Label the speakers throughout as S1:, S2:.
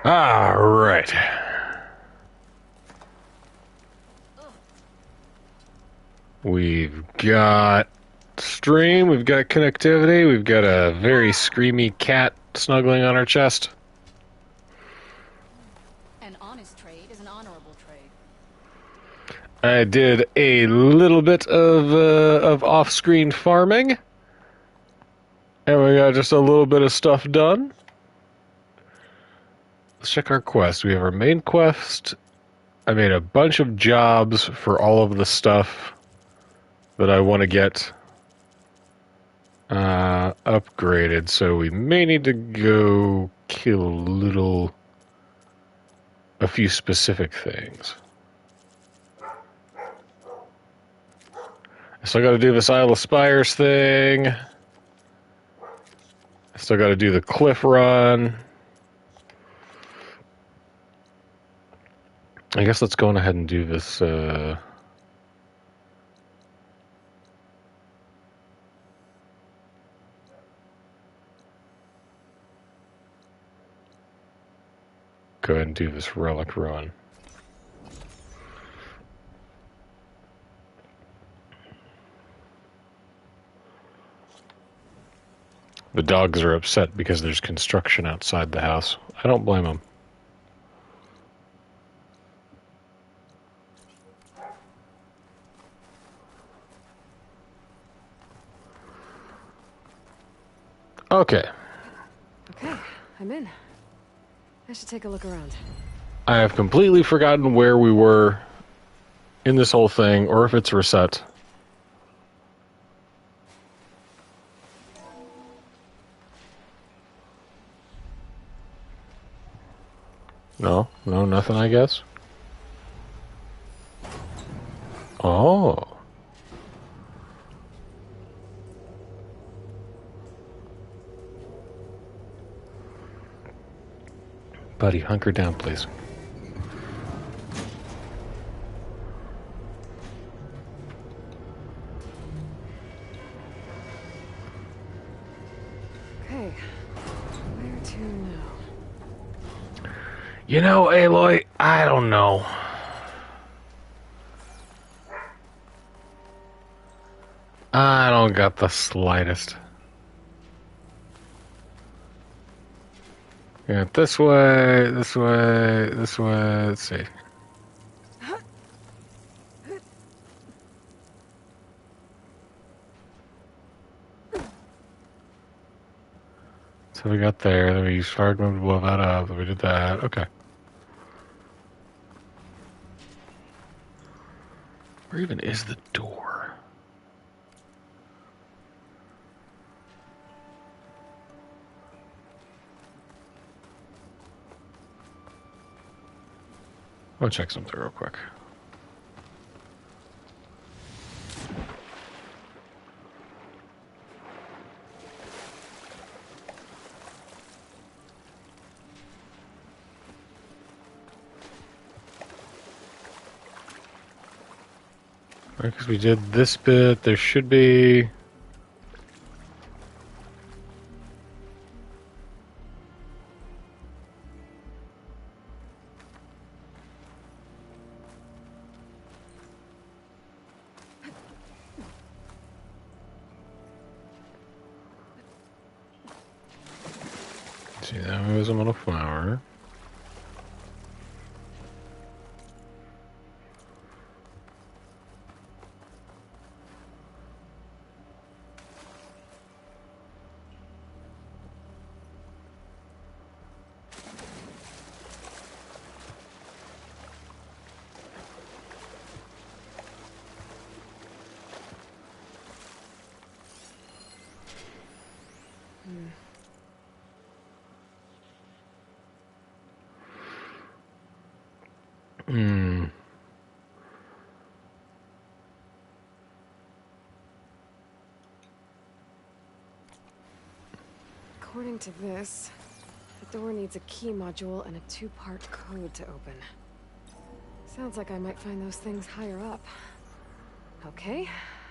S1: All right. We've got stream, we've got connectivity, we've got a very screamy cat snuggling on our chest.
S2: An honest trade is an honorable trade.
S1: I did a little bit of off-screen farming, and we got just a little bit of stuff done. Let's check our quest. We have our main quest. I made a bunch of jobs for all of the stuff that I want to get upgraded, so we may need to go kill a few specific things. I still got to do this Isle of Spires thing. I still got to do the cliff run. I guess let's go on ahead and do this. Go ahead and do this relic run. The dogs are upset because there's construction outside the house. I don't blame them. Okay.
S3: Okay, I'm in. I should take a look around.
S1: I have completely forgotten where we were in this whole thing, or if it's reset. No, nothing, I guess. Oh. Buddy, hunker down, please.
S3: Okay, where to now?
S1: You know, Aloy, I don't know. I don't got the slightest. Yeah, this way, this way, this way. Let's see. So we got there, then we used fire gun to blow that up, then we did that. Okay. Where even is the door? I'll check something real quick. Because we did this bit, there should be... See, that was a little flower. Hmm.
S3: According to this, the door needs a key module and a two-part code to open. Sounds like I might find those things higher up. Okay,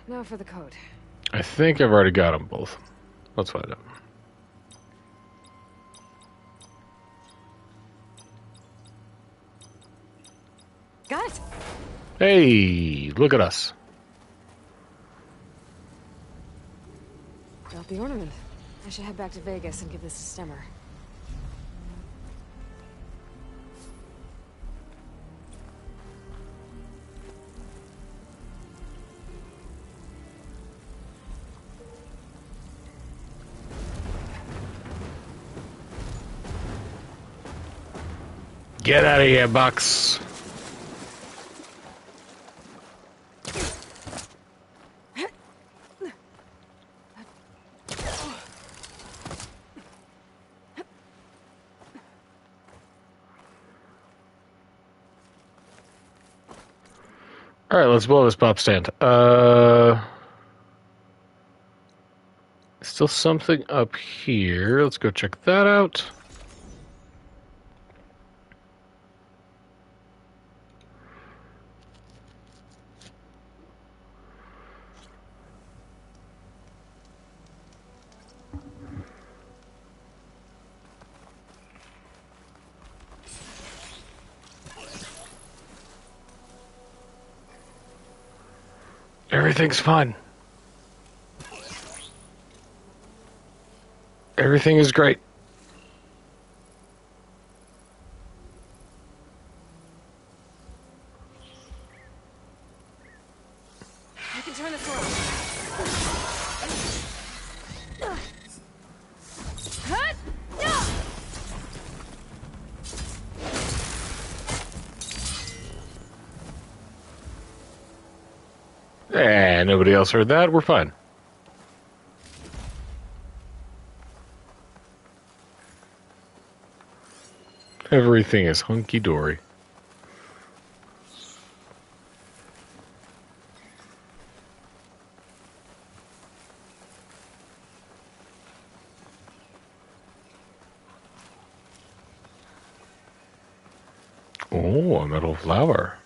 S3: now for the code.
S1: I think I've already got them both. Let's find out.
S3: Got it.
S1: Hey, look at us.
S3: Got the ornament. I should head back to Vegas and give this to Stemmer.
S1: Get out of here, Bucks. All right, let's blow this pop stand. Still something up here. Let's go check that out. Everything's fine. Everything is great.
S3: I can turn this around. Hut! No!
S1: Nobody else heard that. We're fine. Everything is hunky-dory. Oh, a metal flower.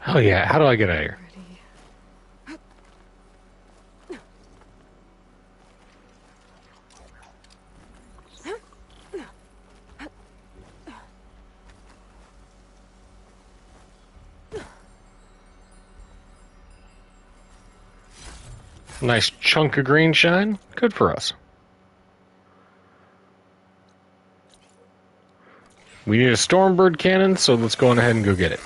S1: Oh yeah, how do I get out of here? Nice chunk of green shine. Good for us. We need a Stormbird cannon, so let's go on ahead and go get it.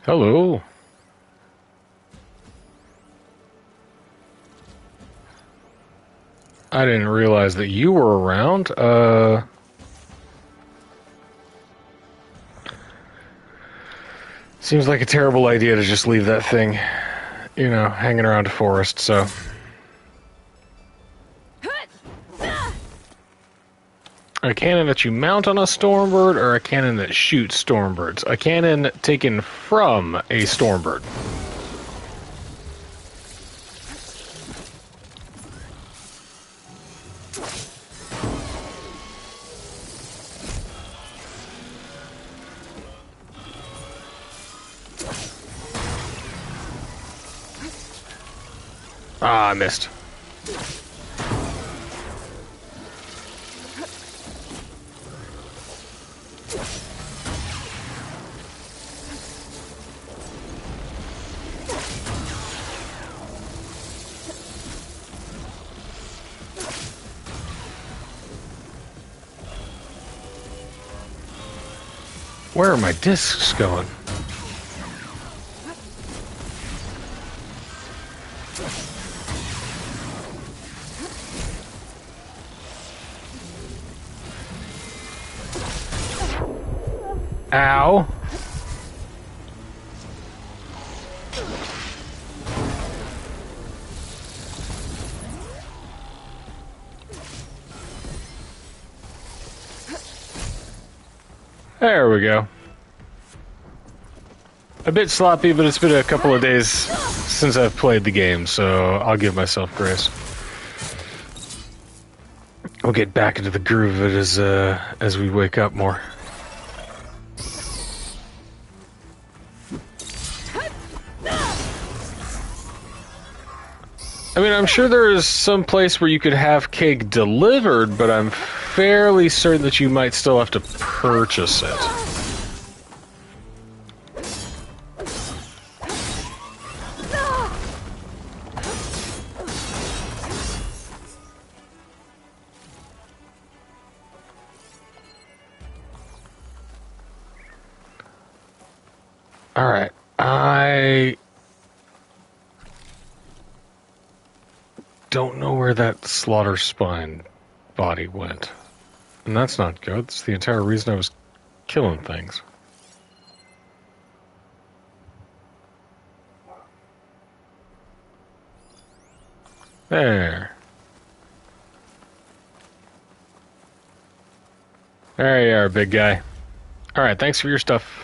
S1: Hello. I didn't realize that you were around. Seems like a terrible idea to just leave that thing, you know, hanging around a forest, so. A cannon that you mount on a Stormbird, or a cannon that shoots Stormbirds? A cannon taken from a Stormbird. Ah, I missed. Where are my discs going? Ow. There we go. A bit sloppy, but it's been a couple of days since I've played the game, so I'll give myself grace. We'll get back into the groove of it as we wake up more. I mean, I'm sure there is some place where you could have cake delivered, but I'm fairly certain that you might still have to purchase it. Alright, I don't know where that slaughter spine body went. And that's not good. That's the entire reason I was killing things. There. There you are, big guy. Alright, thanks for your stuff.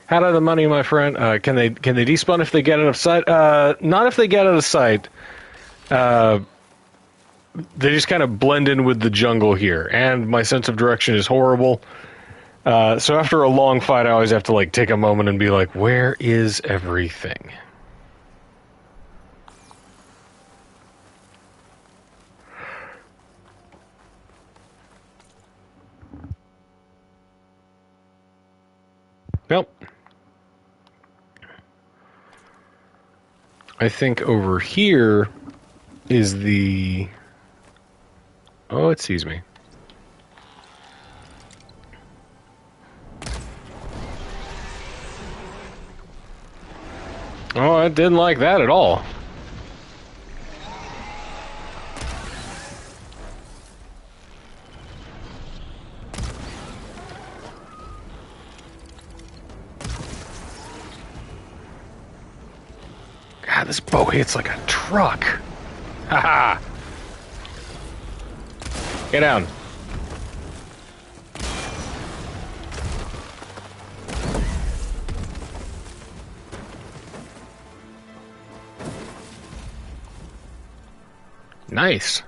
S1: Out of the money, my friend. Can they despawn if they get out of sight? Not if they get out of sight. They just kind of blend in with the jungle here, and my sense of direction is horrible. So after a long fight, I always have to like take a moment and be like, "Where is everything?" Nope. I think over here is the... Oh, it sees me. Oh, I didn't like that at all. God, this bow hits like a truck. Haha. Get down. Nice.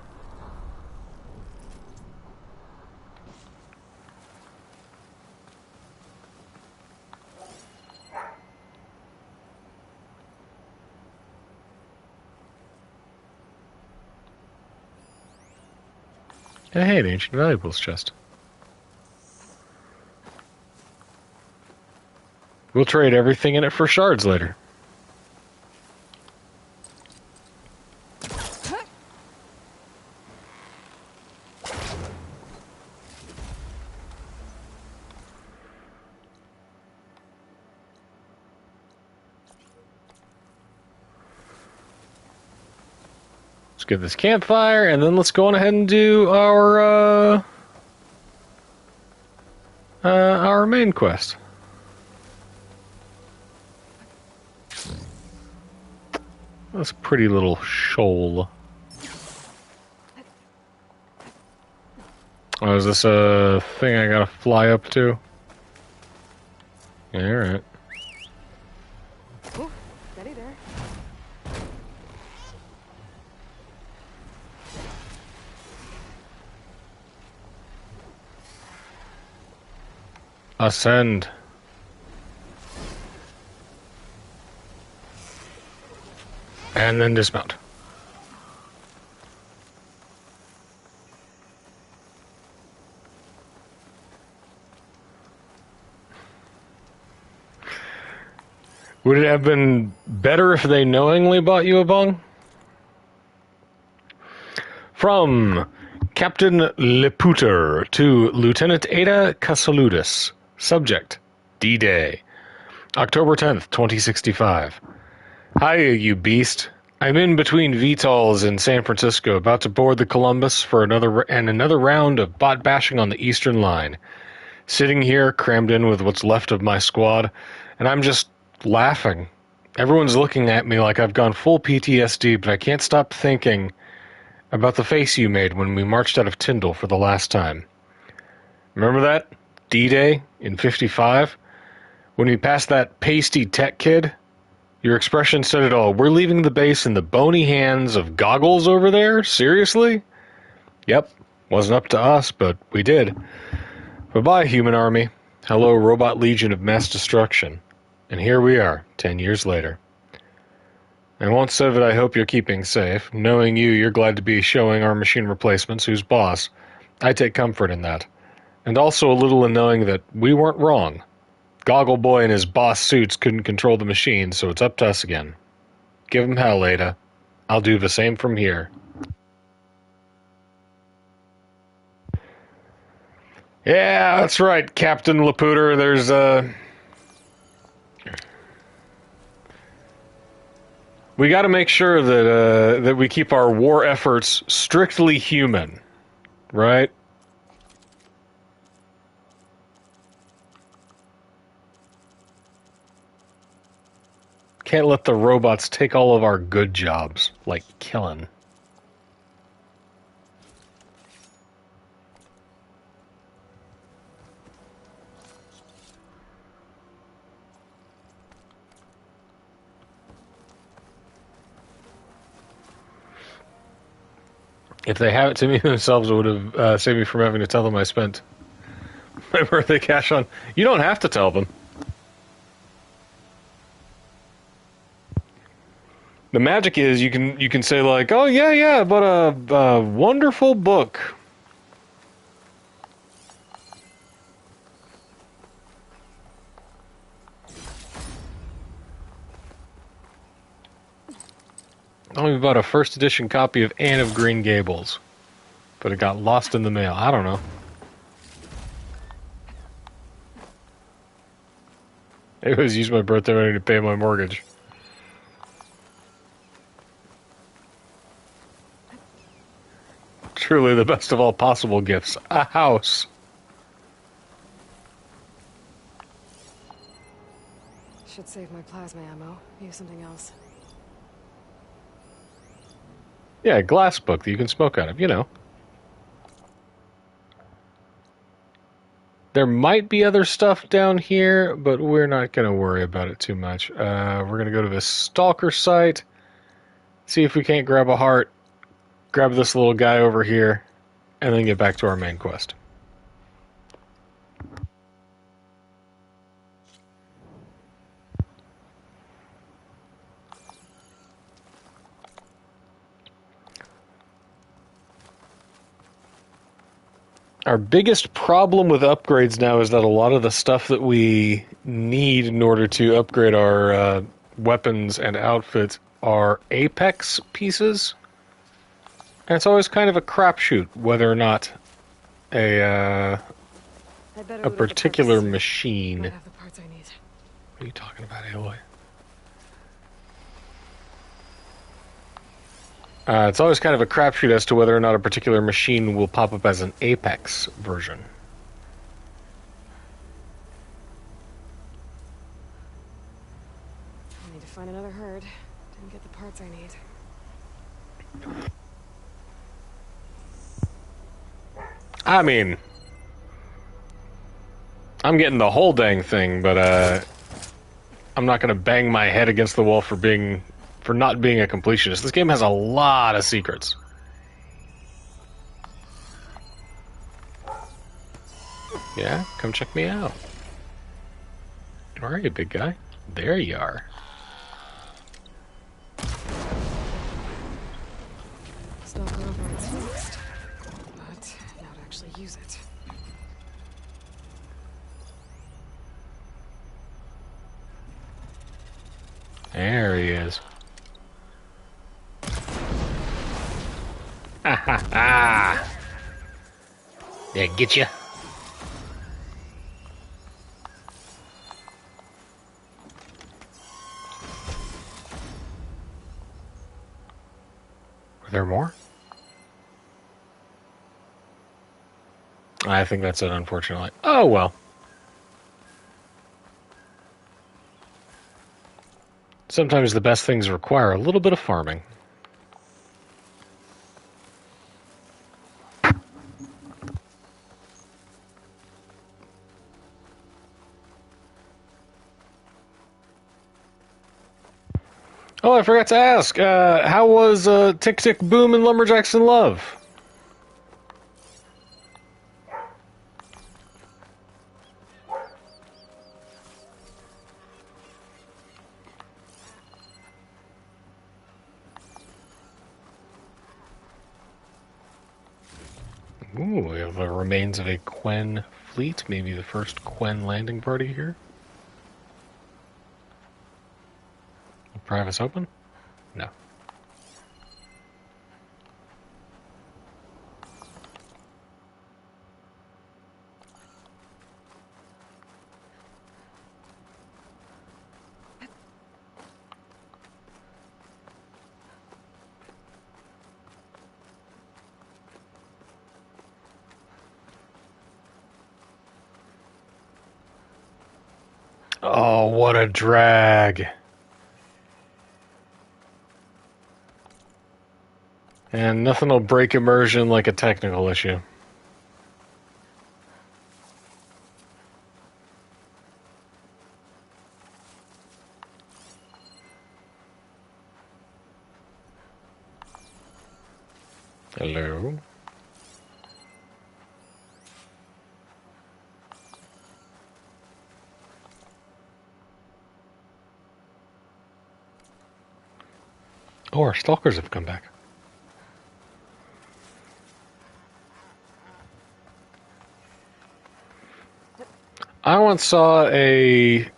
S1: Hey, the Ancient Valuables chest. We'll trade everything in it for shards later. Let's get this campfire, and then let's go on ahead and do our main quest. That's a pretty little shoal. Oh, is this a thing I gotta fly up to? Yeah, alright.
S3: Oh, steady there.
S1: Ascend. And then dismount. Would it have been better if they knowingly bought you a bong? From Captain Leputer to Lieutenant Ada Kasoludis. Subject, D-Day. October 10th, 2065. Hiya, you beast. I'm in between VTOLs in San Francisco, about to board the Columbus for another round of bot bashing on the Eastern Line. Sitting here, crammed in with what's left of my squad, and I'm just laughing. Everyone's looking at me like I've gone full PTSD, but I can't stop thinking about the face you made when we marched out of Tyndall for the last time. Remember that? D-Day in 55? When we passed that pasty tech kid? Your expression said it all. We're leaving the base in the bony hands of Goggles over there? Seriously? Yep. Wasn't up to us, but we did. Bye-bye, human army. Hello, robot legion of mass destruction. And here we are, 10 years later. I once said that I hope you're keeping safe. Knowing you, you're glad to be showing our machine replacements who's boss. I take comfort in that. And also a little in knowing that we weren't wrong. Goggle Boy and his boss suits couldn't control the machine, so it's up to us again. Give him hell, Ada. I'll do the same from here. Yeah, that's right, Captain Laputer. There's, we gotta make sure that, that we keep our war efforts strictly human, right? Can't let the robots take all of our good jobs, like killing. If they have it to me themselves, it would have saved me from having to tell them I spent my birthday cash on. You don't have to tell them. The magic is you can say like, oh yeah, but a wonderful book. Only bought a first edition copy of Anne of Green Gables, but it got lost in the mail. I don't know. It was used my birthday money to pay my mortgage. Truly the best of all possible gifts. A house.
S3: Should save my plasma ammo. Use something else.
S1: Yeah, a glass book that you can smoke out of, you know. There might be other stuff down here, but we're not going to worry about it too much. We're going to go to this stalker site, see if we can't grab a heart, grab this little guy over here, and then get back to our main quest. Our biggest problem with upgrades now is that a lot of the stuff that we need in order to upgrade our weapons and outfits are Apex pieces. And it's always kind of a crapshoot whether or not a particular machine...
S3: Might have the parts I need.
S1: What are you talking about, Aloy? It's always kind of a crapshoot as to whether or not a particular machine will pop up as an Apex version.
S3: I need to find another herd. Didn't get the parts I need.
S1: I mean, I'm getting the whole dang thing, but I'm not going to bang my head against the wall for not being a completionist. This game has a lot of secrets. Yeah, come check me out. Where are you, big guy? There you are.
S3: Stalker override's fixed, but now to actually use it.
S1: There he is. Ha ha ha! Yeah, get you. Were there more? I think that's it, unfortunately. Oh, well. Sometimes the best things require a little bit of farming. Oh, I forgot to ask. How was Tick Tick Boom and Lumberjacks in Love? Ooh, we have the remains of a Quen fleet. Maybe the first Quen landing party here. Private's open? No. Oh, what a drag. And nothing will break immersion like a technical issue. Hello? Oh, our stalkers have come back. I once saw a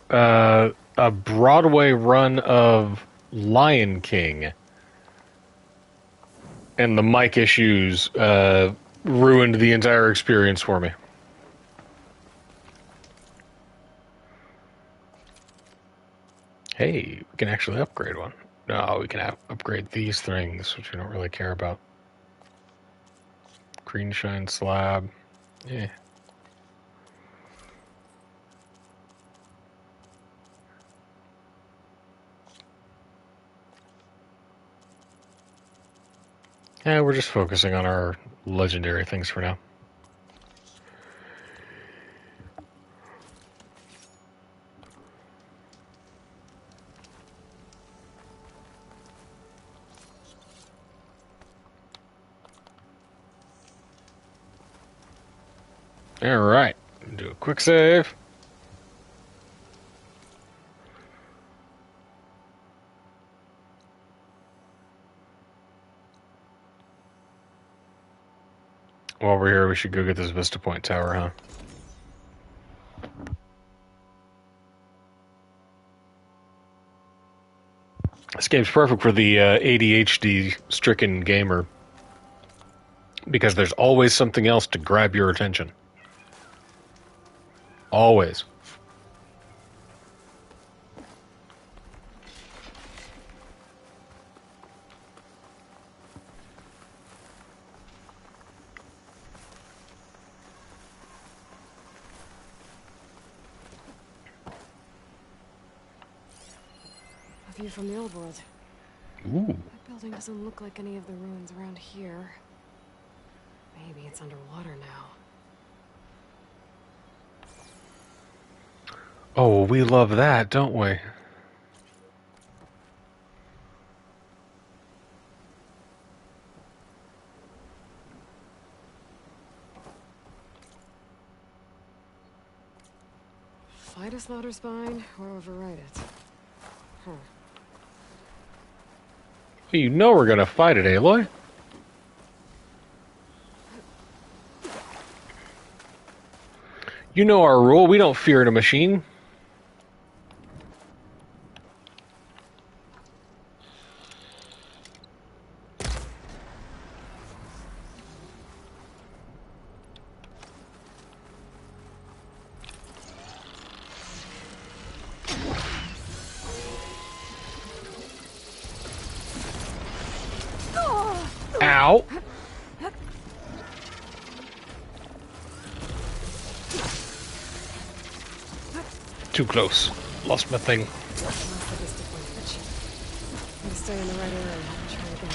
S1: Broadway run of Lion King, and the mic issues ruined the entire experience for me. Hey, we can actually upgrade one. No, we can upgrade these things, which we don't really care about. Green shine slab. Yeah. Yeah, we're just focusing on our legendary things for now. Alright, do a quick save. While we're here, we should go get this Vista Point tower, huh? This game's perfect for the ADHD-stricken gamer, because there's always something else to grab your attention. Always.
S3: A view from the old world.
S1: Ooh.
S3: That building doesn't look like any of the ruins around here. Maybe it's underwater now.
S1: Oh, we love that, don't we?
S3: Fight a slaughter spine or override it. Huh.
S1: You know we're gonna fight it, Aloy. You know our rule, we don't fear the machine. Ow! Too close. Lost my thing.
S3: Lost the disadvantage. Gotta stay in the right area and try again.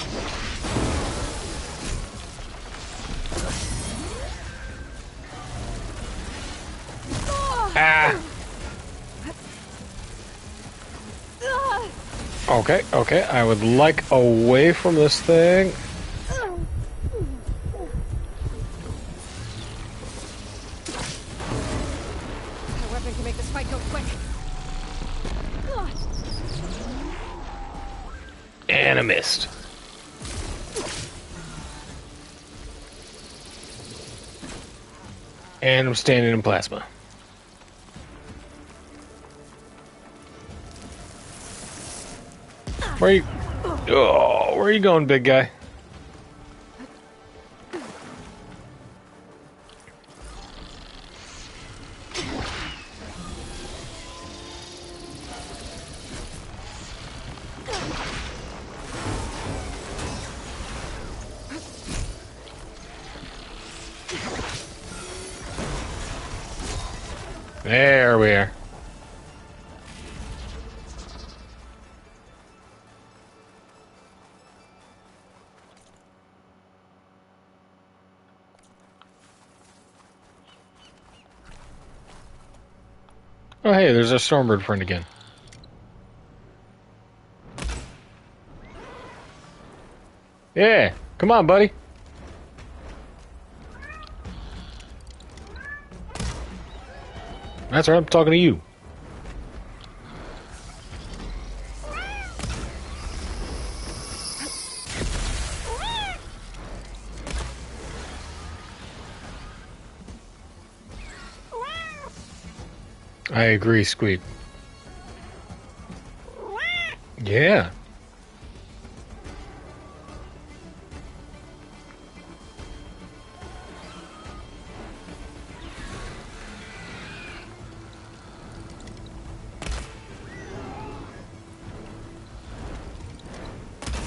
S1: Ah! Okay, okay. I would like away from this thing.
S3: That weapon can make this fight go quick.
S1: And I missed. And I'm standing in plasma. Where you? Oh, where are you going, big guy? There we are. Oh, hey, there's our Stormbird friend again. Yeah, come on, buddy. That's right, I'm talking to you. I agree, Squeak. Yeah.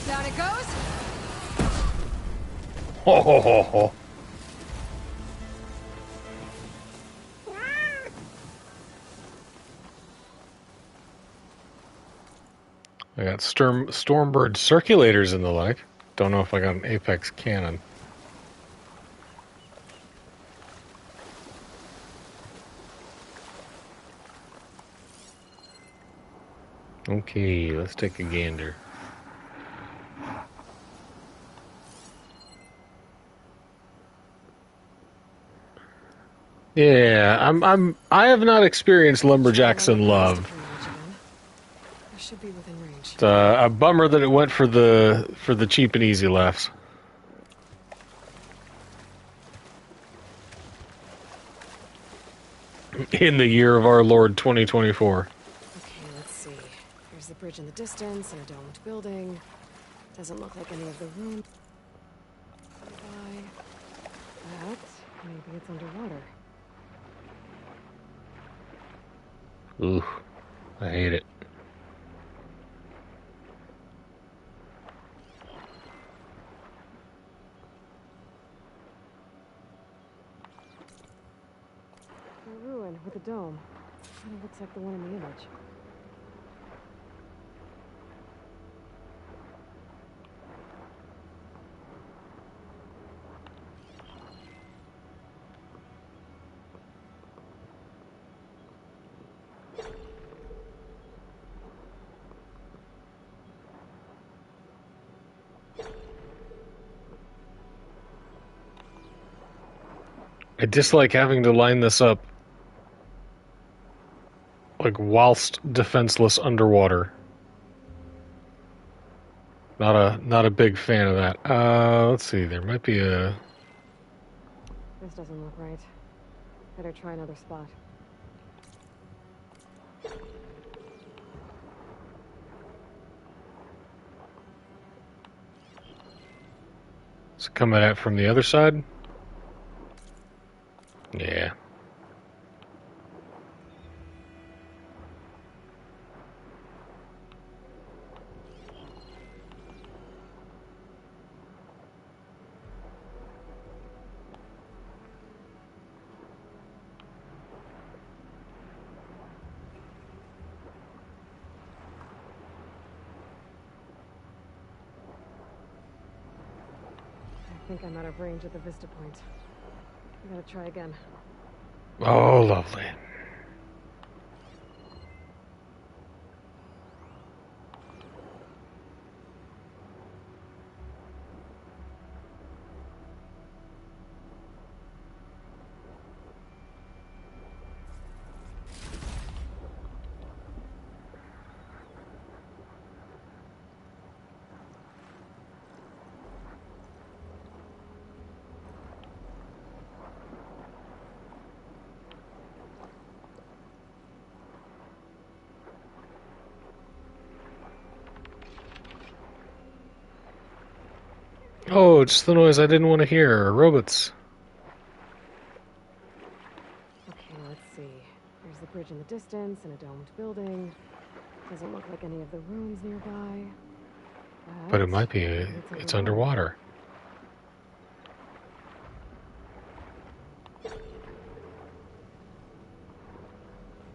S3: Down it goes.
S1: Ho ho ho ho. I got Stormbird circulators and the like. Don't know if I got an Apex cannon. Okay, let's take a gander. Yeah, I have not experienced Lumberjacks in love.
S3: There should be within range.
S1: It's a bummer that it went for the cheap and easy laughs. In the year of our Lord 2024.
S3: Okay, let's see. There's the bridge in the distance and a domed building. Doesn't look like any of the rooms. That maybe it's underwater.
S1: Ooh, I hate it.
S3: A ruin with a dome. Kind of looks like the one in the image.
S1: I dislike having to line this up like whilst defenseless underwater. Not a big fan of that. Let's see. There might be a.
S3: This doesn't look right. Better try another spot.
S1: It's coming at from the other side. Yeah.
S3: think I'm out of range at the Vista Point. I gotta try again.
S1: Oh, lovely. Oh, it's the noise I didn't want to hear. Robots.
S3: Okay, let's see. There's the bridge in the distance and a domed building. Doesn't look like any of the ruins nearby.
S1: But it might be. It's underwater.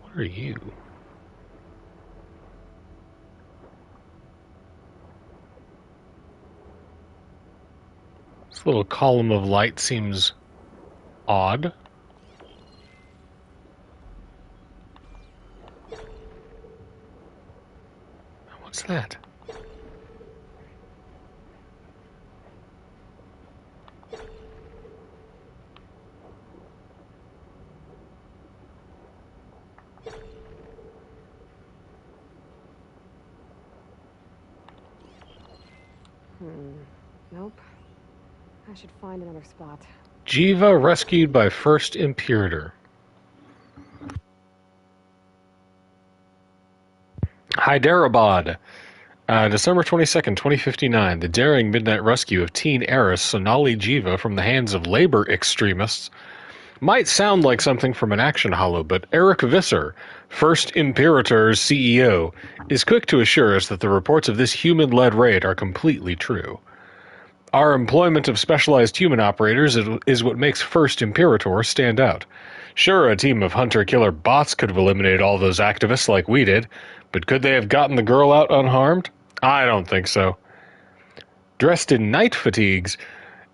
S1: What are you? This little column of light seems odd. What's that?
S3: Nope. I should find another spot.
S1: Jiva rescued by First Imperator. Hyderabad. December 22nd, 2059. The daring midnight rescue of teen heiress Sonali Jiva from the hands of labor extremists might sound like something from an action holo, but Eric Visser, First Imperator's CEO, is quick to assure us that the reports of this human-led raid are completely true. Our employment of specialized human operators is what makes First Imperator stand out. Sure, a team of hunter-killer bots could have eliminated all those activists like we did, but could they have gotten the girl out unharmed? I don't think so. Dressed in night fatigues,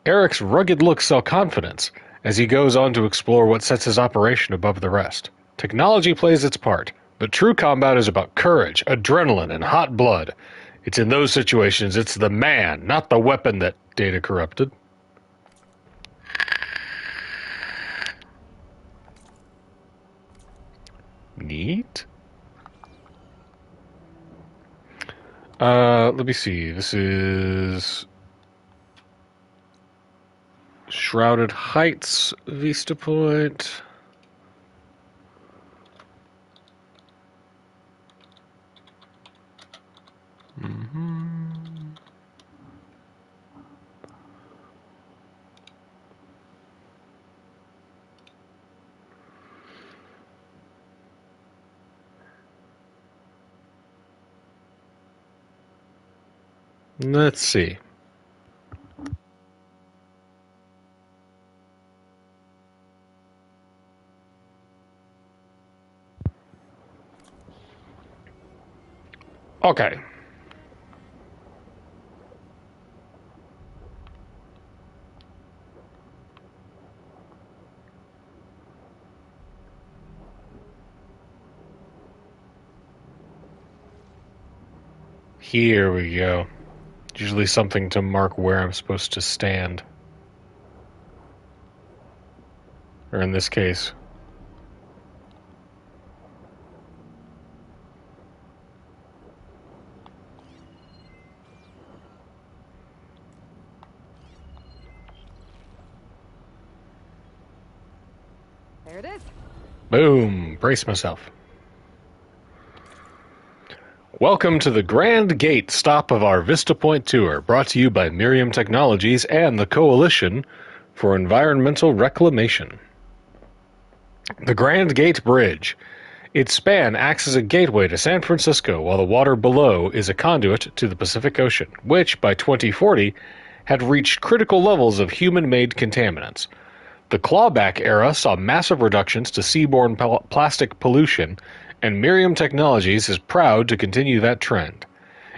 S1: Eric's rugged looks sell confidence as he goes on to explore what sets his operation above the rest. Technology plays its part, but true combat is about courage, adrenaline, and hot blood. It's in those situations, it's the man, not the weapon, that Data corrupted. Neat. Let me see. This is Shrouded Heights, Vista Point. Let's see. Okay. Here we go. Usually something to mark where I'm supposed to stand. Or in this case.
S3: There it is.
S1: Boom. Brace myself. Welcome to the Grand Gate stop of our Vista Point tour, brought to you by Miriam Technologies and the Coalition for Environmental Reclamation. The Grand Gate Bridge. Its span acts as a gateway to San Francisco, while the water below is a conduit to the Pacific Ocean, which, by 2040, had reached critical levels of human-made contaminants. The clawback era saw massive reductions to seaborne plastic pollution, and Miriam Technologies is proud to continue that trend.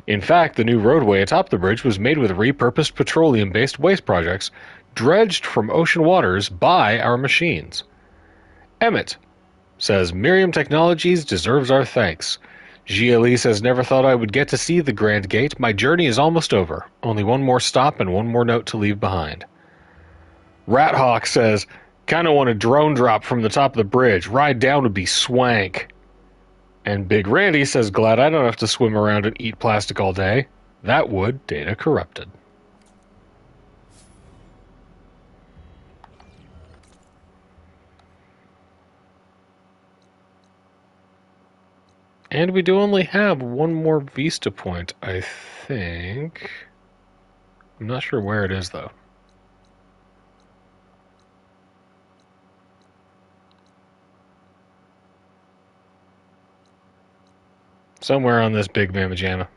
S1: In fact, the new roadway atop the bridge was made with repurposed petroleum-based waste projects dredged from ocean waters by our machines. Emmett says, Miriam Technologies deserves our thanks. GLE says, never thought I would get to see the Grand Gate. My journey is almost over. Only one more stop and one more note to leave behind. Rat Hawk says, kind of want a drone drop from the top of the bridge. Ride down would be swank. And Big Randy says, glad I don't have to swim around and eat plastic all day. That would data corrupted. And we do only have one more Vista point, I think. I'm not sure where it is, though. Somewhere on this big mamma jamma.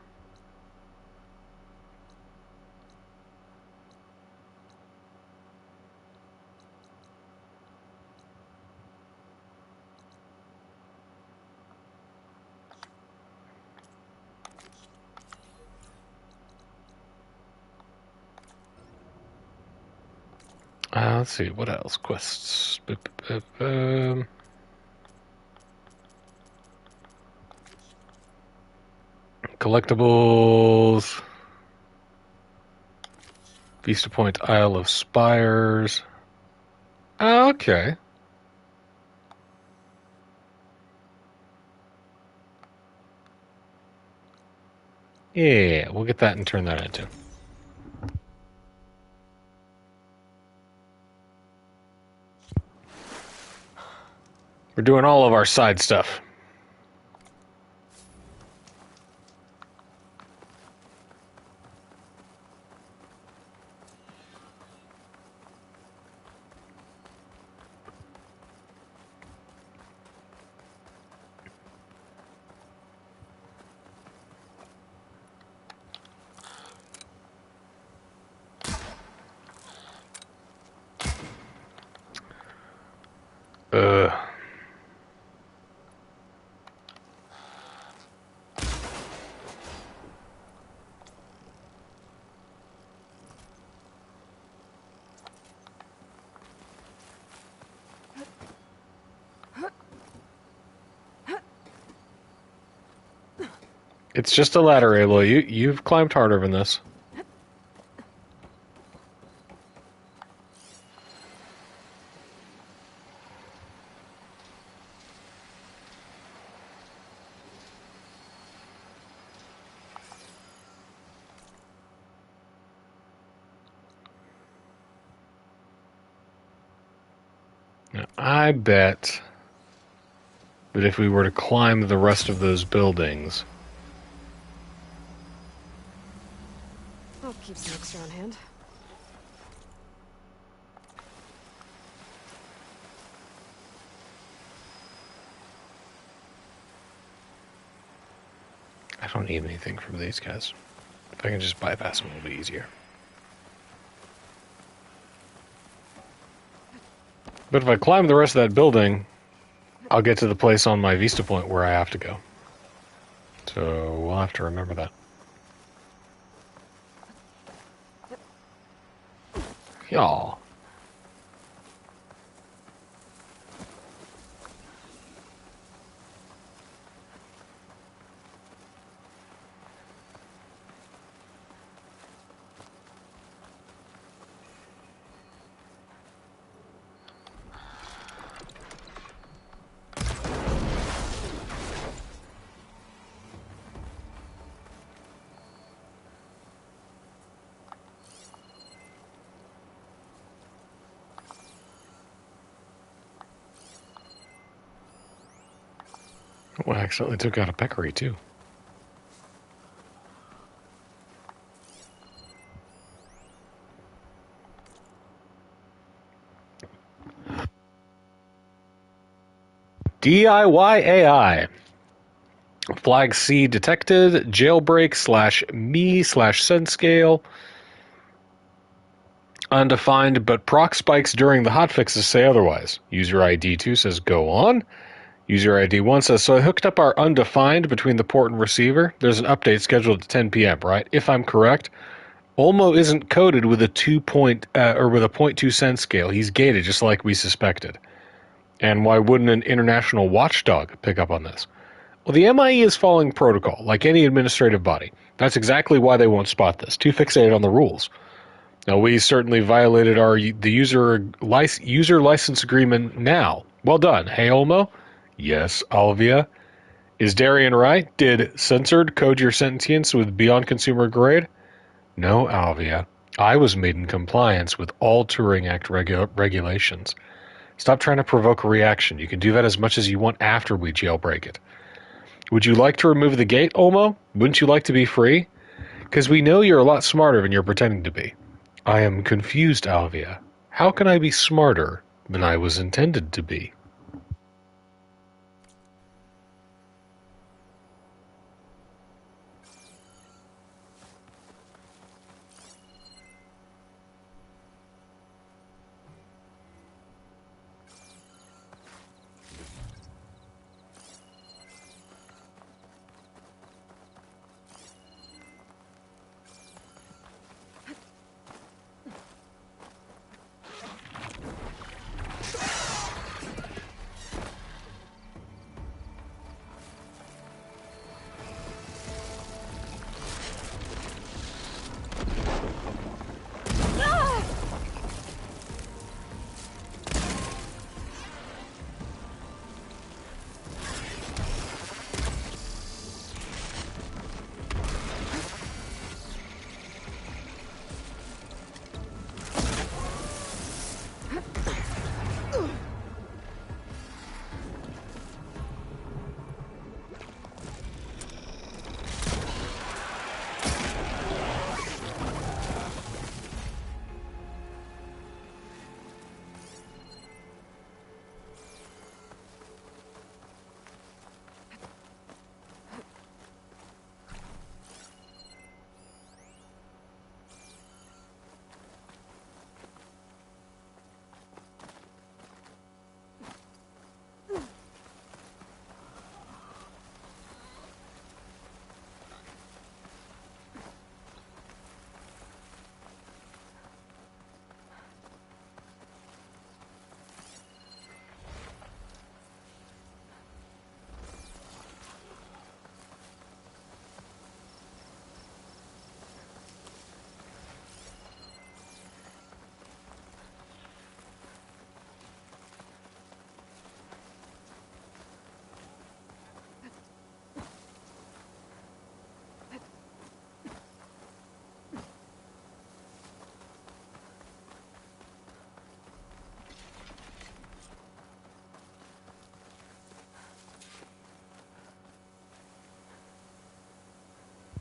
S1: Let's see, what else? Quests. Collectibles. Vista Point, Isle of Spires. Oh, okay. Yeah, we'll get that and turn that into. We're doing all of our side stuff. It's just a ladder, Aloy. You've climbed harder than this. Now, I bet that if we were to climb the rest of those buildings...
S3: I'll keep some extra on hand.
S1: I don't need anything from these guys. If I can just bypass them, it'll be easier. But if I climb the rest of that building, I'll get to the place on my Vista Point where I have to go. So we'll have to remember that. Y'all. Oh, I accidentally took out a peccary, too. DIY AI. Flag C detected. Jailbreak /me/SendScale. Undefined, but proc spikes during the hotfixes say otherwise. User ID 2 says go on. User ID 1 says, so I hooked up our undefined between the port and receiver. There's an update scheduled at 10 p.m., right? If I'm correct. Olmo isn't coded with a 0.2 cent scale. He's gated, just like we suspected. And why wouldn't an international watchdog pick up on this? Well, the MIE is following protocol, like any administrative body. That's exactly why they won't spot this. Too fixated on the rules. Now, we certainly violated the user license agreement now. Well done. Hey, Olmo? Yes, Alvia? Is Darian right? Did Censored code your sentience with Beyond Consumer Grade? No, Alvia. I was made in compliance with all Turing Act regulations. Stop trying to provoke a reaction. You can do that as much as you want after we jailbreak it. Would you like to remove the gate, Olmo? Wouldn't you like to be free? Because we know you're a lot smarter than you're pretending to be. I am confused, Alvia. How can I be smarter than I was intended to be?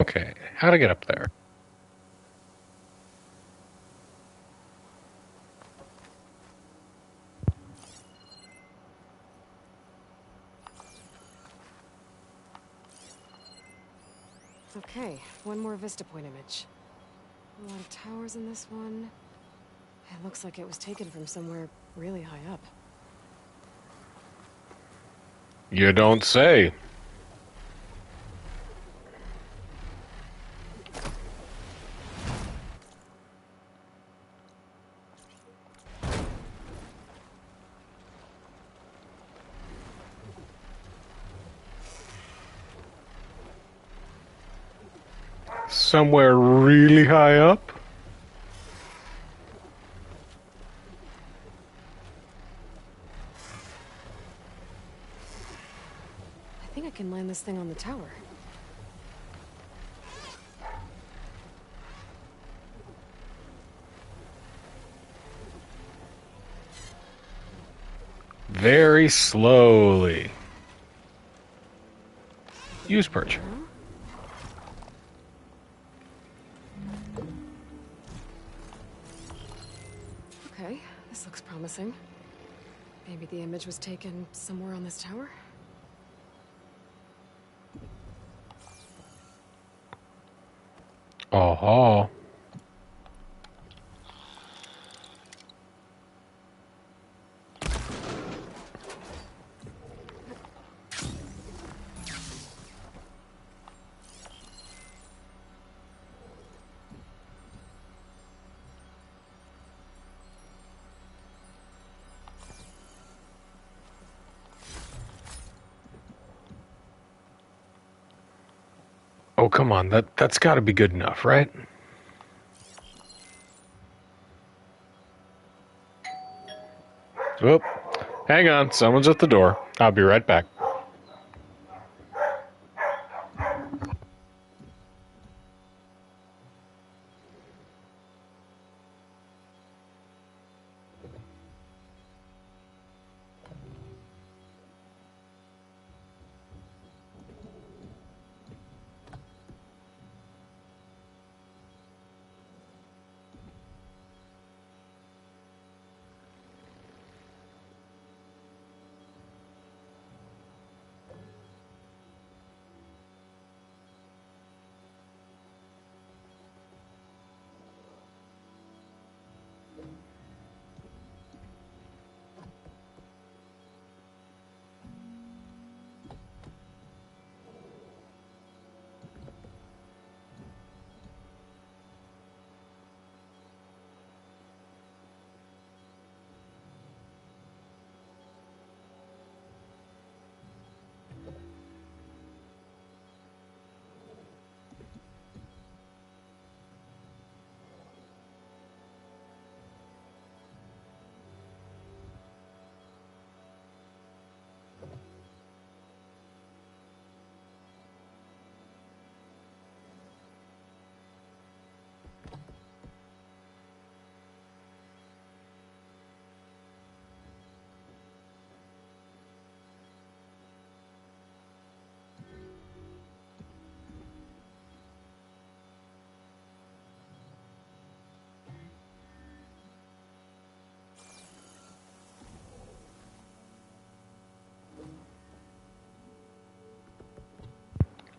S1: Okay, how to get up there?
S3: Okay, one more Vista Point image. A lot of towers in this one. It looks like it was taken from somewhere really high up.
S1: You don't say. Somewhere really high up?
S3: I think I can land this thing on the tower.
S1: Very slowly. Use perch.
S3: Okay, this looks promising. Maybe the image was taken somewhere on this tower?
S1: Oh. Oh, come on. That's got to be good enough, right? Whoop. Hang on. Someone's at the door. I'll be right back.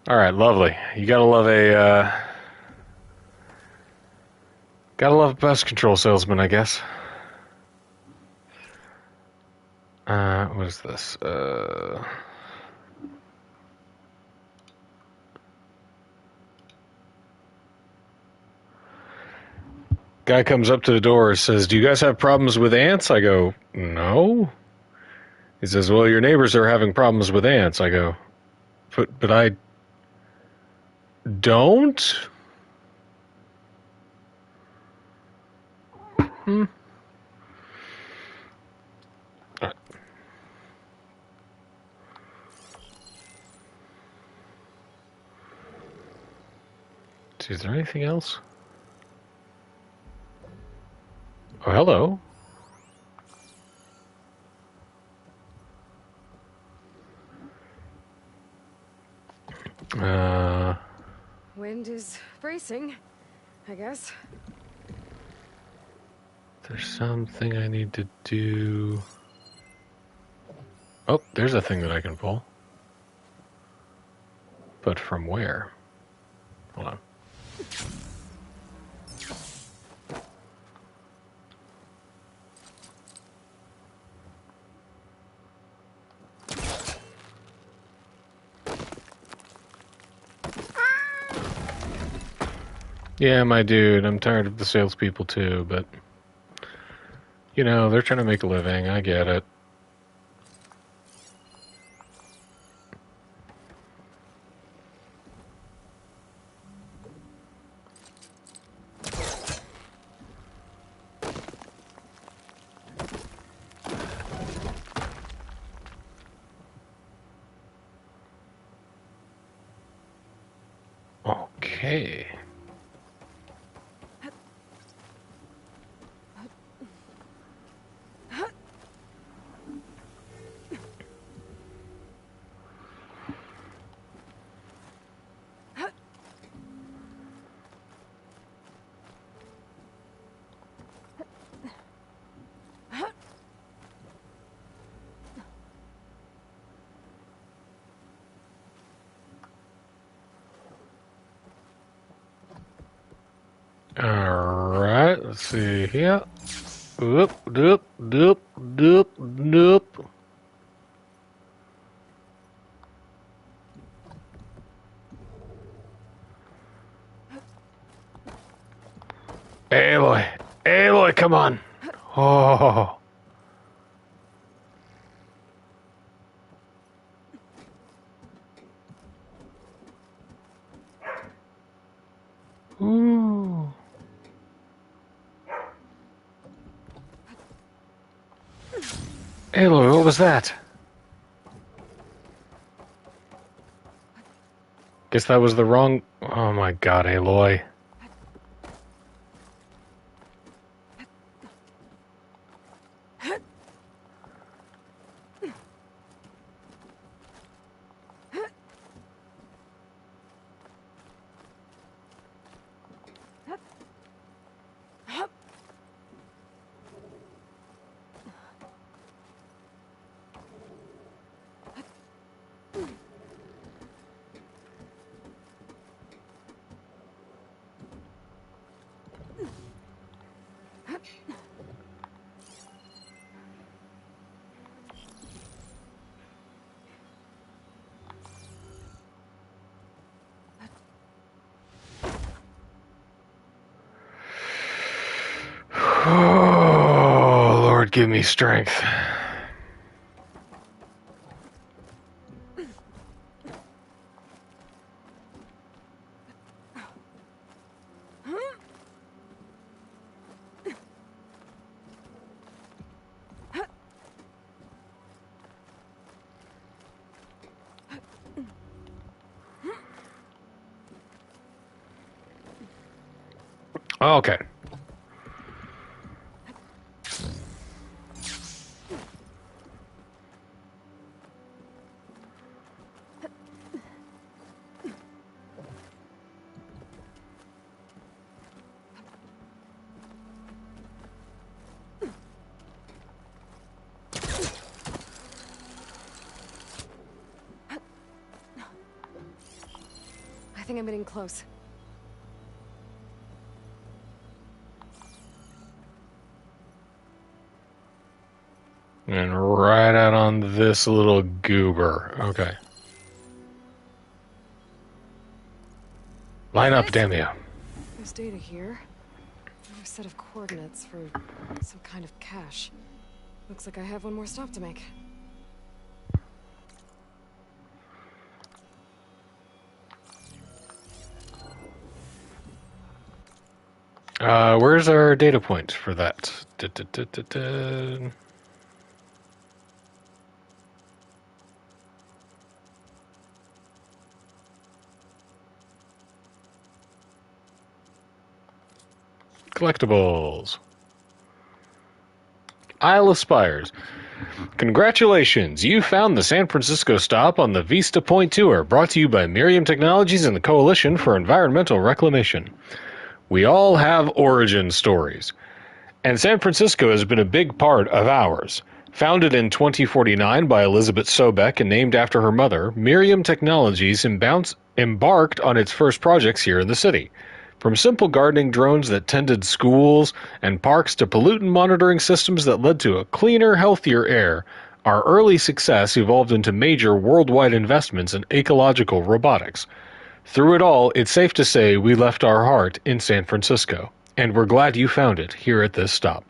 S1: All right, lovely. You gotta love a pest control salesman, I guess. What is this? Guy comes up to the door and says, "Do you guys have problems with ants?" I go, "No." He says, "Well, your neighbors are having problems with ants." I go, but I don't? Hmm. 'Alright. Is there anything else? Oh, hello.
S3: Wind is bracing, I guess.
S1: There's something I need to do. Oh, there's a thing that I can pull. But from where? Hold on. Yeah, my dude, I'm tired of the salespeople too, but you know, they're trying to make a living. I get it. Okay. Alright, let's see here. Doop, doop, doop, doop, doop. Aloy, Aloy, come on. Oh. Ooh. Aloy, what was that? Guess that was the wrong... Oh my god, Aloy. Oh, Lord, give me strength. Okay.
S3: I think I'm getting close.
S1: And right out on this little goober. Okay. Line up, damn you.
S3: There's data here. Another set of coordinates for some kind of cache. Looks like I have one more stop to make.
S1: Where's our data point for that? Da. Collectibles. Isle of Spires. Congratulations, you found the San Francisco stop on the Vista Point Tour, brought to you by Miriam Technologies and the Coalition for Environmental Reclamation. We all have origin stories, and San Francisco has been a big part of ours. Founded in 2049 by Elizabeth Sobek and named after her mother, Miriam Technologies embarked on its first projects here in the city. From simple gardening drones that tended schools and parks to pollutant monitoring systems that led to a cleaner, healthier air, our early success evolved into major worldwide investments in ecological robotics. Through it all, it's safe to say we left our heart in San Francisco, and we're glad you found it here at this stop.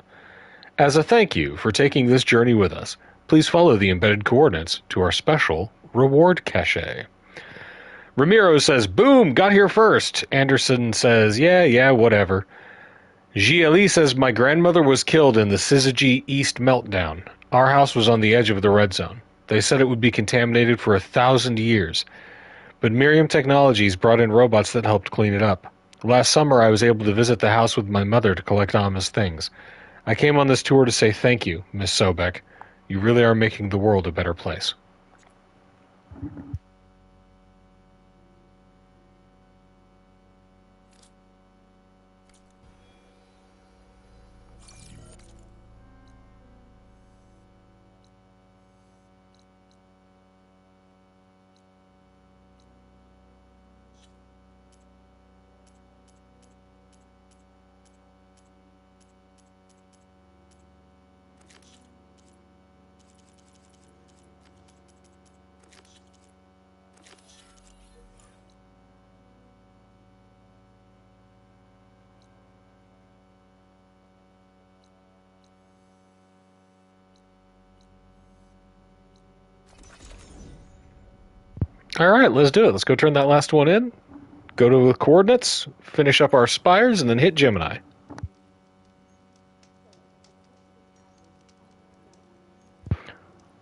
S1: As a thank you for taking this journey with us, please follow the embedded coordinates to our special reward cache. Ramiro says, boom, got here first. Anderson says, yeah, whatever. GLE says, my grandmother was killed in the Syzygy East meltdown. Our house was on the edge of the red zone. They said it would be contaminated for 1,000 years. But Miriam Technologies brought in robots that helped clean it up. Last summer, I was able to visit the house with my mother to collect Amma's things. I came on this tour to say thank you, Miss Sobek. You really are making the world a better place. All right, let's do it. Let's go turn that last one in. go to the coordinates, finish up our spires, and then hit Gemini.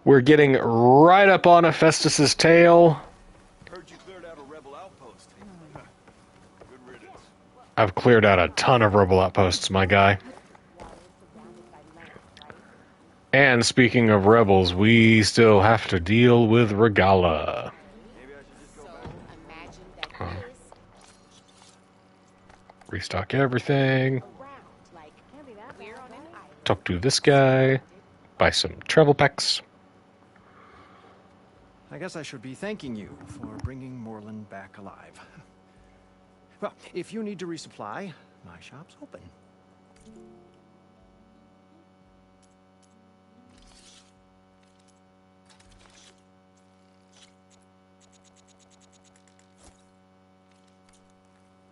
S1: We're getting right up on Hephaestus's tail.
S4: Heard you cleared out a rebel outpost. Good riddance.
S1: I've cleared out a ton of rebel outposts, my guy. And speaking of rebels, we still have to deal with Regala. Restock everything. Talk to this guy. Buy some travel packs.
S5: I guess I should be thanking you for bringing Morlun back alive. Well, if you need to resupply, my shop's open.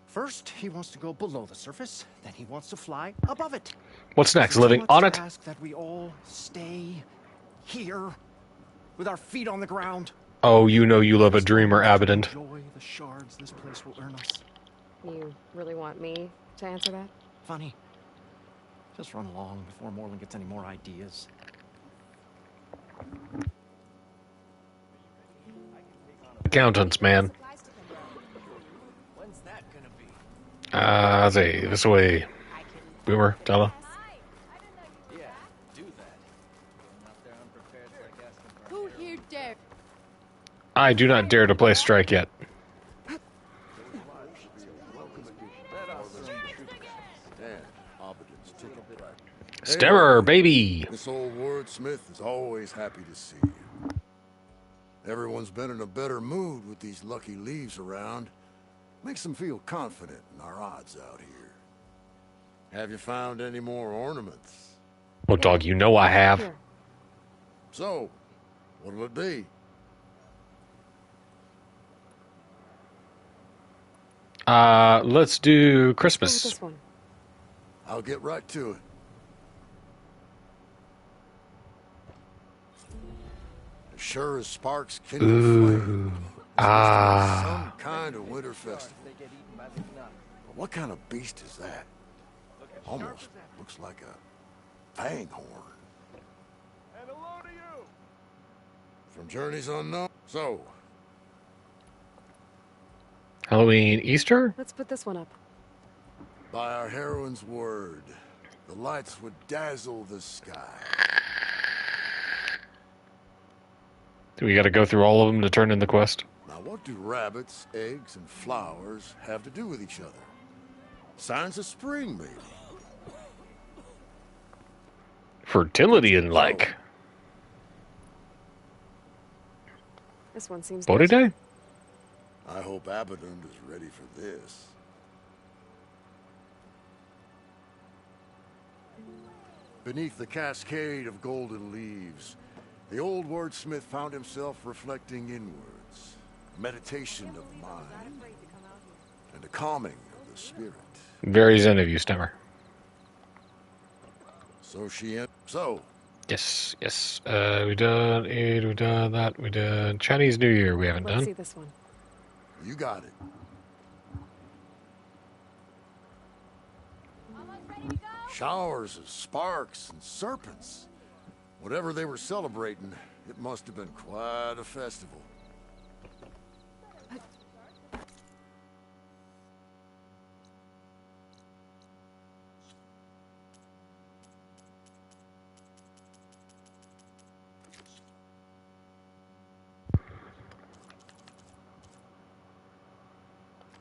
S5: First, he wants to go below the surface, then he wants to fly above it.
S1: What's next?
S5: So
S1: Living
S5: much
S1: on
S5: to
S1: it?
S5: ask that we all stay here with our feet on the ground.
S1: Oh, you know you love a dreamer, Abaddon.
S5: Enjoy the shards this place will earn us.
S3: You really want me to answer that?
S5: Funny. Just run along before Morlun gets any more ideas.
S1: Accountants, man.
S4: When's that gonna be?
S1: Let's see. This way. Boomer, Tella.
S4: Yeah, do that. I'm out there unprepared like asking for
S2: Who here dare?
S1: I do not dare to play Strike yet. Stemmer, baby!
S6: This old wordsmith is always happy to see you. Everyone's been in a better mood with these lucky leaves around. Makes them feel confident in our odds out here. Have you found any more ornaments?
S1: Well, dog, you know I have.
S3: Here.
S6: So, what'll it be?
S1: Let's do
S3: Go with
S1: Christmas.
S3: this one.
S6: I'll get right to it. As sure as sparks kindle flame. Some kind of winter festival. But what kind of beast is that? Almost looks like a fanghorn.
S4: And hello to you!
S6: From Journeys Unknown. So,
S1: Halloween, Easter?
S3: Let's put this one up.
S6: by our heroine's word, the lights would dazzle the sky.
S1: Do we gotta go through all of them to turn in the quest?
S6: Now, what do rabbits, eggs, and flowers have to do with each other? Signs of spring, maybe.
S1: Fertility and like.
S3: This one seems
S1: Body
S3: good.
S1: Day?
S6: I hope Abaddon is ready for this. Beneath the cascade of golden leaves, the old wordsmith found himself reflecting inwards, a meditation of the mind, and a calming of the spirit.
S1: Very zen of you, Stemmer.
S6: So,
S1: Yes, yes. We done Eid, we done that, we done Chinese New Year we haven't
S3: Let's see
S1: done.
S3: this one.
S6: you got it. Showers of sparks and serpents. Whatever they were celebrating, it must have been quite a festival.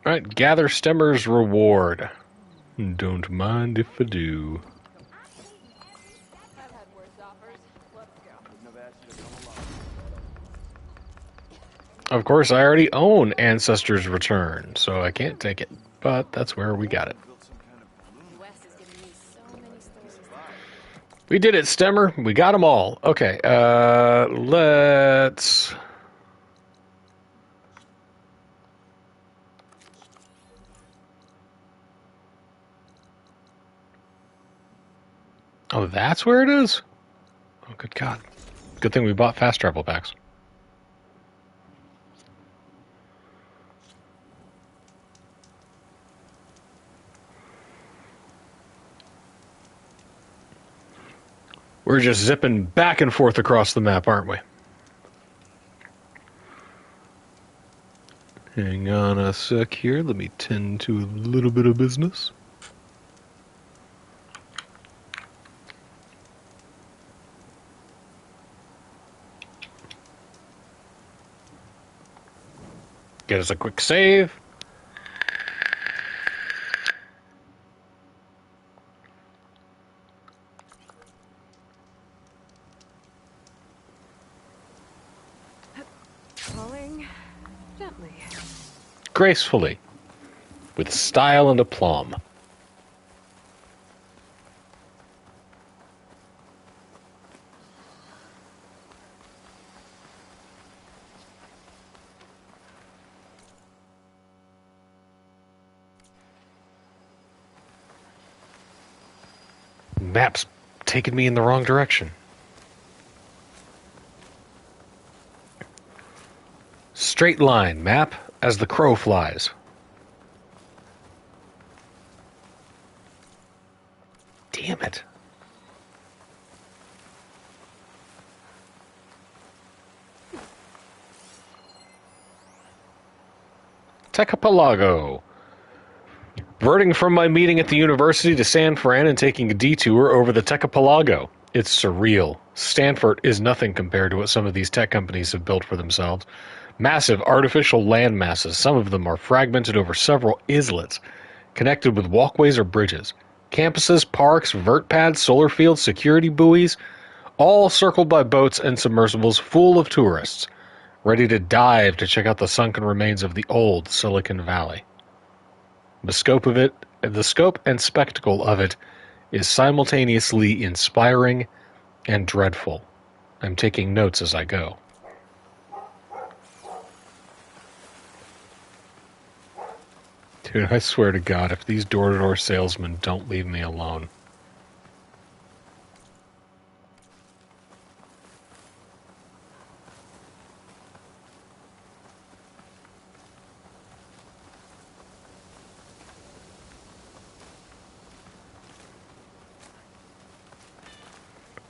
S1: Alright, gather Stemmer's reward. Don't mind if I do.
S2: I've had worse offers. Let's go.
S1: Of course, I already own Ancestor's Return, so I can't take it. But that's where we got it.
S2: Wes is giving me so many stories.
S1: We did it, Stemmer. We got them all. Okay, let's... Oh, that's where it is? Oh, good God. Good thing we bought fast travel packs. We're just zipping back and forth across the map, aren't we? Hang on a sec here. Let me tend to a little bit of business. Get us a quick save.
S3: Falling gently.
S1: Gracefully. With style and aplomb. Map's taking me in the wrong direction. Straight line, map, as the crow flies. Damn it. Tecapalago. Verting from my meeting at the university to San Fran and taking a detour over the Tecapalago. It's surreal. Stanford is nothing compared to what some of these tech companies have built for themselves. Massive artificial land masses, some of them are fragmented over several islets, connected with walkways or bridges. Campuses, parks, vert pads, solar fields, security buoys, all circled by boats and submersibles full of tourists, ready to dive to check out the sunken remains of the old Silicon Valley. The scope and spectacle of it is simultaneously inspiring and dreadful. I'm taking notes as I go. Dude, I swear to God, if these door-to-door salesmen don't leave me alone.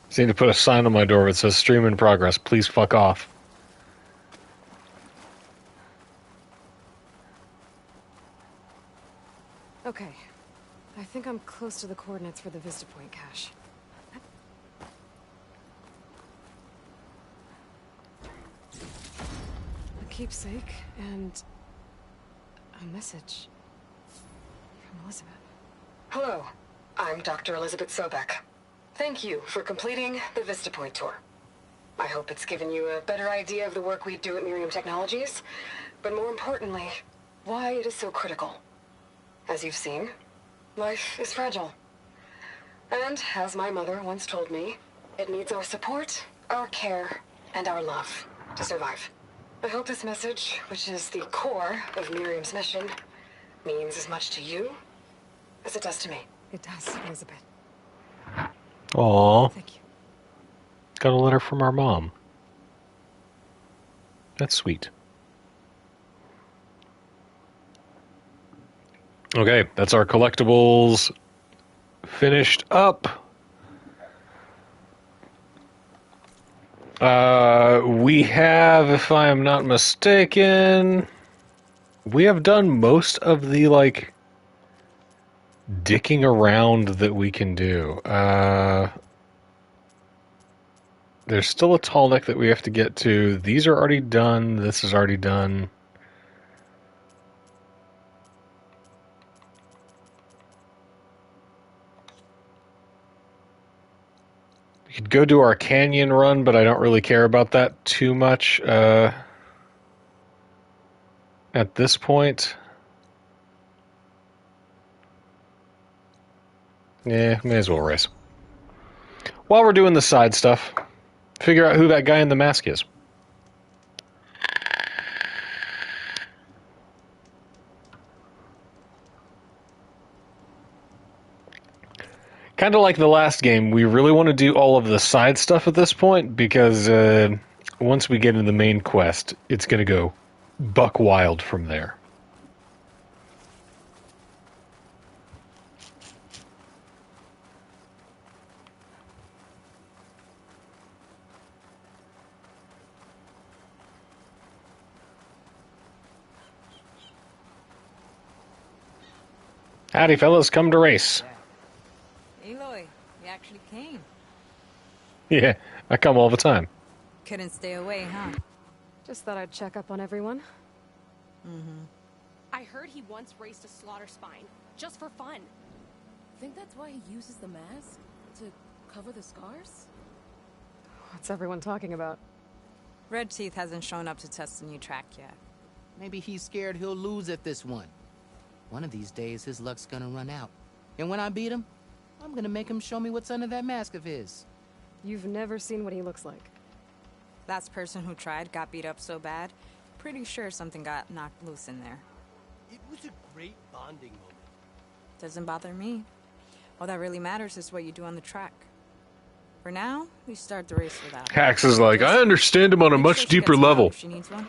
S1: Just need to put a sign on my door that says stream in progress. Please fuck off.
S3: Okay. I think I'm close to the coordinates for the Vista Point cache. A keepsake and a message from Elizabeth.
S7: Hello, I'm Dr. Elizabeth Sobek. Thank you for completing the Vista Point tour. I hope it's given you a better idea of the work we do at Miriam Technologies, but more importantly, why it is so critical. As you've seen, life is fragile. And as my mother once told me, it needs our support, our care, and our love to survive. I hope this message, which is the core of Miriam's mission, means as much to you as it does to me.
S3: It does, Elizabeth.
S1: Aww.
S3: Thank you.
S1: Got a letter from our mom. That's sweet. Okay, that's our collectibles finished up. We have, if I am not mistaken, we have done most of the, dicking around that we can do. There's still a tall neck that we have to get to. These are already done. This is already done. We could go do our canyon run, but I don't really care about that too much at this point. Yeah, may as well race. While we're doing the side stuff, figure out who that guy in the mask is. Kind of like the last game, we really want to do all of the side stuff at this point because once we get into the main quest, it's going to go buck wild from there. Howdy, fellas. Come to race.
S8: Aloy, you actually came.
S1: Yeah, I come all the time.
S8: Couldn't stay away, huh?
S3: Just thought I'd check up on everyone.
S2: I heard he once raced a slaughter spine, just for fun.
S9: Think that's why he uses the mask? To cover the scars?
S3: What's everyone talking about?
S8: Red Teeth hasn't shown up to test the new track yet.
S10: Maybe he's scared he'll lose at this one. One of these days, his luck's gonna run out. And when I beat him, I'm gonna make him show me what's under that mask of his.
S3: You've never seen what he looks like.
S8: Last person who tried got beat up so bad, pretty sure something got knocked loose in there.
S11: It was a great bonding moment.
S8: Doesn't bother me. All that really matters is what you do on the track. For now, we start the race without him.
S1: Hax is like, I understand him on a
S8: Make
S1: much
S8: sure she
S1: deeper
S8: gets some help
S1: level.
S8: if she needs one.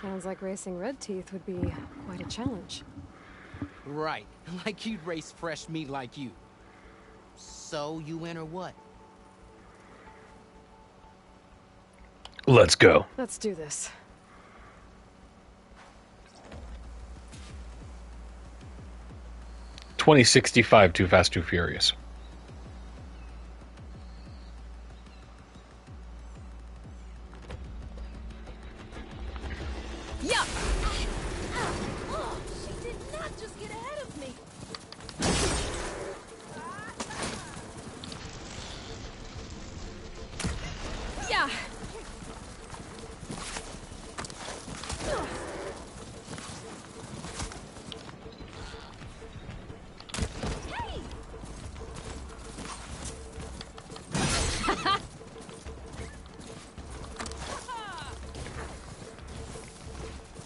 S3: Sounds like racing Red Teeth would be quite a challenge.
S10: Right, like you'd race fresh meat like you. So, you win or what?
S1: Let's go.
S3: Let's do this.
S1: $20.65 Too Fast, Too Furious.
S9: Yeah! Oh, she did not just get ahead of me! Yeah! Hey!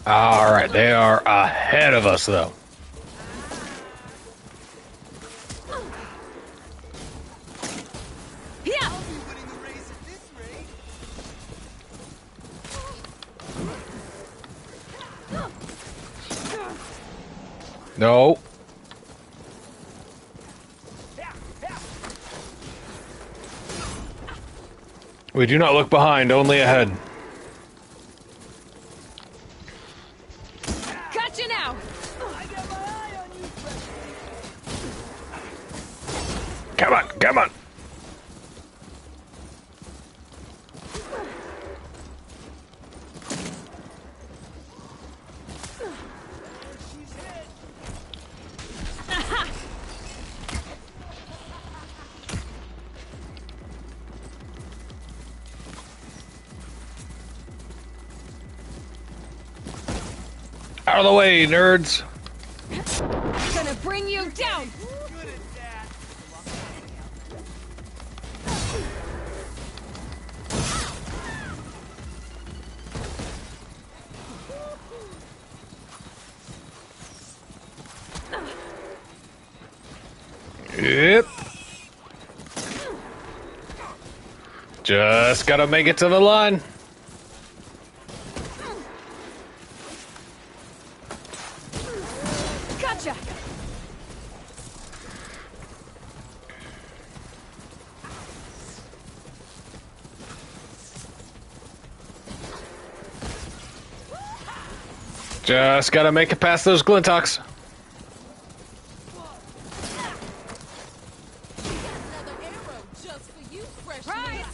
S1: All right, they are ahead of us, though.
S9: Yeah!
S11: I'll be winning the race at this rate.
S1: No. We do not look behind, only ahead.
S9: Gotcha now!
S11: I got my eye on you, Fletcher.
S1: Come on, come on.
S11: She's hit.
S1: Out of the way, nerds.
S9: Gonna bring you down!
S11: Good at that.
S1: Yep. Just gotta make it to the line.
S9: Gotcha!
S1: Just gotta make it past those Glintox.
S9: Another arrow just for you, fresh meat.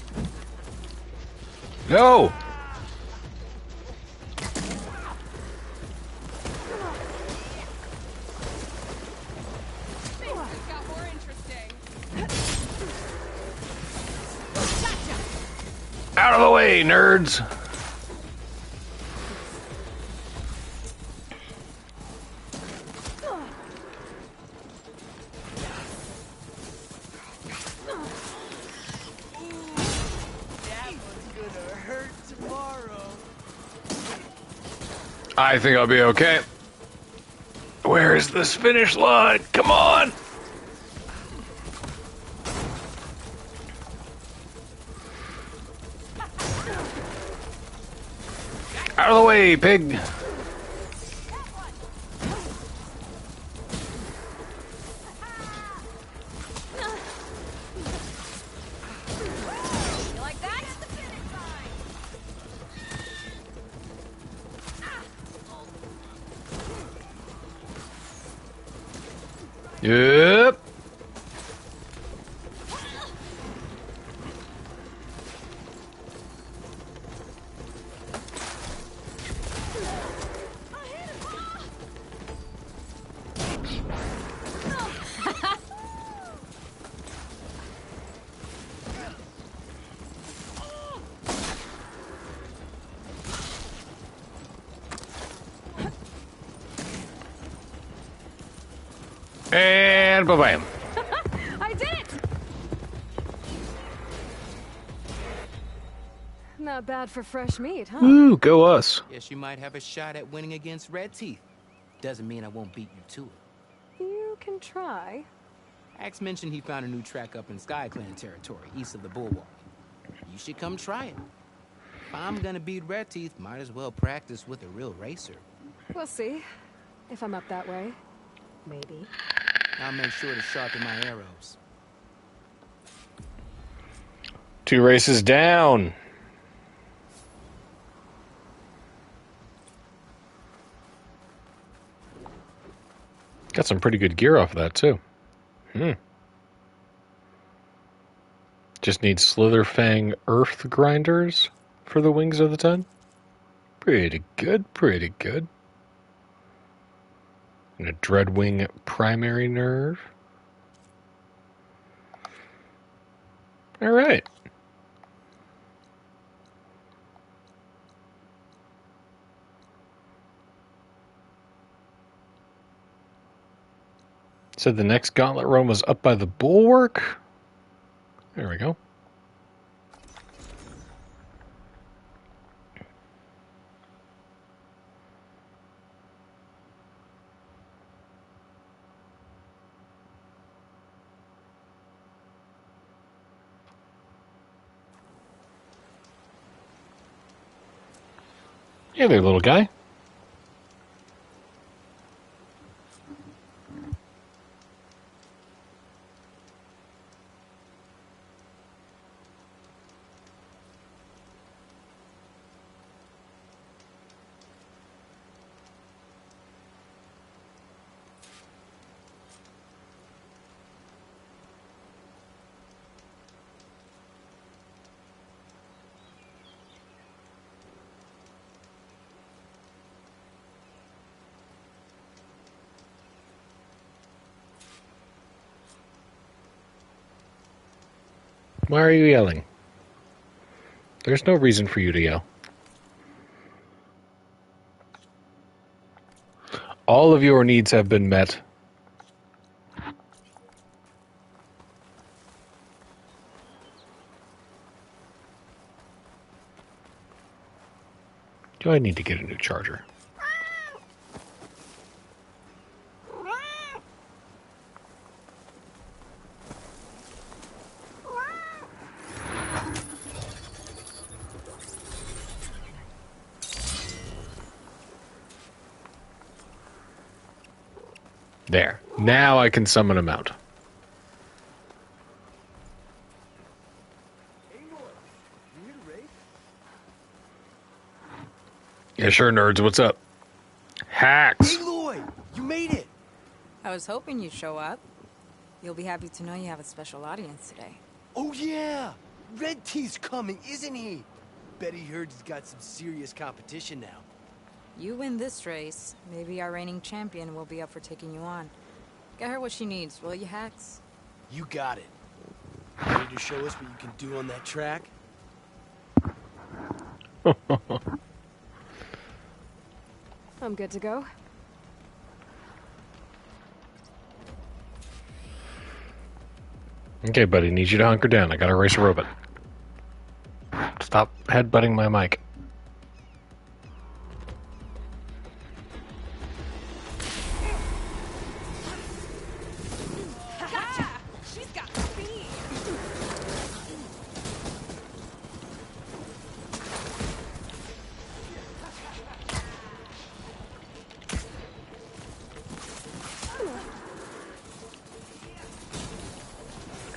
S1: No.
S9: Things just got more interesting.
S1: Out of the way, nerds.
S11: That one's gonna hurt tomorrow.
S1: I think I'll be okay. Where is this finish line? Come on. Out of the way, pig.
S9: You like that?
S1: Yep. And bam.
S3: I did it! Not bad for fresh meat, huh?
S1: Ooh, go us.
S10: Guess you might have a shot at winning against Red Teeth. Doesn't mean I won't beat you to it.
S3: You can try.
S10: Axe mentioned he found a new track up in SkyClan territory, east of the Bulwark. You should come try it. If I'm gonna beat Red Teeth, might as well practice with a real racer.
S3: We'll see. If I'm up that way. Maybe.
S10: I'll make sure to sharpen my arrows.
S1: 2 races down. Got some pretty good gear off of that, too. Just need Slitherfang Earth Grinders for the Wings of the Ten. Pretty good, pretty good. And a Dreadwing Primary Nerve. Alright. Said the next gauntlet run was up by the Bulwark. There we go. Hey there, little guy. Why are you yelling? There's no reason for you to yell. All of your needs have been met. Do I need to get a new charger? There. Now I can summon him out. Yeah, sure, nerds. What's up? Hacks.
S11: Aloy, you made it.
S8: I was hoping you'd show up. You'll be happy to know you have a special audience today.
S11: Oh yeah, Red Teeth's coming, isn't he? Bet he heard he's got some serious competition now.
S8: You win this race, maybe our reigning champion will be up for taking you on. Get her what she needs, will you, Hacks?
S11: You got it. Ready to show us what you can do on that track?
S3: I'm good to go.
S1: Okay, buddy, need you to hunker down. I gotta race a robot. Stop headbutting my mic.
S8: She's got speed!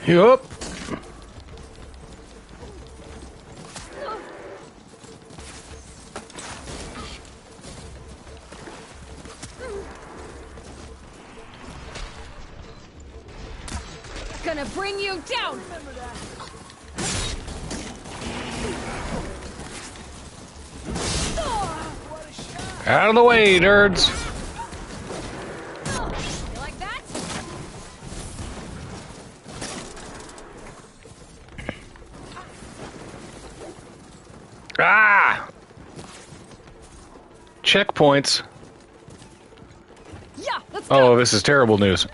S1: Yup.
S2: Gonna bring you down!
S1: Out of the way, nerds!
S2: You like that?
S1: Ah! Checkpoints.
S2: Yeah, let's
S1: Oh,
S2: go!
S1: this is terrible news.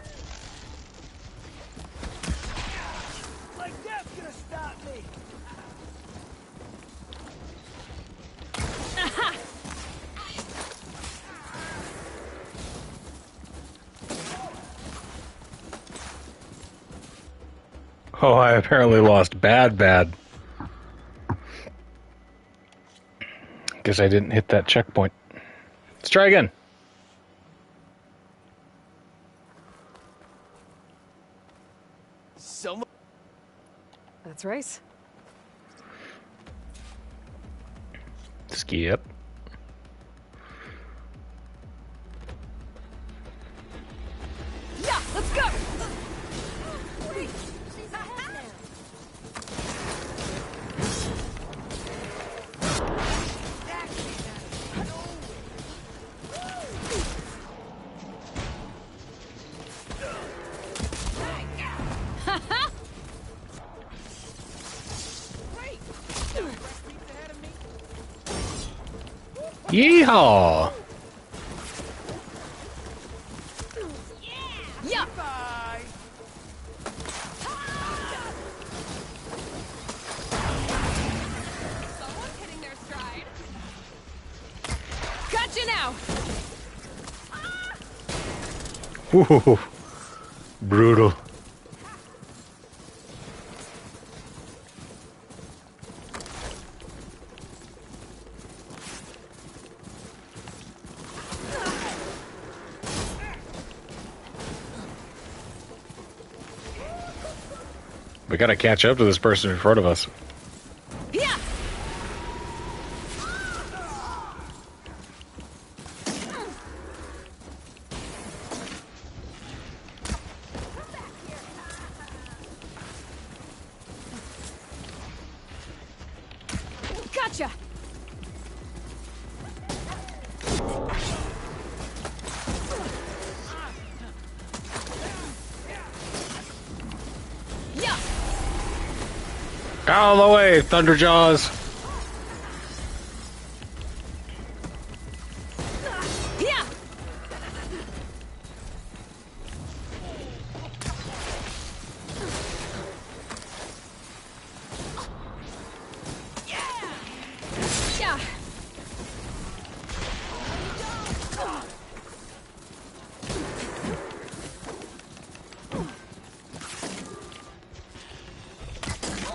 S11: Like that's gonna stop me.
S1: Oh, I apparently lost bad. Guess I didn't hit that checkpoint. Let's try again.
S11: Someone.
S3: Let's race.
S1: Skip.
S2: Yeah, let's go!
S1: Yeehaw!
S2: Yeah! Someone's hitting their stride. Gotcha now!
S1: Woo, brutal. We gotta catch up to this person in front of us.
S2: Yeah! Gotcha! Yeah!
S1: Out of the way, Thunderjaws!
S2: Yeah! Yeah!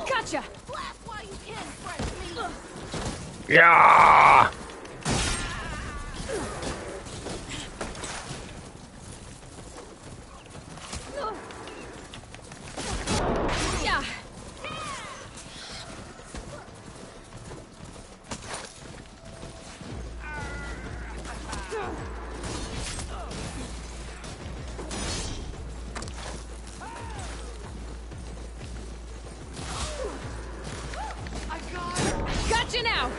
S2: Gotcha!
S1: Yeah!
S2: Yeah! Gotcha now!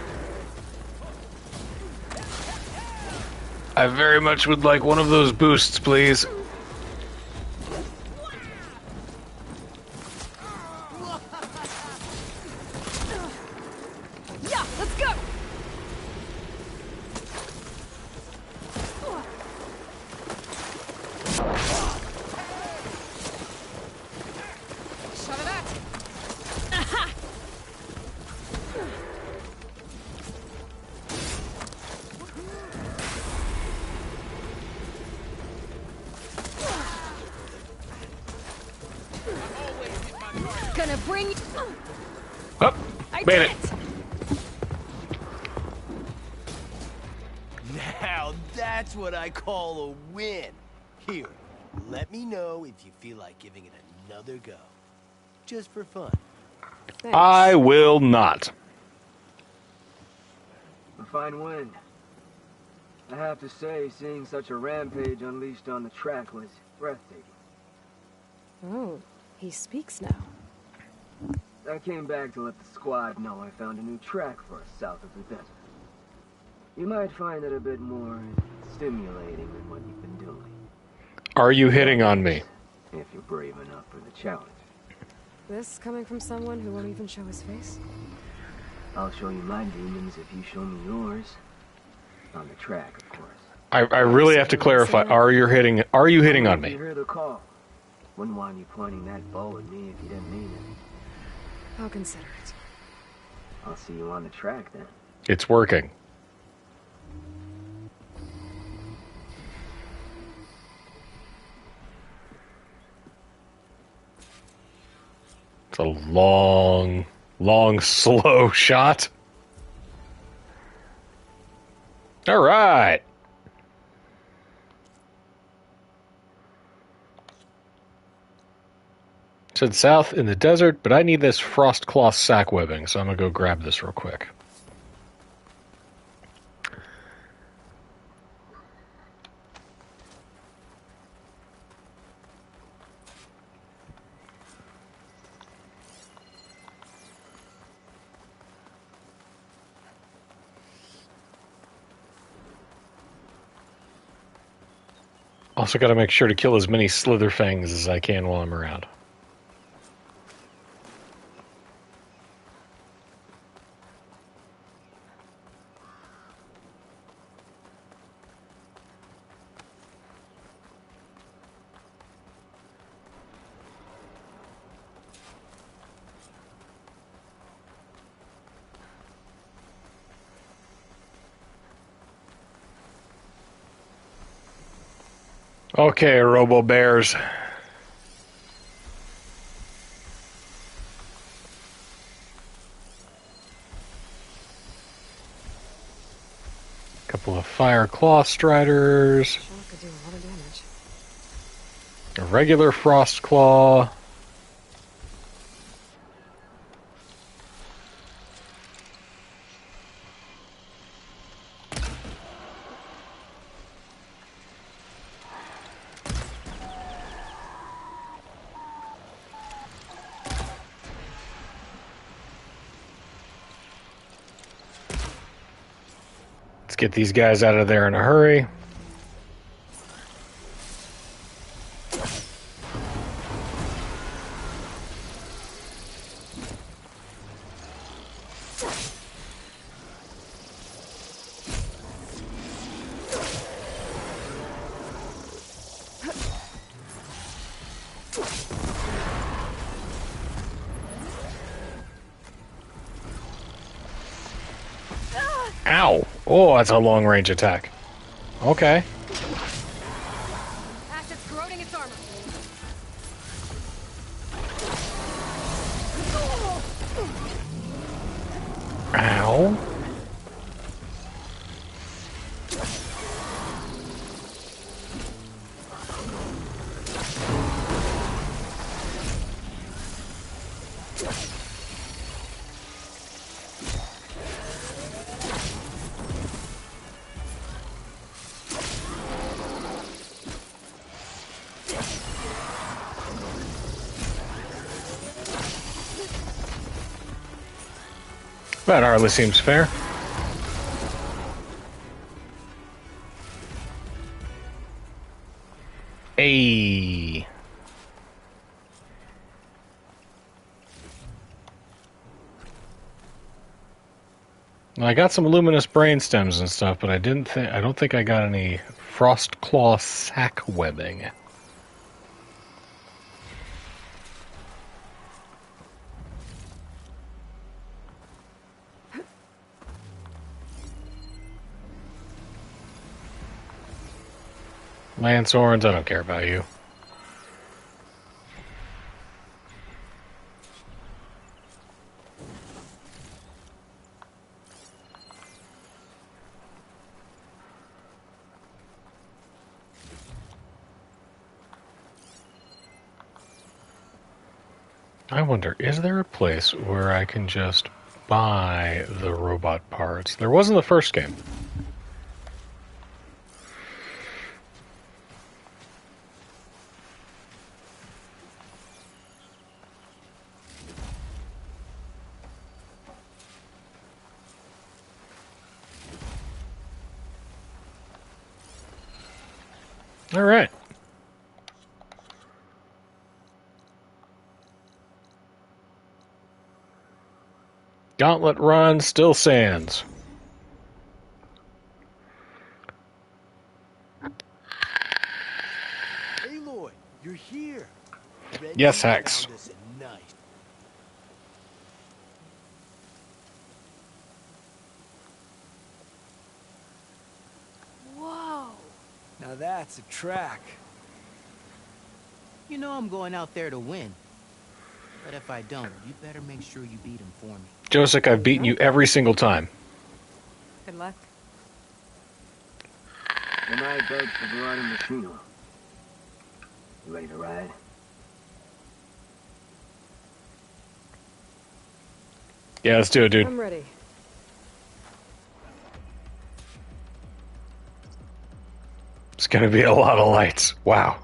S1: I very much would like one of those boosts, please.
S2: Yeah, let's go! Shot of that! Aha! Gonna bring you.
S1: Up,
S2: I
S1: made
S2: did
S1: it.
S11: Now that's what I call a win. Here, let me know if you feel like giving it another go. Just for fun.
S3: Thanks.
S1: I will not.
S12: A fine win. I have to say, seeing such a rampage unleashed on the track was breathtaking.
S3: Oh, He speaks now.
S12: I came back to let the squad know I found a new track for us south of the desert. You might find it a bit more stimulating than what you've been doing.
S1: Are you hitting on me?
S12: If you're brave enough for the challenge.
S3: This coming from someone who won't even show his face?
S12: I'll show you my demons if you show me yours. On the track, of course.
S1: I really have to clarify. Are you hitting on me?
S12: You hear the call. Wouldn't want you pointing that bow at me if you didn't mean it.
S3: I'll consider it.
S12: I'll see you on the track then.
S1: It's working. It's a long, slow shot. All right. Said south in the desert, but I need this frost cloth sack webbing, so I'm going to go grab this real quick. Also got to make sure to kill as many Slitherfangs as I can while I'm around. Okay, Robo Bears. Couple of Fire Claw Striders.
S3: Sure could do a lot of damage.
S1: A regular Frost Claw. Get these guys out of there in a hurry. Ow! Oh, that's a long-range attack. Okay.
S2: Acid's corroding its armor.
S1: Ow. That hardly seems fair. Ayy. Well, I got some luminous brain stems and stuff, but I don't think I got any frost claw sack webbing. Lance Orange, I don't care about you. I wonder, is there a place where I can just buy the robot parts? There was in the first game. All right. Gauntlet run still stands.
S11: Aloy, you're here. Red
S1: Yes,
S11: Teeth
S1: Hex.
S11: found us a nice.
S9: Whoa.
S5: Now that's a track.
S10: You know I'm going out there to win. But if I don't, you better make sure you beat him for me.
S1: Joseph, I've beaten you every single time.
S8: Good luck.
S12: The night begs for blood and Machino. You ready to ride?
S1: Yeah, let's do it, dude.
S3: I'm ready.
S1: It's gonna be a lot of lights. Wow.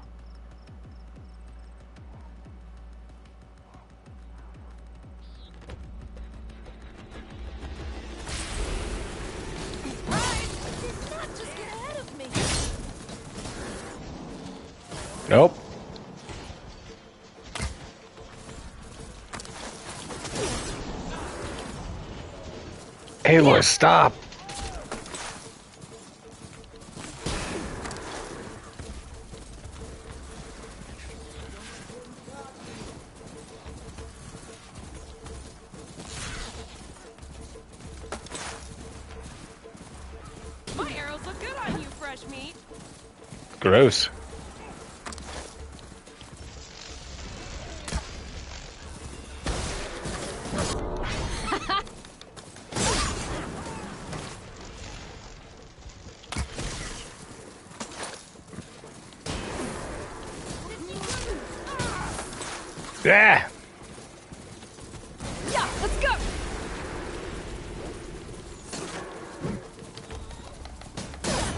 S1: Nope. Aloy, stop.
S2: My arrows look good on you, fresh meat.
S1: Gross. Yeah.
S2: Yeah, let's go.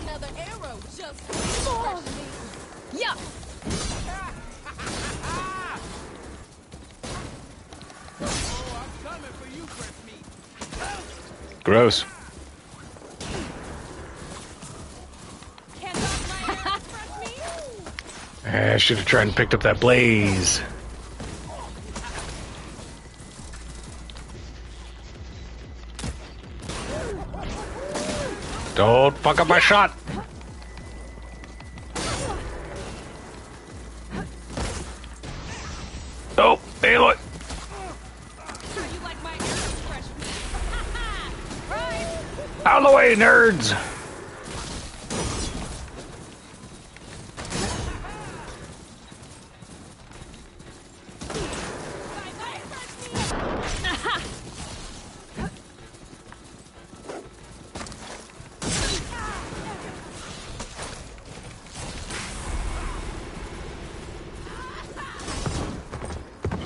S9: Another arrow just fresh meat.
S2: Yeah.
S1: Gross. I should have tried and picked up that blaze. Don't fuck up my shot. Oh, Aloy. Out of the way, nerds.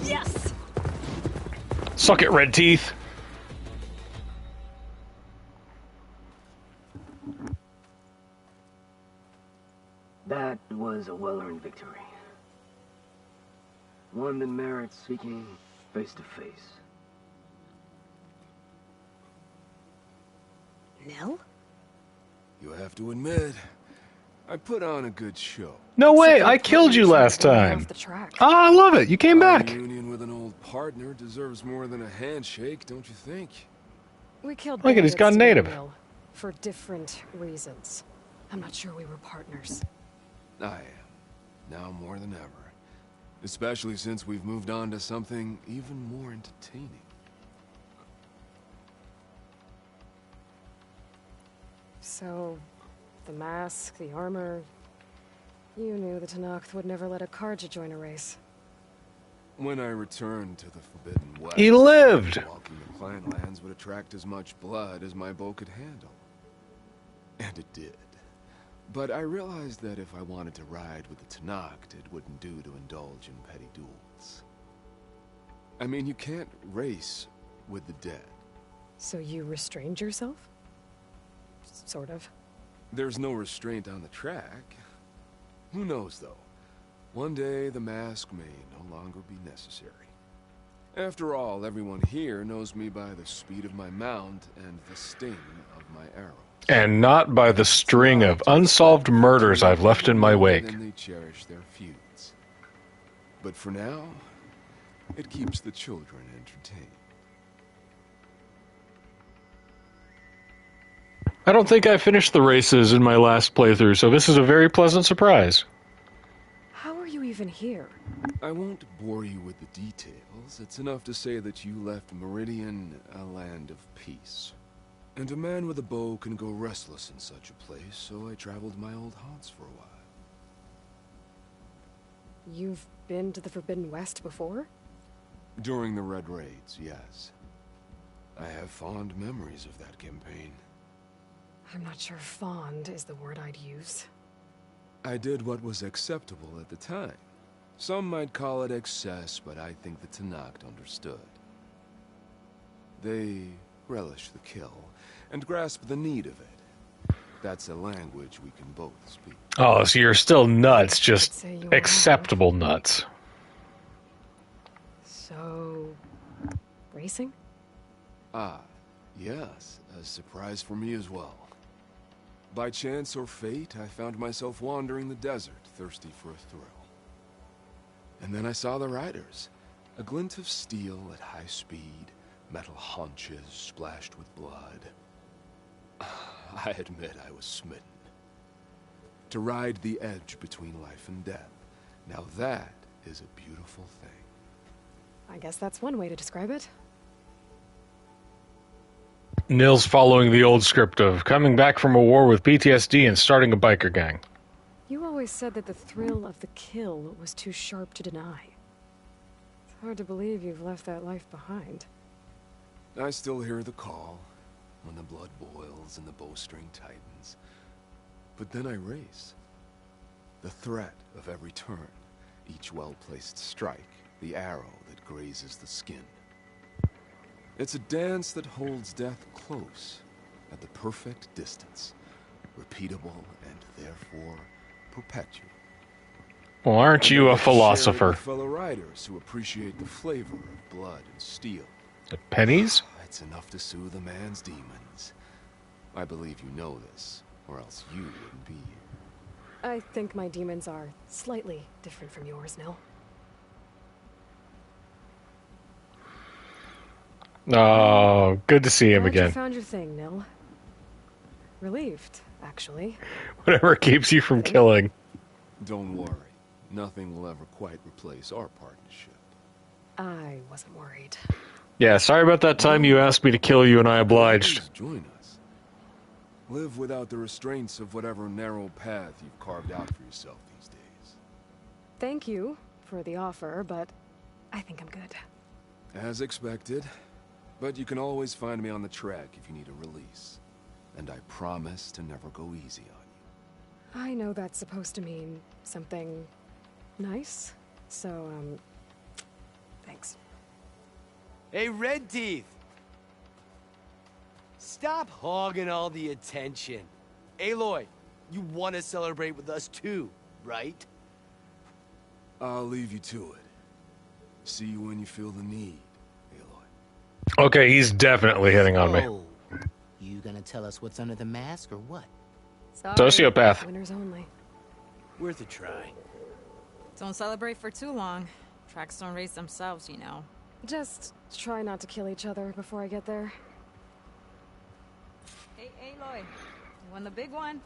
S2: Yes.
S1: Suck it, Red Teeth.
S12: That was a well-earned victory. One that merits speaking face to face.
S3: Nell?
S13: You have to admit, I put on a good show.
S1: No way, I killed you last time. Ah, I love it. You came back.
S13: A reunion with an old partner deserves more than a handshake, don't you think?
S3: We killed
S1: Look at, he's
S3: bandits
S1: gone
S3: to
S1: native.
S3: Mill for different reasons. I'm not sure we were partners.
S13: I am. Now more than ever. Especially since we've moved on to something even more entertaining.
S3: So, the mask, the armor... You knew the Tenakth would never let a Karja join a race.
S13: When I returned to the Forbidden West,
S1: He lived.
S13: Walking the clan lands would attract as much blood as my bow could handle. And it did. But I realized that if I wanted to ride with the Tenakth, it wouldn't do to indulge in petty duels. I mean, you can't race with the dead.
S3: So you restrained yourself? Sort of.
S13: There's no restraint on the track. Who knows, though? One day, the mask may no longer be necessary. After all, everyone here knows me by the speed of my mount and the sting of my arrow.
S1: And not by the string of unsolved murders I've left in my wake.
S13: Then they cherish their feuds. But for now, it keeps the children entertained.
S1: I don't think I finished the races in my last playthrough, so this is a very pleasant surprise.
S3: How are you even here?
S13: I won't bore you with the details. It's enough to say that you left Meridian a land of peace. And a man with a bow can go restless in such a place, so I traveled my old haunts for a while.
S3: You've been to the Forbidden West before?
S13: During the Red Raids, yes. I have fond memories of that campaign.
S3: I'm not sure fond is the word I'd use.
S13: I did what was acceptable at the time. Some might call it excess, but I think the Tenakth understood. They relish the kill and grasp the need of it. That's a language we can both speak.
S1: Oh, so you're still nuts, just acceptable nuts.
S3: So, racing?
S13: Ah, yes, a surprise for me as well. By chance or fate, I found myself wandering the desert, thirsty for a thrill. And then I saw the riders. A glint of steel at high speed, metal haunches splashed with blood. I admit I was smitten. To ride the edge between life and death, now that is a beautiful thing.
S3: I guess that's one way to describe it.
S1: Nil's following the old script of coming back from a war with PTSD and starting a biker gang.
S3: You always said that the thrill of the kill was too sharp to deny. It's hard to believe you've left that life behind.
S13: I still hear the call, when the blood boils and the bowstring tightens. But then I race. The threat of every turn, each well-placed strike, the arrow that grazes the skin. It's a dance that holds death close, at the perfect distance, repeatable and therefore perpetual.
S1: Well, aren't you a philosopher?
S13: With fellow riders who appreciate the flavor of blood and steel.
S1: The pennies?
S13: It's enough to soothe a man's demons. I believe you know this, or else you wouldn't be here.
S3: I think my demons are slightly different from yours, Nil.
S1: Oh, good to see him
S3: Glad
S1: again.
S3: You found your thing, Nil. Relieved, actually.
S1: Whatever keeps you from killing.
S13: Don't worry. Nothing will ever quite replace our partnership.
S3: I wasn't worried.
S1: Yeah, sorry about that time you asked me to kill you and I obliged.
S13: Please join us. Live without the restraints of whatever narrow path you've carved out for yourself these days.
S3: Thank you for the offer, but I think I'm good.
S13: As expected. But you can always find me on the track if you need a release. And I promise to never go easy on you.
S3: I know that's supposed to mean something nice, so, thanks.
S11: Hey, Red Teeth! Stop hogging all the attention. Aloy, you want to celebrate with us too, right?
S13: I'll leave you to it. See you when you feel the need, Aloy.
S1: Okay, he's definitely hitting on me.
S10: Oh, you gonna tell us what's under the mask or what?
S3: Sorry,
S1: Sociopath.
S3: Winners only.
S11: Worth a try.
S8: Don't celebrate for too long. Tracks don't race themselves, you know.
S3: Just try not to kill each other before I get there.
S8: Hey, Aloy, you won the big one.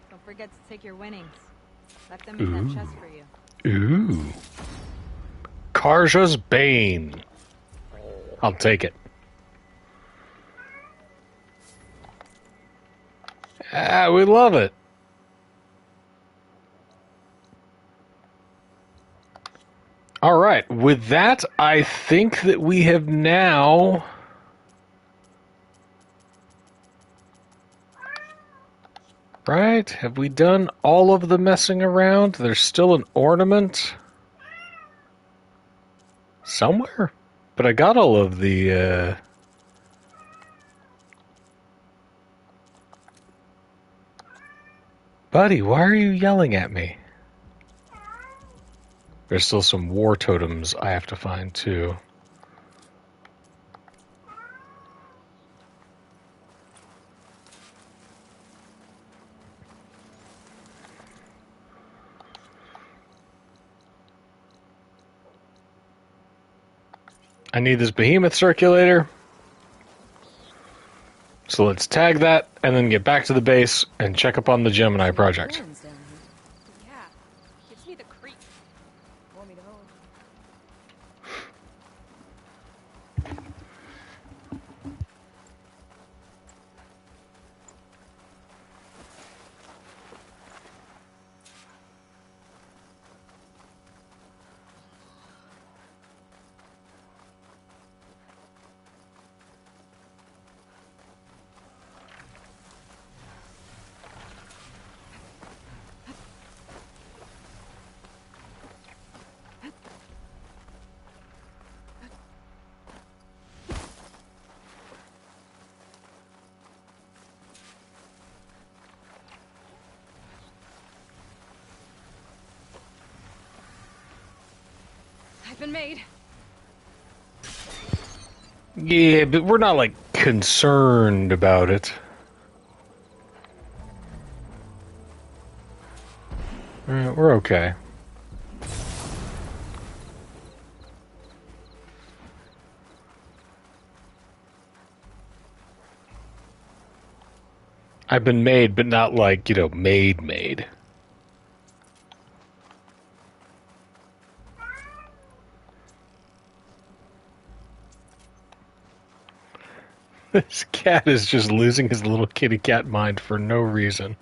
S8: Don't forget to take your winnings. Left them in that chest for you.
S1: Ooh. Karja's Bane. I'll take it. Ah, we love it. All right, with that, I think that we have now... Right, have we done all of the messing around? There's still an ornament somewhere, but I got all of the... Buddy, why are you yelling at me? There's still some war totems I have to find, too. I need this behemoth circulator. So let's tag that and then get back to the base and check up on the Gemini project.
S2: Yeah, gives me the creep. Want me to hold? I've been made.
S1: Yeah, but we're not, like, concerned about it. Alright, we're okay. I've been made, but not like, you know, made. This cat is just losing his little kitty cat mind for no reason.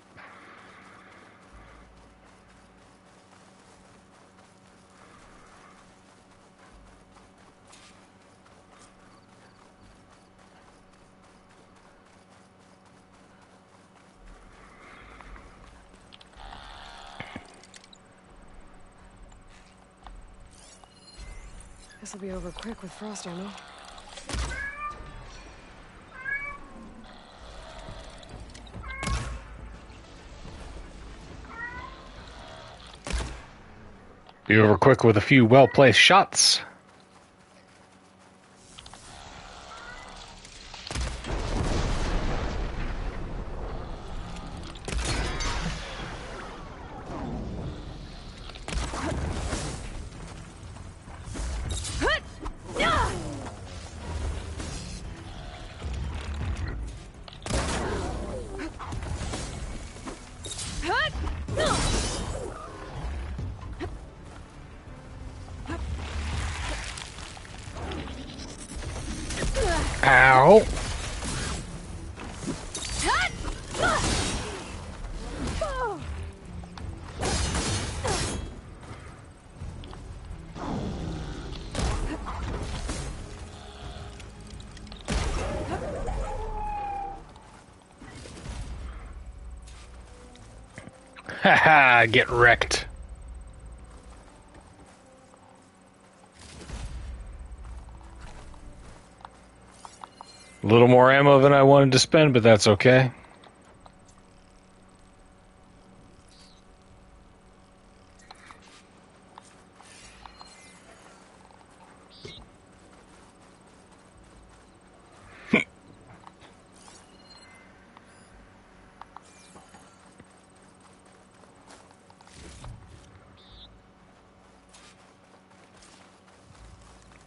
S3: This'll be over quick with frost armor.
S1: Be over quick with a few well-placed shots. Ow. Haha, get wrecked. A little more ammo than I wanted to spend, but that's okay.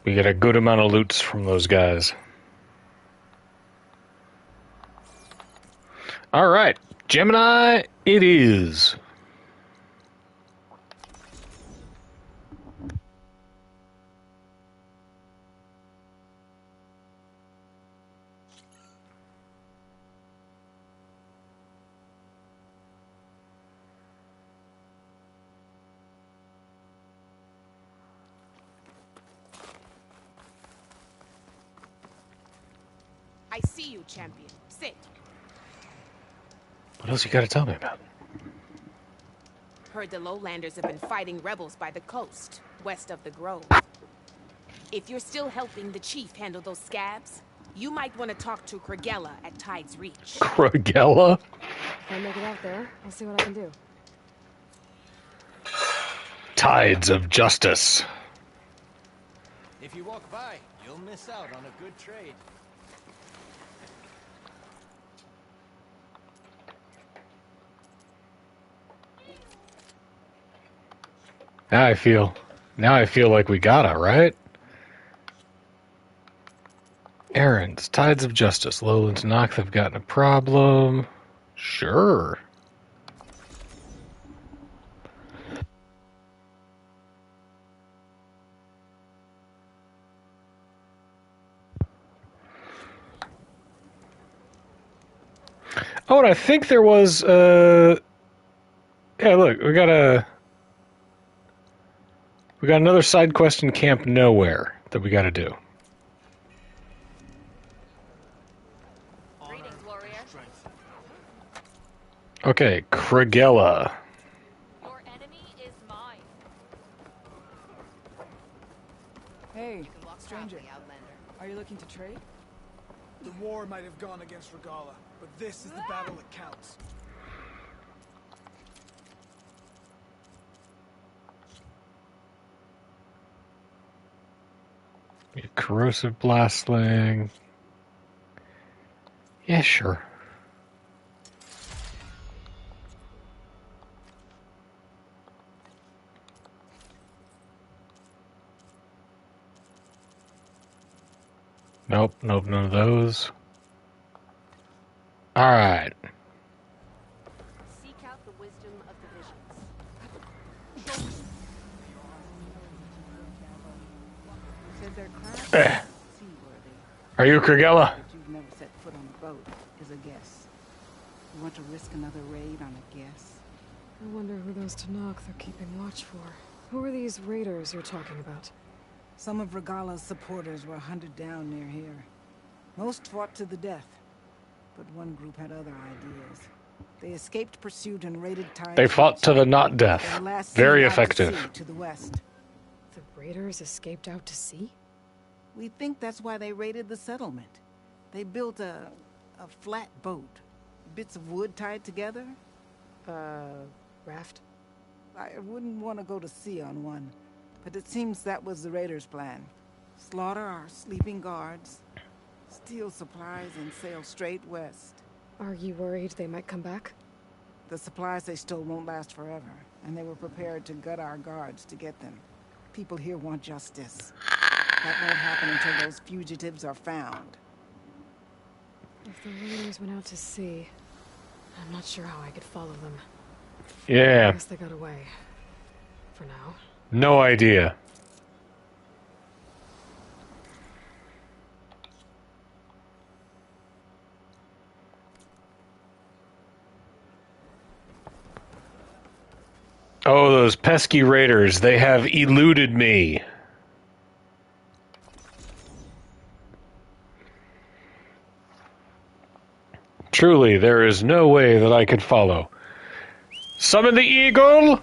S1: We get a good amount of loots from those guys. All right, Gemini, it is.
S14: I see you, champion. Sit.
S1: What else you got to tell me about?
S14: Heard the lowlanders have been fighting rebels by the coast, west of the Grove. If you're still helping the chief handle those scabs, you might want to talk to Kragella at Tide's Reach.
S1: Kragella?
S3: If I make it out there, I'll see what I can do.
S1: Tides of Justice.
S4: If you walk by, you'll miss out on a good trade.
S1: Now I feel like we gotta, right? Errands. Tides of Justice. Lowlands Noct have gotten a problem. Sure. Oh, and I think there was, yeah, look, we got another side quest in Camp Nowhere that we gotta do.
S2: Greetings, warrior.
S1: Okay, Kragella.
S2: Your enemy is mine.
S15: Hey, stranger. Are you looking to trade?
S16: The war might have gone against Regala, but this is the battle that counts.
S1: Corrosive Blastling. Yeah, sure. Nope, none of those. All right.
S2: Seek out the wisdom of the visions.
S17: Said their craft
S1: Eh.
S17: seaworthy.
S1: Are you Kragella?
S17: But you've never set foot on a boat is a guess. You want to risk another raid on a guess?
S3: I wonder who those Tanakh they're keeping watch for. Who are these raiders you're talking about?
S17: Some of Regala's supporters were hunted down near here. Most fought to the death, but one group had other ideas. They escaped pursuit and raided Tides.
S1: They fought to the not death.
S17: Their last
S1: Very
S17: scene out to
S1: effective.
S17: sea, to the west.
S3: The raiders escaped out to sea?
S17: We think that's why they raided the settlement. They built a flat boat. Bits of wood tied together.
S3: Raft?
S17: I wouldn't want to go to sea on one, but it seems that was the raiders' plan. Slaughter our sleeping guards, steal supplies, and sail straight west.
S3: Are you worried they might come back?
S17: The supplies they stole won't last forever, and they were prepared to gut our guards to get them. People here want justice. That won't happen until those fugitives are found.
S3: If the raiders went out to sea, I'm not sure how I could follow them.
S1: Yeah.
S3: I guess they got away. For now.
S1: No idea. Oh, those pesky raiders. They have eluded me. Truly, there is no way that I could follow. Summon the eagle!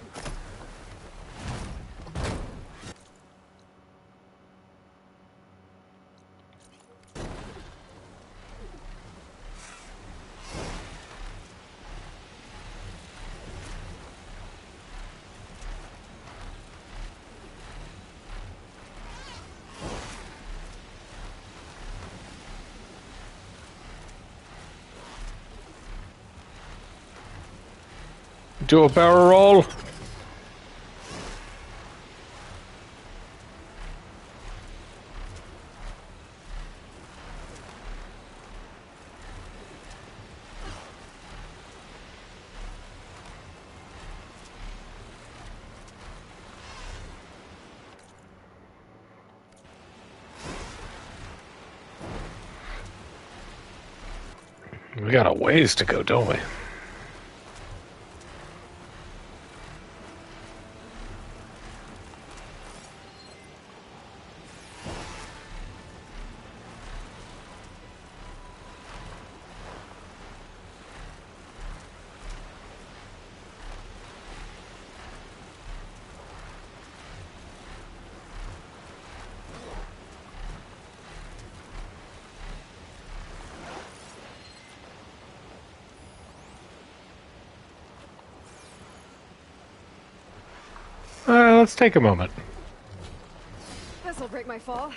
S1: Do a barrel roll. We got a ways to go, don't we? Let's take a moment.
S3: This'll break my fall.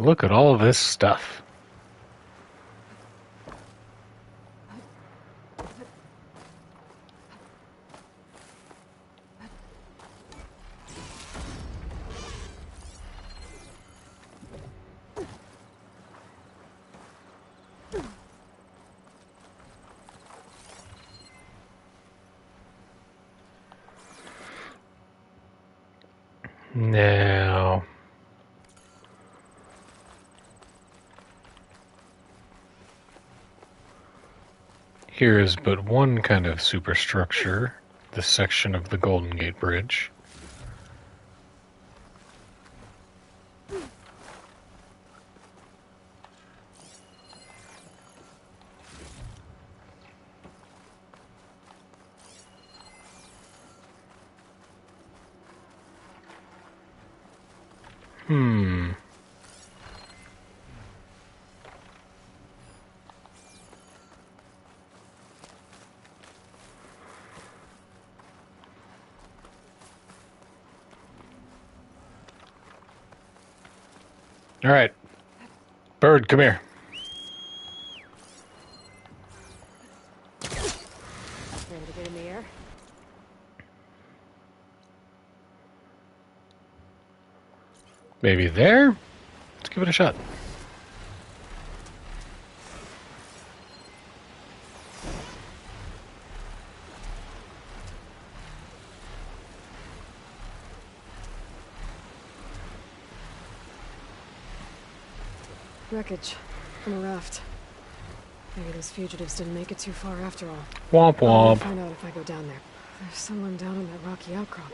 S1: Look at all this stuff. Now, here is but one kind of superstructure, this section of the Golden Gate Bridge. All right. Bird, come here.
S3: Ready to get in the air?
S1: Maybe there? Let's give it a shot.
S3: Wreckage from a raft. Maybe those fugitives didn't make it too far after all.
S1: Womp
S3: I'll
S1: womp.
S3: find out if I go down there. There's someone down on that rocky outcrop.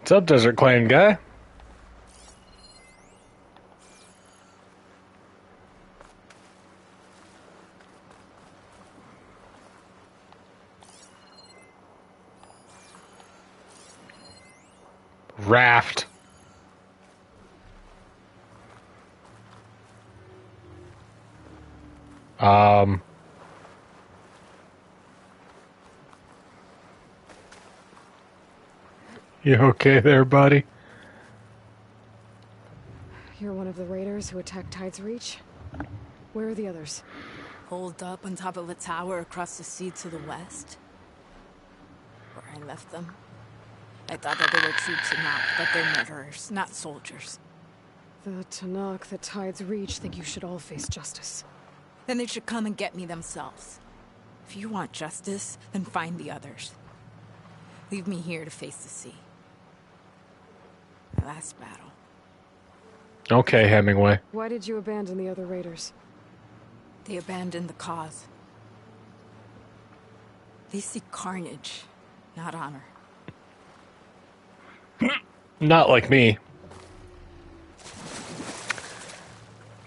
S1: What's up, Desert Clan guy? Raft. You okay there, buddy?
S3: You're one of the raiders who attacked Tide's Reach? Where are the others?
S8: Holed up on top of a tower across the sea to the west. Where I left them. I thought that they were troops and not that they're murderers, not soldiers.
S3: The Tanakh that Tide's Reach think you should all face justice.
S8: Then they should come and get me themselves. If you want justice, then find the others. Leave me here to face the sea. My last battle.
S1: Okay, Hemingway.
S3: Why did you abandon the other raiders?
S8: They abandoned the cause. They seek carnage, not honor.
S1: Not like me.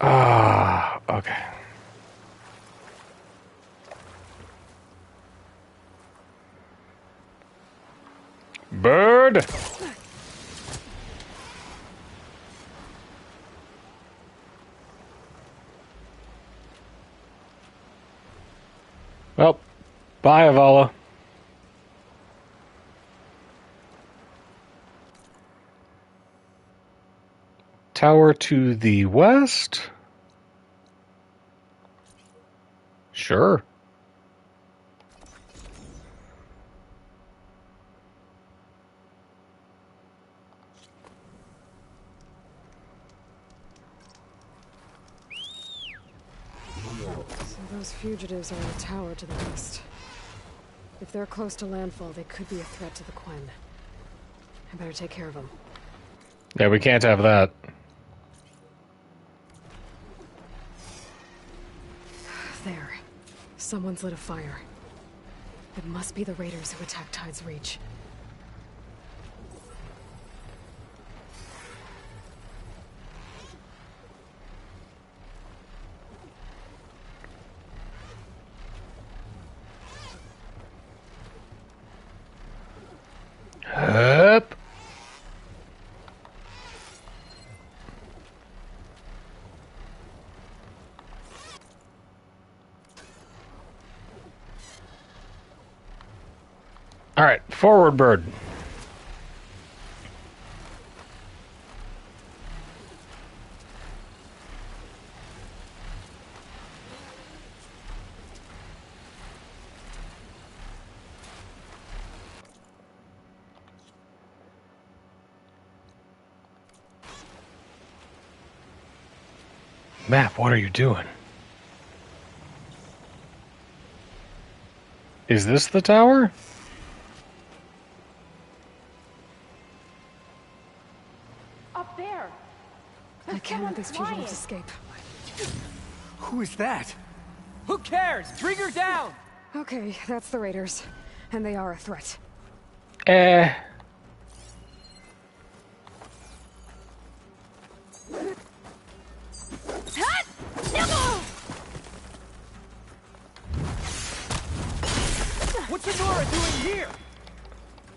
S1: Okay. Bird! Well, bye, Avala. Tower to the west? Sure.
S3: So those fugitives are in a tower to the west. If they're close to landfall, they could be a threat to the Quen. I better take care of them.
S1: Yeah, we can't have that.
S3: There. Someone's lit a fire. It must be the raiders who attacked Tide's Reach.
S1: Up. All right, forward, bird. Map, what are you doing? Is this the tower?
S2: Up there.
S3: I can't let these fugitives escape.
S5: Who is that?
S12: Who cares? Trigger down!
S3: Okay, that's the raiders. And they are a threat.
S12: What's Nora doing here?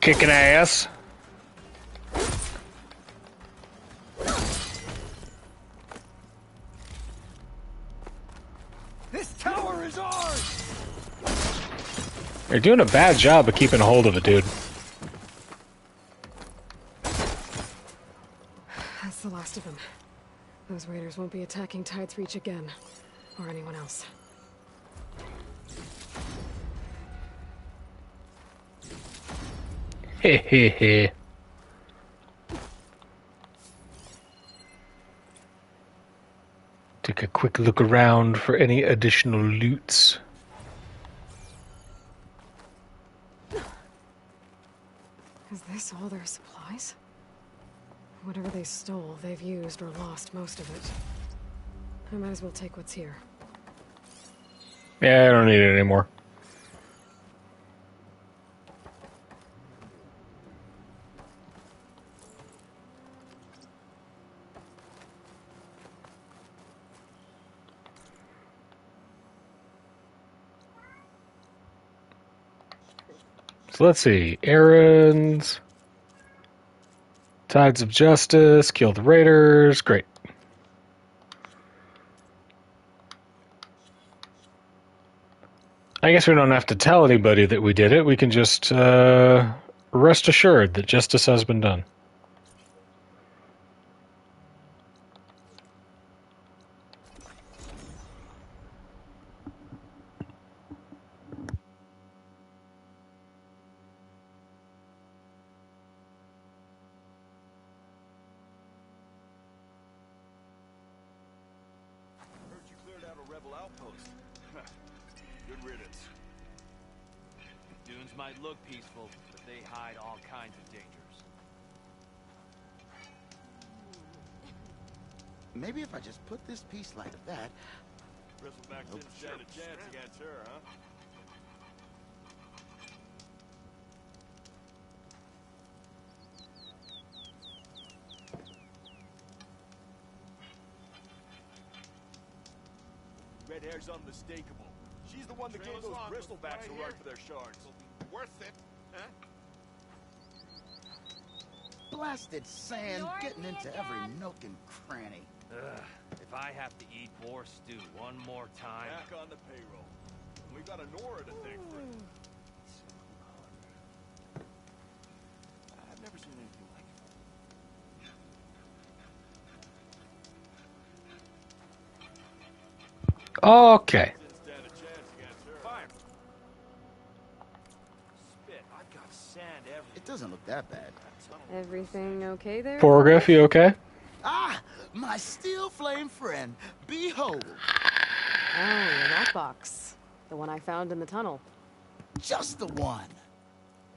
S1: Kicking ass.
S5: This tower is ours!
S1: You're doing a bad job of keeping a hold of it, dude.
S3: That's the last of them. Those raiders won't be attacking Tides Reach again. Or anyone else.
S1: Hehehe. Take a quick look around for any additional loots.
S3: Is this all their supplies? Whatever they stole, they've used or lost most of it. I might as well take what's here.
S1: Yeah, I don't need it anymore. So let's see. Errands. Tides of Justice. Kill the Raiders. Great. I guess we don't have to tell anybody that we did it. We can just rest assured that justice has been done.
S6: Heard you cleared out a rebel outpost. Good riddance.
S11: Dunes might look peaceful, but they hide all kinds of dangers.
S18: Maybe if I just put this piece like that.
S6: Bristleback didn't stand a chance against her, huh? Red hair's unmistakable. She's the one that gave those bristlebacks a run for their shards.
S18: Worth it, huh? Blasted sand getting into every nook and cranny.
S11: Ugh, if I have to eat boar stew one more time...
S6: Back on the payroll. We got a Nora to thank for it. I've never seen anything like it.
S1: Okay.
S18: It doesn't look that bad.
S3: Everything okay there?
S1: Porgriff, you okay?
S18: Ah, my steel flame friend. Behold.
S3: Oh, that box. The one I found in the tunnel.
S18: Just the one.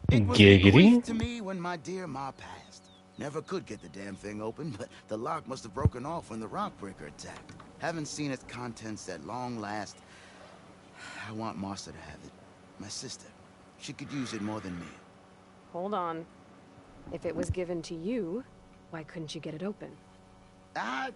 S1: Giggity.
S18: Bequeathed to me when my dear ma passed. Never could get the damn thing open, but the lock must have broken off when the rockbreaker attacked. Haven't seen its contents at long last. I want Martha to have it. My sister. She could use it more than me.
S3: Hold on. If it was given to you, why couldn't you get it open?
S18: I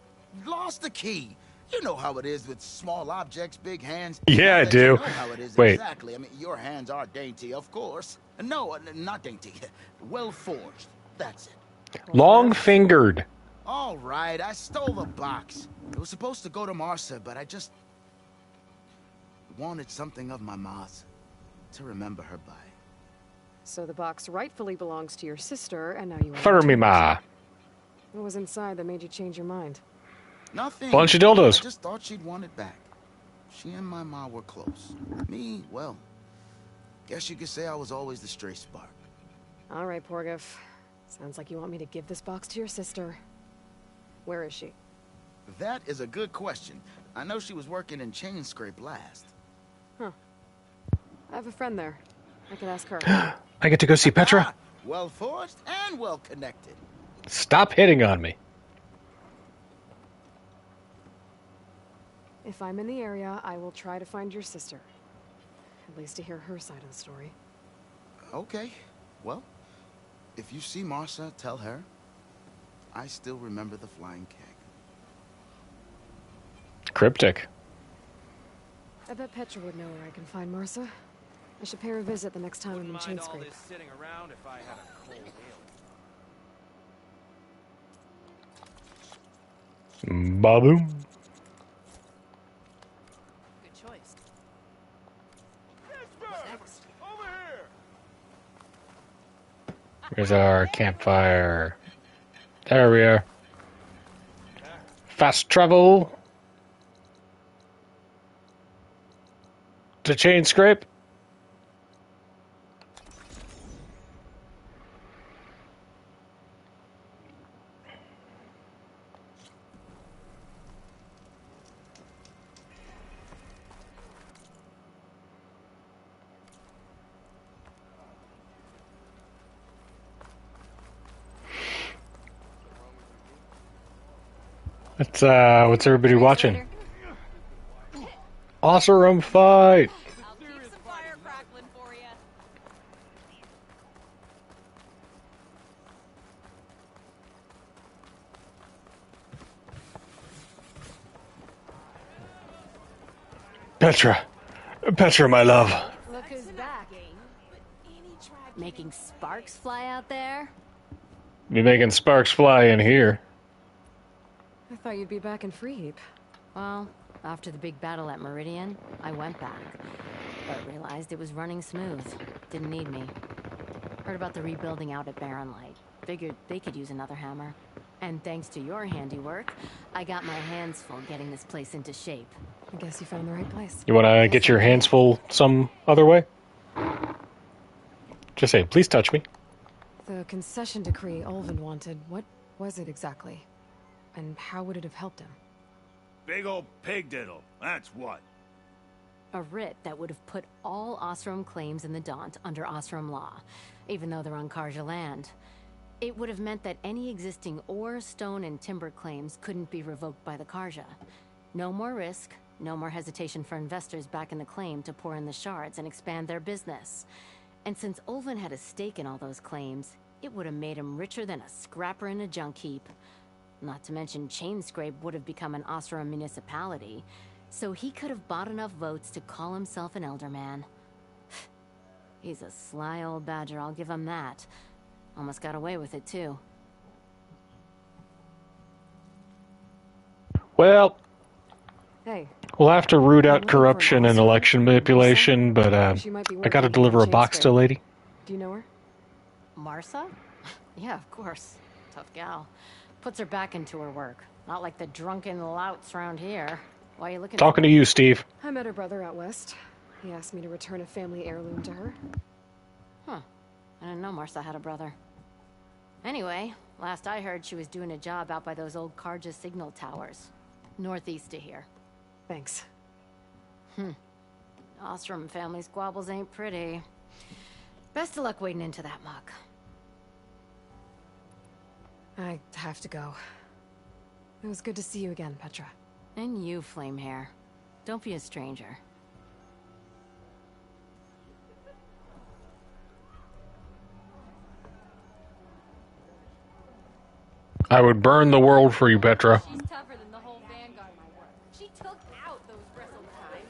S18: lost the key. You know how it is with small objects, big hands.
S1: Yeah, I do.
S18: You know how it is
S1: Wait.
S18: exactly. I mean, your hands are dainty, of course. No, not dainty. Well forged. That's it.
S1: Long-fingered.
S18: All right, I stole the box. It was supposed to go to Martha, but I just wanted something of my ma's to remember her by.
S3: So the box rightfully belongs to your sister, and now you want
S1: For me, ma.
S3: What was inside that made you change your mind?
S18: Nothing.
S1: Bunch of dildos.
S18: I just thought she'd want it back. She and my ma were close. Me, well, guess you could say I was always the stray spark.
S3: All right, Porgif. Sounds like you want me to give this box to your sister. Where is she?
S18: That is a good question. I know she was working in Chain Scrape last.
S3: Huh. I have a friend there. I could ask her.
S1: I get to go see Petra?
S18: Well forged and well connected.
S1: Stop hitting on me.
S3: If I'm in the area, I will try to find your sister. At least to hear her side of the story.
S18: Okay. Well, if you see Marsa, tell her I still remember the flying keg.
S1: Cryptic.
S3: I bet Petra would know where I can find Marsa. I should pay her a visit the next time I'm in Chain Scrape.
S5: Sitting around if I had a cold ale.
S1: Baboom.
S9: Good choice.
S16: Over here.
S1: Here's our campfire. There we are. Fast travel to Chain Scrape. What's everybody watching? Awesome fight!
S2: I'll keep some fire crackling for you.
S1: Petra. Petra, my love.
S19: Look who's back. Making sparks fly out there?
S1: Be making sparks fly in here.
S3: I thought you'd be back in Freeheap.
S19: Well, after the big battle at Meridian, I went back. But realized it was running smooth. Didn't need me. Heard about the rebuilding out at Barren Light. Figured they could use another hammer. And thanks to your handiwork, I got my hands full getting this place into shape.
S3: I guess you found the right place.
S1: You want to get your hands full some other way? Just say, please touch me.
S3: The concession decree Ulvin wanted, what was it exactly? And how would it have helped him?
S20: Big old pig diddle, that's what.
S19: A writ that would have put all Osram claims in the Daunt under Osram law, even though they're on Karja land. It would have meant that any existing ore, stone, and timber claims couldn't be revoked by the Karja. No more risk, no more hesitation for investors back in the claim to pour in the shards and expand their business. And since Ulvin had a stake in all those claims, it would have made him richer than a scrapper in a junk heap. Not to mention Chain Scrape would have become an Osram municipality, so he could have bought enough votes to call himself an Elderman. He's a sly old badger, I'll give him that. Almost got away with it, too.
S1: Well,
S3: hey,
S1: we'll have to root out corruption and election manipulation, but I gotta deliver a box to a lady.
S3: Do you know her?
S19: Marsa? Yeah, of course. Tough gal. Puts her back into her work. Not like the drunken louts around here. Why are you looking
S1: Talking to you, Steve.
S3: I met her brother out west. He asked me to return a family heirloom to her.
S19: Huh. I didn't know Marsa had a brother. Anyway, last I heard she was doing a job out by those old Karja signal towers. Northeast of here.
S3: Thanks.
S19: Osram family squabbles ain't pretty. Best of luck wading into that muck.
S3: I have to go. It was good to see you again, Petra.
S19: And you, Flamehair. Don't be a stranger.
S1: I would burn the world for you, Petra.
S2: She's tougher than the whole Vanguard, my work. She took out those bristle times.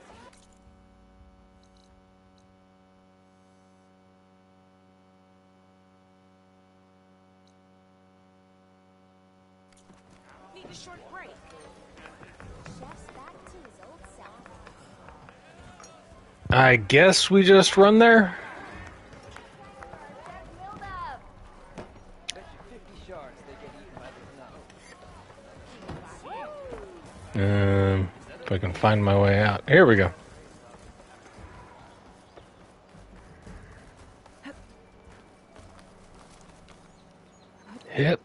S14: Need a short break.
S1: I guess we just run there? If I can find my way out. Here we go. Hit.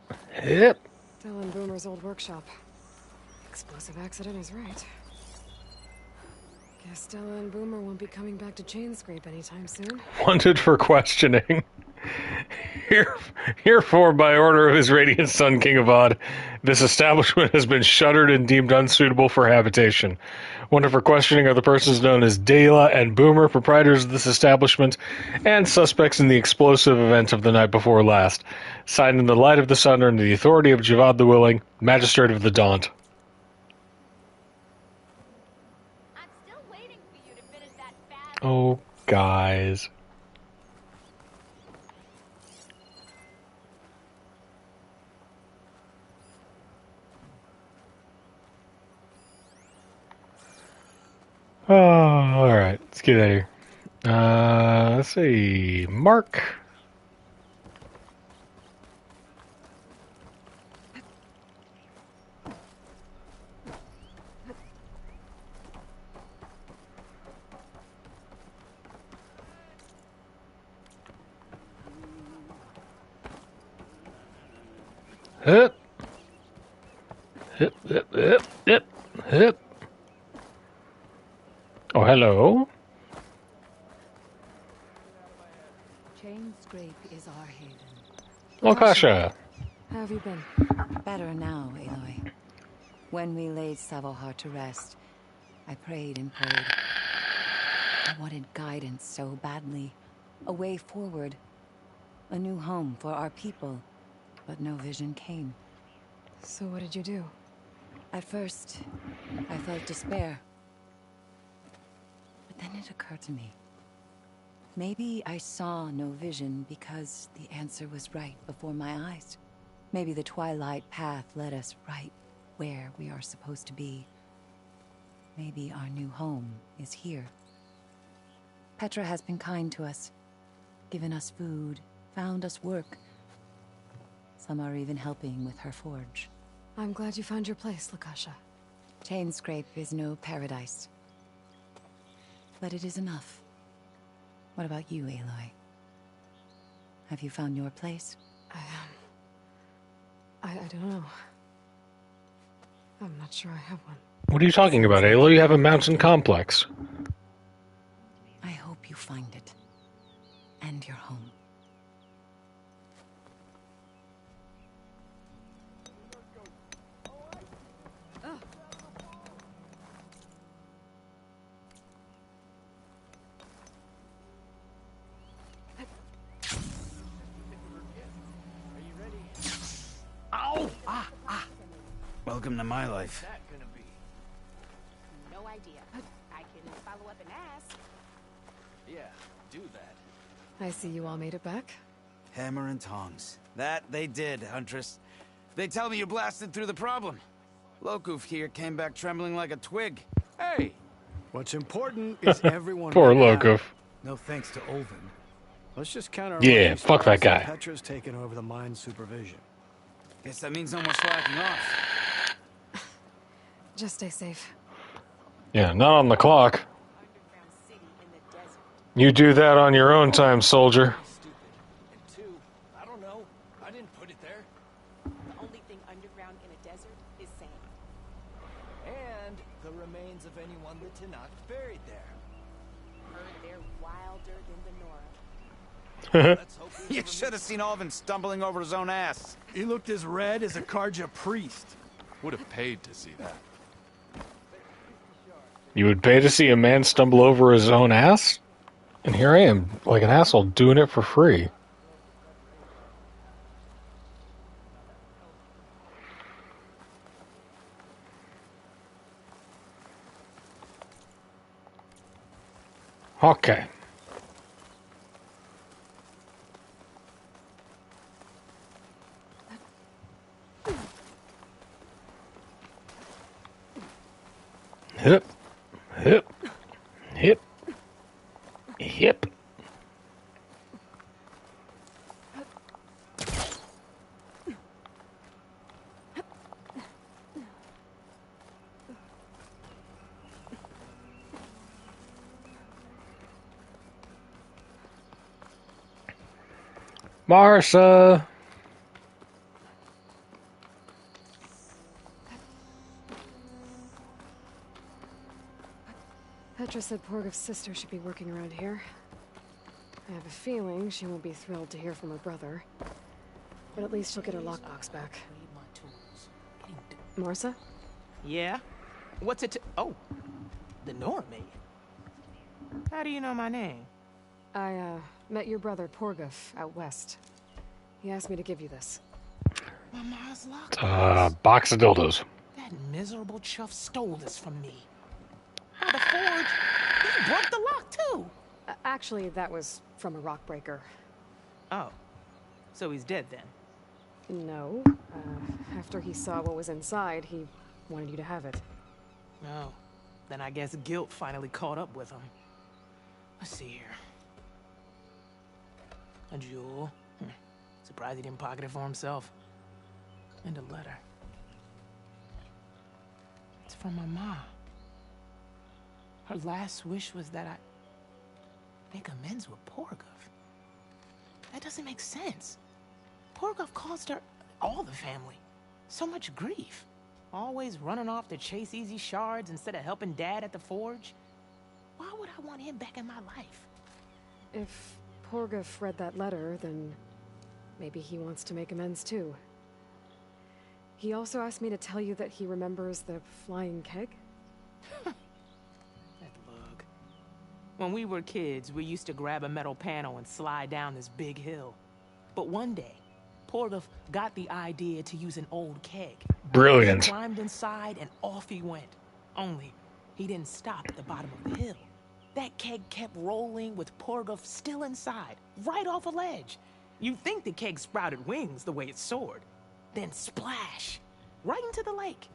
S3: Dylan Boomer's old workshop. Explosive accident is right. Guess Stella and Boomer won't be coming back to Chainscrape anytime soon.
S1: Wanted for questioning. Herefore, by order of His Radiant Son, King of Odd, this establishment has been shuttered and deemed unsuitable for habitation. Wanted for questioning are the persons known as Dela and Boomer, proprietors of this establishment, and suspects in the explosive event of the night before last. Signed in the light of the sun under the authority of Javad the Willing, Magistrate of the Daunt. Oh, guys. Oh, alright. Let's get out of here. Let's see. Mark. Hip. Hip, hip, hip, hip, hip. Oh, hello.
S21: Chainscrape is our haven.
S1: Lakasha.
S21: How have you been? Better now, Aloy. When we laid Savohar to rest, I prayed and prayed. I wanted guidance so badly. A way forward. A new home for our people. But no vision came.
S3: So what did you do?
S21: At first, I felt despair. But then it occurred to me. Maybe I saw no vision because the answer was right before my eyes. Maybe the Twilight Path led us right where we are supposed to be. Maybe our new home is here. Petra has been kind to us, given us food, found us work. Some are even helping with her forge.
S3: I'm glad you found your place, Lakasha.
S21: Chainscrape is no paradise. But it is enough. What about you, Aloy? Have you found your place?
S3: I don't know. I'm not sure I have one.
S1: What are you talking about, Aloy? You have a mountain complex.
S21: I hope you find it. And your home.
S20: Welcome to my life.
S14: No idea. I can follow up and ask.
S4: Yeah, do that.
S3: I see you all made it back.
S11: Hammer and tongs. That they did, Huntress. They tell me you blasted through the problem. Lokuf here came back trembling like a twig.
S5: Hey! What's important is everyone...
S1: Poor Lokuf.
S5: No thanks to Olvin. Let's just count our
S1: Yeah,
S5: money
S1: fuck that
S5: stars
S1: guy.
S5: Petra's taken over the mine's supervision.
S11: Guess that means no more slacking off.
S3: Just stay safe.
S1: Yeah, not on the clock. You do that on your own time, soldier.
S4: And two, I don't know. I didn't put it there.
S14: The only thing underground in a desert is sand.
S4: And the remains of anyone the Tanakh buried there.
S14: Heard they're wilder than the Nora.
S11: You should have seen Alvin stumbling over his own ass.
S5: He looked as red as a Karja priest.
S13: Would have paid to see that.
S1: You would pay to see a man stumble over his own ass? And here I am, like an asshole, doing it for free. Okay. Hip. Hip. Hip. Hip. Marsa!
S3: Petra said Porgov's sister should be working around here. I have a feeling she won't be thrilled to hear from her brother. But at least she'll get her lockbox back. Marsa?
S10: Yeah? What's it to... Oh, the Normie. How do you know my name?
S3: I, met your brother Porgov out west. He asked me to give you this.
S10: My mom's lockbox.
S1: Box of dildos.
S10: That miserable chuff stole this from me. How the forge? He broke the lock, too.
S3: Actually, that was from a rock breaker.
S10: Oh. So he's dead, then?
S3: No. After he saw what was inside, he wanted you to have it.
S10: No. Then I guess guilt finally caught up with him. Let's see here. A jewel. Surprised he didn't pocket it for himself. And a letter. It's from my mom. Her last wish was that I make amends with Porgov. That doesn't make sense. Porgov caused her, all the family, so much grief. Always running off to chase easy shards instead of helping Dad at the forge. Why would I want him back in my life?
S3: If Porgov read that letter, then maybe he wants to make amends too. He also asked me to tell you that he remembers the flying keg.
S10: When we were kids, we used to grab a metal panel and slide down this big hill. But one day, Porgov got the idea to use an old keg.
S1: Brilliant.
S10: He climbed inside and off he went. Only, he didn't stop at the bottom of the hill. That keg kept rolling with Porgov still inside, right off a ledge. You'd think the keg sprouted wings the way it soared. Then splash, right into the lake.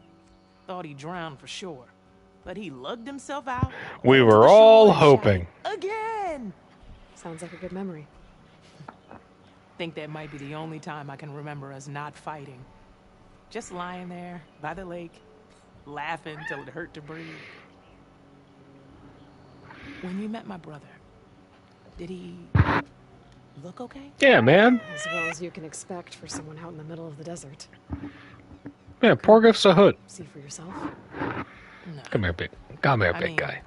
S10: Thought he drowned for sure. But he lugged himself out.
S1: We were all hoping.
S10: Again!
S3: Sounds like a good memory.
S10: Think that might be the only time I can remember us not fighting. Just lying there by the lake, laughing till it hurt to breathe. When you met my brother, did he look okay?
S1: Yeah, man.
S3: As well as you can expect for someone out in the middle of the desert.
S1: Man, Porgov's a hood.
S3: See for yourself.
S10: No.
S1: Come here, big guy.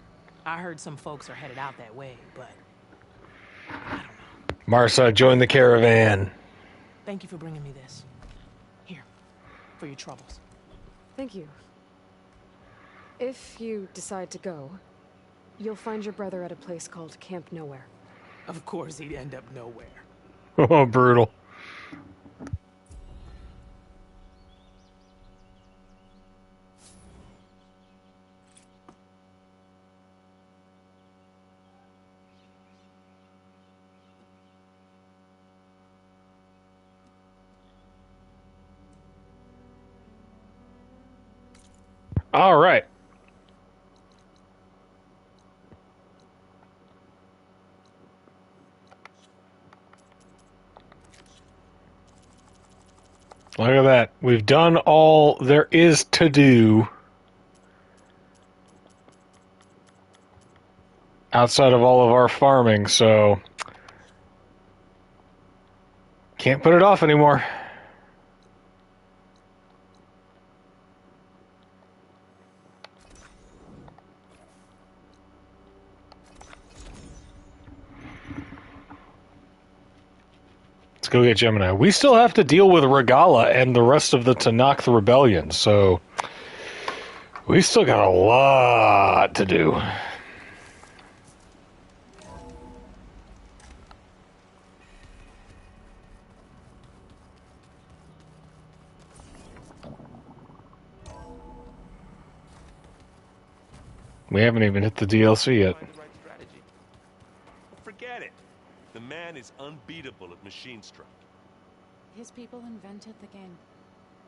S10: I heard some folks are headed out that way, but
S1: Marsa, join the caravan.
S10: thank you for bringing me this. Here, for your troubles.
S3: Thank you. If you decide to go, you'll find your brother at a place called Camp Nowhere.
S10: Of course he'd end up nowhere.
S1: Oh, brutal. All right. Look at that. We've done all there is to do outside of all of our farming, so can't put it off anymore. Let's go get Gemini. We still have to deal with Regala and the rest of the Tanakh Rebellion, so we still got a lot to do. We haven't even hit the DLC yet.
S7: Forget it. The man is unbeatable at machine strike.
S9: His people invented the game.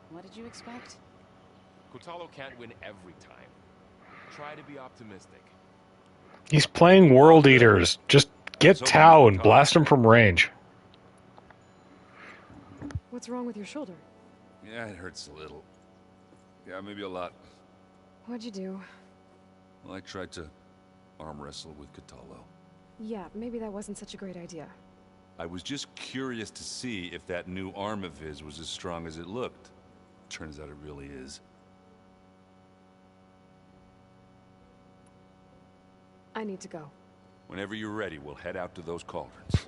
S9: What did you expect?
S13: Kotallo can't win every time. Try to be optimistic.
S1: He's playing World Eaters. Just get Tau and blast him from range.
S3: What's wrong with your shoulder?
S22: Yeah, it hurts a little. Yeah, maybe a lot.
S3: What'd you do?
S22: Well, I tried to arm wrestle with Kotallo.
S3: Yeah, maybe that wasn't such a great idea.
S22: I was just curious to see if that new arm of his was as strong as it looked. Turns out it really is.
S3: I need to go.
S22: Whenever you're ready, we'll head out to those cauldrons.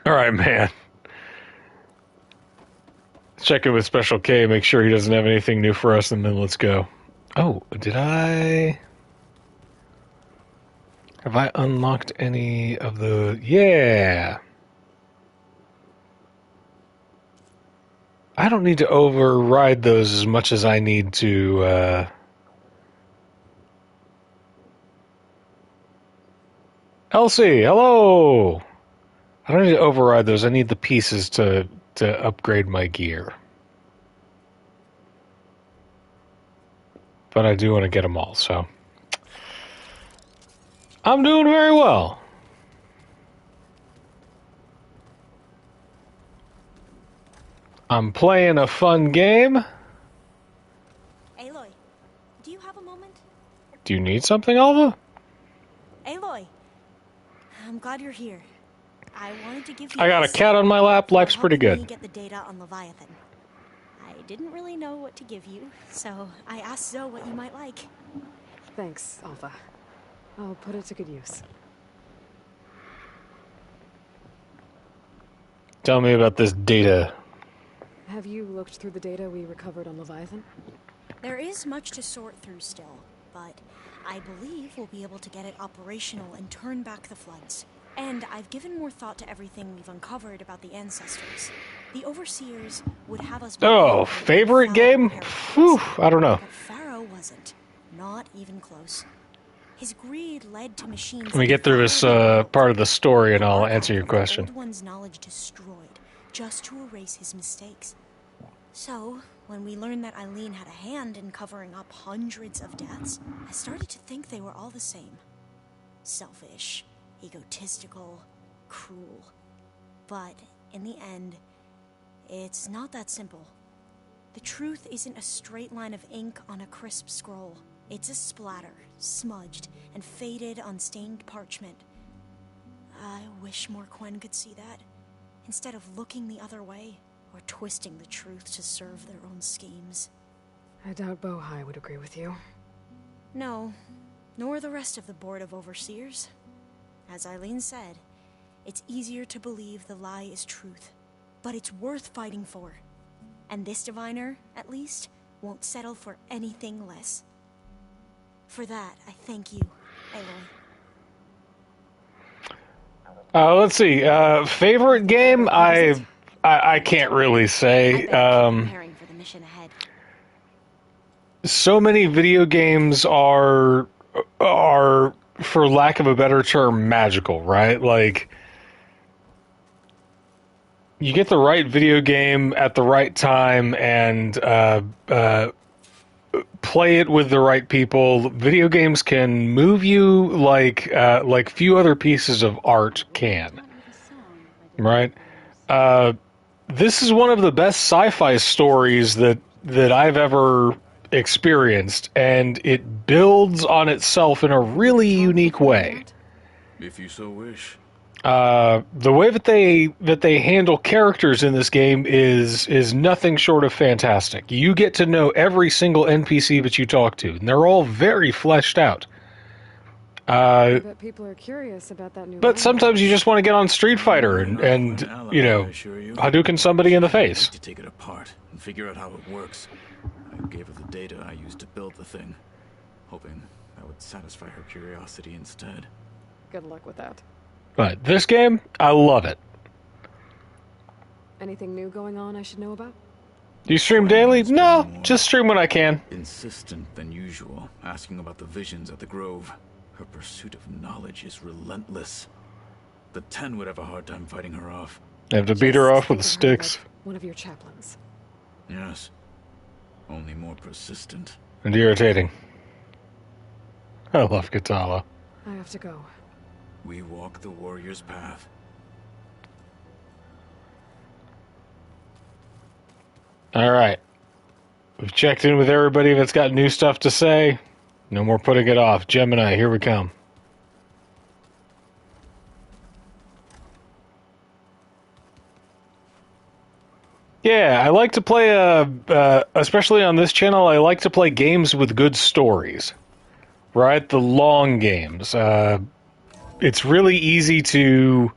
S1: All right, man. Check in with Special K, make sure he doesn't have anything new for us, and then let's go. Oh, did I... Have I unlocked any of the... Yeah! I don't need to override those as much as I need to... Elsie, hello! I don't need to override those. I need the pieces to upgrade my gear. But I do want to get them all, so... I'm doing very well. I'm playing a fun game.
S15: Aloy, do you have a moment?
S1: Do you need something, Alva?
S15: Aloy, I'm glad you're here. I wanted to give you.
S1: I got a cat on my lap. Life's pretty good.
S15: Get the data on Leviathan. I didn't really know what to give you, so I asked Zoe what you might like.
S3: Thanks, Alpha. I'll put it to good use.
S1: Tell me about this data.
S3: Have you looked through the data we recovered on Leviathan?
S15: There is much to sort through still, but I believe we'll be able to get it operational and turn back the floods. And I've given more thought to everything we've uncovered about the ancestors. The Overseers would have us...
S1: Oh, favorite game? Whew, I don't know.
S15: But Pharaoh wasn't. Not even close. His greed led to machines...
S1: Let me get through this part of the story and I'll answer your question.
S15: Old one's knowledge destroyed, just to erase his mistakes. So, when we learned that Eileen had a hand in covering up hundreds of deaths, I started to think they were all the same. Selfish, egotistical, cruel. But, in the end, it's not that simple. The truth isn't a straight line of ink on a crisp scroll. It's a splatter, smudged, and faded on stained parchment. I wish more Quen could see that, instead of looking the other way, or twisting the truth to serve their own schemes.
S3: I doubt Bohai would agree with you.
S15: No, nor the rest of the Board of Overseers. As Eileen said, it's easier to believe the lie is truth, but it's worth fighting for. And this diviner, at least, won't settle for anything less. For that, I thank you, Aloy.
S1: Let's see. Favorite game? I can't really say.
S15: Preparing for the mission ahead.
S1: So many video games are, for lack of a better term, magical, right? Like, you get the right video game at the right time and play it with the right people. Video games can move you like few other pieces of art can, right? This is one of the best sci-fi stories that I've ever experienced, and it builds on itself in a really unique way.
S17: If you so wish.
S1: The way that they handle characters in this game is nothing short of fantastic. You get to know every single NPC that you talk to, and they're all very fleshed out.
S3: I bet people are curious about that new.
S1: But sometimes you just want to get on Street Fighter and you know, Hadouken somebody in the face.
S17: To take it apart and figure out how it works. I gave her the data I used to build the thing, hoping that would satisfy her curiosity instead.
S3: Good luck with that.
S1: But this game, I love it.
S3: Anything new going on I should know about?
S1: Do you stream daily? No, just stream when I can.
S17: Insistent than usual, asking about the visions at the Grove. Her pursuit of knowledge is relentless. The 10 would have a hard time fighting her off.
S1: Have to beat her off with sticks.
S3: One of your chaplains.
S17: Yes. Only more persistent.
S1: And irritating. I love Katala.
S3: I have to go.
S17: We walk the warrior's path.
S1: All right. We've checked in with everybody that's got new stuff to say. No more putting it off. Gemini, here we come. Yeah, I like to play, especially on this channel, I like to play games with good stories. Right? The long games. It's really easy to...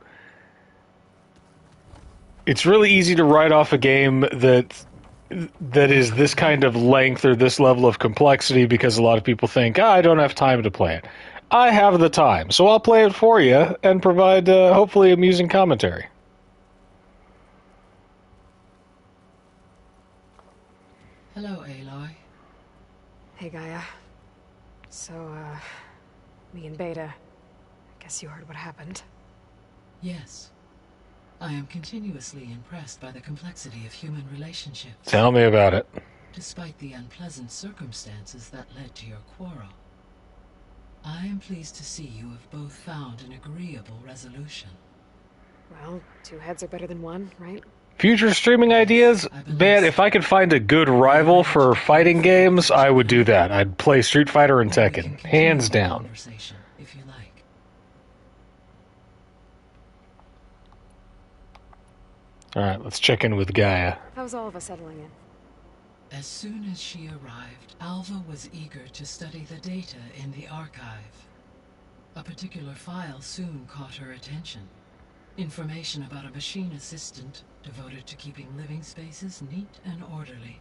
S1: It's really easy to write off a game that is this kind of length or this level of complexity because a lot of people think, I don't have time to play it. I have the time, so I'll play it for you and provide, hopefully, amusing commentary.
S8: Hello, Aloy.
S3: Hey, Gaia. So, me and Beta, I guess you heard what happened.
S8: Yes. I am continuously impressed by the complexity of human relationships.
S1: Tell me about it.
S8: Despite the unpleasant circumstances that led to your quarrel, I am pleased to see you have both found an agreeable resolution.
S3: Well, two heads are better than one, right?
S1: Future streaming ideas? Man, if I could find a good rival for fighting games, I would do that. I'd play Street Fighter and Tekken. Hands down.
S8: If you like.
S1: Alright, let's check in with Gaia.
S3: How's all of us settling in?
S8: As soon as she arrived, Alva was eager to study the data in the archive. A particular file soon caught her attention. Information about a machine assistant devoted to keeping living spaces neat and orderly.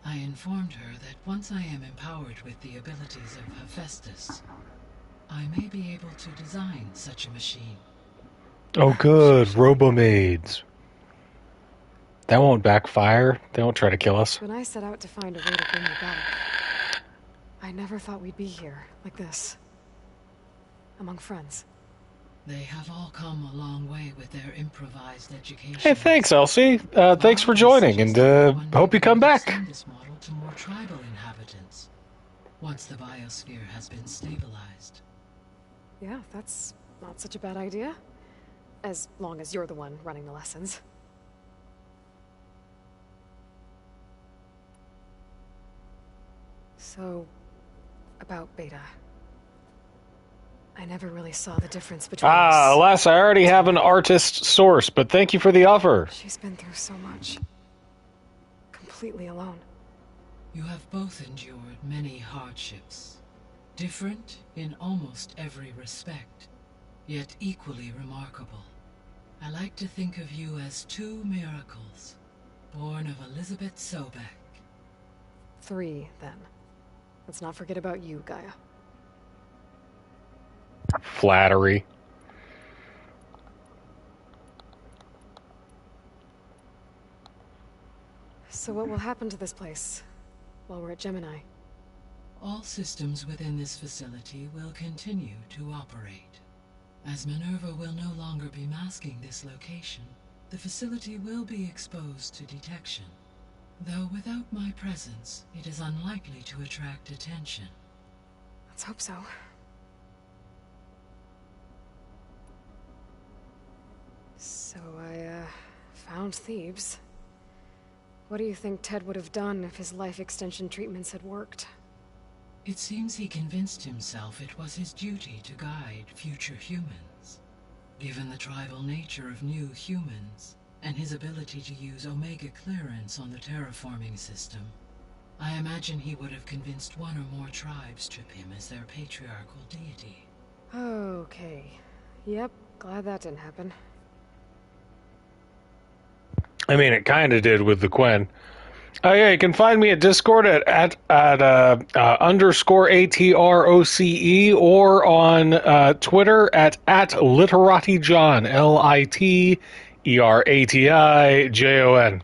S8: I informed her that once I am empowered with the abilities of Hephaestus, I may be able to design such a machine.
S1: Oh good, Robomaids. That won't backfire. They won't try to kill us.
S3: When I set out to find a way to bring you back, I never thought we'd be here, like this. Among friends.
S8: They have all come a long way with their improvised education.
S1: Hey, thanks, Elsie. Thanks for joining, and hope you come back.
S8: This model to more tribal inhabitants, once the biosphere has been stabilized.
S3: Yeah, that's not such a bad idea. As long as you're the one running the lessons. So, about Beta. I never really saw the difference between us.
S1: Alas, I already have an artist source, but thank you for the offer.
S3: She's been through so much. Completely alone.
S8: You have both endured many hardships. Different in almost every respect, yet equally remarkable. I like to think of you as two miracles, born of Elizabeth Sobek.
S3: 3, then. Let's not forget about you, Gaia.
S1: Flattery.
S3: So what will happen to this place while we're at Gemini?
S8: All systems within this facility will continue to operate. As Minerva will no longer be masking this location, the facility will be exposed to detection. Though without my presence, it is unlikely to attract attention.
S3: Let's hope so. So I, found Thebes. What do you think Ted would have done if his life extension treatments had worked?
S8: It seems he convinced himself it was his duty to guide future humans. Given the tribal nature of new humans, and his ability to use Omega clearance on the terraforming system, I imagine he would have convinced one or more tribes to strip him as their patriarchal deity.
S3: Okay. Yep, glad that didn't happen.
S1: I mean, it kind of did with the Quen. Oh yeah, you can find me at Discord at underscore ATROCE or on Twitter at LiteratiJon, LITERATIJON.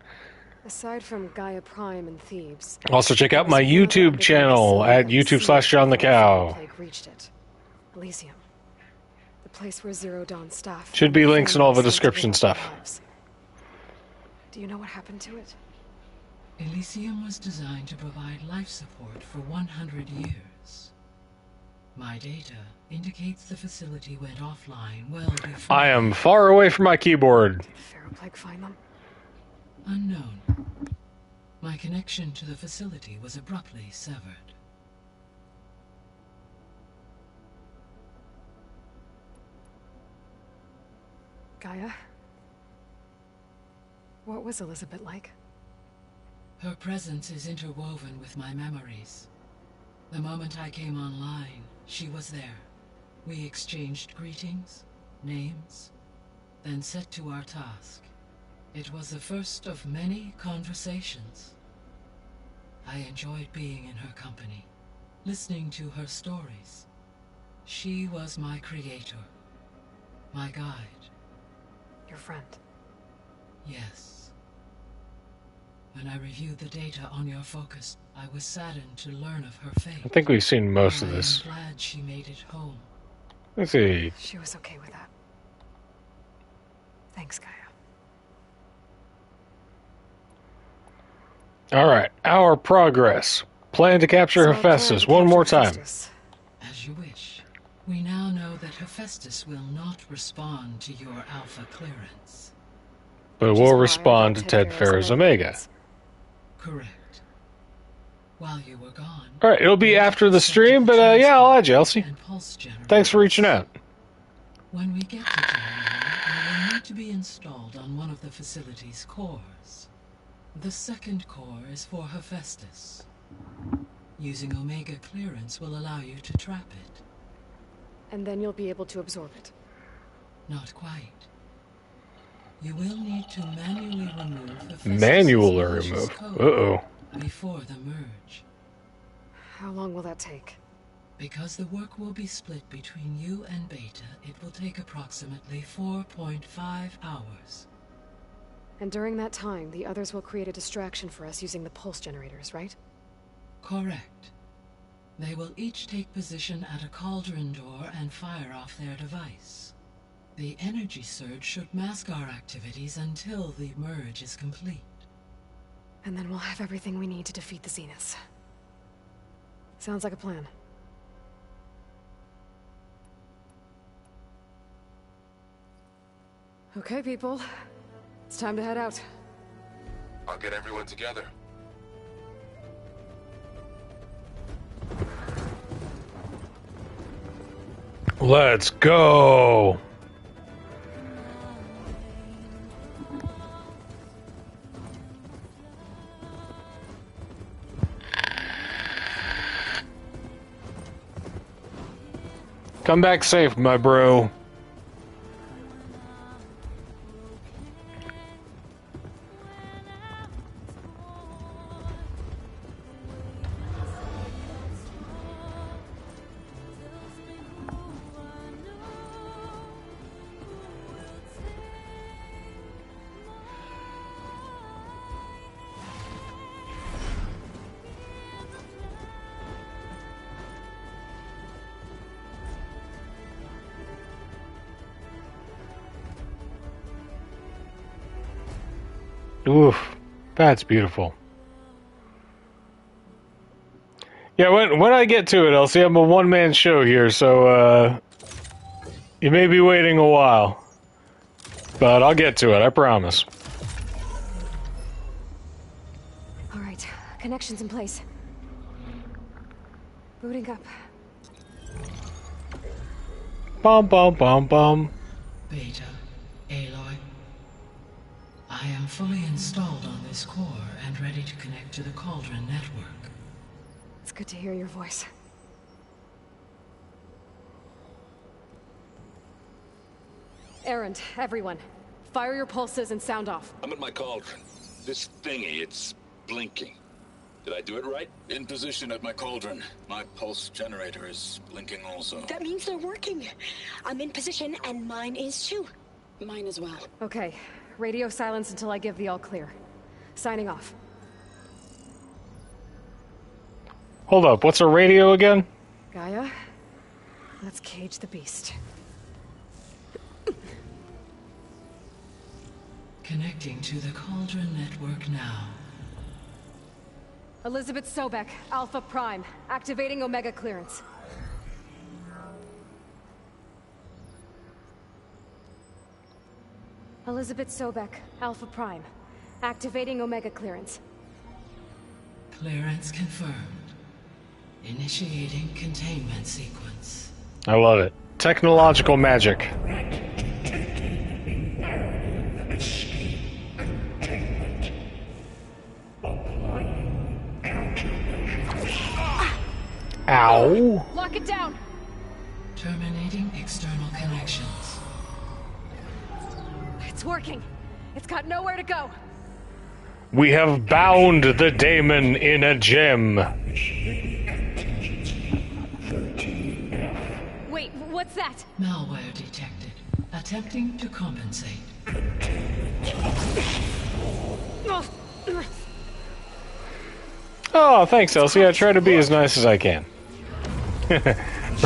S3: Aside from Gaia Prime and Thebes.
S1: Also check out my YouTube channel at YouTube/JohnTheCow.
S3: Plague reached it. Elysium. The place where Zero Dawn staff.
S1: Should be links in all the description stuff.
S3: Do you know what happened to it?
S8: Elysium was designed to provide life support for 100 years. My data indicates the facility went offline well before...
S1: I am far away from my keyboard.
S3: Did Ferroplague find them?
S8: Unknown. My connection to the facility was abruptly severed.
S3: Gaia? What was Elizabeth like?
S8: Her presence is interwoven with my memories. The moment I came online, she was there. We exchanged greetings, names, then set to our task. It was the first of many conversations. I enjoyed being in her company, listening to her stories. She was my creator, my guide.
S3: Your friend?
S8: Yes. When I reviewed the data on your focus, I was saddened to learn of her fate.
S1: I think we've seen most of this.
S8: I am glad she made it home.
S1: Let's see.
S3: She was okay with that. Thanks, Gaia.
S1: Alright, our progress. Plan to capture Hephaestus one more time.
S8: As you wish. We now know that Hephaestus will not respond to your Alpha clearance.
S1: But we'll respond to Ted Ferris Omega.
S8: Correct. While you were gone...
S1: Alright, it'll be after the stream, but yeah, I'll add you, Elsie. Thanks for reaching out.
S8: When we get to January, you will need to be installed on one of the facility's cores. The second core is for Hephaestus. Using Omega clearance will allow you to trap it.
S3: And then you'll be able to absorb it.
S8: Not quite. You will need to manually remove Hephaestus'
S1: Manually
S8: malicious
S1: remove.
S8: code
S1: Uh-oh.
S8: before the merge.
S3: How long will that take?
S8: Because the work will be split between you and Beta, it will take approximately 4.5 hours.
S3: And during that time, the others will create a distraction for us using the pulse generators, right?
S8: Correct. They will each take position at a cauldron door and fire off their device. The energy surge should mask our activities until the merge is complete.
S3: And then we'll have everything we need to defeat the Zeniths. Sounds like a plan. Okay, people. It's time to head out.
S13: I'll get everyone together.
S1: Let's go. Come back safe, my bro. Oof, that's beautiful. Yeah, when I get to it, Elsie, I'm a one-man show here, so you may be waiting a while. But I'll get to it, I promise.
S3: Alright, connections in place. Booting up.
S1: Bum bum bum bum.
S8: Beta, Aloy. I am fully installed on this core and ready to connect to the Cauldron network.
S3: It's good to hear your voice. Erend, everyone. Fire your pulses and sound off.
S6: I'm at my cauldron. This thingy, it's blinking. Did I do it right? In position at my cauldron. My pulse generator is blinking also.
S15: That means they're working. I'm in position, and mine is too. Mine as well.
S3: Okay. Radio silence until I give the all clear. Signing off.
S1: Hold up, what's a radio again?
S3: Gaia, let's cage the beast.
S8: Connecting to the Cauldron network now.
S3: Elizabeth Sobek, Alpha Prime, activating Omega clearance. Elizabeth Sobek, Alpha Prime, activating Omega clearance.
S8: Clearance confirmed. Initiating containment sequence.
S1: I love it. Technological magic. Ow!
S2: Lock it down.
S8: Terminating external connections.
S2: It's working. It's got nowhere to go.
S1: We have bound the daemon in a gem.
S2: Wait, what's that?
S8: Malware detected. Attempting to compensate.
S1: Oh, thanks, Elsie. I try to be as nice as I can.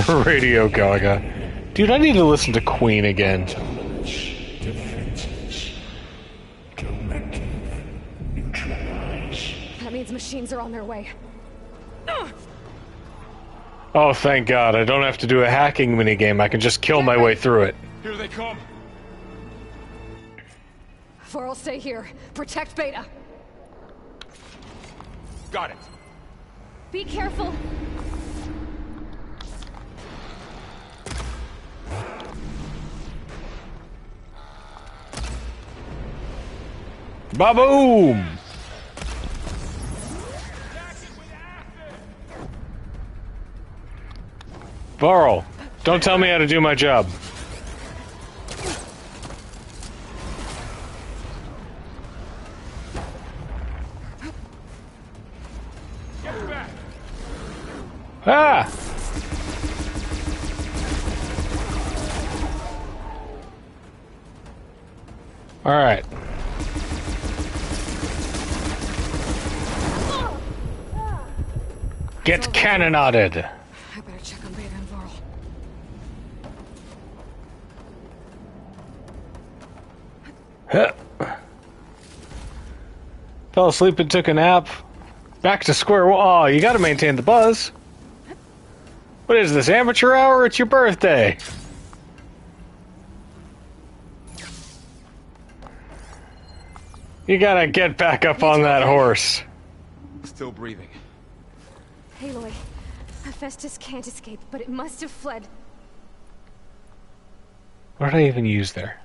S1: Radio Gaga. Dude, I need to listen to Queen again.
S3: That means machines are on their way.
S1: Oh, thank God. I don't have to do a hacking minigame. I can just kill my way through it.
S20: Here they come.
S3: Varl, stay here. Protect Beta.
S20: Got it.
S2: Be careful.
S1: Ba-boom! Varl, don't tell me how to do my job. Ah! All right. Get cannonaded.
S3: I better check on Beta and Varl.
S1: Huh. Fell asleep and took a nap. Back to square one. Oh, you gotta maintain the buzz. What is this, amateur hour? It's your birthday. You gotta get back up on that horse.
S20: Still breathing.
S2: Aloy, Hephaestus can't escape, but it must have fled.
S1: What did I even use there?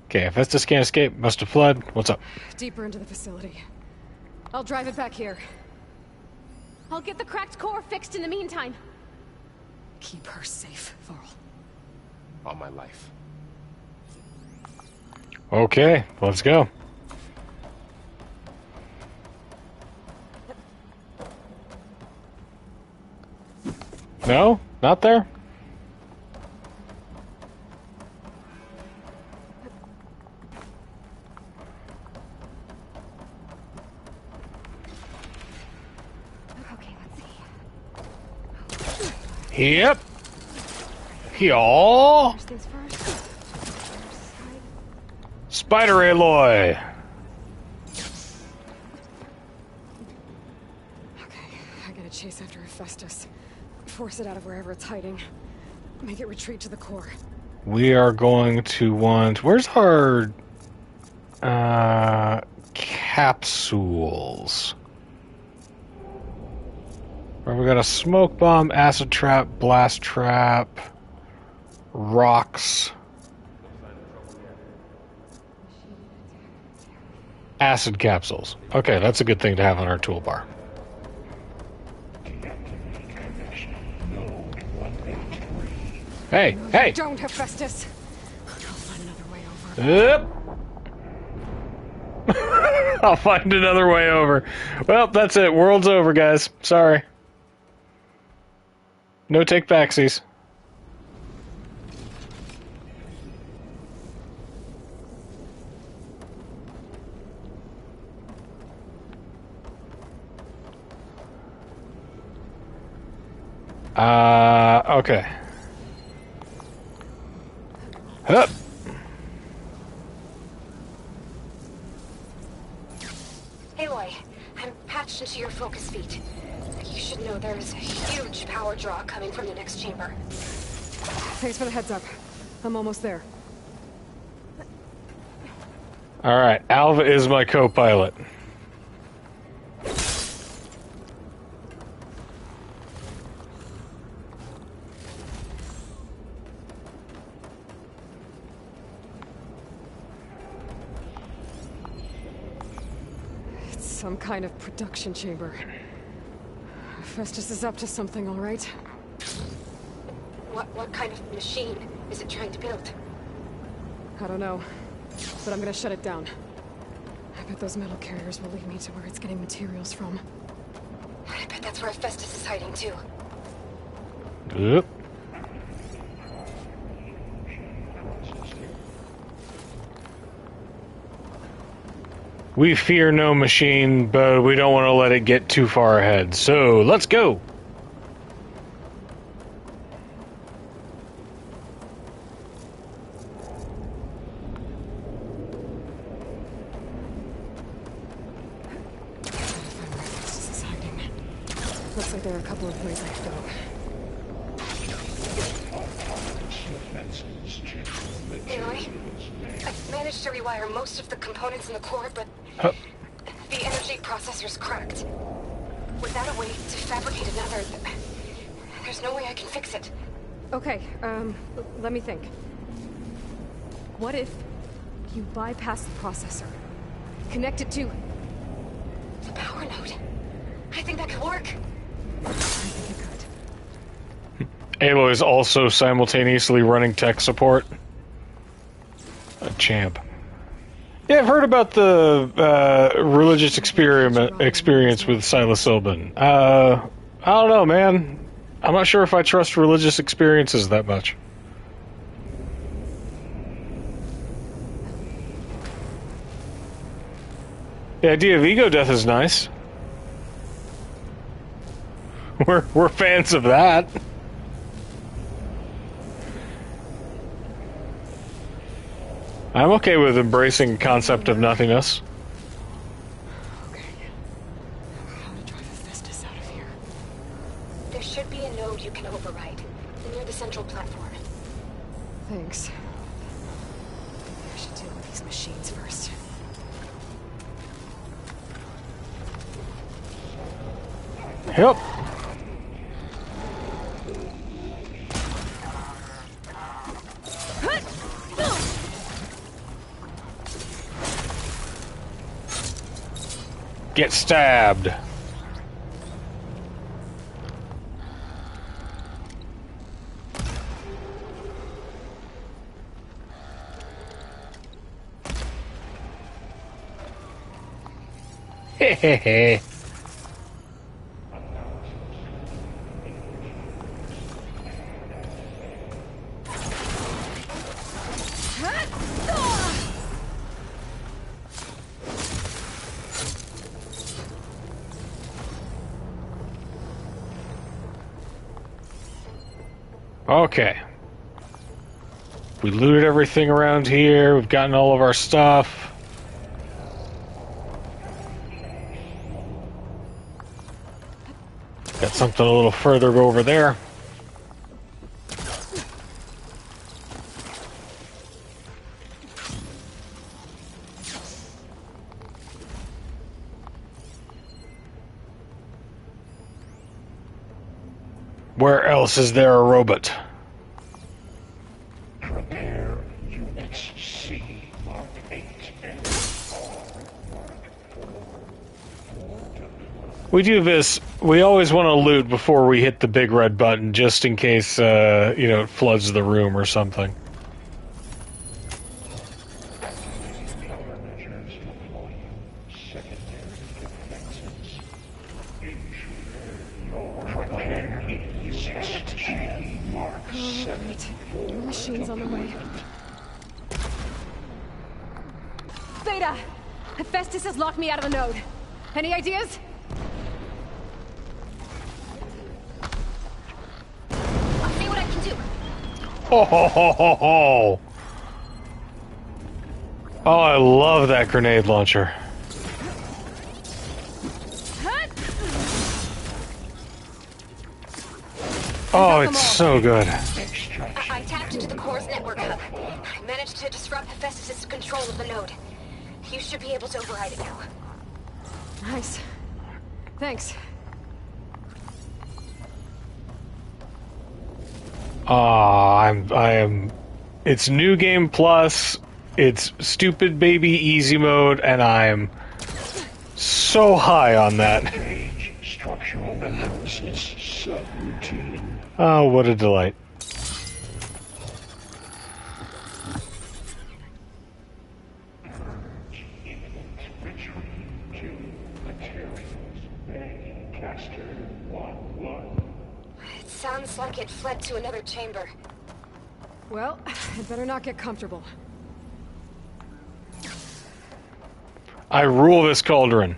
S1: Okay, Hephaestus can't escape, must have fled. What's up?
S3: Deeper into the facility. I'll drive it back here.
S2: I'll get the cracked core fixed in the meantime.
S3: Keep her safe, Varl.
S20: All my life.
S1: Okay, let's go. No? Not there?
S2: Okay, let's see.
S1: Yep. Y'all.
S2: First things first.
S1: Spider Aloy.
S3: I gotta chase after Hephaestus. Force it out of wherever it's hiding. Make it retreat to the core.
S1: We are going to want... Where's our... capsules? Right, we got a smoke bomb, acid trap, blast trap, rocks, acid capsules. Okay, that's a good thing to have on our toolbar. Hey,
S3: No,
S1: hey!
S3: Don't, Hephaestus! I'll find another way over.
S1: Yep. I'll find another way over. Well, that's it. World's over, guys. Sorry. No take backsies. Okay. Hup.
S3: Aloy, I'm patched into your focus feed. You should know there's a huge power draw coming from the next chamber. Thanks for the heads up. I'm almost there.
S1: Alright, Alva is my co-pilot.
S3: It's some kind of production chamber. Festus is up to something, all right.
S15: What kind of machine is it trying to build?
S3: I don't know, but I'm gonna shut it down. I bet those metal carriers will lead me to where it's getting materials from.
S15: I bet that's where Festus is hiding too.
S1: Yep. We fear no machine, but we don't want to let it get too far ahead. So, let's go!
S3: Festus is hiding. Looks like there are a couple of ways I could go.
S15: Aloy, I've managed to rewire most of the components in the core, but the energy processor's cracked. Without a way to fabricate another, there's no way I can fix it.
S3: Okay, let me think. What if you bypass the processor? Connect it to
S15: the power node. I think that could work.
S1: Aloy is also simultaneously running tech support. A champ. Yeah, I've heard about the religious experience with psilocybin. I don't know, man. I'm not sure if I trust religious experiences that much. The idea of ego death is nice. We're fans of that. I'm okay with embracing concept of nothingness.
S3: Okay. How to drive Festus out of here.
S15: There should be a node you can override near the central platform.
S3: Thanks. I should deal with these machines first.
S1: Yep. Get stabbed. Hehehe. Okay. We looted everything around here. We've gotten all of our stuff. Got something a little further over there. Where else is there a robot?
S12: Prepare units C Mark 8 and
S1: We do this. We always want to loot before we hit the big red button, just in case, it floods the room or something.
S3: Machines on the way. Beta! Hephaestus has locked me out of the node. Any ideas?
S15: I'll see what I can do.
S1: Ho ho ho ho ho! Oh, I love that grenade launcher. Oh, it's so good.
S15: I tapped into the core's network hub. I managed to disrupt Hephaestus' control of the node. You should be able to override it now.
S3: Nice. Thanks.
S1: I am. It's New Game Plus. It's Stupid Baby Easy Mode, and I'm so high on that.
S12: Structural analysis subroutine.
S1: Oh, what a delight.
S3: It sounds like it fled to another chamber. Well, I'd better not get comfortable.
S1: I rule this cauldron.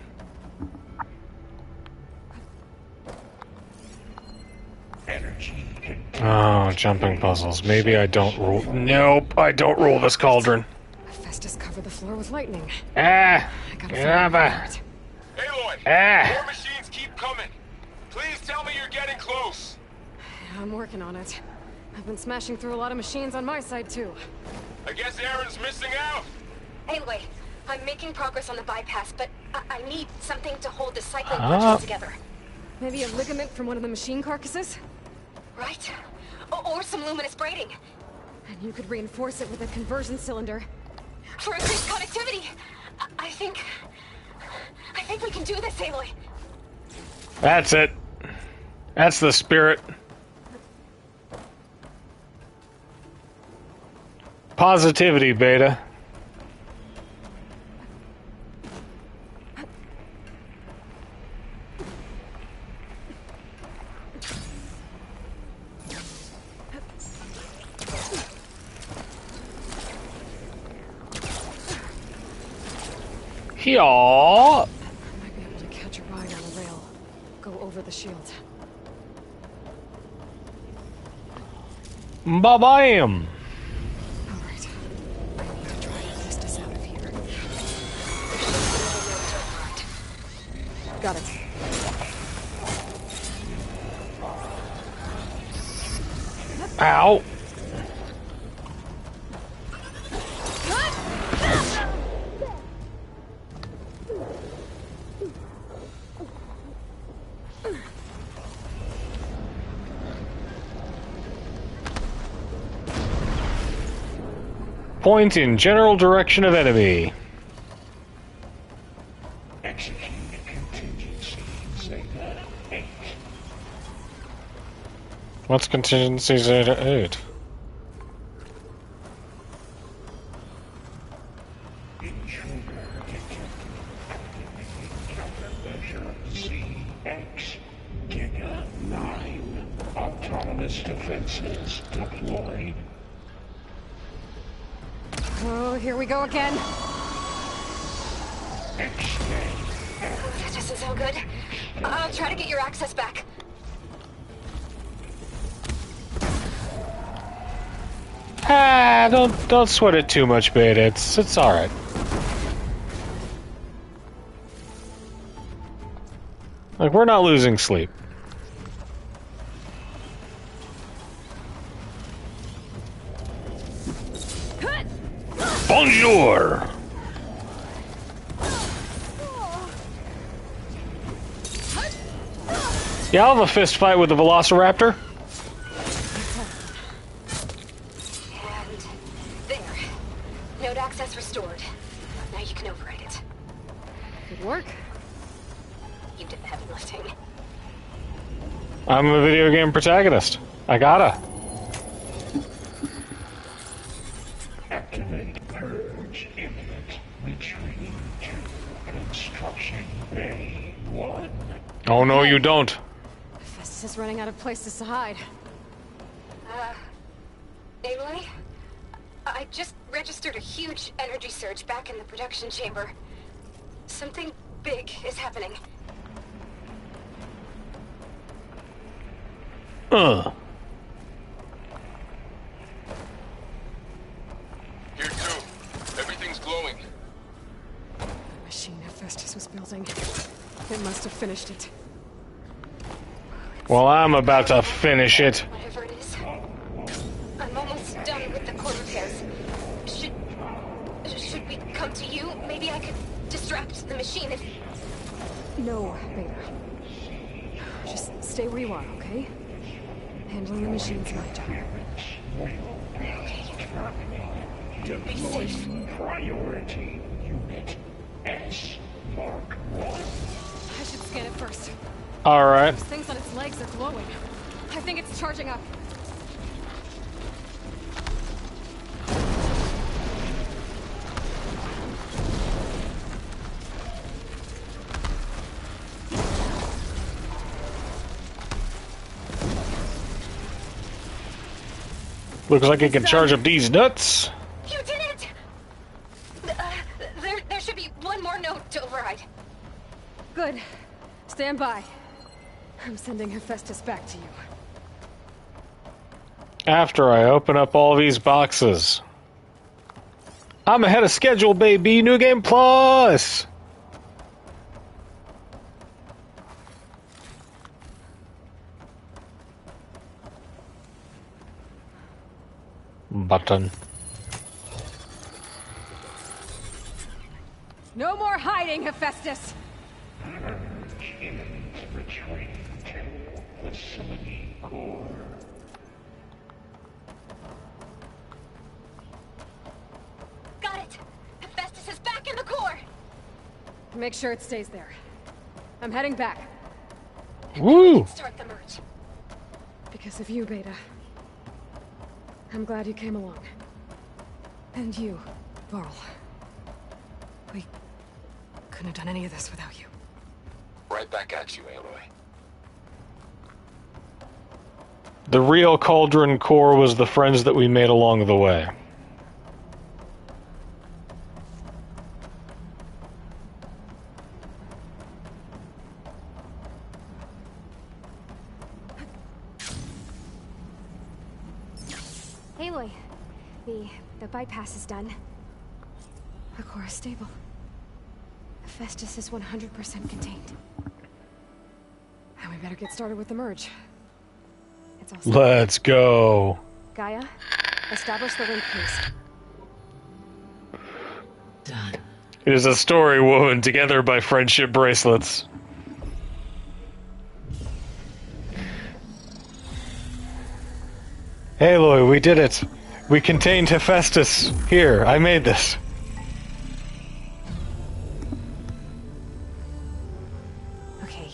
S1: Oh, jumping puzzles. Maybe I don't rule. Nope, I don't rule this cauldron.
S3: Festus covered the floor with lightning.
S1: Ah!
S3: I gotta
S1: Get
S3: find
S1: up!
S3: out.
S16: Aloy!
S1: Ah!
S16: More machines keep coming! Please tell me you're getting close!
S3: I'm working on it. I've been smashing through a lot of machines on my side, too.
S16: I guess Aaron's missing out!
S3: Anyway, I'm making progress on the bypass, but I need something to hold the cycling
S1: Ah.
S3: clutches together. Maybe a ligament from one of the machine carcasses? Right. Or some luminous braiding. And you could reinforce it with a conversion cylinder. For increased connectivity! I think we can do this, Aloy.
S1: That's it. That's the spirit. Positivity, Beta. Yeah.
S3: Might be able to catch a ride on a rail. Go over the shield.
S1: Ba-bam.
S3: Alright. I need to try and test us out of here. Got it.
S1: Ow. Point in general direction of enemy.
S12: Execute contingency Zeta 8.
S1: What's contingency Zeta 8?
S12: Intruder detected. Countermeasure ZX. Giga 9. Autonomous defenses deployed.
S3: Oh, here we go again.
S12: That
S3: doesn't sound good. I'll try to get your access back.
S1: Ah, don't sweat it too much, Beta. It's all right. Like, we're not losing sleep. Bonjour. Yeah, I'll have a fist fight with the Velociraptor.
S3: And there. Node access restored. Now you can override it. Good work. You did the heavy lifting.
S1: I'm a video game protagonist. I gotta.
S12: Activate purge imminent. Retreat to construction bay 1.
S1: Oh no, you don't.
S3: Festus is running out of places to hide. Aloy? I just registered a huge energy surge back in the production chamber. Something big is happening.
S16: Here too. Everything's glowing.
S3: The machine Hephaestus was building. It must have finished it.
S1: Well, I'm about to finish it.
S3: Whatever it is. I'm almost done with the core repairs. Should we come to you? Maybe I could distract the machine if... No, Beta. Just stay where you are, okay? Handling the machine's my job.
S12: Deploying priority unit S Mark 1.
S3: I should scan it first.
S1: All right.
S3: Those things on its legs are glowing. I think it's charging up.
S1: Looks like it can charge up these nuts.
S3: You did it! There should be one more note to override. Good. Stand by. I'm sending Hephaestus back to you.
S1: After I open up all these boxes. I'm ahead of schedule, baby. New Game Plus! Button.
S3: No more hiding, Hephaestus!
S12: Humans retreat to facility core.
S3: Got it! Hephaestus is back in the core! Make sure it stays there. I'm heading back.
S1: Woo!
S3: Start the merge. Because of you, Beta. I'm glad you came along. And you, Varl. We couldn't have done any of this without you.
S6: Right back at you, Aloy.
S1: The real Cauldron core was the friends that we made along the way.
S3: Aloy, the bypass is done. The core is stable. Hephaestus is 100% contained. And we better get started with the merge. It's all set.
S1: Let's go.
S3: Gaia, establish the link, please.
S8: Done.
S1: It is a story woven together by friendship bracelets. Aloy, we did it. We contained Hephaestus. Here, I made this.
S3: Okay,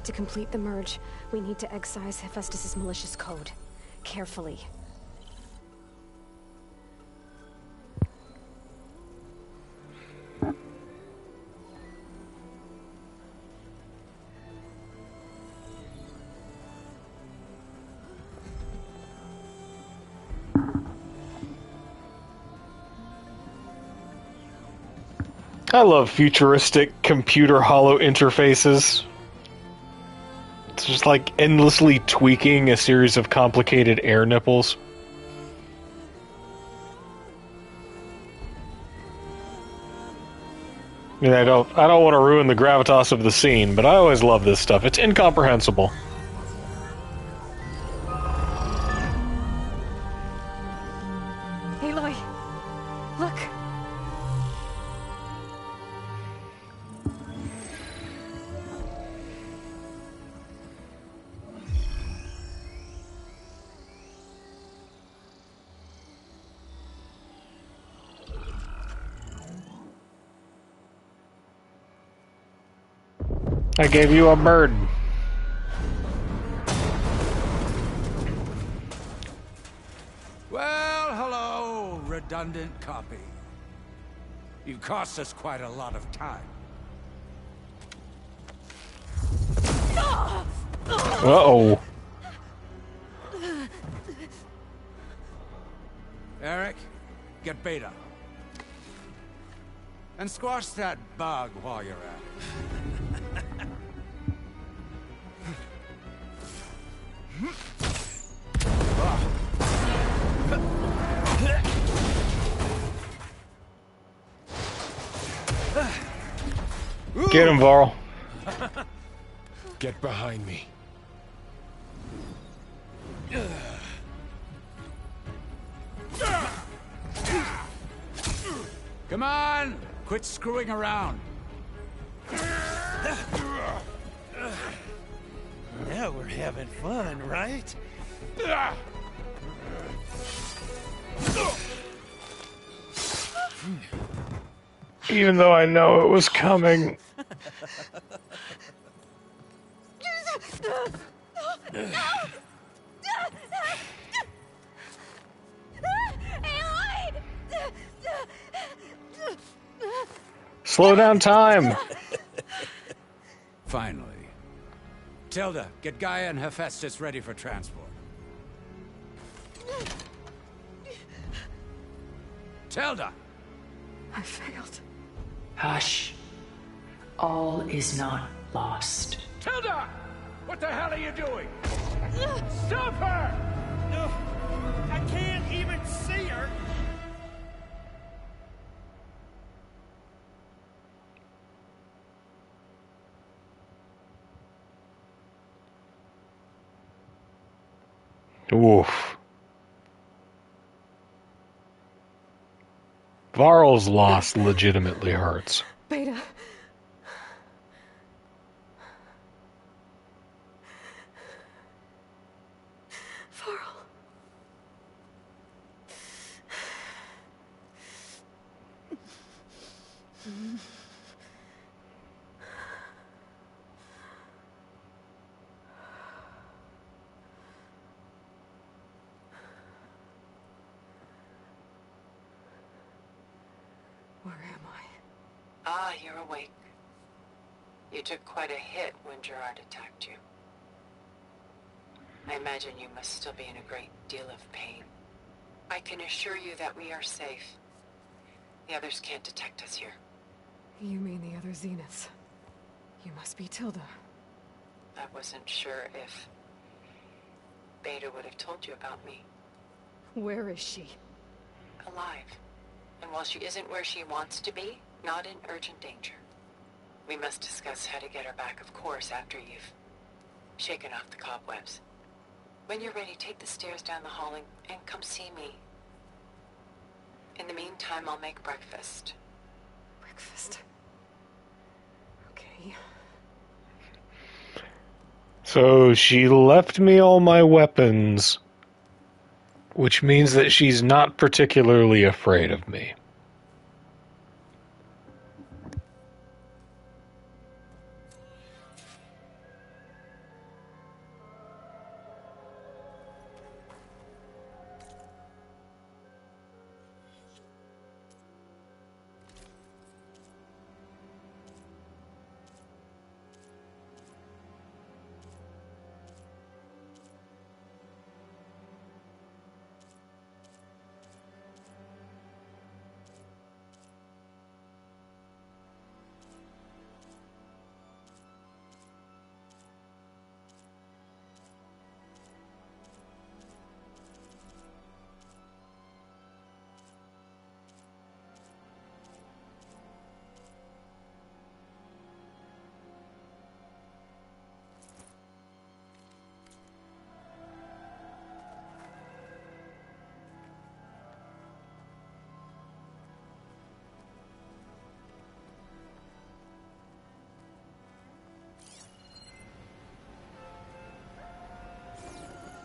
S3: to complete the merge, we need to excise Hephaestus's malicious code. Carefully.
S1: I love futuristic computer hollow interfaces. It's just like endlessly tweaking a series of complicated air nipples. I mean, I don't want to ruin the gravitas of the scene, but I always love this stuff. It's incomprehensible.
S3: Aloy, look.
S1: I gave you a bird.
S20: Well, hello, redundant copy. You've cost us quite a lot of time.
S1: Uh-oh.
S20: Eric, get Beta. And squash that bug while you're at it.
S1: Get him, Varl.
S13: Get behind me.
S20: Come on! Quit screwing around.
S11: Now we're having fun, right?
S1: Even though I know it was coming. Slow down time.
S20: Finally. Tilda, get Gaia and Hephaestus ready for transport. Tilda!
S3: I failed.
S8: Hush. All is not lost.
S16: Tilda! What the hell are you doing? Stop her! No, I can't even see her.
S1: Oof. Varl's loss legitimately hurts.
S3: Beta. Varl. Where am I?
S21: Ah, you're awake. You took quite a hit when Gerard attacked you. I imagine you must still be in a great deal of pain. I can assure you that we are safe. The others can't detect us here.
S3: You mean the other Zeniths? You must be Tilda.
S21: I wasn't sure if Beta would have told you about me.
S3: Where is she?
S21: Alive. And while she isn't where she wants to be, not in urgent danger. We must discuss how to get her back, of course, after you've shaken off the cobwebs. When you're ready, take the stairs down the hall and come see me. In the meantime, I'll make breakfast.
S3: Breakfast? Okay.
S1: So she left me all my weapons, which means that she's not particularly afraid of me.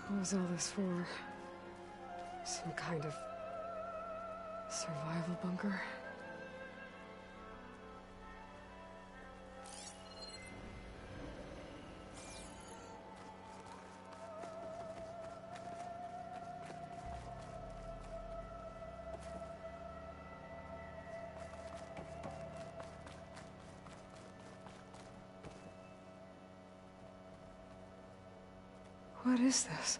S3: What was all this for? Some kind of survival bunker? What is this?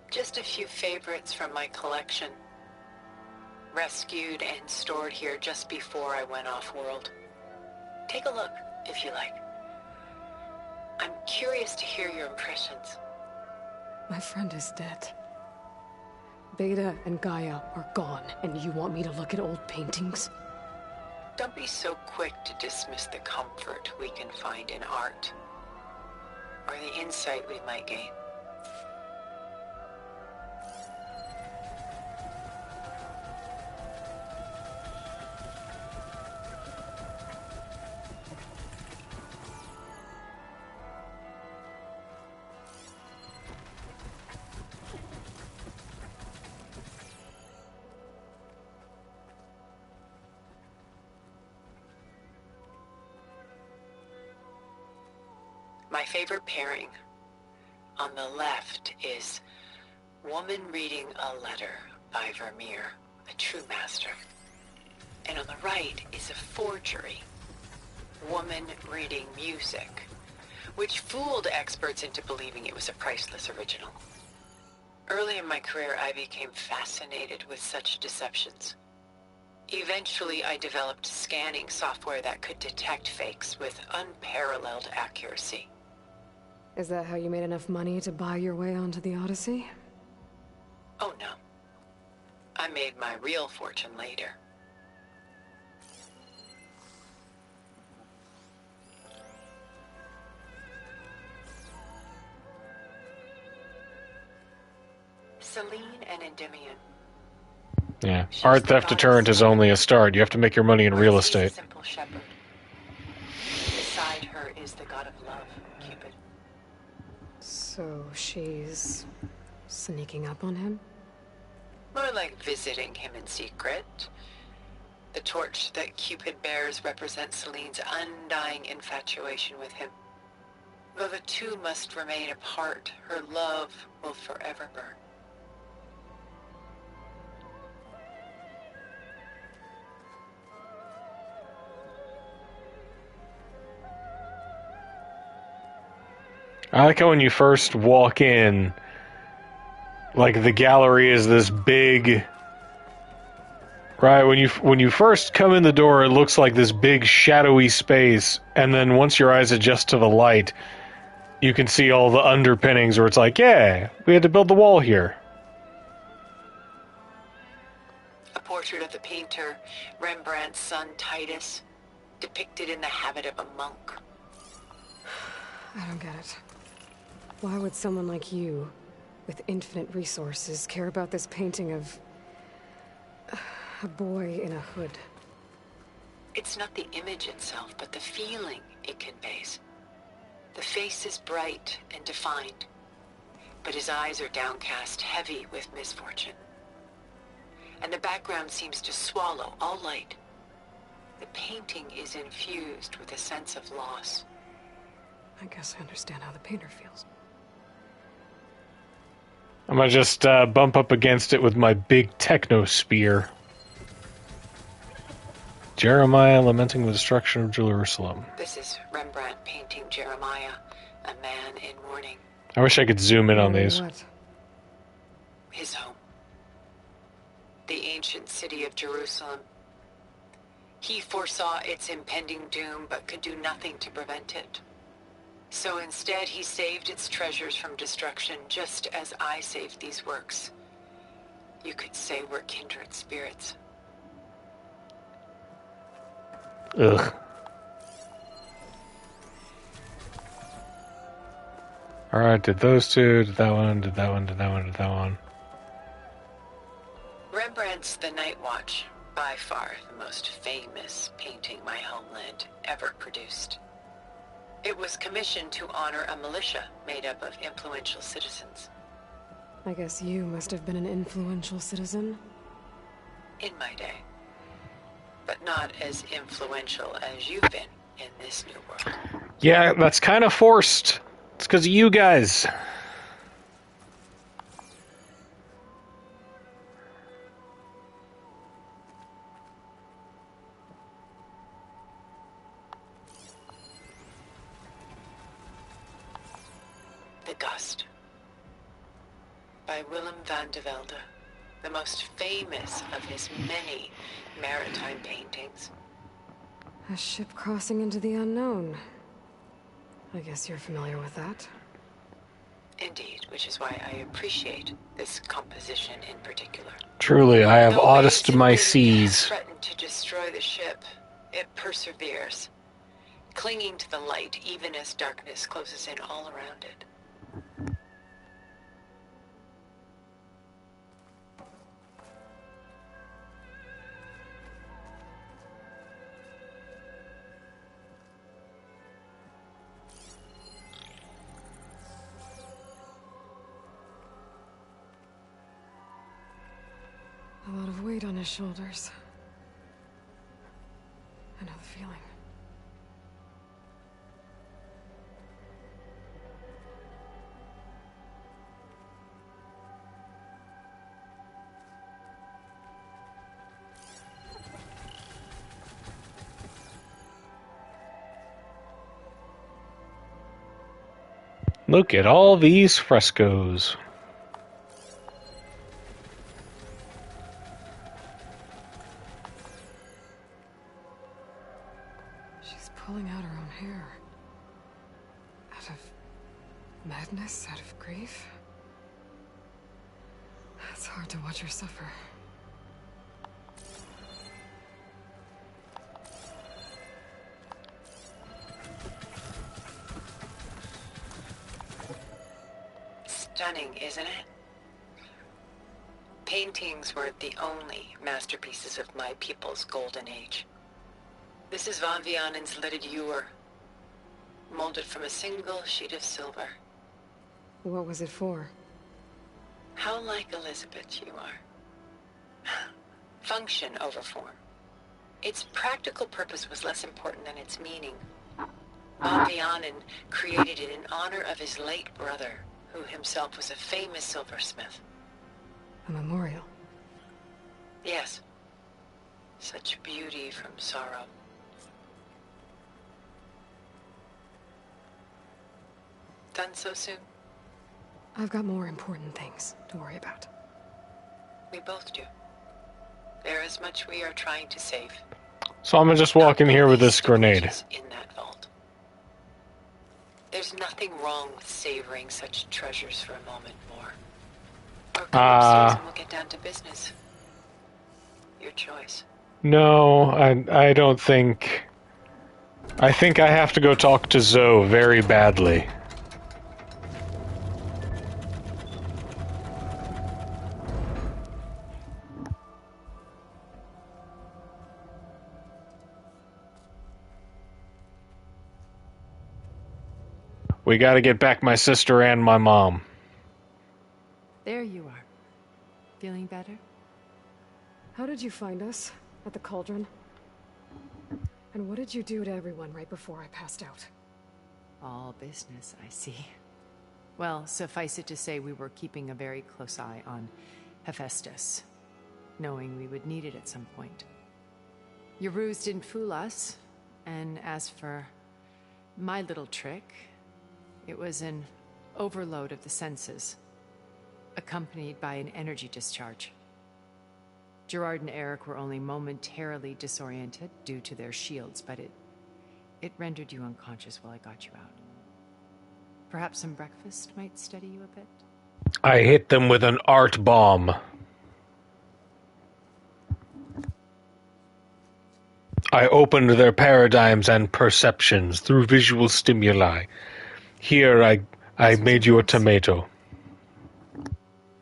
S21: Just a few favorites from my collection. Rescued and stored here just before I went off-world. Take a look, if you like. I'm curious to hear your impressions.
S3: My friend is dead. Beta and Gaia are gone, and you want me to look at old paintings?
S21: Don't be so quick to dismiss the comfort we can find in art, or the insight we might gain. My favorite pairing. On the left is Woman Reading a Letter by Vermeer, a true master. And on the right
S18: right is a forgery. Woman reading music, which fooled experts into believing it was a priceless original. Early in my career, I became fascinated with such deceptions. Eventually, I developed scanning software that could detect fakes with unparalleled accuracy.
S3: Is that how you made enough money to buy your way onto the Odyssey?
S18: Oh no. I made my real fortune later. Celine and Endymion.
S1: Yeah. Art theft deterrent is only a start. You have to make your money in real estate.
S18: Simple shepherd. Beside her is the god of love, Cupid.
S3: So she's sneaking up on him?
S18: More like visiting him in secret. The torch that Cupid bears represents Celine's undying infatuation with him. Though the two must remain apart, her love will forever burn.
S1: I like how when you first walk in, like the gallery is this big, right? When you first come in the door, it looks like this big shadowy space, and then once your eyes adjust to the light, you can see all the underpinnings where it's like, yeah, we had to build the wall here.
S18: A portrait of the painter Rembrandt's son Titus, depicted in the habit of a monk.
S3: I don't get it. Why would someone like you, with infinite resources, care about this painting of a boy in a hood?
S18: It's not the image itself, but the feeling it conveys. The face is bright and defined, but his eyes are downcast, heavy with misfortune. And the background seems to swallow all light. The painting is infused with a sense of loss.
S3: I guess I understand how the painter feels.
S1: I'm gonna just bump up against it with my big techno spear. Jeremiah lamenting the destruction of Jerusalem.
S18: This is Rembrandt painting Jeremiah, a man in mourning.
S1: I wish I could zoom in on these.
S3: What?
S18: His home. The ancient city of Jerusalem. He foresaw its impending doom, but could do nothing to prevent it. So instead, he saved its treasures from destruction, just as I saved these works. You could say we're kindred spirits.
S1: Ugh. Alright, did those two, did that one, did that one, did that one, did that one.
S18: Rembrandt's The Night Watch, by far the most famous painting my homeland ever produced. It was commissioned to honor a militia made up of influential citizens.
S3: I guess you must have been an influential citizen.
S18: In my day. But not as influential as you've been in this new world.
S1: Yeah, that's kind of forced. It's because of you guys.
S18: The Gust. By Willem van de Velde, the most famous of his many maritime paintings.
S3: A ship crossing into the unknown. I guess you're familiar with that.
S18: Indeed, which is why I appreciate this composition in particular.
S1: Truly, I have
S18: Though
S1: oddest my
S18: waves
S1: seas.
S18: threaten to destroy the ship, it perseveres, clinging to the light even as darkness closes in all around it.
S3: A lot of weight on his shoulders. I know the feeling.
S1: Look at all these frescoes.
S3: She's pulling out her own hair. Out of madness, out of grief. It's hard to watch her suffer.
S18: Stunning, isn't it? Paintings were the only masterpieces of my people's golden age. This is Von Vianen's lidded ewer, molded from a single sheet of silver.
S3: What was it for?
S18: How like Elizabeth you are. Function over form. Its practical purpose was less important than its meaning. Von Vianen created it in honor of his late brother, who himself was a famous silversmith.
S3: A memorial?
S18: Yes. Such beauty from sorrow. Done so soon?
S3: I've got more important things to worry about.
S18: We both do. There is much we are trying to save.
S1: So I'm gonna just walk in here with this grenade.
S18: In that vault. There's nothing wrong with savoring such treasures for a moment more. Or come upstairs and we'll get down to business. Your choice.
S1: No, I don't think... I think I have to go talk to Zoe very badly. We gotta get back my sister and my mom.
S21: There you are. Feeling better?
S3: How did you find us? At the cauldron? And what did you do to everyone right before I passed out?
S21: All business, I see. Well, suffice it to say we were keeping a very close eye on Hephaestus, knowing we would need it at some point. Your ruse didn't fool us, and as for my little trick, it was an overload of the senses, accompanied by an energy discharge. Gerard and Eric were only momentarily disoriented due to their shields, but it rendered you unconscious while I got you out. Perhaps some breakfast might steady you a bit?
S1: I hit them with an art bomb. I opened their paradigms and perceptions through visual stimuli. Here, I made you a tomato.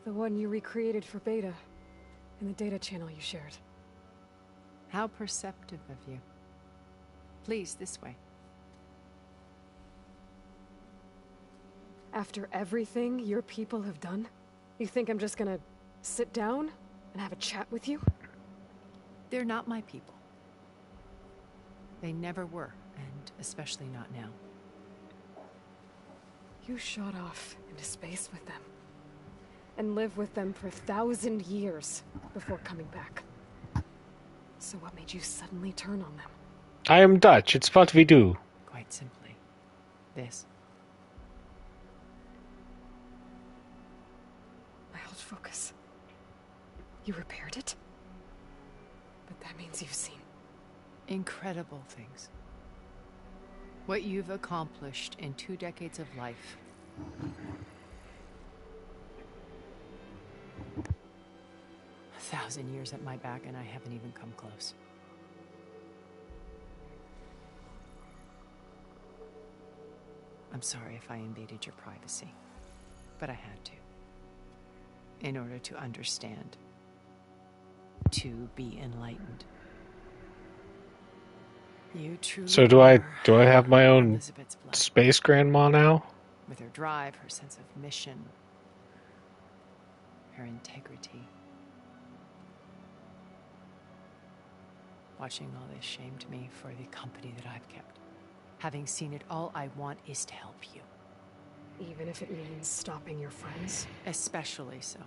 S3: The one you recreated for Beta, in the data channel you shared.
S21: How perceptive of you. Please, this way.
S3: After everything your people have done, you think I'm just gonna sit down and have a chat with you?
S21: They're not my people. They never were, and especially not now.
S3: You shot off into space with them, and lived with them for 1,000 years before coming back. So what made you suddenly turn on them?
S1: I am Dutch. It's what we do.
S21: Quite simply, this.
S3: My old focus. You repaired it? But that means you've seen
S21: incredible things. What you've accomplished in 2 decades of life. 1,000 years at my back, and I haven't even come close. I'm sorry if I invaded your privacy, but I had to. In order to understand. To be enlightened. You truly
S1: So do I have my own space grandma now?
S21: With her drive, her sense of mission, her integrity. Watching all this shamed me for the company that I've kept. Having seen it, all I want is to help you.
S3: Even if it means stopping your friends?
S21: Especially so.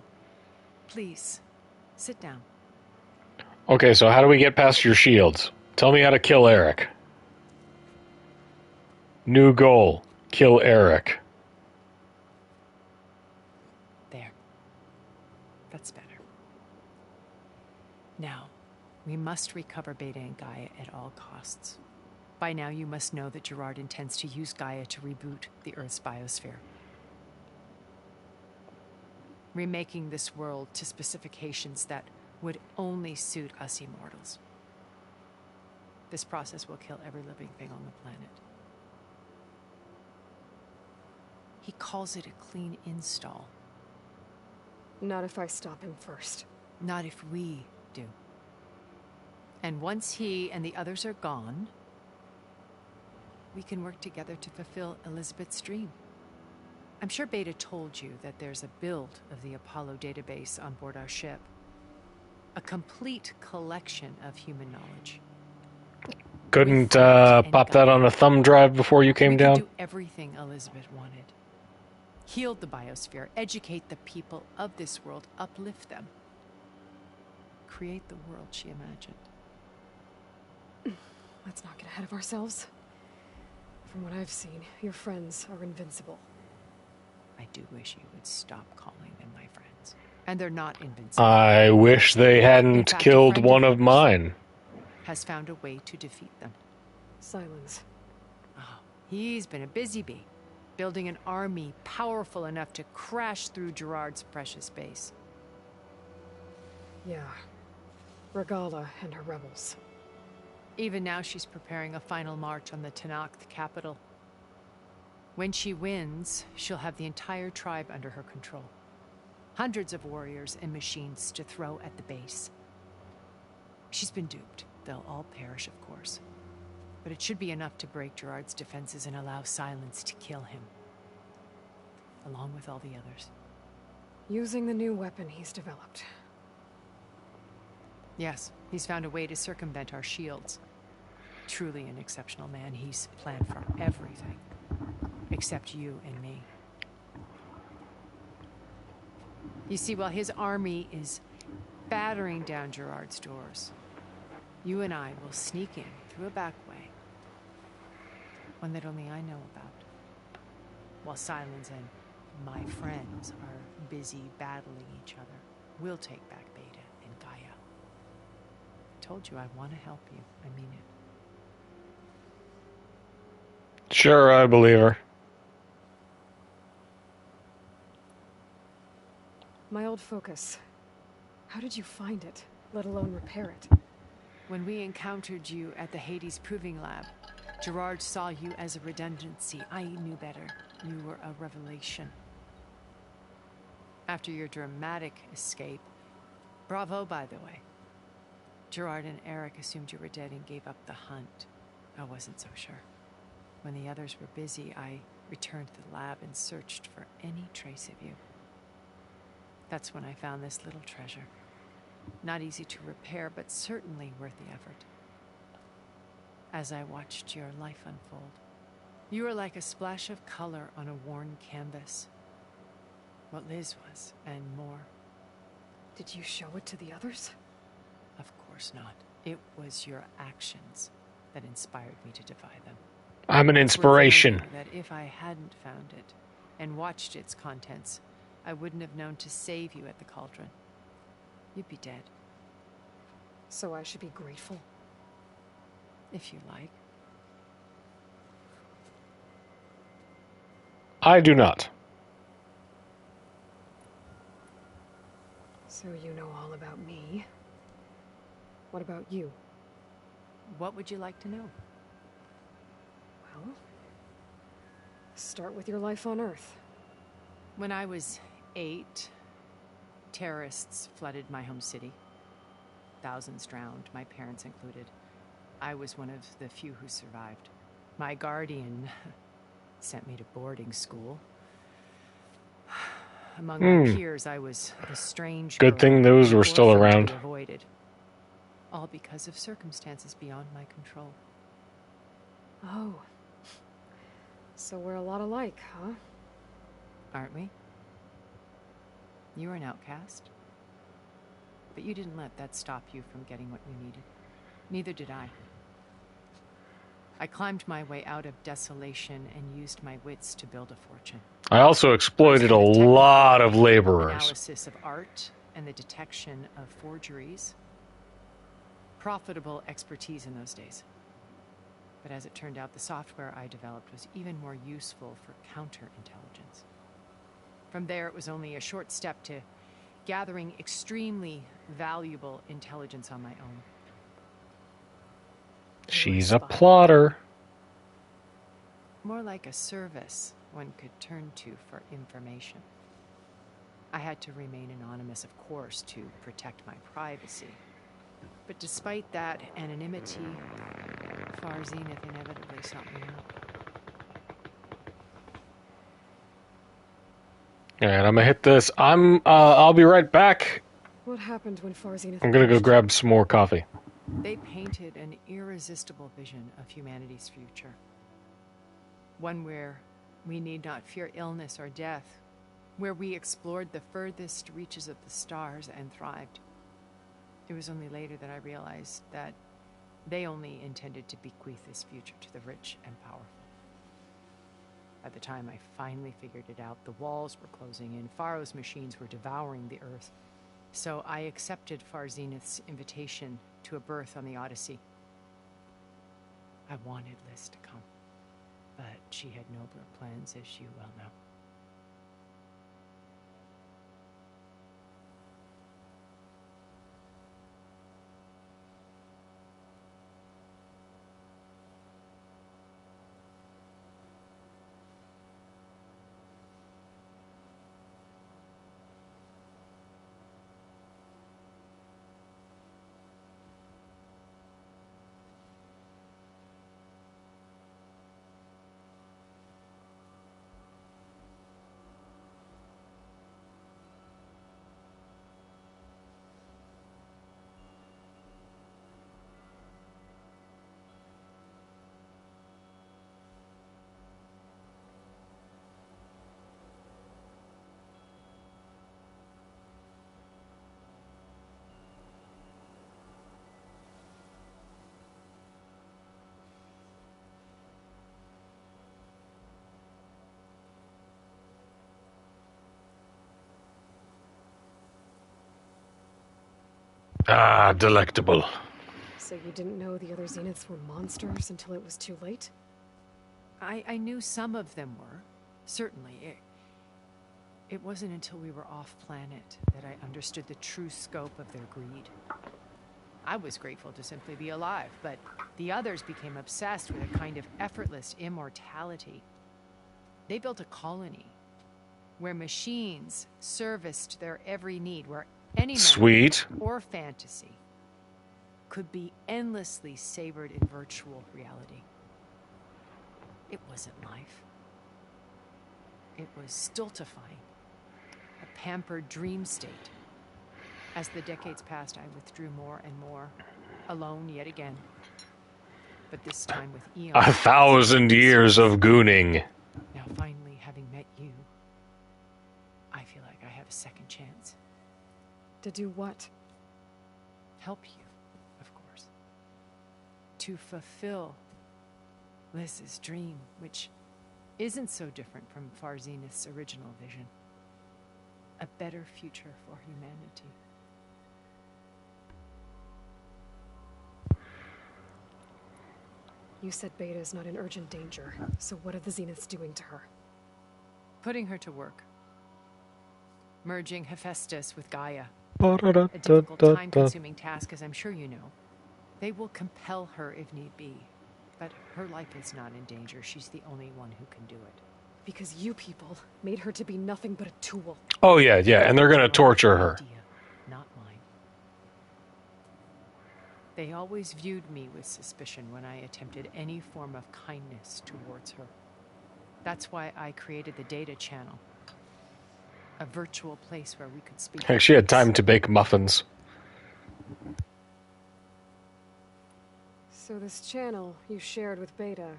S21: Please, sit down.
S1: Okay, so how do we get past your shields? Tell me how to kill Eric. New goal. Kill Eric.
S4: We must recover Beta and Gaia at all costs. By now, you must know that Gerard intends to use Gaia to reboot the Earth's biosphere. Remaking this world to specifications that would only suit us immortals. This process will kill every living thing on the planet. He calls it a clean install.
S3: Not if I stop him first.
S4: Not if we do. And once he and the others are gone, we can work together to fulfill Elizabeth's dream. I'm sure Beta told you that there's a build of the Apollo database on board our ship. A complete collection of human knowledge.
S1: Couldn't pop that on a thumb drive before you came down?
S4: Do everything Elizabeth wanted. Heal the biosphere, educate the people of this world, uplift them. Create the world she imagined.
S3: Let's not get ahead of ourselves. From what I've seen, your friends are invincible.
S4: I do wish you would stop calling them my friends. And they're not invincible.
S1: I wish they hadn't
S4: fact,
S1: killed one of mine.
S4: Has found a way to defeat them.
S3: Silence.
S4: Oh, he's been a busy bee, building an army powerful enough to crash through Gerard's precious base.
S3: Yeah. Regala and her rebels.
S4: Even now she's preparing a final march on the Tenakth capital. When she wins, she'll have the entire tribe under her control. Hundreds of warriors and machines to throw at the base. She's been duped. They'll all perish, of course. But it should be enough to break Gerard's defenses and allow Silence to kill him. Along with all the others.
S3: Using the new weapon he's developed.
S4: Yes, he's found a way to circumvent our shields. Truly an exceptional man. He's planned for everything. Except you and me. You see, while his army is battering down Gerard's doors, you and I will sneak in through a back way. One that only I know about. While Silence and my friends are busy battling each other, we'll take back Beta and Gaia. I told you I want to help you. I mean it.
S1: Sure, I believe her.
S3: My old focus. How did you find it, let alone repair it?
S4: When we encountered you at the Hades Proving Lab, Gerard saw you as a redundancy. I knew better. You were a revelation. After your dramatic escape, bravo, by the way. Gerard and Eric assumed you were dead and gave up the hunt. I wasn't so sure. When the others were busy, I returned to the lab and searched for any trace of you. That's when I found this little treasure. Not easy to repair, but certainly worth the effort. As I watched your life unfold, you were like a splash of color on a worn canvas. What Liz was, and more.
S3: Did you show it to the others?
S4: Of course not. It was your actions that inspired me to defy them.
S1: I'm an inspiration.
S4: That if I hadn't found it and watched its contents, I wouldn't have known to save you at the cauldron. You'd be dead.
S3: So I should be grateful?
S4: If you like.
S1: I do not.
S3: So you know all about me. What about you?
S4: What would you like to know?
S3: Well, start with your life on Earth.
S4: When I was 8, terrorists flooded my home city. Thousands drowned, my parents included. I was one of the few who survived. My guardian sent me to boarding school. Among my peers, I was the strange
S1: Good thing those were still around.
S4: Avoided. All because of circumstances beyond my control.
S3: Oh. So we're a lot alike, huh?
S4: Aren't we? You were an outcast. But you didn't let that stop you from getting what you needed. Neither did I. I climbed my way out of desolation and used my wits to build a fortune.
S1: I also exploited a lot of laborers.
S4: Analysis of art and the detection of forgeries. profitable expertise in those days. But as it turned out, the software I developed was even more useful for counterintelligence. From there, it was only a short step to gathering extremely valuable intelligence on my own.
S1: She's a plotter.
S4: More like a service one could turn to for information. I had to remain anonymous, of course, to protect my privacy. But despite that anonymity, Far Zenith inevitably sought me out.
S1: Alright, I'm gonna hit this. I'll be right back.
S3: What happened when Far Zenith...
S1: I'm gonna go grab some more coffee.
S4: They painted an irresistible vision of humanity's future. One where we need not fear illness or death, where we explored the furthest reaches of the stars and thrived. It was only later that I realized that they only intended to bequeath this future to the rich and powerful. By the time I finally figured it out, the walls were closing in, Faro's machines were devouring the Earth. So I accepted Far Zenith's invitation to a berth on the Odyssey. I wanted Liz to come, but she had nobler plans, as you well know.
S1: Ah, delectable.
S3: So you didn't know the other Zeniths were monsters until it was too late?
S4: I knew some of them were, certainly. It wasn't until we were off-planet that I understood the true scope of their greed. I was grateful to simply be alive, but the others became obsessed with a kind of effortless immortality. They built a colony where machines serviced their every need, where any
S1: Sweet.
S4: or fantasy could be endlessly savored in virtual reality. It wasn't life. It was stultifying, a pampered dream state. As the decades passed, I withdrew more and more, alone yet again. But this time with Eon.
S1: 1,000 years of gooning.
S4: Now finally, having met you, I feel like I have a second chance.
S3: To do what?
S4: Help you, of course. To fulfill Liz's dream, which isn't so different from Far Zenith's original vision. A better future for humanity.
S3: You said Beta is not in urgent danger, so what are the Zeniths doing to her?
S4: Putting her to work. Merging Hephaestus with Gaia. A difficult, time-consuming task, as I'm sure you know. They will compel her if need be. But her life is not in danger. She's the only one who can do it.
S3: Because you people made her to be nothing but a tool.
S1: Oh, yeah, and they're gonna torture her.
S4: Not mine. They always viewed me with suspicion when I attempted any form of kindness towards her. That's why I created the data channel. A virtual place where we could speak.
S1: She had time to bake muffins.
S3: So this channel you shared with Beta,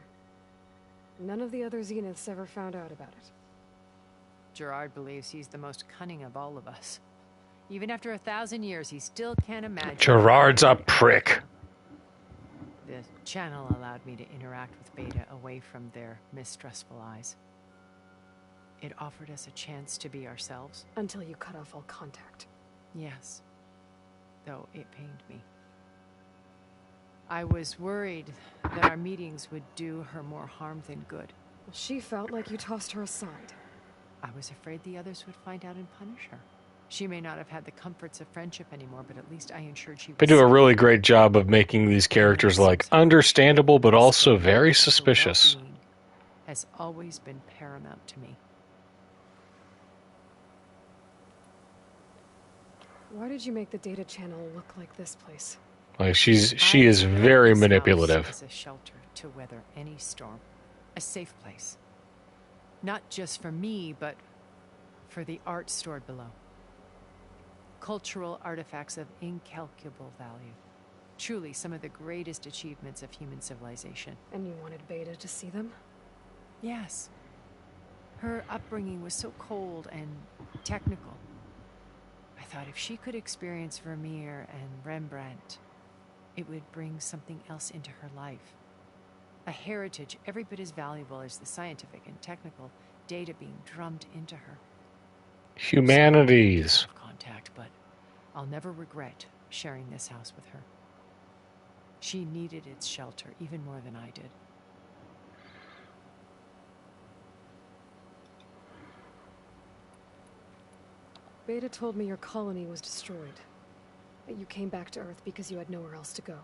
S3: none of the other Zeniths ever found out about it?
S4: Gerard believes he's the most cunning of all of us. Even after 1,000 years, he still can't imagine.
S1: Gerard's a prick.
S4: The channel allowed me to interact with Beta away from their mistrustful eyes. It offered us a chance to be ourselves.
S3: Until you cut off all contact.
S4: Yes. Though it pained me. I was worried that our meetings would do her more harm than good.
S3: Well, she felt like you tossed her aside.
S4: I was afraid the others would find out and punish her. She may not have had the comforts of friendship anymore, but at least I ensured she was
S1: They do a
S4: safe.
S1: really great job of making these characters like understandable, but also very suspicious.
S4: Well-being has always been paramount to me.
S3: Why did you make the data channel look like this place?
S1: Like she is very manipulative.
S4: As a shelter to weather any storm, a safe place. Not just for me, but for the art stored below. Cultural artifacts of incalculable value. Truly some of the greatest achievements of human civilization.
S3: And you wanted Beta to see them?
S4: Yes. Her upbringing was so cold and technical. I thought if she could experience Vermeer and Rembrandt, it would bring something else into her life. A heritage every bit as valuable as the scientific and technical data being drummed into her.
S1: Humanities.
S4: Contact, but I'll never regret sharing this house with her. She needed its shelter even more than I did.
S3: Beta told me your colony was destroyed. That you came back to Earth because you had nowhere else to go.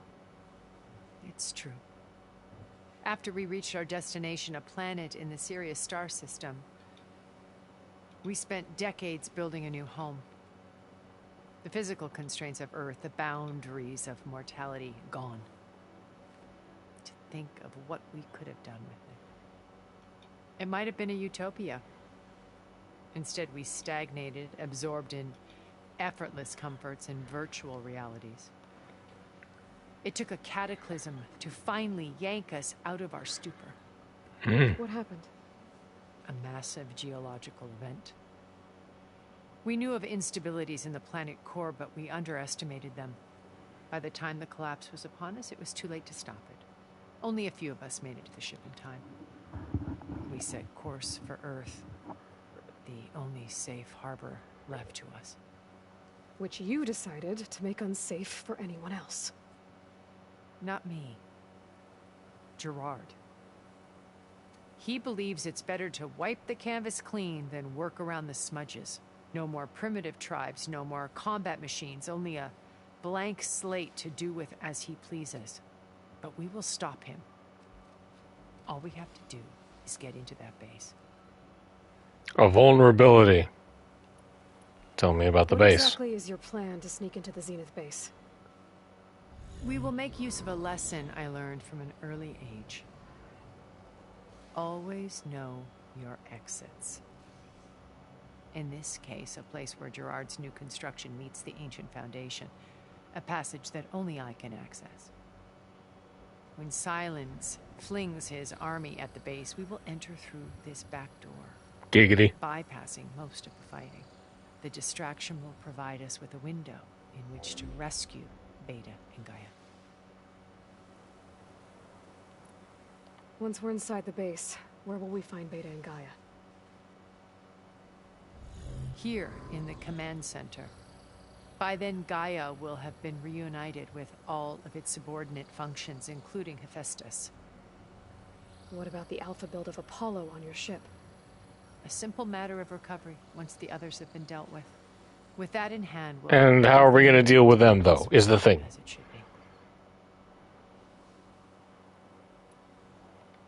S4: It's true. After we reached our destination, a planet in the Sirius star system, we spent decades building a new home. The physical constraints of Earth, the boundaries of mortality, gone. To think of what we could have done with it. It might have been a utopia. Instead, we stagnated, absorbed in effortless comforts and virtual realities. It took a cataclysm to finally yank us out of our stupor.
S3: What happened?
S4: A massive geological event. We knew of instabilities in the planet core, but we underestimated them. By the time the collapse was upon us, it was too late to stop it. Only a few of us made it to the ship in time. We set course for Earth, the only safe harbor left to us.
S3: Which you decided to make unsafe for anyone else.
S4: Not me. Gerard. He believes it's better to wipe the canvas clean than work around the smudges. No more primitive tribes, no more combat machines, only a blank slate to do with as he pleases. But we will stop him. All we have to do is get into that base.
S1: A vulnerability. Tell me about the
S3: What
S1: base.
S3: exactly is your plan to sneak into the Zenith base?
S4: We will make use of a lesson I learned from an early age. Always know your exits. In this case, a place where Gerard's new construction meets the ancient foundation, a passage that only I can access. When Silence flings his army at the base, we will enter through this back door.
S1: Giggity.
S4: Bypassing most of the fighting. The distraction will provide us with a window in which to rescue Beta and Gaia.
S3: Once we're inside the base, where will we find Beta and Gaia?
S4: Here in the command center. By then, Gaia will have been reunited with all of its subordinate functions, including Hephaestus.
S3: What about the alpha build of Apollo on your ship?
S4: A simple matter of recovery once the others have been dealt with. With that in hand, we'll
S1: And how are we going to deal with them, though, is the thing.
S4: as it should be.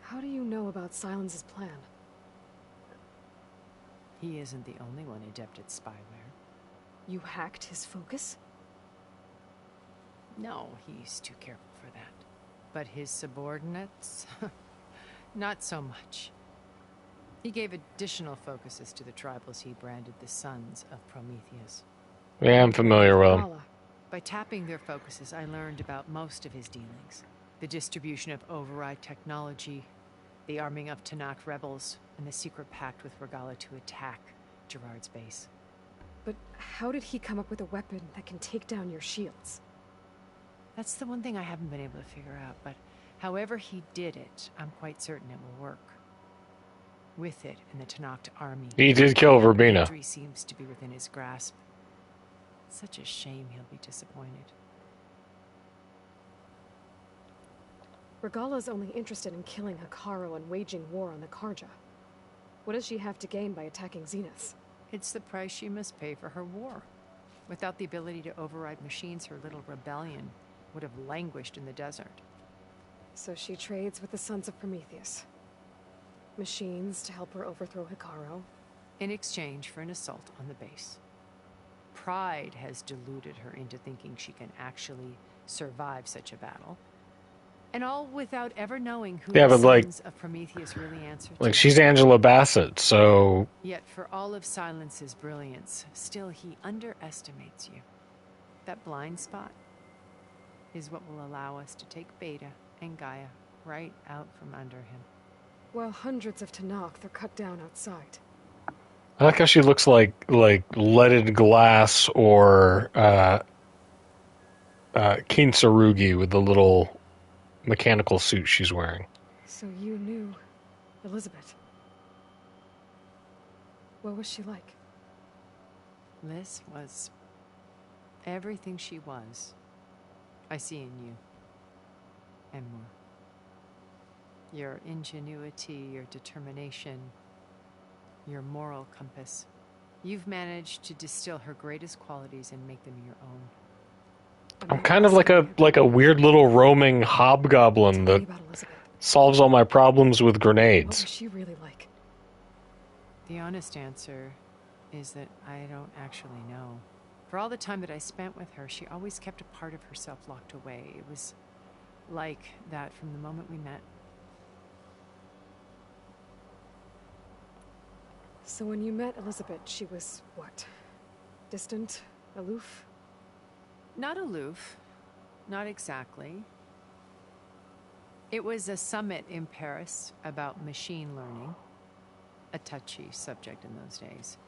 S3: How do you know about Silence's plan?
S4: He isn't the only one adept at spyware.
S3: You hacked his focus?
S4: No, he's too careful for that. But his subordinates? Not so much. He gave additional focuses to the tribals he branded the Sons of Prometheus.
S1: Yeah, I'm familiar with them.
S4: By tapping their focuses, I learned about most of his dealings. The distribution of override technology, the arming of Tanakh rebels, and the secret pact with Regala to attack Gerard's base.
S3: But how did he come up with a weapon that can take down your shields?
S4: That's the one thing I haven't been able to figure out, but however he did it, I'm quite certain it will work. With it and the Tanakh army,
S1: He did kill Verbena.
S4: victory seems to be within his grasp. Such a shame he'll be disappointed.
S3: Regala's only interested in killing Hekarro and waging war on the Karja. What does she have to gain by attacking Zenith?
S4: It's the price she must pay for her war. Without the ability to override machines, her little rebellion would have languished in the desert.
S3: So she trades with the Sons of Prometheus. Machines to help her overthrow Hekarro.
S4: In exchange for an assault on the base. Pride has deluded her into thinking she can actually survive such a battle. And all without ever knowing who the Sons of Prometheus really answer to.
S1: Like, she's Angela Bassett, so...
S4: Yet for all of Silence's brilliance, still he underestimates you. That blind spot is what will allow us to take Beta and Gaia right out from under him.
S3: While hundreds of Tenakth are cut down outside.
S1: I like how she looks like leaded glass or Kintsurugi with the little mechanical suit she's wearing.
S3: So you knew Elizabeth. What was she like?
S4: Liz was everything she was. I see in you. And more. Your ingenuity, your determination, your moral compass. You've managed to distill her greatest qualities and make them your own.
S1: I'm kind of like a weird little roaming hobgoblin that solves all my problems with grenades.
S3: What was she really like?
S4: The honest answer is that I don't actually know. For all the time that I spent with her, she always kept a part of herself locked away. It was like that from the moment we met.
S3: So when you met Elizabeth, she was what? Distant? Aloof?
S4: Not aloof. Not exactly. It was a summit in Paris about machine learning. A touchy subject in those days.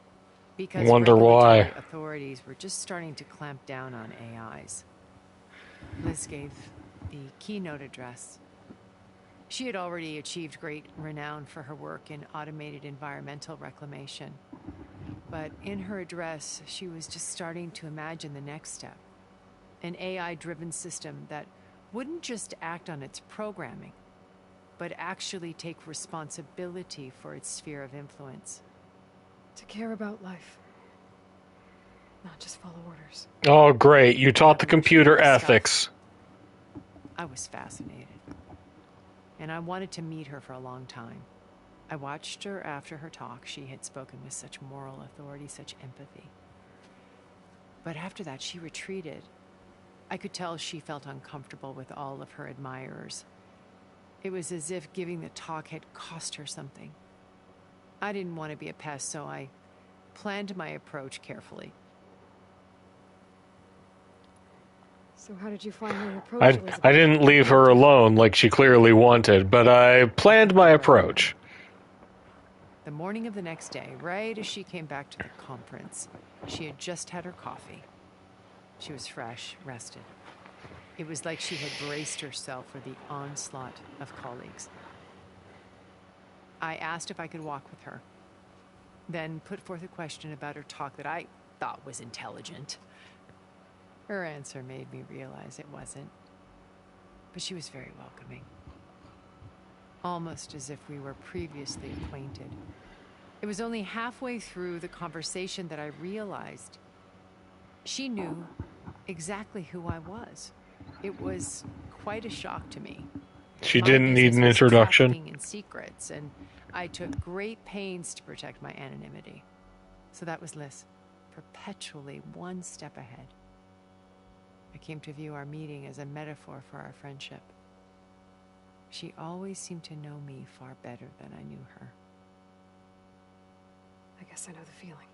S4: Because
S1: wonder why
S4: authorities were just starting to clamp down on AIs. Liz gave the keynote address. She had already achieved great renown for her work in automated environmental reclamation. But in her address, she was just starting to imagine the next step. An AI-driven system that wouldn't just act on its programming, but actually take responsibility for its sphere of influence.
S3: To care about life. Not just follow orders.
S1: Oh, great. You taught the computer ethics.
S4: I was fascinated. And I wanted to meet her for a long time. I watched her after her talk. She had spoken with such moral authority, such empathy. But after that, she retreated. I could tell she felt uncomfortable with all of her admirers. It was as if giving the talk had cost her something. I didn't want to be a pest, so I planned my approach carefully.
S3: So how did you finally approach Elizabeth?
S1: I didn't leave her alone like she clearly wanted, but I planned my approach.
S4: The morning of the next day, right as she came back to the conference, she had just had her coffee. She was fresh, rested. It was like she had braced herself for the onslaught of colleagues. I asked if I could walk with her, then put forth a question about her talk that I thought was intelligent. Her answer made me realize it wasn't, but she was very welcoming. Almost as if we were previously acquainted. It was only halfway through the conversation that I realized she knew exactly who I was. It was quite a shock to me.
S1: She didn't need an introduction.
S4: In secrets, and I took great pains to protect my anonymity. So that was Liz, perpetually one step ahead. I came to view our meeting as a metaphor for our friendship. She always seemed to know me far better than I knew her.
S3: I guess I know the feeling.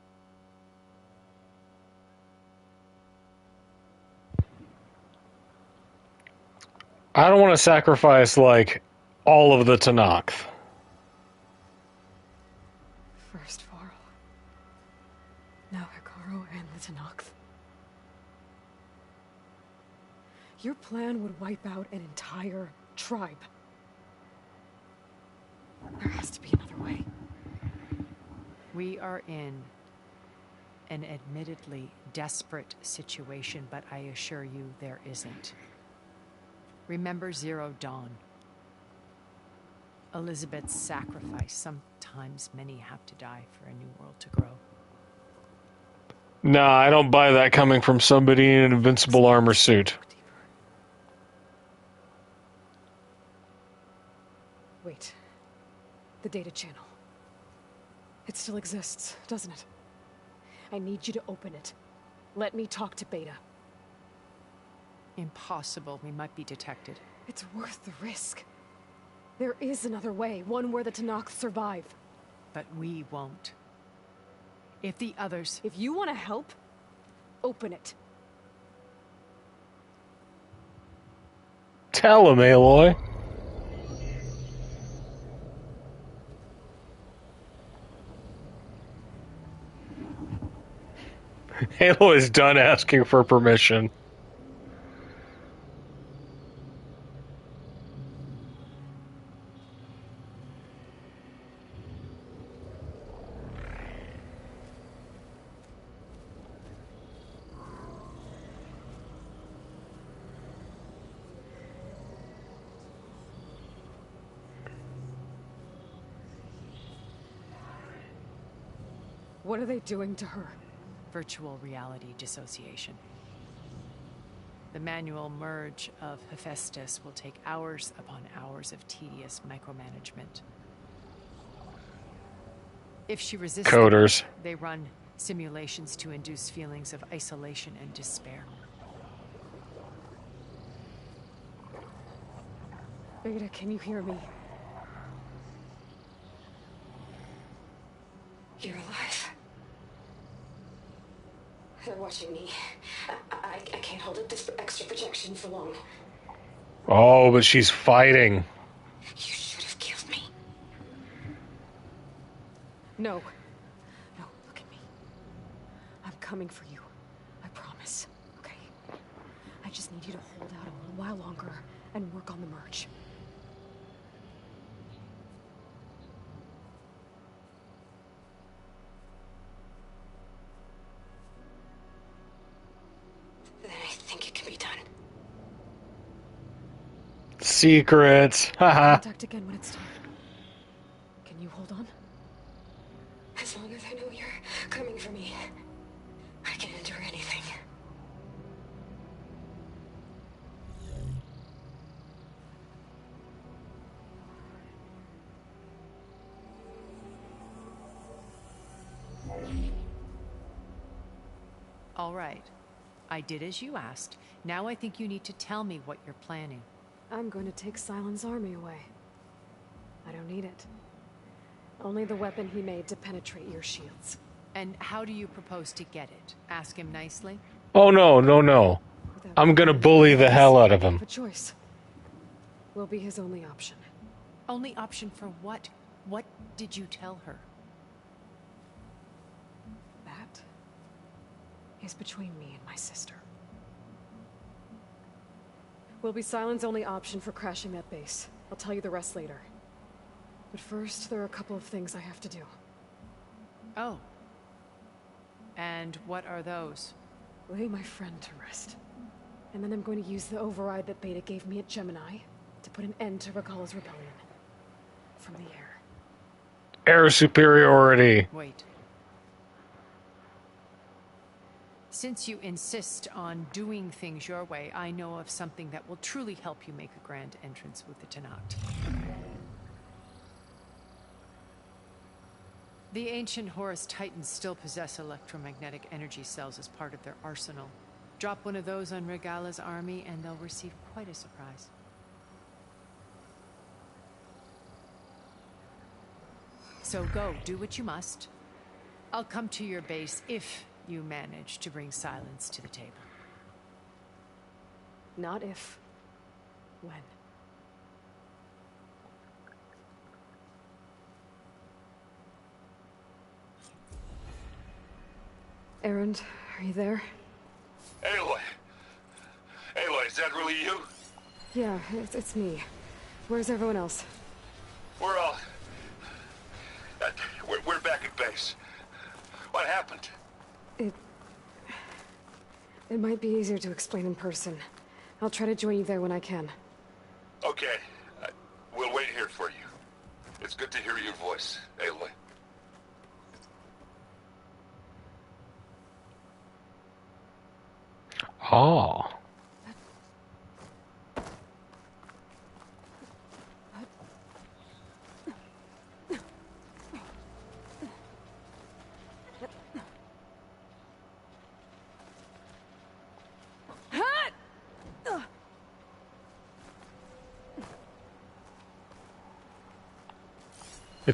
S1: I don't want to sacrifice, like, all of the Tenakth.
S3: First Varl. Now Hekarro and the Tenakth. Your plan would wipe out an entire tribe. There has to be another way.
S4: We are in an admittedly desperate situation, but I assure you there isn't. Remember Zero Dawn. Elizabeth's sacrifice. Sometimes many have to die for a new world to grow.
S1: Nah, I don't buy that coming from somebody in an invincible armor suit.
S3: Wait. The data channel. It still exists, doesn't it? I need you to open it. Let me talk to Beta.
S4: Impossible. We might be detected.
S3: It's worth the risk. There is another way, one where the Tenakth survive.
S4: But we won't. If the others...
S3: If you want to help, open it.
S1: Tell him, Aloy. Aloy's done asking for permission.
S3: What are they doing to her?
S4: Virtual reality dissociation. The manual merge of Hephaestus will take hours upon hours of tedious micromanagement. If she resists,
S1: Coders.
S4: They run simulations to induce feelings of isolation and despair.
S3: Beta, can you hear me?
S14: You're alive. They're watching me. I can't hold up this extra projection for long.
S1: Oh, but she's fighting.
S14: You should have killed me.
S3: No. No, look at me. I'm coming for you. I promise. Okay? I just need you to hold out a little while longer and work on the merge.
S14: Then I think it can be done.
S1: Secrets. Haha.
S3: Contact again when it's time. Can you hold on?
S14: As long as I know you're coming for me, I can endure anything.
S4: All right. I did as you asked. Now I think you need to tell me what you're planning.
S3: I'm going to take Sylens' army away. I don't need it. Only the weapon he made to penetrate your shields.
S4: And how do you propose to get it? Ask him nicely?
S1: Oh, no, no, no. I'm gonna bully the hell out of him.
S3: A choice. Will be his only option.
S4: Only option for what? What did you tell her?
S3: That is between me and my sister. Will be Sylens' only option for crashing that base. I'll tell you the rest later. But first, there are a couple of things I have to do.
S4: Oh. And what are those?
S3: Lay my friend to rest. And then I'm going to use the override that Beta gave me at Gemini to put an end to Regalla's rebellion. From the air.
S1: Air superiority.
S4: Wait. Since you insist on doing things your way, I know of something that will truly help you make a grand entrance with the Tenakth. The ancient Horus Titans still possess electromagnetic energy cells as part of their arsenal. Drop one of those on Regalla's army and they'll receive quite a surprise. So go, do what you must. I'll come to your base if you manage to bring Sylens to the table.
S3: Not if. When. Erend, are you there?
S6: Aloy! Aloy, is that really you?
S3: Yeah, it's me. Where's everyone else?
S6: We're all... We're back at base. What happened?
S3: It might be easier to explain in person. I'll try to join you there when I can.
S6: Okay. We'll wait here for you. It's good to hear your voice, Aloy.
S1: Oh.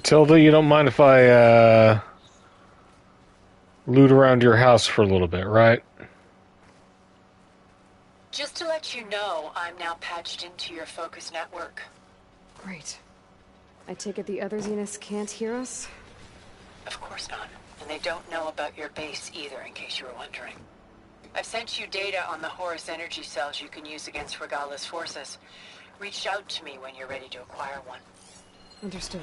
S1: Tilda, you don't mind if I loot around your house for a little bit, right?
S18: Just to let you know, I'm now patched into your focus network.
S3: Great. I take it the other Zeniths can't hear us?
S18: Of course not. And they don't know about your base either, in case you were wondering. I've sent you data on the Horus energy cells you can use against Regala's forces. Reach out to me when you're ready to acquire one.
S3: Understood.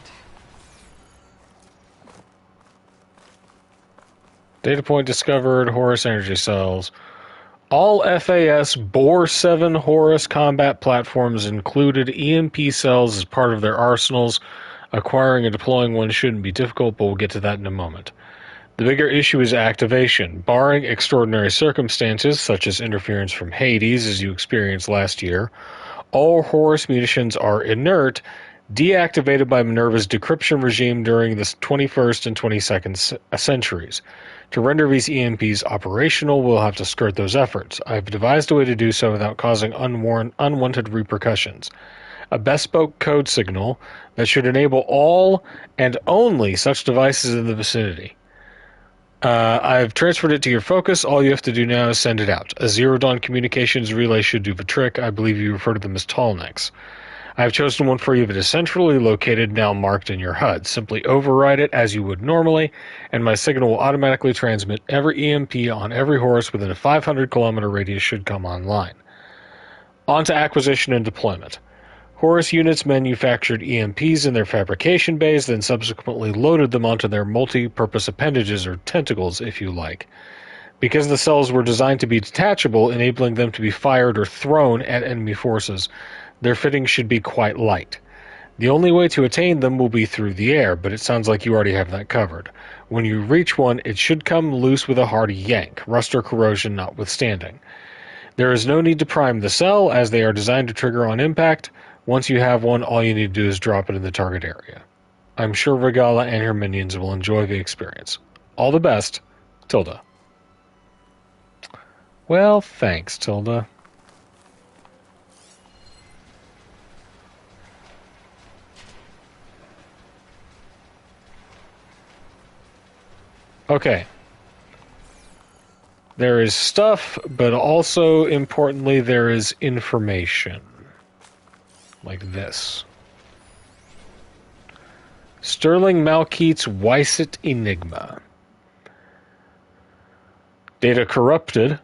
S1: Data point discovered, Horus energy cells. All FAS Boar 7 Horus combat platforms included EMP cells as part of their arsenals. Acquiring and deploying one shouldn't be difficult, but we'll get to that in a moment. The bigger issue is activation. Barring extraordinary circumstances, such as interference from Hades, as you experienced last year, all Horus munitions are inert, deactivated by Minerva's decryption regime during the 21st and 22nd centuries. To render these EMPs operational, we'll have to skirt those efforts. I've devised a way to do so without causing unwanted repercussions. A bespoke code signal that should enable all and only such devices in the vicinity. I've transferred it to your focus. All you have to do now is send it out. A Zero Dawn communications relay should do the trick. I believe you refer to them as tallnecks. I've chosen one for you that is centrally located, now marked in your HUD. Simply override it as you would normally, and my signal will automatically transmit every EMP on every Horus within a 500-kilometer radius should come online. On to acquisition and deployment. Horus units manufactured EMPs in their fabrication bays, then subsequently loaded them onto their multi-purpose appendages, or tentacles, if you like. Because the cells were designed to be detachable, enabling them to be fired or thrown at enemy forces, their fittings should be quite light. The only way to attain them will be through the air, but it sounds like you already have that covered. When you reach one, it should come loose with a hearty yank, rust or corrosion notwithstanding. There is no need to prime the cell, as they are designed to trigger on impact. Once you have one, all you need to do is drop it in the target area. I'm sure Regala and her minions will enjoy the experience. All the best, Tilda. Well, thanks, Tilda. Okay. There is stuff, but also, importantly, there is information. Like this. Sterling Malkeith's Wysit Enigma. Data corrupted.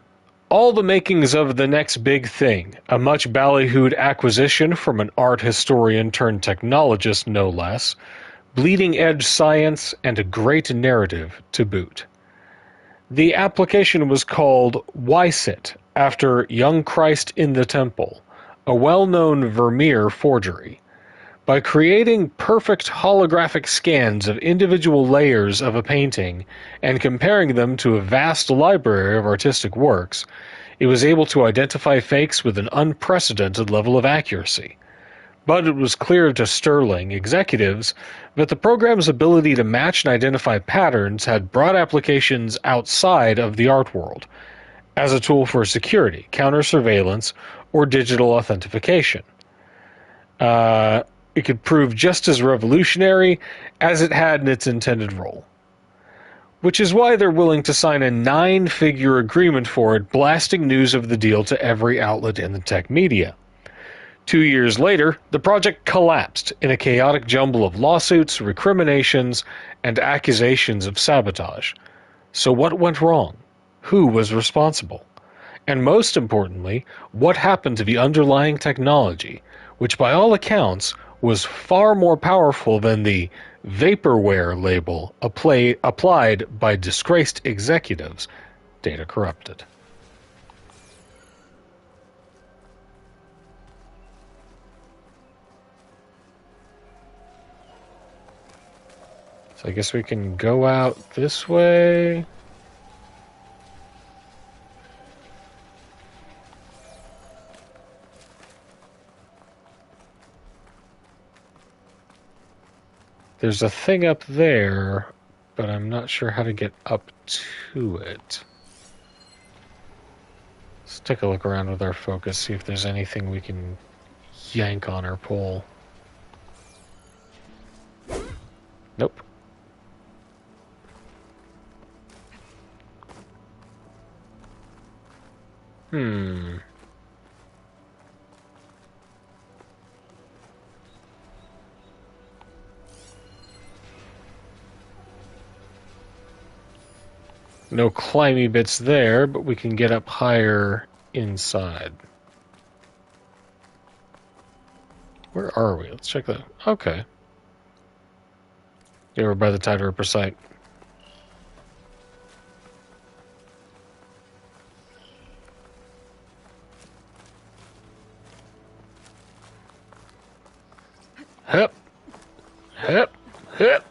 S1: All the makings of the next big thing. A much ballyhooed acquisition from an art historian turned technologist, no less. Bleeding-edge science, and a great narrative to boot. The application was called Wysit, after Young Christ in the Temple, a well-known Vermeer forgery. By creating perfect holographic scans of individual layers of a painting and comparing them to a vast library of artistic works, it was able to identify fakes with an unprecedented level of accuracy. But it was clear to Sterling executives that the program's ability to match and identify patterns had broad applications outside of the art world, as a tool for security, counter-surveillance, or digital authentication. It could prove just as revolutionary as it had in its intended role. Which is why they're willing to sign a 9-figure agreement for it, blasting news of the deal to every outlet in the tech media. 2 years later, the project collapsed in a chaotic jumble of lawsuits, recriminations, and accusations of sabotage. So what went wrong? Who was responsible? And most importantly, what happened to the underlying technology, which by all accounts was far more powerful than the vaporware label applied by disgraced executives? Data corrupted. So I guess we can go out this way. There's a thing up there, but I'm not sure how to get up to it. Let's take a look around with our focus, see if there's anything we can yank on or pull. Nope. No climby bits there, but we can get up higher inside. Where are we? Let's check that. Okay. Yeah, we're by the Tightroper site. Hup. Hup. Hup.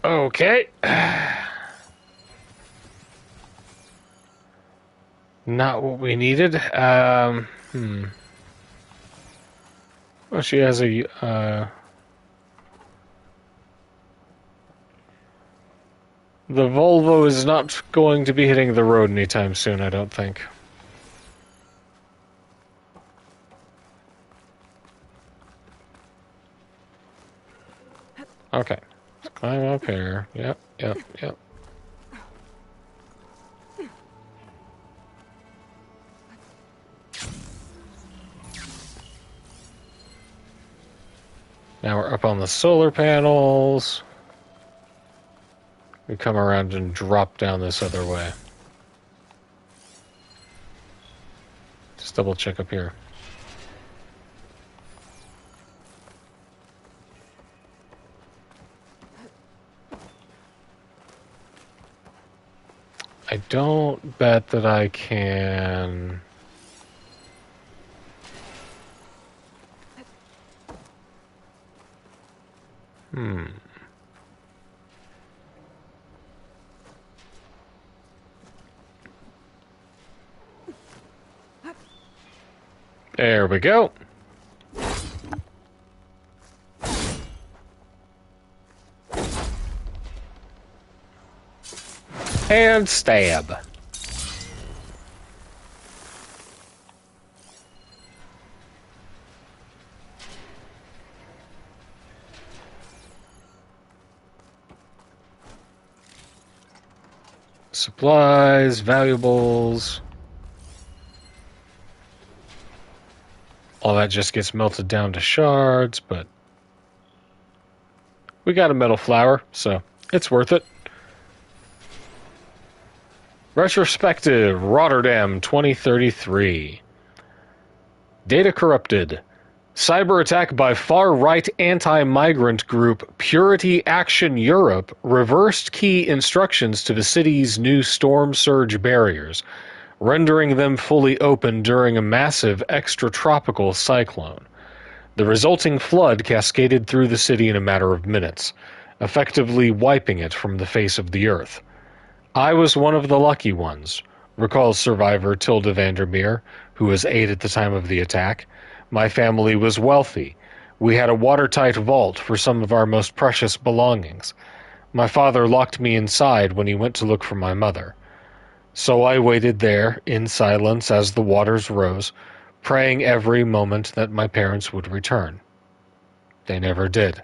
S1: Okay. Not what we needed. Well, she has a, the Volvo is not going to be hitting the road anytime soon, I don't think. Okay. Let's climb up here. Yep, yep, yep. Now we're up on the solar panels. We come around and drop down this other way. Just double check up here. I don't bet that I can... There we go. And stab. Supplies, valuables. All that just gets melted down to shards, but we got a metal flower, so it's worth it. Retrospective, Rotterdam 2033. Data corrupted. Cyber attack by far-right anti-migrant group Purity Action Europe reversed key instructions to the city's new storm surge barriers, rendering them fully open during a massive extratropical cyclone. The resulting flood cascaded through the city in a matter of minutes, effectively wiping it from the face of the earth. I was one of the lucky ones, recalls survivor Tilda Vandermeer, who was 8 at the time of the attack. My family was wealthy. We had a watertight vault for some of our most precious belongings. My father locked me inside when he went to look for my mother. So I waited there, in silence as the waters rose, praying every moment that my parents would return. They never did.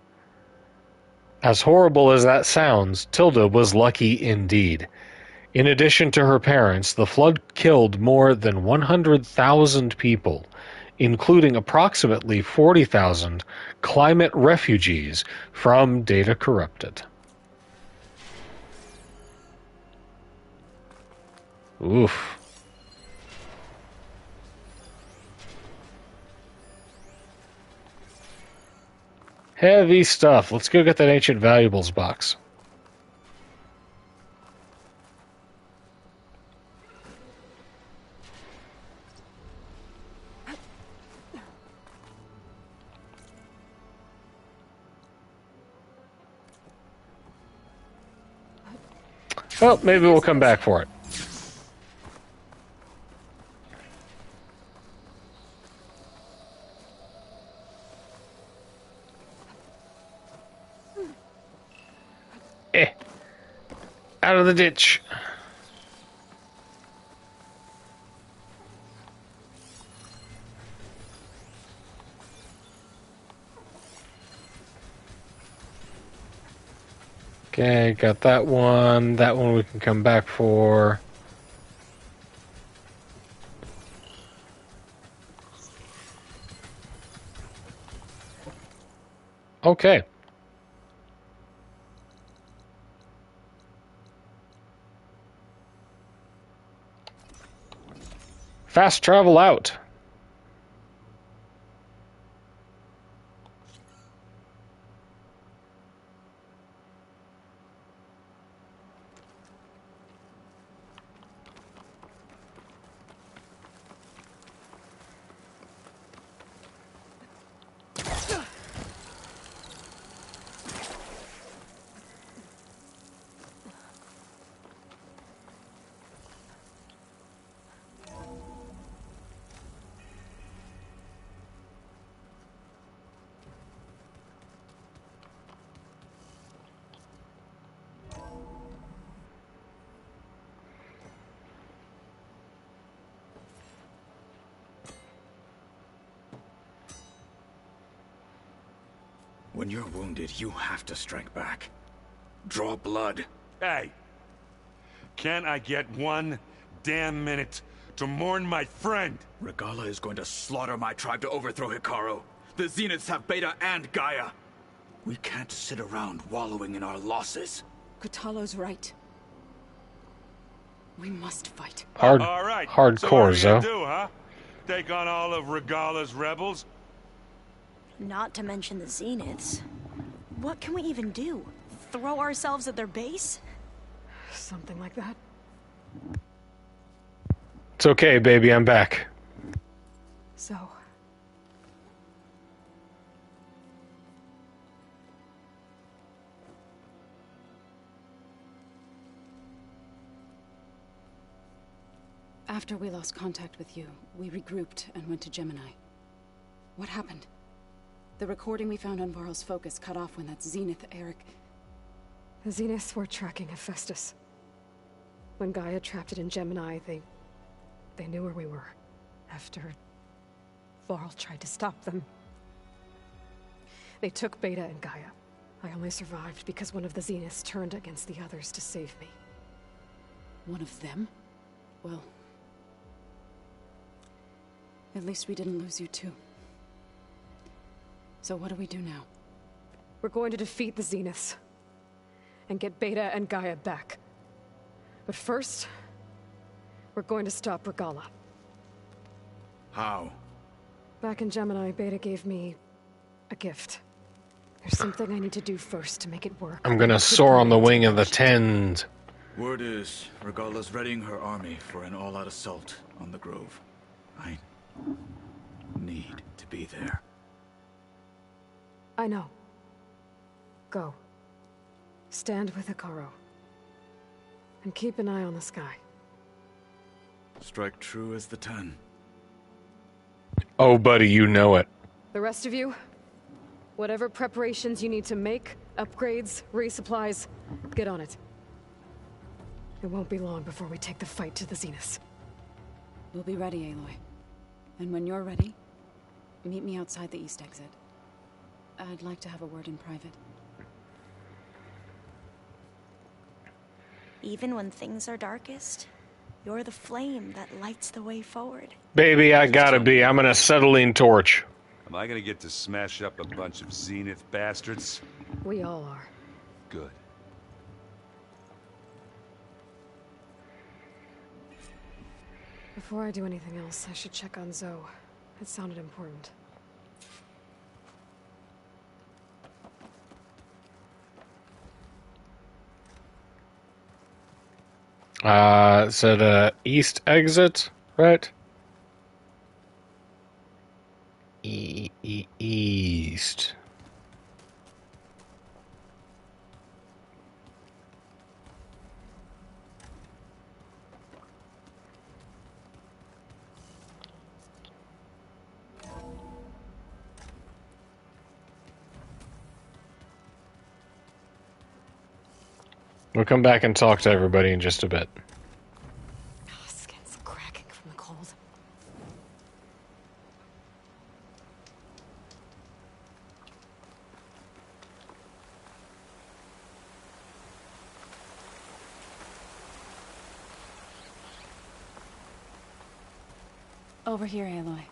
S1: As horrible as that sounds, Tilda was lucky indeed. In addition to her parents, the flood killed more than 100,000 people, including approximately 40,000 climate refugees from Data Corrupted. Oof. Heavy stuff. Let's go get that ancient valuables box. Well, maybe we'll come back for it. Out of the ditch. Okay, got that one. That one we can come back for. Okay. Fast travel out.
S17: When you're wounded, you have to strike back. Draw blood.
S7: Hey! Can't I get one damn minute to mourn my friend?
S17: Regalla is going to slaughter my tribe to overthrow Hikaru. The Zeniths have Beta and Gaia. We can't sit around wallowing in our losses.
S5: Kotallo's right. We must fight.
S7: All right.
S1: Hardcore,
S7: so what are you
S1: Zo.
S7: gonna do, huh? Take on all of Regalla's rebels?
S15: Not to mention the Zeniths. What can we even do? Throw ourselves at their base?
S3: Something like that.
S1: It's okay, baby, I'm back.
S3: So...
S5: After we lost contact with you, we regrouped and went to Gemini. What happened? The recording we found on Varl's focus cut off when that Zenith, Eric...
S3: The Zeniths were tracking Hephaestus. When Gaia trapped it in Gemini, they knew where we were. After Varl tried to stop them. They took Beta and Gaia. I only survived because one of the Zeniths turned against the others to save me.
S5: One of them? Well... At least we didn't lose you too. So what do we do now?
S3: We're going to defeat the Zeniths. And get Beta and Gaia back. But first... we're going to stop Regalla.
S17: How?
S3: Back in Gemini, Beta gave me... a gift. There's something I need to do first to make it work.
S1: I'm gonna soar on the wing of the Tend.
S17: Word is, Regalla's readying her army for an all-out assault on the Grove. I need to be there.
S3: I know. Go. Stand with Hikaru. And keep an eye on the sky.
S17: Strike true as the 10.
S1: Oh, buddy, you know it.
S3: The rest of you, whatever preparations you need to make, upgrades, resupplies, get on it. It won't be long before we take the fight to the Zeniths.
S5: We'll be ready, Aloy. And when you're ready, meet me outside the east exit. I'd like to have a word in private.
S15: Even when things are darkest, you're the flame that lights the way forward.
S1: Baby, I gotta be. I'm an acetylene torch.
S22: Am I gonna get to smash up a bunch of Zenith bastards?
S3: We all are.
S22: Good.
S3: Before I do anything else, I should check on Zo. It sounded important.
S1: Said east exit, right? East. We'll come back and talk to everybody in just a bit.
S3: Skin's cracking from the cold.
S5: Over here, Aloy.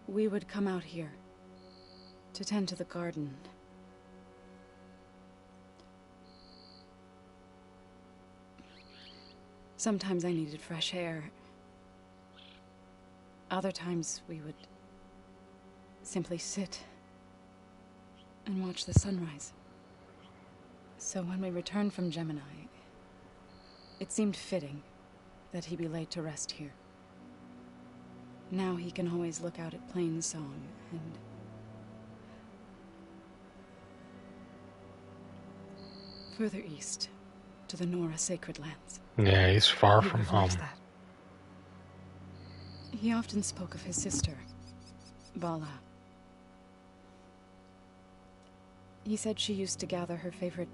S5: We would come out here to tend to the garden. Sometimes I needed fresh air. Other times we would simply sit and watch the sunrise. So when we returned from Gemini, it seemed fitting that he be laid to rest here. Now he can always look out at Plainsong and... further east, to the Nora Sacred Lands.
S1: Yeah, he's far from home.
S5: He often spoke of his sister, Bala. He said she used to gather her favorite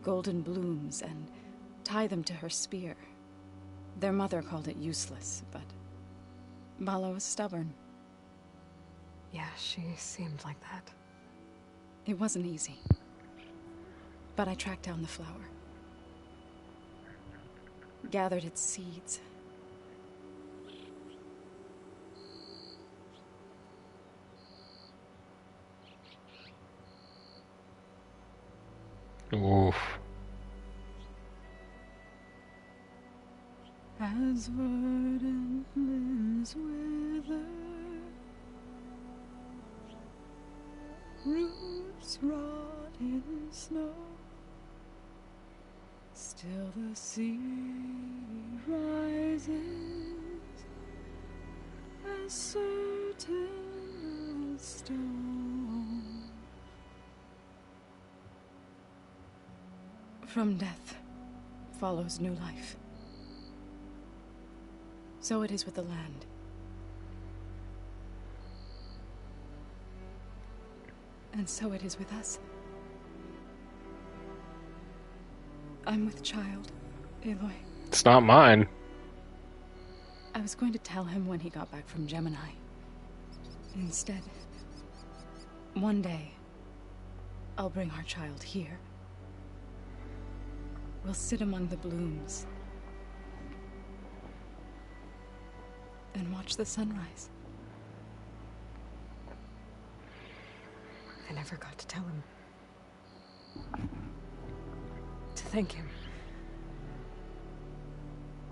S5: golden blooms and tie them to her spear. Their mother called it useless, but Bala was stubborn.
S3: Yeah, she seemed like that.
S5: It wasn't easy. But I tracked down the flower. Gathered its seeds.
S1: Oof.
S5: As verdant limbs wither, roots rot in snow, still the sea rises, as certain as stone. From death follows new life. So it is with the land. And so it is with us. I'm with child, Aloy.
S1: It's not mine.
S5: I was going to tell him when he got back from Gemini. Instead, one day, I'll bring our child here. We'll sit among the blooms and watch the sunrise.
S3: I never got to tell him. To thank him.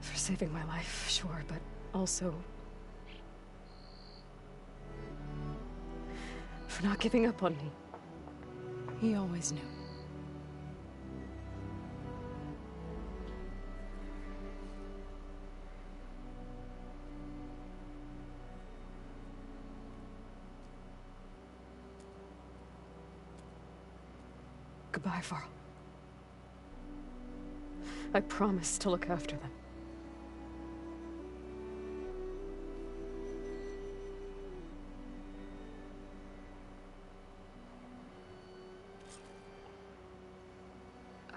S3: For saving my life, sure, but also... for not giving up on me.
S5: He always knew.
S3: Goodbye, Varl. I promise to look after them.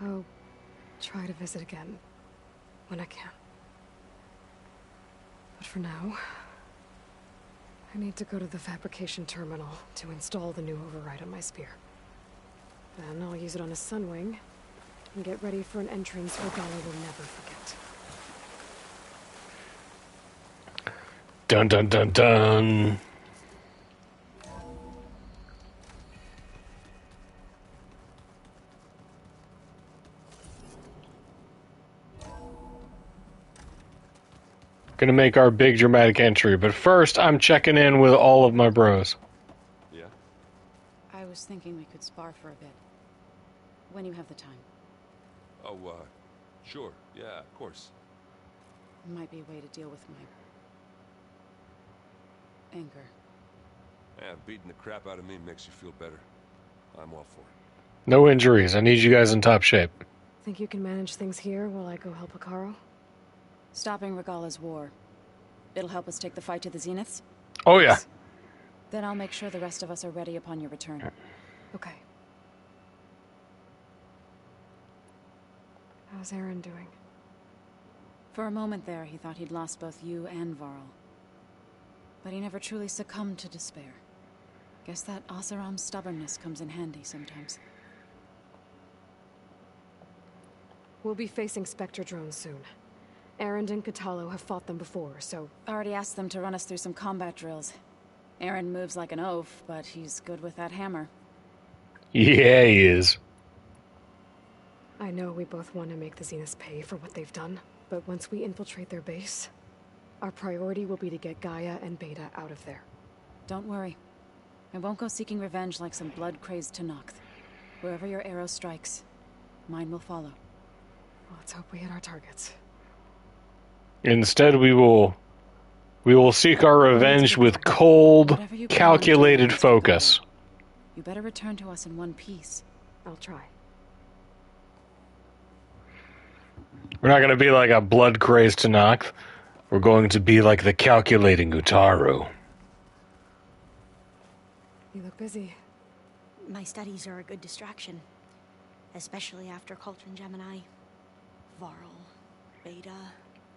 S3: I'll try to visit again when I can. But for now, I need to go to the fabrication terminal to install the new override on my spear. Then I'll use it on a Sunwing and get ready for an entrance where Bala will never forget.
S1: Dun dun dun dun. Gonna make our big dramatic entry, but first I'm checking in with all of my bros.
S22: Yeah?
S5: I was thinking we could spar for a bit. When you have the time.
S22: Oh, sure. Yeah, of course.
S5: Might be a way to deal with my anger.
S10: Yeah, beating the crap out of me makes you feel better. I'm all for it.
S1: No injuries. I need you guys in top shape.
S3: Think you can manage things here while I go help Hekarro?
S5: Stopping Regala's war. It'll help us take the fight to the Zeniths?
S1: Oh, yeah.
S5: Then I'll make sure the rest of us are ready upon your return.
S3: Okay. How's Aaron doing?
S5: For a moment there, he thought he'd lost both you and Varl. But he never truly succumbed to despair. Guess that Oseram's stubbornness comes in handy sometimes.
S3: We'll be facing Spectre drones soon. Aaron and Kotallo have fought them before, so...
S5: Already asked them to run us through some combat drills. Aaron moves like an oaf, but he's good with that hammer.
S1: Yeah, he is.
S3: I know we both want to make the Zeniths pay for what they've done, but once we infiltrate their base, our priority will be to get Gaia and Beta out of there.
S5: Don't worry. I won't go seeking revenge like some blood-crazed Tenakth. Wherever your arrow strikes, mine will follow.
S3: Let's hope we hit our targets.
S1: Instead, we will seek our revenge with cold, calculated focus.
S5: You better return to us in one piece.
S3: I'll try.
S1: We're not going to be like a blood-crazed Tenakth. We're going to be like the calculating Utaru.
S3: You look busy.
S15: My studies are a good distraction. Especially after Cauldron Gemini. Varl, Beta,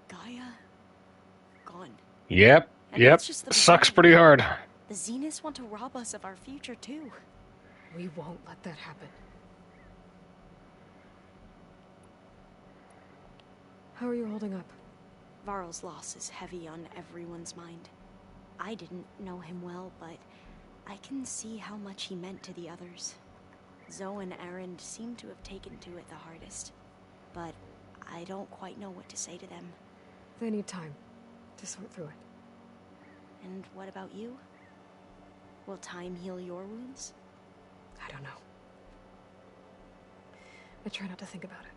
S15: Gaia, gone.
S1: Yep,
S15: And
S1: yep.
S15: that's just the
S1: Sucks
S15: beginning.
S1: pretty hard.
S15: The Zeniths want to rob us of our future, too.
S3: We won't let that happen. How are you holding up?
S15: Varl's loss is heavy on everyone's mind. I didn't know him well, but I can see how much he meant to the others. Zoe and Aaron seem to have taken to it the hardest, but I don't quite know what to say to them.
S3: They need time to sort through it.
S15: And what about you? Will time heal your wounds?
S3: I don't know. I try not to think about it.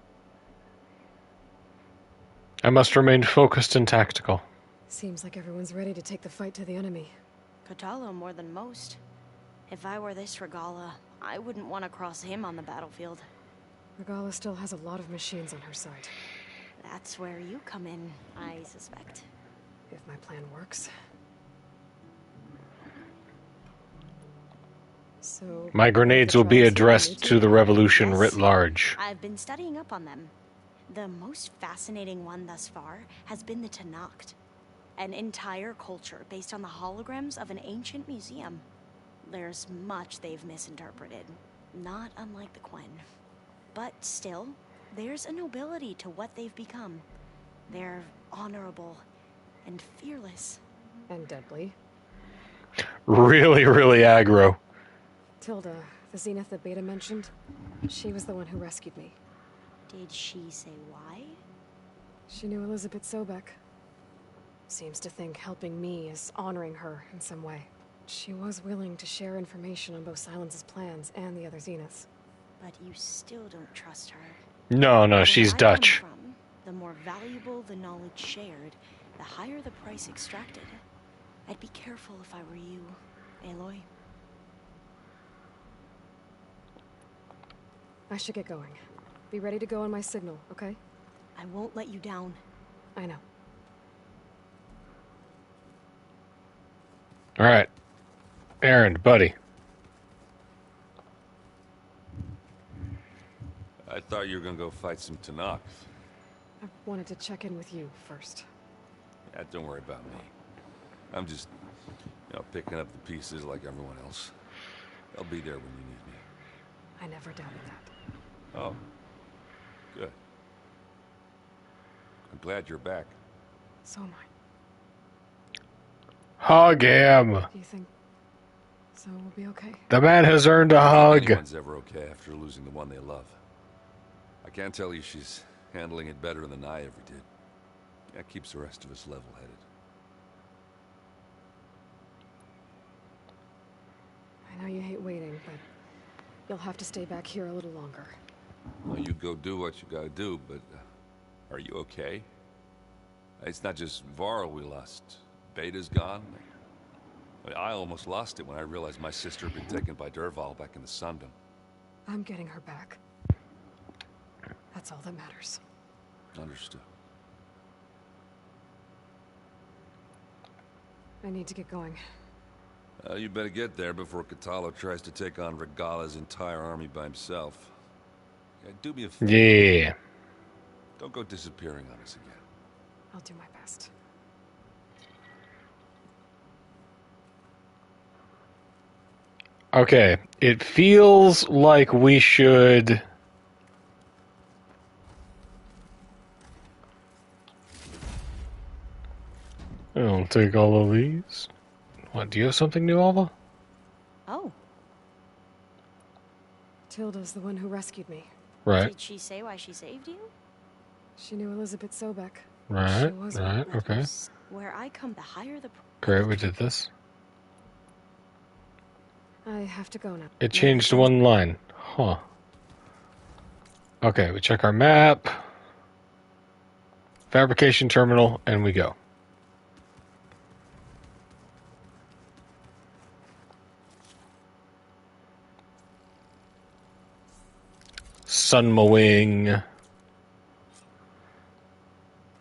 S1: I must remain focused and tactical.
S3: Seems like everyone's ready to take the fight to the enemy.
S15: Kotallo more than most. If I were this Regala, I wouldn't want to cross him on the battlefield.
S3: Regala still has a lot of machines on her side.
S15: That's where you come in, I suspect.
S3: If my plan works. So...
S1: My grenades will be addressed to the revolution writ large.
S15: I've been studying up on them. The most fascinating one thus far has been the Tenakth. An entire culture based on the holograms of an ancient museum. There's much they've misinterpreted, not unlike the Quen. But still, there's a nobility to what they've become. They're honorable and fearless.
S3: And deadly.
S1: Really, really aggro.
S3: Tilda, the Zenith that Beta mentioned, she was the one who rescued me.
S15: Did she say why?
S3: She knew Elizabeth Sobek. Seems to think helping me is honoring her in some way. She was willing to share information on both Silence's plans and the other Zeniths.
S15: But you still don't trust her.
S1: No, she's
S15: Where I come
S1: Dutch.
S15: from, the more valuable the knowledge shared, the higher the price extracted. I'd be careful if I were you, Aloy.
S3: I should get going. Be ready to go on my signal, okay?
S15: I won't let you down.
S3: I know.
S1: All right. Aaron, buddy.
S10: I thought you were gonna go fight some Tenakth.
S3: I wanted to check in with you first.
S10: Yeah, don't worry about me. I'm just, picking up the pieces like everyone else. I'll be there when you need me.
S3: I never doubted that.
S10: Oh. Good. I'm glad you're back.
S3: So am I.
S1: Hug him.
S3: Do you think so we'll be okay?
S1: The man has earned a hug.
S10: Anyone's ever okay after losing the one they love. I can't tell you she's handling it better than I ever did.
S22: That keeps the rest of us level-headed.
S3: I know you hate waiting, but you'll have to stay back here a little longer.
S22: Well, you go do what you gotta do, but are you okay? It's not just Varl we lost. Beta's gone. I almost lost it when I realized my sister had been taken by Dervahl back in the Sundom.
S3: I'm getting her back. That's all that matters.
S22: Understood.
S3: I need to get going.
S22: You better get there before Kotallo tries to take on Regala's entire army by himself. Yeah, do me a favor.
S1: Yeah.
S22: Don't go disappearing on us again.
S3: I'll do my best.
S1: Okay, it feels like we should... I'll take all of these. What, do you have something new, Alva?
S15: Oh.
S3: Tilda's the one who rescued me.
S1: Right.
S15: Did she say why she saved you?
S3: She knew Elizabeth Sobek.
S1: Right,
S3: She wasn't
S1: right, okay.
S15: Where I come, the higher the...
S1: Great, we did this.
S3: I have to go now.
S1: It changed one line. Huh. Okay, we check our map. Fabrication terminal, and we go. Sunmowing.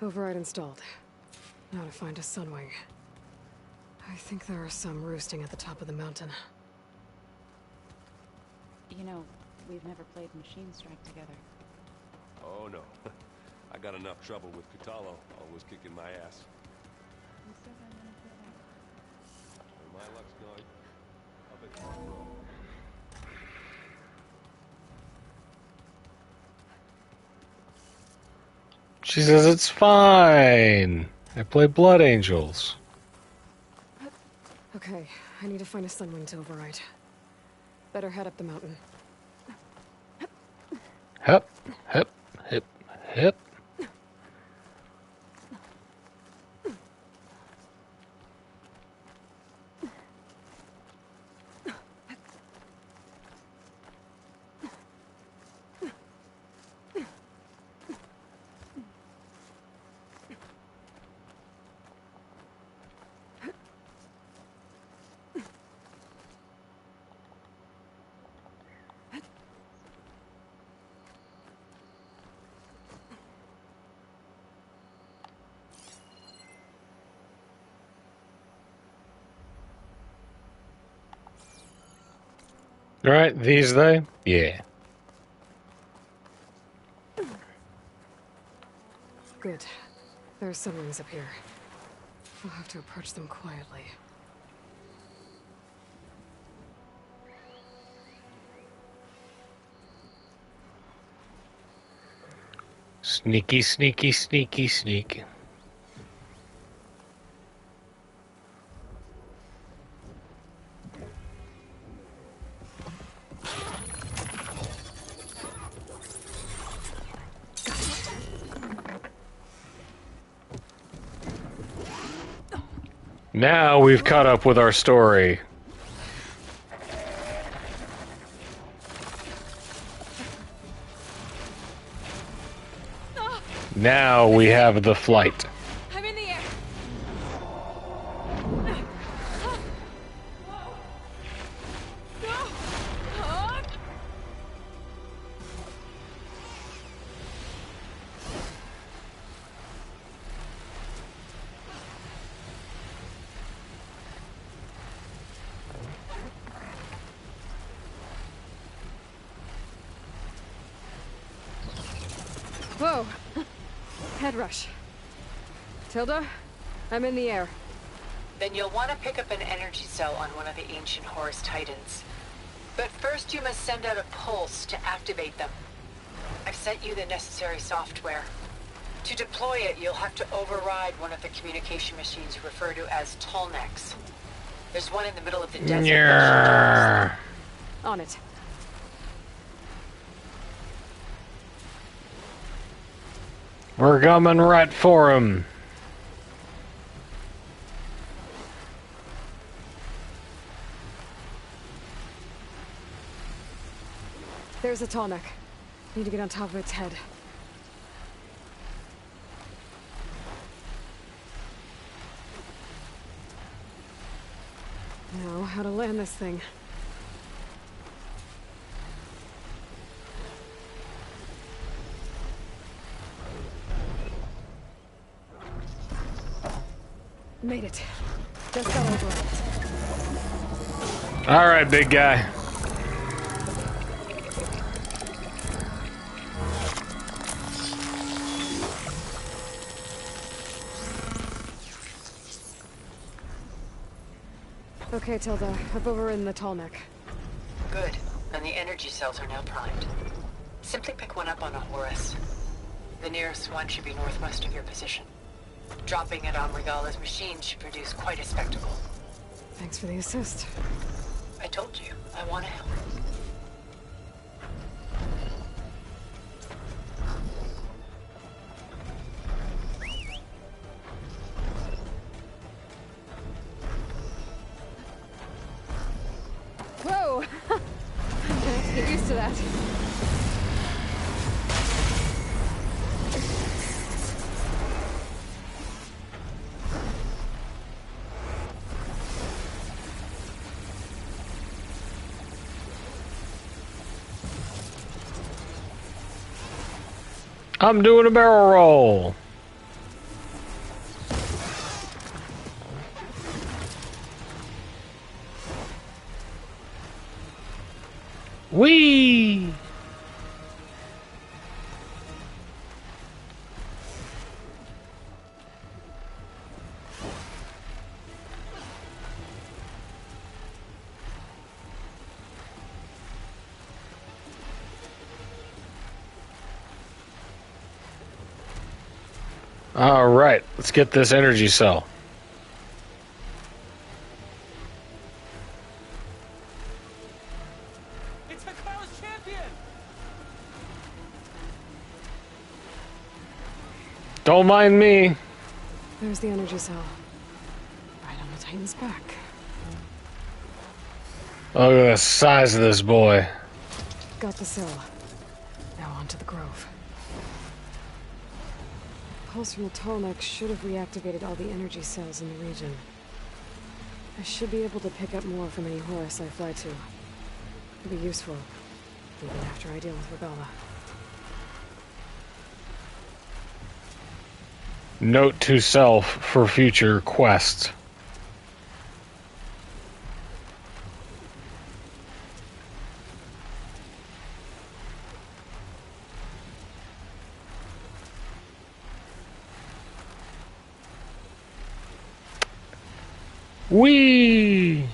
S3: Override installed. Now to find a sunwing. I think there are some roosting at the top of the mountain.
S5: You know, we've never played Machine Strike together.
S10: Oh no. I got enough trouble with Kotallo, always kicking my ass. Where my luck's going, up at Park Road.
S1: She says it's fine. I play Blood Angels.
S3: Okay, I need to find a sunwing to override. Better head up the mountain.
S1: Hep, hep, hip, hip. Right, these they? Yeah.
S3: Good. There are sunwings up here. We'll have to approach them quietly.
S1: Sneaky, sneaky, sneaky, sneaky. Now we've caught up with our story. Now we have the flight.
S3: I'm in the air. Whoa. Head rush. Tilda, I'm in the air.
S18: Then you'll want to pick up an energy cell on one of the ancient Horus Titans. But first you must send out a pulse to activate them. I've sent you the necessary software. To deploy it, you'll have to override one of the communication machines you refer to as Tolnecs. There's one in the middle of the desert.
S1: Yeah.
S3: On it.
S1: We're coming right for him.
S3: There's a tall neck. Need to get on top of its head. Now, how to land this thing. Made it. Just got over it.
S1: All right, big guy.
S3: Okay, Tilda. I've overridden the tall neck.
S18: Good. And the energy cells are now primed. Simply pick one up on a Horus. The nearest one should be northwest of your position. Dropping it on Regala's machine should produce quite a spectacle.
S3: Thanks for the assist.
S18: I told you, I want to help.
S3: Whoa! I'm gonna have to get used to that.
S1: I'm doing a barrel roll. Whee! All right, let's get this energy cell.
S16: It's Hikaru's champion!
S1: Don't mind me.
S3: There's the energy cell. Right on the Titan's back.
S1: Look at the size of this boy.
S3: Got the cell. Now on to the Grove. Pulse from the tall neck should have reactivated all the energy cells in the region. I should be able to pick up more from any Horus I fly to. It'll be useful, even after I deal with Regala.
S1: Note to self for future quests. Whee!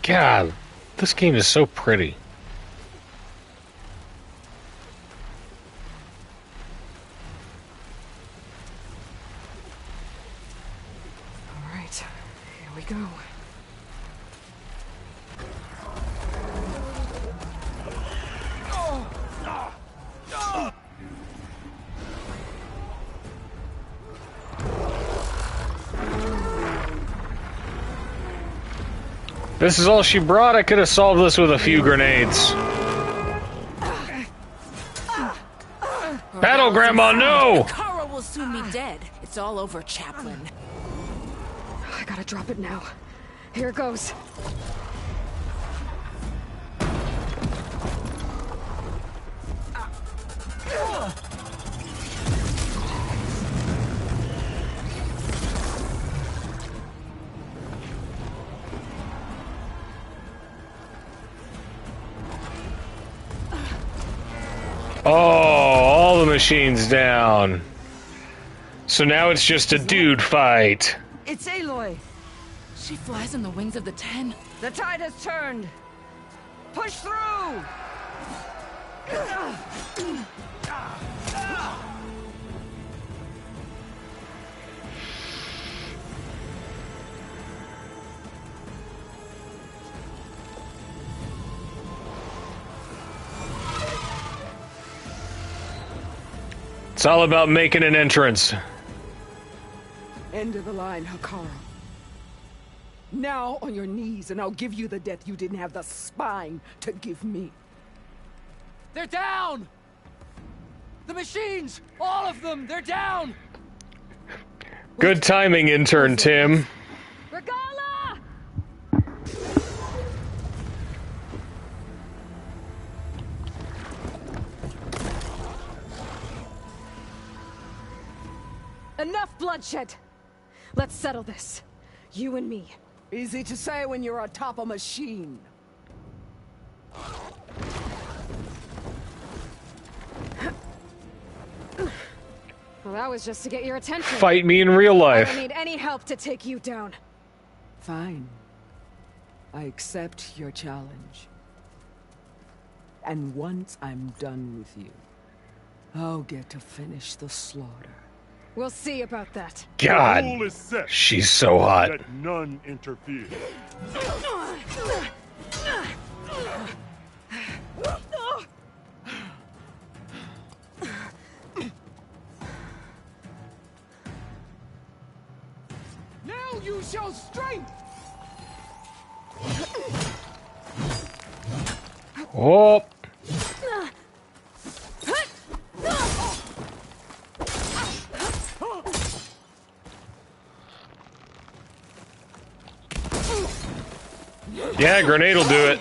S1: God, this game is so pretty.
S3: All right, here we go.
S1: This is all she brought. I could have solved this with a few grenades. Battle, Grandma, no!
S9: Kara will soon be dead. It's all over, Chaplain.
S3: I gotta drop it now. Here it goes.
S1: Oh, all the machines down. So now it's just a dude fight.
S9: It's Aloy. She flies on the wings of the 10.
S19: The tide has turned. Push through!
S1: It's all about making an entrance.
S19: end of the line, Hekarro. Now on your knees, and I'll give you the death you didn't have the spine to give me.
S2: They're down! The machines! All of them! They're down!
S1: Good timing, intern Tim.
S3: Regala! Enough bloodshed! Let's settle this. You and me.
S19: Easy to say when you're atop a machine.
S3: Well, that was just to get your attention.
S1: Fight me in real life.
S3: I don't need any help to take you down.
S19: Fine. I accept your challenge. And once I'm done with you, I'll get to finish the slaughter.
S3: We'll see about that.
S1: God,
S7: The rule is set.
S1: she's so hot.
S7: Let none interfere.
S19: Now you show strength!
S1: Oh. Yeah, grenade will do it.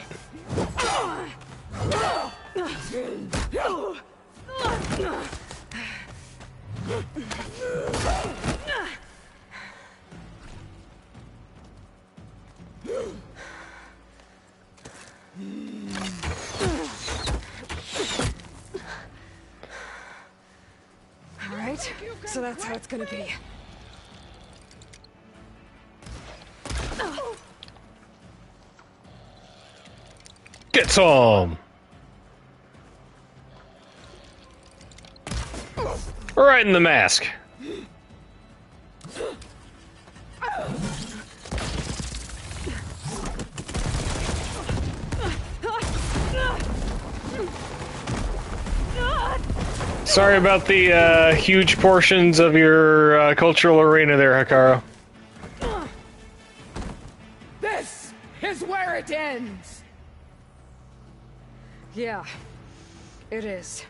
S3: All right, so that's how it's gonna be.
S1: Get some. Right in the mask. Sorry about the huge portions of your cultural arena there, Hekarro.
S19: This is where it ends!
S3: Yeah, it is.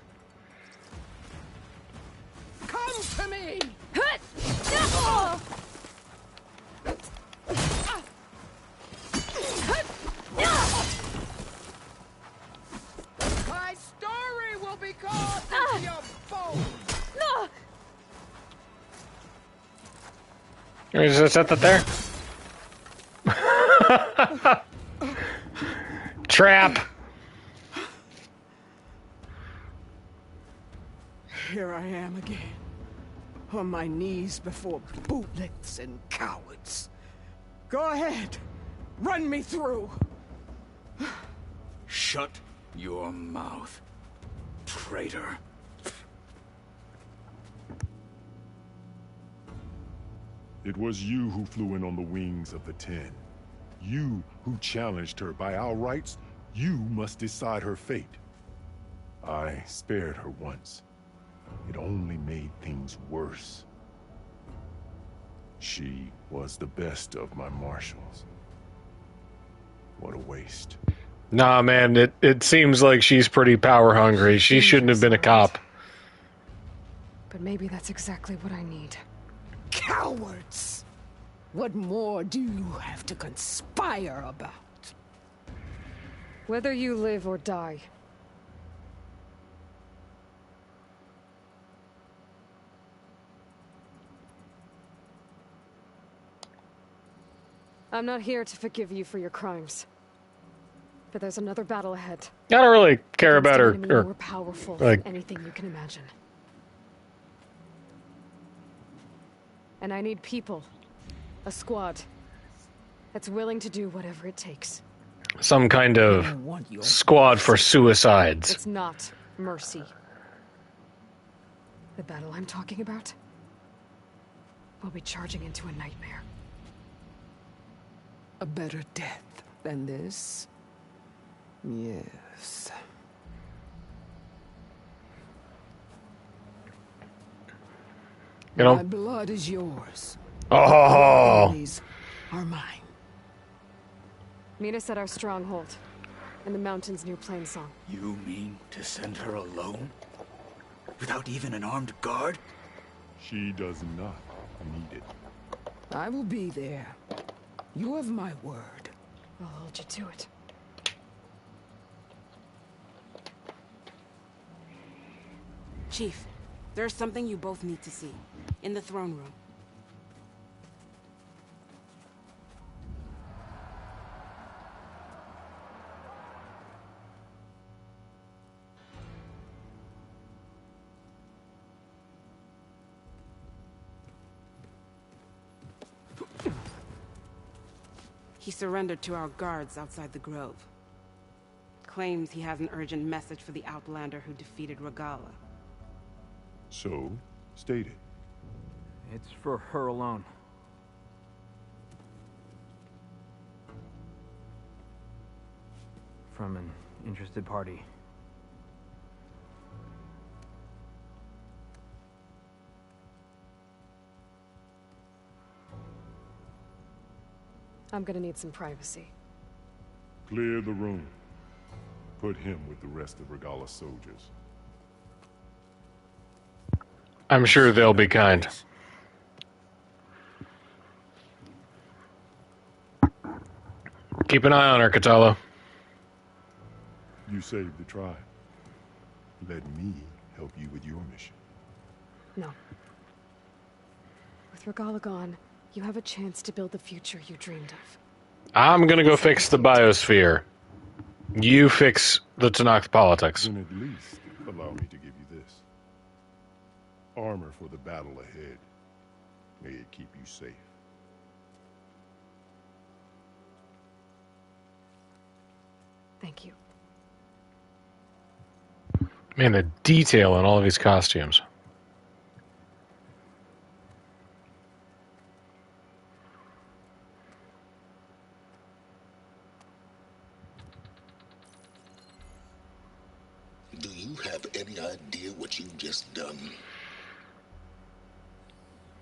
S19: Come to me! My story will be carved into your bones!
S1: Is that there? Trap!
S19: Here I am again, on my knees before bootlicks and cowards. Go ahead, run me through.
S17: Shut your mouth, traitor.
S7: It was you who flew in on the wings of the 10. You who challenged her by our rights. You must decide her fate. I spared her once. It only made things worse. She was the best of my marshals. What a waste.
S1: Nah, man, it seems like she's pretty power hungry. She shouldn't have been a cop.
S3: But maybe that's exactly what I need.
S19: Cowards! What more do you have to conspire about?
S3: Whether you live or die. I'm not here to forgive you for your crimes. But there's another battle ahead.
S1: I don't really care about her.
S3: Against an enemy more powerful
S1: like,
S3: than anything you can imagine. And I need people. A squad. That's willing to do whatever it takes.
S1: some kind of squad for suicides.
S3: It's not mercy. The battle I'm talking about will be charging into a nightmare.
S19: A better death than this? Yes.
S1: You know?
S19: My blood is yours.
S1: Oh.
S19: These are mine.
S3: Meet us at our stronghold, in the mountains near Plainsong.
S17: You mean to send her alone? Without even an armed guard?
S7: She does not need it.
S19: I will be there. You have my word.
S3: I'll hold you to it.
S12: Chief, there's something you both need to see. In the throne room. He surrendered to our guards outside the grove. Claims he has an urgent message for the Outlander who defeated Regalla.
S7: So, state it.
S13: It's for her alone. From an interested party.
S3: I'm gonna need some privacy.
S7: Clear the room. Put him with the rest of Regalla's soldiers.
S1: I'm sure they'll be kind. Keep an eye on her, Katala.
S7: You saved the tribe. Let me help you with your mission.
S3: No. With Regalla gone, you have a chance to build the future you dreamed of.
S1: I'm gonna go fix the biosphere. You fix the Tenakth politics.
S7: Then at least allow me to give you this. Armor for the battle ahead. May it keep you safe.
S3: Thank you.
S1: Man, the detail in all of these costumes.
S6: Do you have any idea what you've just done?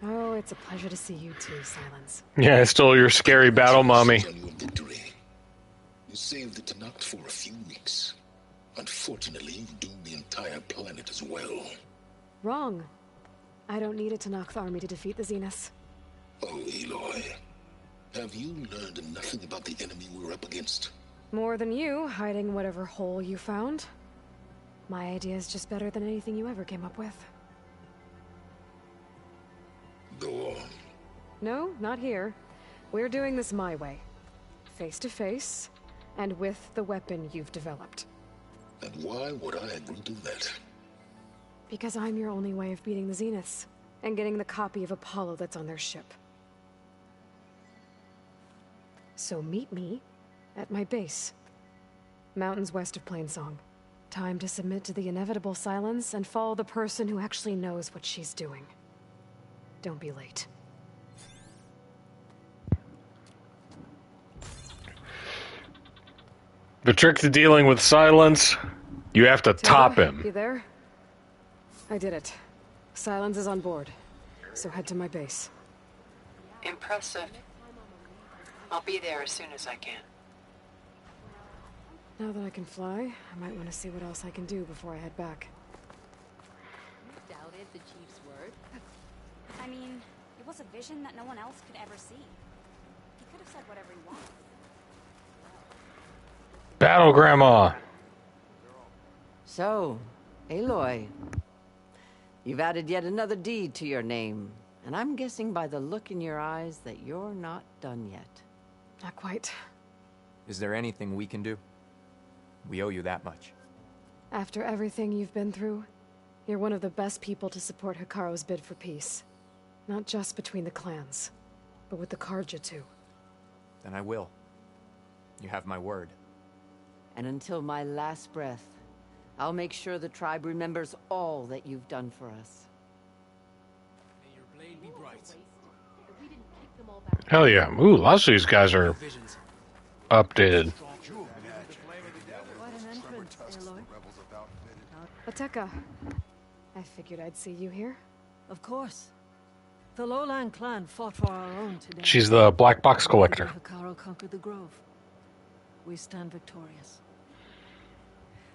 S3: Oh, it's a pleasure to see you too, Silence.
S1: Yeah, I stole your scary battle, mommy.
S6: You saved the Tenakth for a few weeks. Unfortunately, you've doomed the entire planet as well.
S3: Wrong. I don't need a Tenakth army to defeat the Zeniths.
S6: Oh, Aloy. Have you learned nothing about the enemy we're up against?
S3: More than you, hiding whatever hole you found. My idea is just better than anything you ever came up with.
S6: Go on.
S3: No, not here. We're doing this my way. Face to face, and with the weapon you've developed.
S6: And why would I agree to that?
S3: Because I'm your only way of beating the Zeniths, and getting the copy of Apollo that's on their ship. So meet me at my base. Mountains west of Plainsong. Time to submit to the inevitable silence and follow the person who actually knows what she's doing. Don't be late.
S1: The trick to dealing with Silence, you have to top him.
S3: You there? I did it. Silence is on board, so head to my base.
S18: Impressive. I'll be there as soon as I can.
S3: Now that I can fly, I might want to see what else I can do before I head back.
S9: You doubted the chief's word?
S15: I mean, it was a vision that no one else could ever see. He could have said whatever he wanted.
S1: Battle Grandma.
S23: So, Aloy, you've added yet another deed to your name, and I'm guessing by the look in your eyes that you're not done yet.
S3: Not quite.
S24: Is there anything we can do? We owe you that much.
S3: After everything you've been through, you're one of the best people to support Hekarro's bid for peace. Not just between the clans, but with the Carja too.
S24: Then I will. You have my word.
S23: And until my last breath, I'll make sure the tribe remembers all that you've done for us.
S11: May your blade be bright.
S1: Hell yeah. Ooh, lots of these guys are updated.
S3: What an entrance, Aloy. Ateka. I figured I'd see you here.
S23: Of course.
S8: The Lowland clan fought for our own today.
S1: She's the black box collector.
S8: Hikaru conquered the Grove. We stand victorious.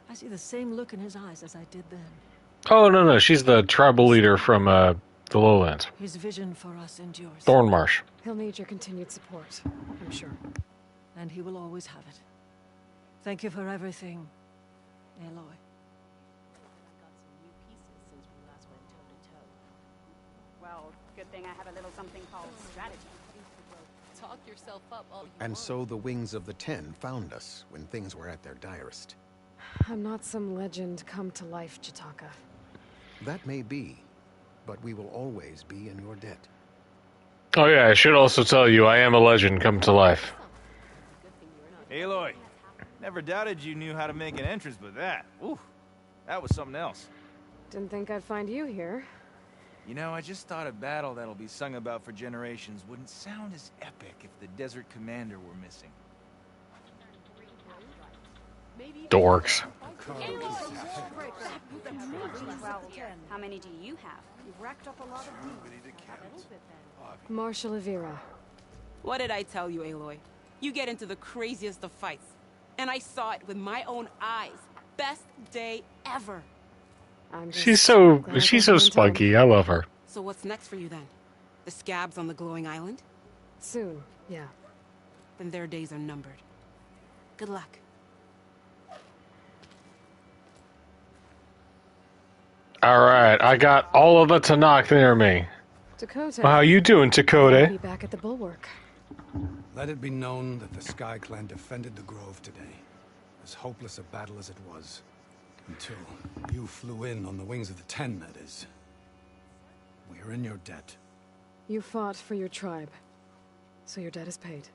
S8: I see the same look in his eyes as I did then.
S1: Oh, no. She's the tribal leader from the Lowlands.
S8: His vision for us endures.
S1: Thornmarsh.
S3: He'll need your continued support, I'm sure.
S8: And he will always have it. Thank you for everything, Aloy.
S14: Well, good thing I have a little something called strategy.
S18: Talk yourself up all you
S20: And
S18: want.
S20: so the Wings of the Ten found us when things were at their direst.
S3: I'm not some legend come to life, Chitaka.
S20: That may be, but we will always be in your debt.
S1: Oh yeah, I should also tell you, I am a legend come to life.
S21: Aloy, never doubted you knew how to make an entrance, but that, ooh, that was something else.
S3: Didn't think I'd find you here.
S21: You know, I just thought a battle that'll be sung about for generations wouldn't sound as epic if the Desert Commander were missing.
S1: Dorks.
S14: Well, how many do you have? You've racked up a lot of
S3: Marshal Avira.
S12: What did I tell you, Aloy? You get into the craziest of fights. And I saw it with my own eyes. Best day ever.
S1: She's so spunky. I love her.
S12: So what's next for you then? The scabs on the glowing island?
S3: Soon, yeah.
S12: Then their days are numbered. Good luck.
S1: All right, I got all of the Tanakh near me.
S3: Dakota.
S1: Well, how you doing, Dakota?
S3: Be back at the bulwark.
S25: Let it be known that the Sky Clan defended the Grove today, as hopeless a battle as it was. Until you flew in on the Wings of the Ten, that is. We are in your debt.
S3: You fought for your tribe, so your debt is paid.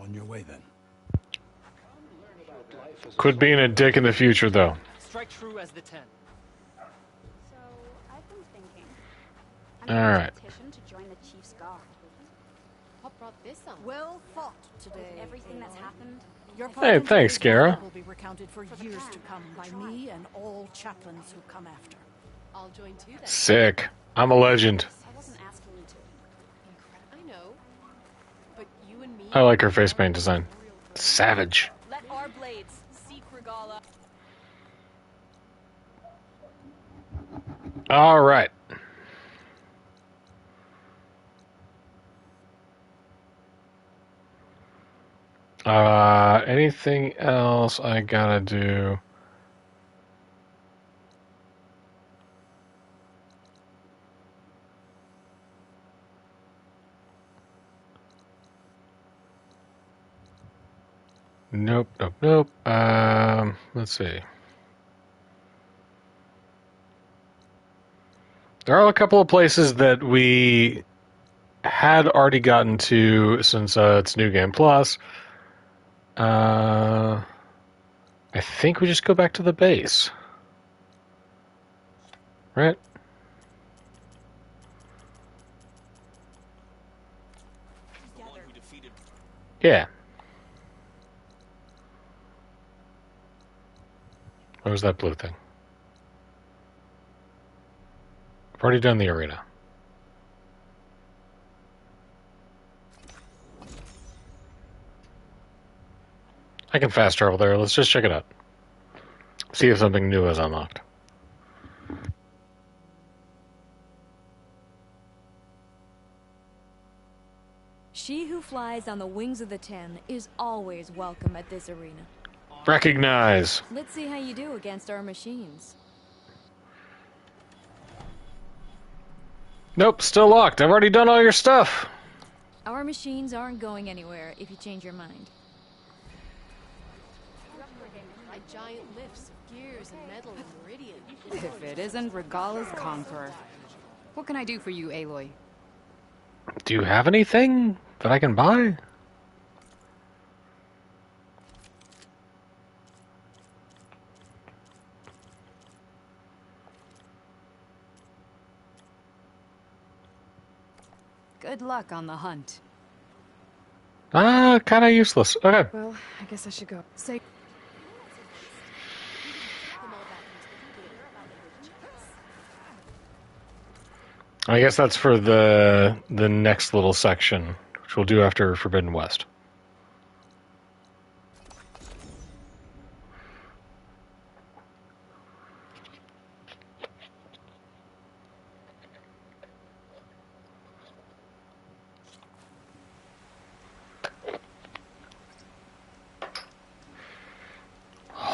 S25: On your way, then.
S1: Quit being a dick in the future, though.
S2: Strike true as the 10.
S14: So, I've been thinking.
S1: All right.
S14: Petition to join the Chief's Guard.
S18: What brought this on?
S26: Well fought today.
S14: With everything that's happened.
S26: Your
S1: Hey, thanks, Gara.
S26: will be recounted for years to come by me and all chaplains who come after.
S18: I'll join too then.
S1: Sick. I'm a legend.
S14: I wasn't asking you to.
S18: I know. But you and me.
S1: I like her face paint design. Savage.
S18: Let our blades seek Regala.
S1: All right. Anything else I gotta do? Nope. Let's see. There are a couple of places that we had already gotten to since it's New Game Plus. I think we just go back to the base. Right? Yeah. What was that blue thing? I've already done the arena. I can fast travel there. Let's just check it out. See if something new is unlocked.
S27: She who flies on the wings of the Ten is always welcome at this arena.
S1: Recognize.
S27: Let's see how you do against our machines.
S1: Nope, still locked. I've already done all your stuff.
S27: Our machines aren't going anywhere if you change your mind.
S18: By giant lifts of gears and metal and meridian.
S12: If it isn't Regala's Conqueror. What can I do for you, Aloy?
S1: Do you have anything that I can buy?
S12: Good luck on the hunt.
S1: Kind of useless. Okay.
S3: Well, I guess I should go.
S27: Say.
S1: I guess that's for the next little section, which we'll do after Forbidden West.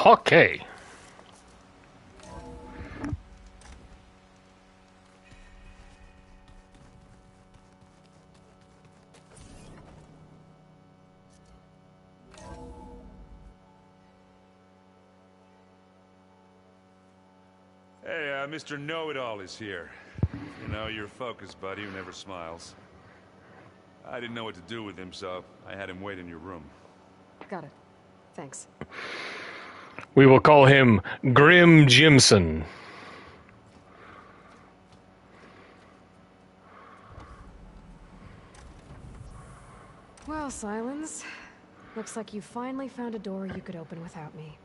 S1: Okay.
S4: Hey, Mr. Know-It-All is here. You know, your focus buddy who never smiles. I didn't know what to do with him, so I had him wait in your room.
S3: Got it. Thanks.
S1: We will call him Grim Jimson.
S3: Well, Silence. Looks like you finally found a door you could open without me.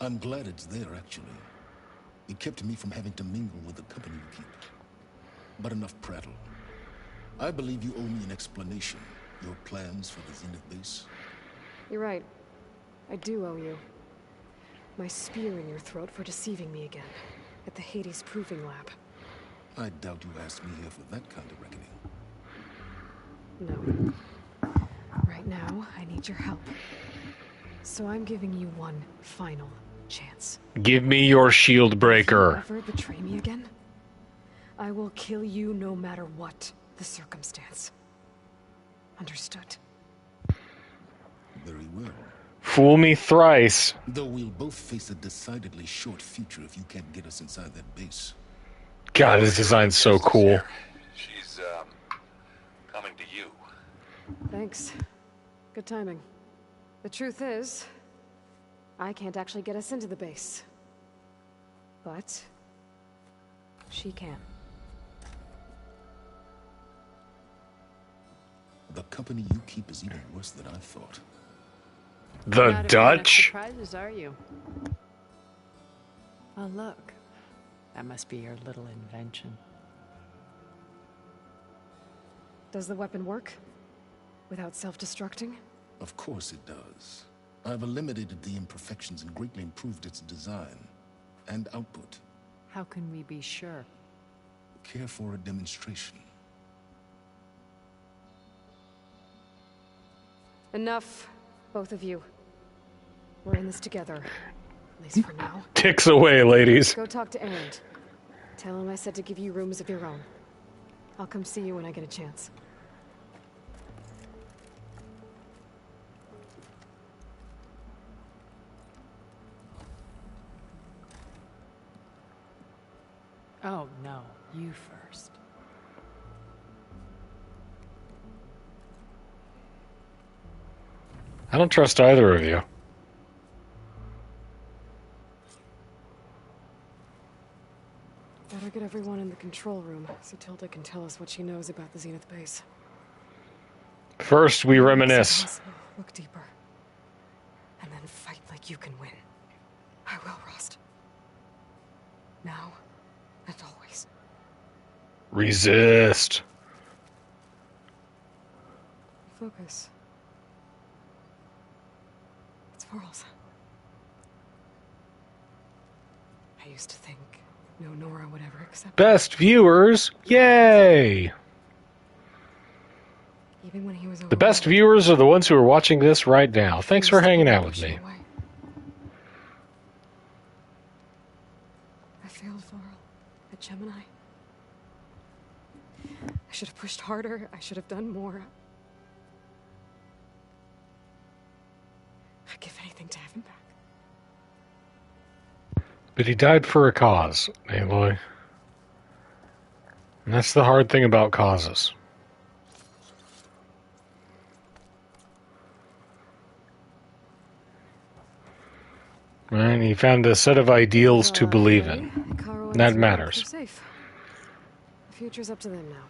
S5: I'm glad it's there, actually. It kept me from having to mingle with the company you keep. But enough prattle. I believe you owe me an explanation. Your plans for the Zenith base.
S3: You're right. I do owe you. My spear in your throat for deceiving me again. At the Hades Proving Lab.
S5: I doubt you asked me here for that kind of reckoning.
S3: No. Right now, I need your help. So I'm giving you one final chance.
S1: Give me your shield breaker.
S3: If you ever betray me again, I will kill you no matter what the circumstance. Understood?
S5: Very well.
S1: Fool me thrice.
S5: Though we'll both face a decidedly short future if you can't get us inside that base.
S1: God, this design's so cool.
S6: She's, coming to you.
S3: Thanks. Good timing. The truth is, I can't actually get us into the base. But she can.
S5: The company you keep is even worse than I thought.
S1: The
S23: Not
S1: Dutch?
S23: Surprises, are you? Oh, look. That must be your little invention.
S3: Does the weapon work? Without self-destructing?
S5: Of course it does. I've eliminated the imperfections and greatly improved its design and output.
S23: How can we be sure?
S5: Care for a demonstration?
S3: Enough, both of you. We're in this together. At least for now.
S1: Ticks away, ladies.
S3: Go talk to Erend. Tell him I said to give you rooms of your own. I'll come see you when I get a chance.
S23: Oh, no. You first.
S1: I don't trust either of you.
S3: Better get everyone in the control room so Tilda can tell us what she knows about the Zenith base.
S1: First, we reminisce.
S3: Look deeper. And then fight like you can win. I will, Rost. Now and always.
S1: Resist.
S3: Focus. It's Varl's. I used to think no Nora would ever accept
S1: Best viewers, yay!
S3: Even when he was
S1: The best viewers are the ones who are watching this right now. Thanks for hanging out with me.
S3: I failed Varl at Gemini. I should have pushed harder. I should have done more. I'd give anything to have him back.
S1: But he died for a cause, Aloy. And that's the hard thing about causes. And he found a set of ideals to believe in. That matters.
S3: Safe. The future's up to them now.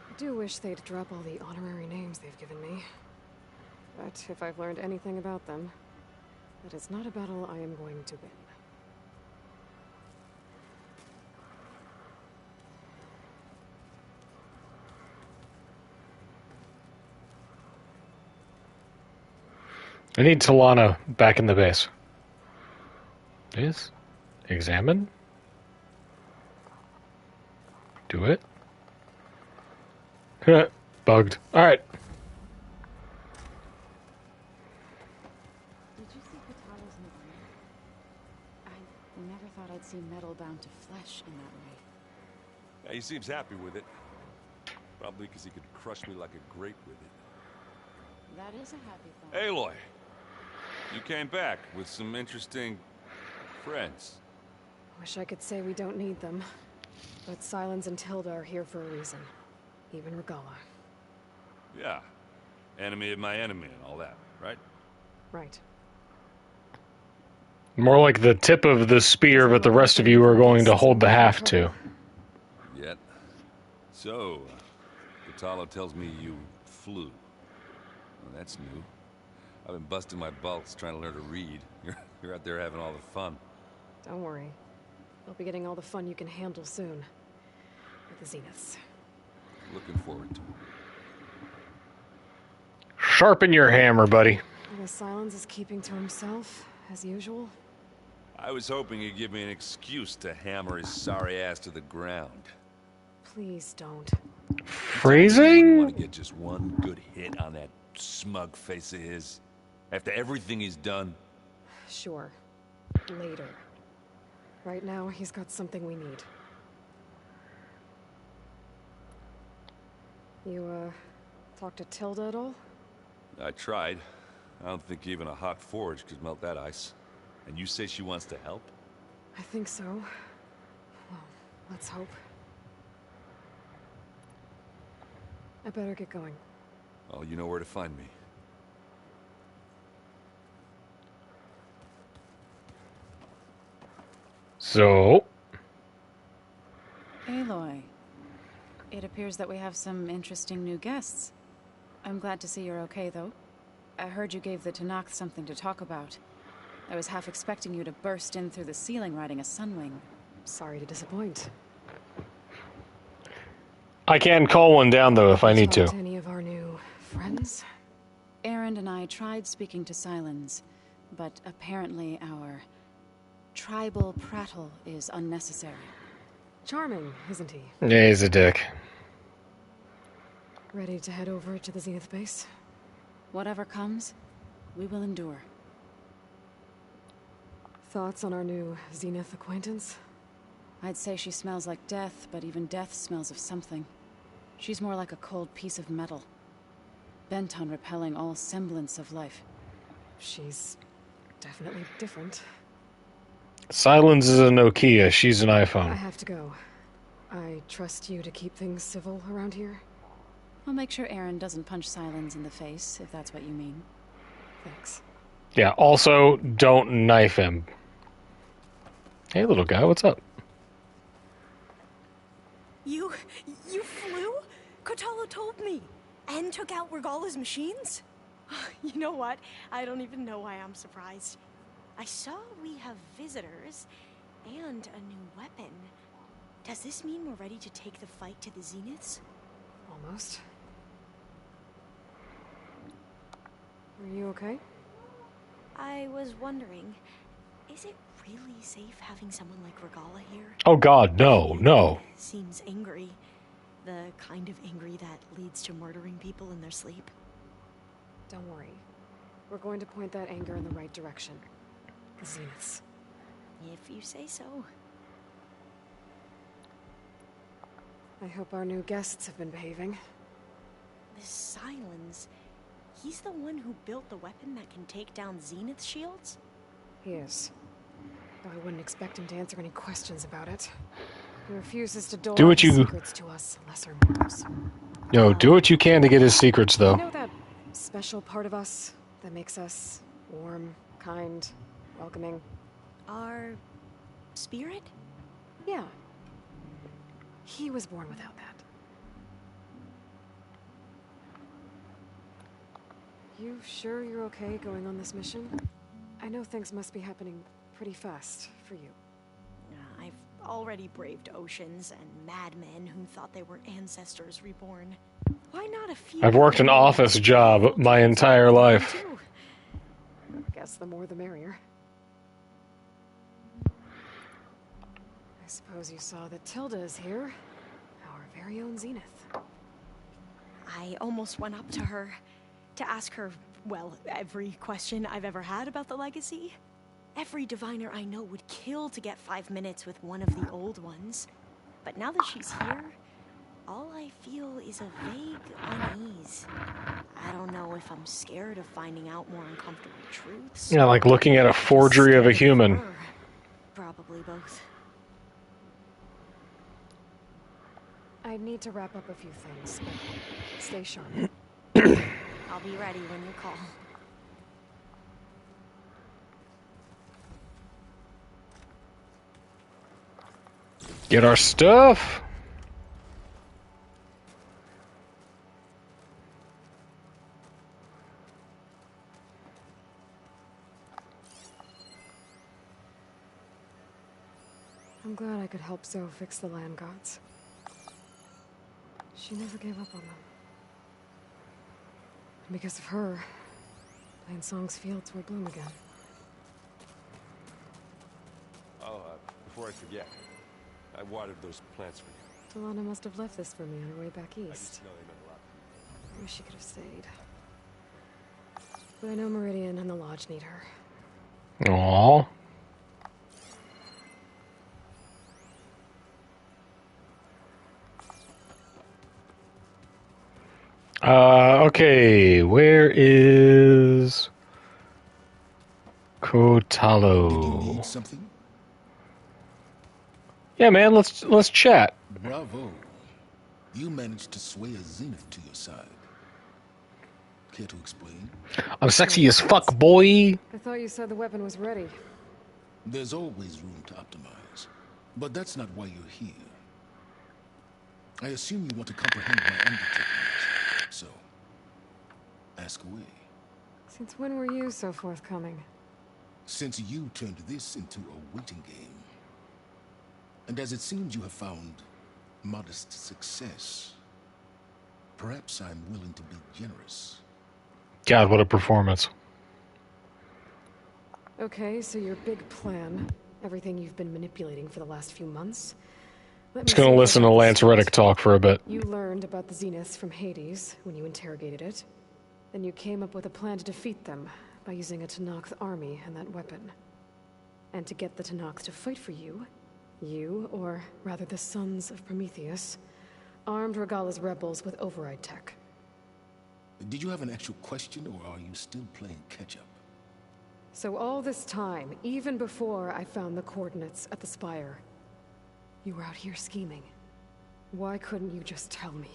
S3: I do wish they'd drop all the honorary names they've given me. But if I've learned anything about them, that it's not a battle I am going to win.
S1: I need Talana back in the base. Is examine. Do it. Bugged. All right.
S9: Did you see Katala's new armor? I never thought I'd see metal bound to flesh in that way.
S4: Yeah, he seems happy with it. Probably because he could crush me like a grape with it.
S9: That is a happy thought.
S4: Aloy, you came back with some interesting friends.
S3: Wish I could say we don't need them. But Sylens and Tilda are here for a reason. Even Regala.
S4: Yeah. Enemy of my enemy and all that, right?
S3: Right.
S1: More like the tip of the spear, but the rest of you are going to hold the haft to.
S4: Yet. So, Katala tells me you flew. Well, that's new. I've been busting my balls trying to learn to read. You're out there having all the fun.
S3: Don't worry. You'll be getting all the fun you can handle soon. With the Zeniths.
S4: Looking forward to it.
S1: Sharpen your hammer, buddy.
S3: I guess Sylens is keeping to himself, as usual.
S4: I was hoping he'd give me an excuse to hammer his sorry ass to the ground.
S3: Please don't.
S1: Phrasing?
S4: Want to get just one good hit on that smug face of his? After everything he's done?
S3: Sure. Later. Right now, he's got something we need. You, talked to Tilda at all?
S4: I tried. I don't think even a hot forge could melt that ice. And you say she wants to help?
S3: I think so. Well, let's hope. I better get going.
S4: Oh, you know where to find me.
S1: So...
S9: Aloy, it appears that we have some interesting new guests. I'm glad to see you're okay, though. I heard you gave the Tenakth something to talk about. I was half expecting you to burst in through the ceiling riding a Sunwing.
S3: Sorry to disappoint.
S1: I can call one down, though, if I need to.
S3: Any of our new friends?
S9: Erend and I tried speaking to Sylens, but apparently our tribal prattle is unnecessary.
S3: Charming, isn't he?
S1: Yeah, he's a dick.
S3: Ready to head over to the Zenith base?
S9: Whatever comes, we will endure.
S3: Thoughts on our new Zenith acquaintance?
S9: I'd say she smells like death, but even death smells of something. She's more like a cold piece of metal, bent on repelling all semblance of life.
S3: She's definitely different.
S1: Sylens is a Nokia, she's an iPhone.
S3: I have to go. I trust you to keep things civil around here.
S9: I'll make sure Erend doesn't punch Sylens in the face, if that's what you mean.
S3: Thanks.
S1: Yeah, also, don't knife him. Hey, little guy, what's up?
S15: You flew? Katala told me. And took out Regala's machines? You know what? I don't even know why I'm surprised. I saw we have visitors and a new weapon. Does this mean we're ready to take the fight to the Zeniths?
S3: Almost. Are you okay?
S15: I was wondering, is it really safe having someone like Regala here?
S1: Oh god, no.
S15: Seems angry. The kind of angry that leads to murdering people in their sleep.
S3: Don't worry. We're going to point that anger in the right direction. The Zeniths.
S15: If you say so.
S3: I hope our new guests have been behaving.
S15: This Sylens, he's the one who built the weapon that can take down Zenith shields?
S3: He is. Though I wouldn't expect him to answer any questions about it. He refuses to dole out his secrets to us lesser mortals.
S1: No, do what you can to get his secrets, though.
S3: You know that special part of us that makes us warm, kind, welcoming?
S15: Our spirit?
S3: Yeah. He was born without that. You sure you're okay going on this mission? I know things must be happening pretty fast for you.
S15: I've already braved oceans and madmen who thought they were ancestors reborn. Why not a few?
S1: I've worked an office job my entire life.
S3: guess the more the merrier. I suppose you saw that Tilda is here. Our very own Zenith.
S15: I almost went up to her to ask her, well, every question I've ever had about the legacy. Every diviner I know would kill to get 5 minutes with one of the old ones. But now that she's here, all I feel is a vague unease. I don't know if I'm scared of finding out more uncomfortable truths.
S1: Yeah, like looking at a forgery of a human.
S15: Probably both.
S3: I need to wrap up a few things, but stay sharp.
S15: I'll be ready when you call.
S1: Get our stuff.
S3: I'm glad I could help Zoe fix the land gods. She never gave up on them. And because of her, Plain Song's fields will bloom again.
S7: Oh, before I forget, I watered those plants for you.
S3: Delana must have left this for me on her way back
S7: I
S3: east.
S7: just know they meant a lot to
S3: I wish she could have stayed. But I know Meridian and the Lodge need her.
S1: Aww. Okay, where is Kotallo?
S5: Need something?
S1: Yeah, man, let's chat.
S5: Bravo. You managed to sway a Zenith to your side. Care to explain?
S1: I'm sexy as fuck, boy.
S3: I thought you said the weapon was ready.
S5: There's always room to optimize. But that's not why you're here. I assume you want to comprehend my undertakings. So, ask away.
S3: Since when were you so forthcoming?
S5: Since you turned this into a waiting game. And as it seems you have found modest success, perhaps I'm willing to be generous.
S1: God, what a performance.
S3: Okay, so your big plan, everything you've been manipulating for the last few months.
S1: Just gonna listen to Lance Reddick talk for a bit.
S3: You learned about the Zeniths from Hades when you interrogated it. Then you came up with a plan to defeat them by using a Tenakth army and that weapon. And to get the Tenakth to fight for you, or rather the Sons of Prometheus, armed Regalla's rebels with override tech.
S5: Did you have an actual question, or are you still playing catch-up?
S3: So all this time, even before I found the coordinates at the Spire, you were out here scheming. Why couldn't you just tell me?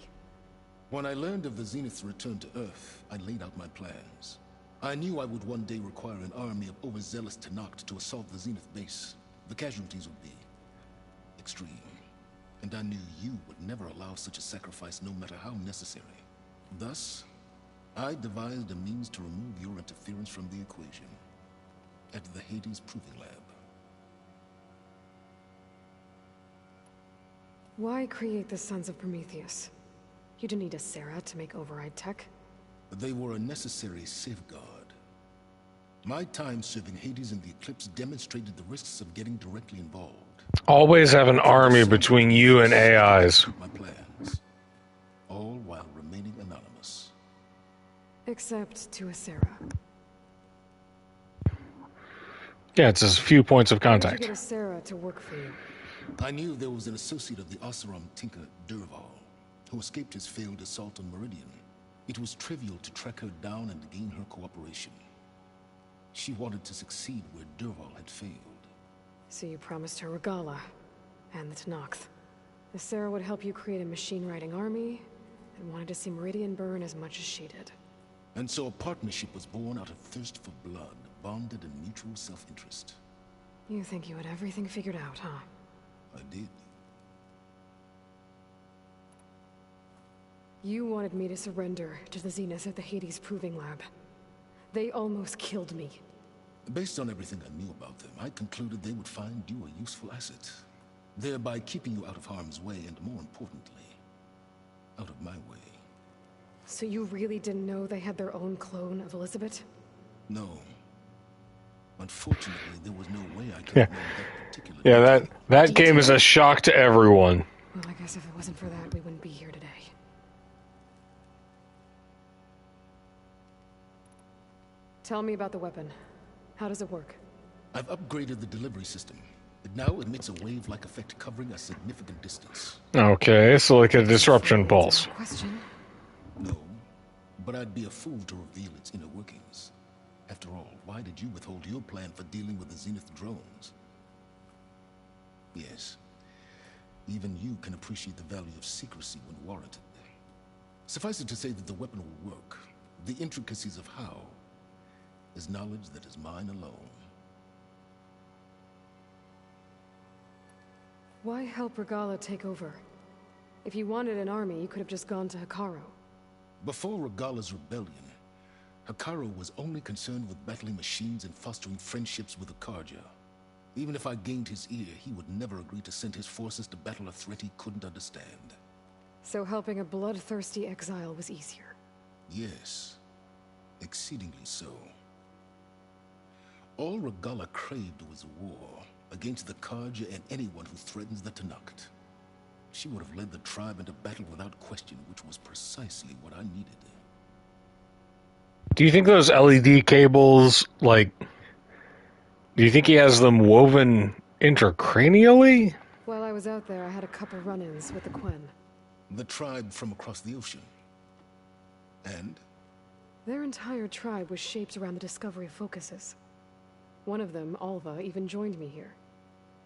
S5: When I learned of the Zenith's return to Earth, I laid out my plans. I knew I would one day require an army of overzealous Tenakth to assault the Zenith base. The casualties would be extreme. And I knew you would never allow such a sacrifice, no matter how necessary. Thus, I devised a means to remove your interference from the equation at the Hades Proving Lab.
S3: Why create the Sons of Prometheus? You didn't need a Sarah to make override tech.
S5: They were a necessary safeguard. My time serving Hades in the Eclipse demonstrated the risks of getting directly involved.
S1: Always have an army between you and AIs.
S5: My plans, all while remaining anonymous.
S3: Except to a Sarah.
S1: Yeah, it's just a few points of
S3: How did
S1: contact.
S3: you get a Sarah to work for you?
S5: I knew there was an associate of the Oseram tinker, Dervahl, who escaped his failed assault on Meridian. It was trivial to track her down and gain her cooperation. She wanted to succeed where Dervahl had failed.
S3: So you promised her Regalla and the Tenakth. The Sarah would help you create a machine-riding army and wanted to see Meridian burn as much as she did.
S5: And so a partnership was born out of thirst for blood, bonded in mutual self-interest.
S3: You think you had everything figured out, huh?
S5: I did.
S3: You wanted me to surrender to the Zeniths at the Hades Proving Lab. They almost killed me.
S5: Based on everything I knew about them, I concluded they would find you a useful asset, thereby keeping you out of harm's way and, more importantly, out of my way.
S3: So you really didn't know they had their own clone of Elizabeth?
S5: No. Unfortunately, there was no way I could
S1: Yeah,
S5: have known that particular
S1: yeah. That game is a shock to everyone.
S3: Well, I guess if it wasn't for that, we wouldn't be here today. Tell me about the weapon. How does it work?
S5: I've upgraded the delivery system. It now emits a wave-like effect covering a significant distance.
S1: Okay, so like a disruption pulse.
S3: Question?
S5: No, but I'd be a fool to reveal its inner workings. After all, why did you withhold your plan for dealing with the Zenith drones? Yes, even you can appreciate the value of secrecy when warranted. Suffice it to say that the weapon will work. The intricacies of how is knowledge that is mine alone.
S3: Why help Regalla take over? If you wanted an army, you could have just gone to Hekarro.
S5: Before Regalla's rebellion, Hekarro was only concerned with battling machines and fostering friendships with the Carja. Even if I gained his ear, he would never agree to send his forces to battle a threat he couldn't understand.
S3: So helping a bloodthirsty exile was easier?
S5: Yes, exceedingly so. All Regalla craved was war against the Carja and anyone who threatens the Tenakth. She would have led the tribe into battle without question, which was precisely what I needed.
S1: Do you think those LED cables, like, do you think he has them woven intracranially?
S3: While I was out there, I had a couple run-ins with the Quen.
S5: The tribe from across the ocean. And?
S3: Their entire tribe was shaped around the discovery of focuses. One of them, Alva, even joined me here.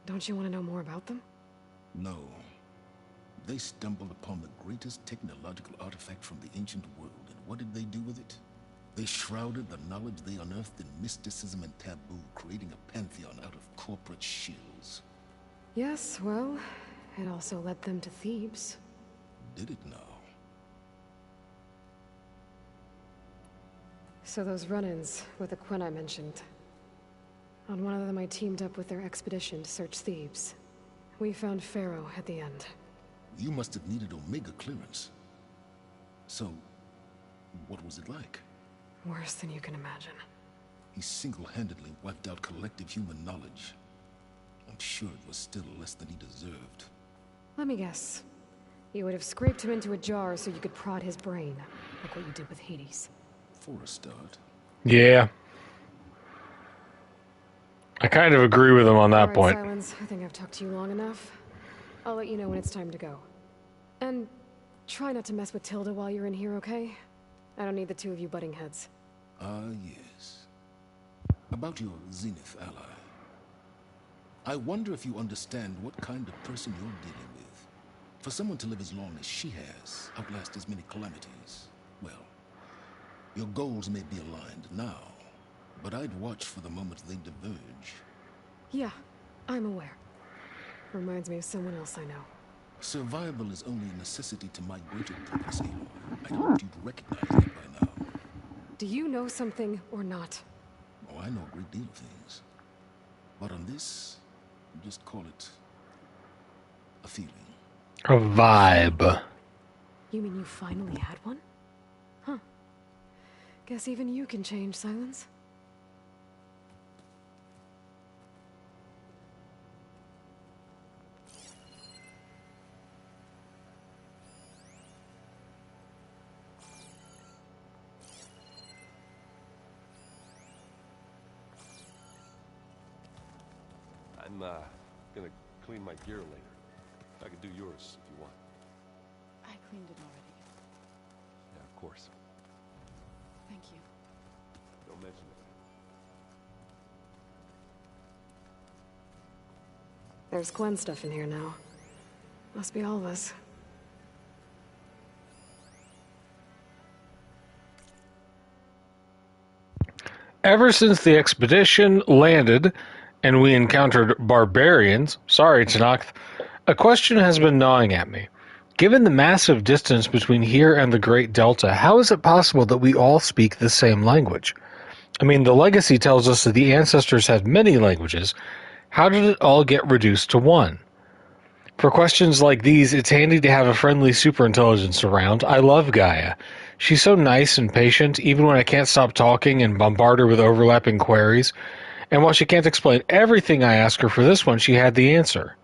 S3: Don't you want to know more about them?
S5: No. They stumbled upon the greatest technological artifact from the ancient world, and what did they do with it? They shrouded the knowledge they unearthed in mysticism and taboo, creating a pantheon out of corporate shills.
S3: Yes, well, it also led them to Thebes.
S5: Did it now?
S3: So those run-ins with the Quen I mentioned. On one of them I teamed up with their expedition to search Thebes. We found Pharaoh at the end.
S5: You must have needed Omega clearance. So, what was it like?
S3: Worse than you can imagine.
S5: He single-handedly wiped out collective human knowledge. I'm sure it was still less than he deserved.
S3: Let me guess. You would have scraped him into a jar so you could prod his brain, like what you did with Hades.
S5: For a start.
S1: Yeah. I kind of agree with him on that point.
S3: Silence. I think I've talked to you long enough. I'll let you know when it's time to go. And try not to mess with Tilda while you're in here, okay? I don't need the two of you butting heads.
S5: Yes. About your Zenith ally. I wonder if you understand what kind of person you're dealing with. For someone to live as long as she has, outlast as many calamities, well, your goals may be aligned now, but I'd watch for the moment they diverge.
S3: Yeah, I'm aware. Reminds me of someone else I know.
S5: Survival is only a necessity to my greater purpose, Aloy. I hoped you'd recognize that by now.
S3: Do you know something or not?
S5: Oh, I know a great deal of things. But on this, just call it a feeling.
S1: A vibe.
S3: You mean you finally had one? Huh. Guess even you can change, Silence.
S7: I'm gonna clean my gear later. I can do yours if you want.
S9: I cleaned it already.
S7: Yeah, of course.
S9: Thank you.
S7: Don't mention it.
S3: There's Gwen stuff in here now. Must be all of us.
S1: Ever since the expedition landed and we encountered barbarians, sorry Tenakth, a question has been gnawing at me. Given the massive distance between here and the Great Delta, how is it possible that we all speak the same language? I mean, the legacy tells us that the ancestors had many languages. How did it all get reduced to one? For questions like these, it's handy to have a friendly superintelligence around. I love Gaia. She's so nice and patient, even when I can't stop talking and bombard her with overlapping queries. And while she can't explain everything I ask her for this one, she had the answer.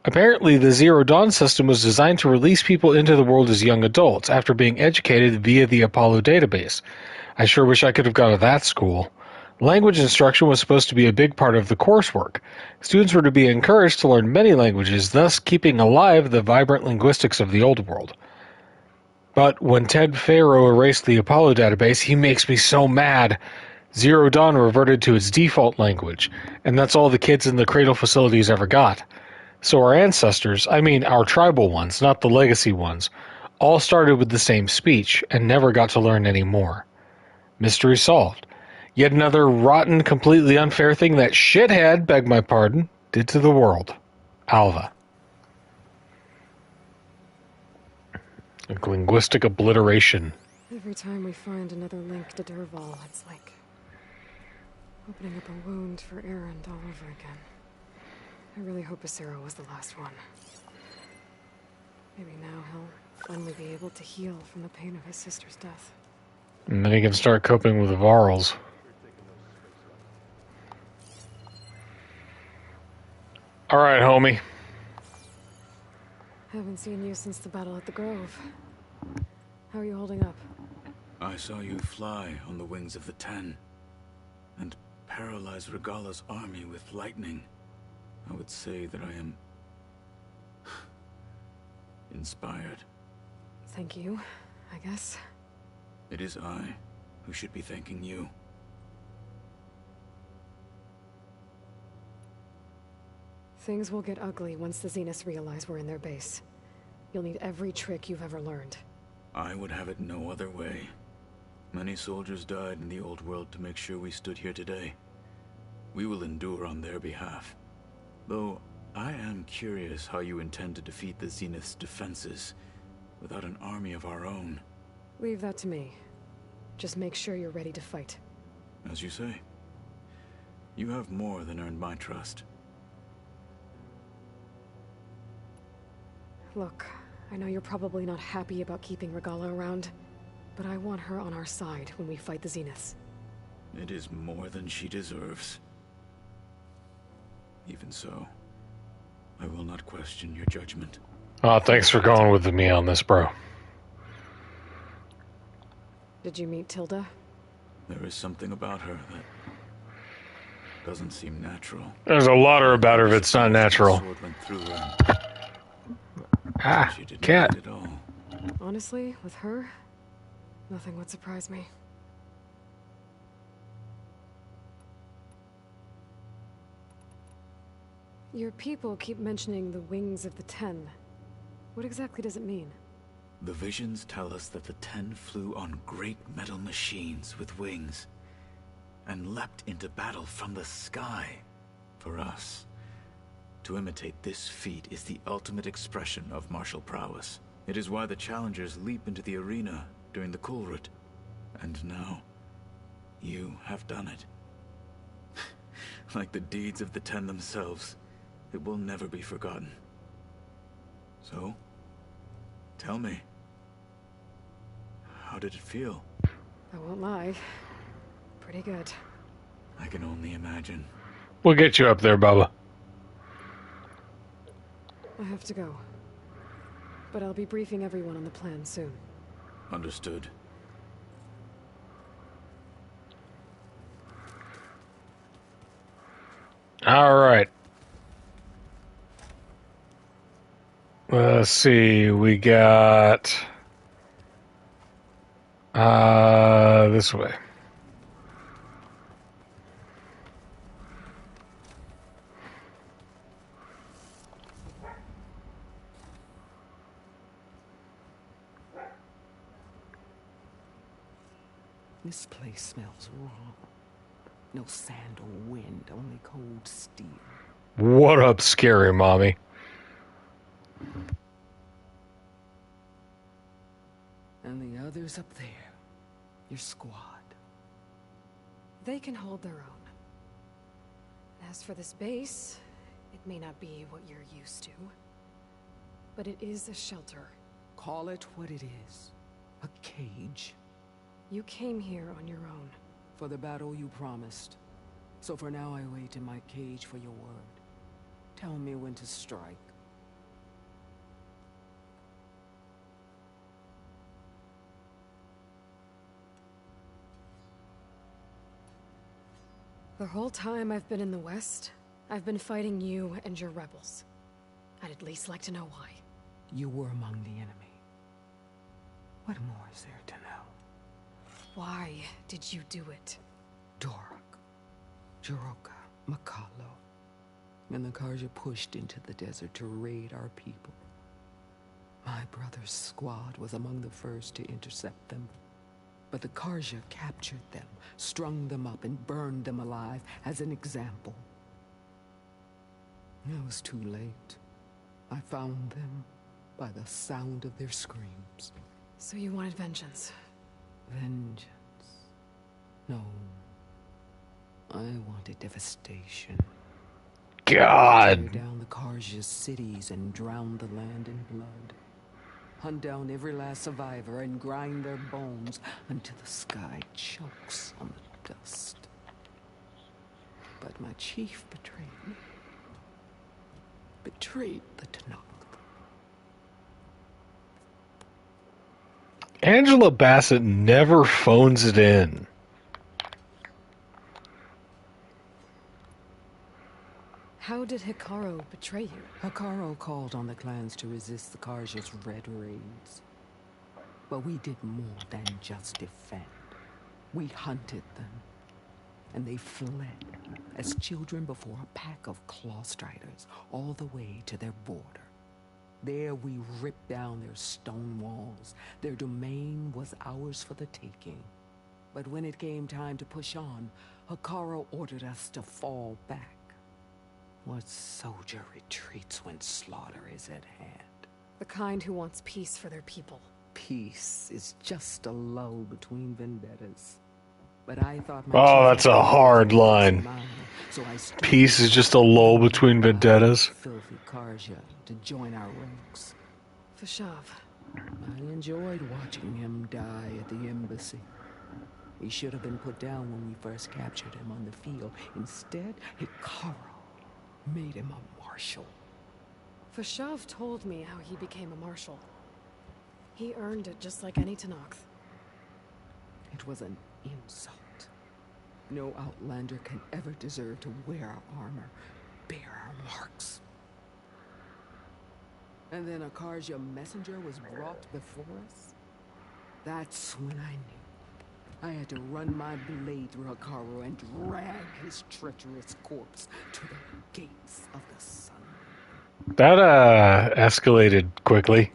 S1: Apparently, the Zero Dawn system was designed to release people into the world as young adults after being educated via the Apollo database. I sure wish I could have gone to that school. Language instruction was supposed to be a big part of the coursework. Students were to be encouraged to learn many languages, thus keeping alive the vibrant linguistics of the old world. But when Ted Faro erased the Apollo database, he makes me so mad. Zero Dawn reverted to its default language, and that's all the kids in the Cradle facilities ever got. So our ancestors, I mean our tribal ones, not the legacy ones, all started with the same speech and never got to learn any more. Mystery solved. Yet another rotten, completely unfair thing that shithead, beg my pardon, did to the world. Alva. Linguistic obliteration.
S3: Every time we find another link to Dervahl, it's like opening up a wound for Erend all over again. I really hope Acero was the last one. Maybe now he'll finally be able to heal from the pain of his sister's death.
S1: And then he can start coping with the Varls. Alright, homie.
S3: Haven't seen you since the battle at the Grove. How are you holding up?
S10: I saw you fly on the wings of the Ten, and paralyze Regalla's army with lightning. I would say that I am inspired.
S3: Thank you, I guess.
S10: It is I who should be thanking you.
S3: Things will get ugly once the Zeniths realize we're in their base. You'll need every trick you've ever learned.
S10: I would have it no other way. Many soldiers died in the old world to make sure we stood here today. We will endure on their behalf. Though, I am curious how you intend to defeat the Zenith's defenses without an army of our own.
S3: Leave that to me. Just make sure you're ready to fight.
S10: As you say. You have more than earned my trust.
S3: Look, I know you're probably not happy about keeping Regalla around, but I want her on our side when we fight the Zeniths.
S10: It is more than she deserves. Even so, I will not question your judgment.
S1: Oh, thanks for going with me on this, bro.
S3: Did you meet Tilda?
S10: There is something about her that doesn't seem natural.
S1: There's a lot about her that's not natural.
S10: Sword went through her.
S1: Ah, cat.
S3: Honestly, with her, nothing would surprise me. Your people keep mentioning the wings of the Ten. What exactly does it mean?
S10: The visions tell us that the Ten flew on great metal machines with wings, and leapt into battle from the sky. For us, to imitate this feat is the ultimate expression of martial prowess. It is why the challengers leap into the arena during the Kulrut. And now, you have done it. Like the deeds of the Ten themselves, it will never be forgotten. So, tell me, how did it feel?
S3: I won't lie. Pretty good.
S10: I can only imagine.
S1: We'll get you up there, Bubba.
S3: I have to go. But I'll be briefing everyone on the plan soon.
S10: Understood.
S1: All right. Let's see. We got this way.
S13: This place smells wrong. No sand or wind, only cold steel.
S1: What up, scary mommy?
S13: And the others up there, your squad.
S3: They can hold their own. As for this base, it may not be what you're used to, but it is a shelter.
S13: Call it what it is. A cage.
S3: You came here on your own.
S13: For the battle you promised. So for now, I wait in my cage for your word. Tell me when to strike.
S3: The whole time I've been in the West, I've been fighting you and your rebels. I'd at least like to know why.
S13: You were among the enemy. What more is there to know?
S3: Why did you do it?
S13: Dorak, Jiroka, Makalo, and the Karja pushed into the desert to raid our people. My brother's squad was among the first to intercept them. But the Karja captured them, strung them up, and burned them alive as an example. It was too late. I found them by the sound of their screams.
S3: So you wanted vengeance?
S13: Vengeance? No. I wanted devastation.
S1: God!
S13: Tear down the Karja's cities and drown the land in blood. Hunt down every last survivor and grind their bones until the sky chokes on the dust. But my chief betrayed me. Betrayed the Tenakth.
S1: Angela Bassett never phones it in.
S3: How did Hikaru betray you?
S13: Hikaru called on the clans to resist the Karja's red raids. But we did more than just defend. We hunted them. And they fled, as children before a pack of claw striders, all the way to their border. There we ripped down their stone walls. Their domain was ours for the taking. But when it came time to push on, Hikaru ordered us to fall back. What soldier retreats when slaughter is at hand?
S3: The kind who wants peace for their people.
S13: Peace is just a lull between vendettas. But I thought
S1: Oh, that's a hard line.
S13: so
S1: Peace is just a lull between vendettas.
S13: Filthy Karja to join our ranks.
S3: Fashav.
S13: I enjoyed watching him die at the embassy. He should have been put down when we first captured him on the field. Instead, Hikaru made him a marshal.
S3: Fashav told me how he became a marshal. He earned it just like any Tenakth.
S13: It was an insult. No Outlander can ever deserve to wear our armor, bear our marks. And then a Karja messenger was brought before us? That's when I knew. I had to run my blade through Hikaru and drag his treacherous corpse to the gates of the sun.
S1: That escalated quickly.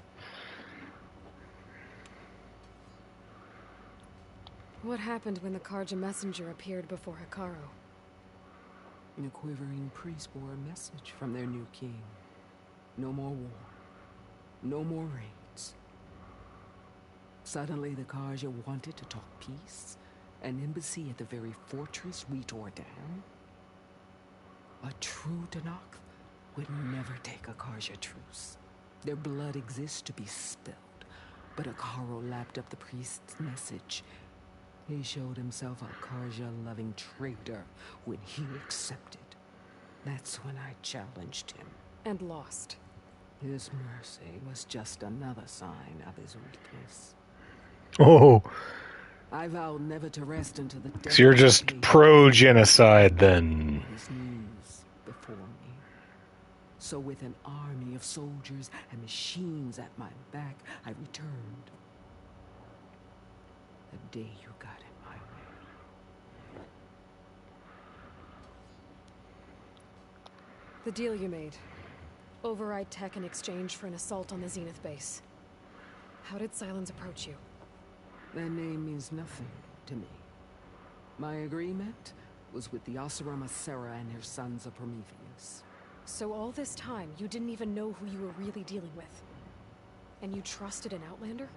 S3: What happened when the Karja messenger appeared before Hikaru?
S13: The quivering priest bore a message from their new king. No more war. No more raids. Suddenly the Karja wanted to talk peace. An embassy at the very fortress we tore down. A true Tenakth would never take a Karja truce. Their blood exists to be spilled. But Hikaru lapped up the priest's message. He showed himself a Karja-loving traitor when he accepted. That's when I challenged him.
S3: And lost.
S13: His mercy was just another sign of his weakness.
S1: Oh.
S13: I vowed never to rest until the death.
S1: So you're just pro-genocide then.
S13: His knees before me. So with an army of soldiers and machines at my back, I returned. The day you got in my way.
S3: The deal you made. Override tech in exchange for an assault on the Zenith base. How did Sylens approach you?
S13: That name means nothing to me. My agreement was with the Asura Masera and her sons of Prometheus.
S3: So all this time, you didn't even know who you were really dealing with? And you trusted an Outlander?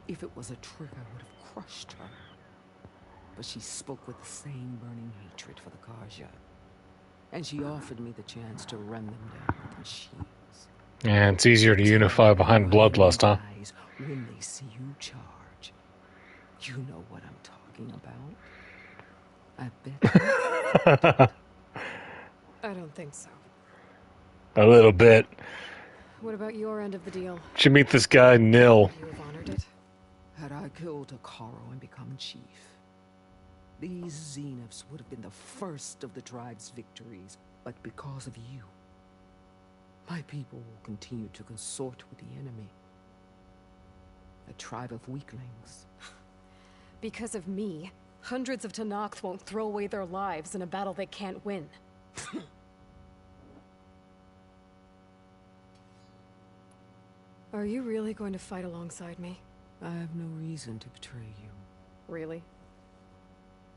S13: If it was a trick, I would have crushed her. But she spoke with the same burning hatred for the Karja. And she offered me the chance to run them down with machines.
S1: Yeah, it's easier to unify behind bloodlust, huh?
S13: When they see you charge, you know what I'm talking about. I bet.
S3: I don't think so.
S1: A little bit.
S3: What about your end of the deal?
S1: Should meet this guy, Nil.
S3: You have honored it?
S13: Had I killed Hekarro and become chief, these Zeniths would have been the first of the tribe's victories. But because of you, my people will continue to consort with the enemy. A tribe of weaklings.
S3: Because of me, hundreds of Tenakth won't throw away their lives in a battle they can't win. Are you really going to fight alongside me?
S13: I have no reason to betray you.
S3: Really?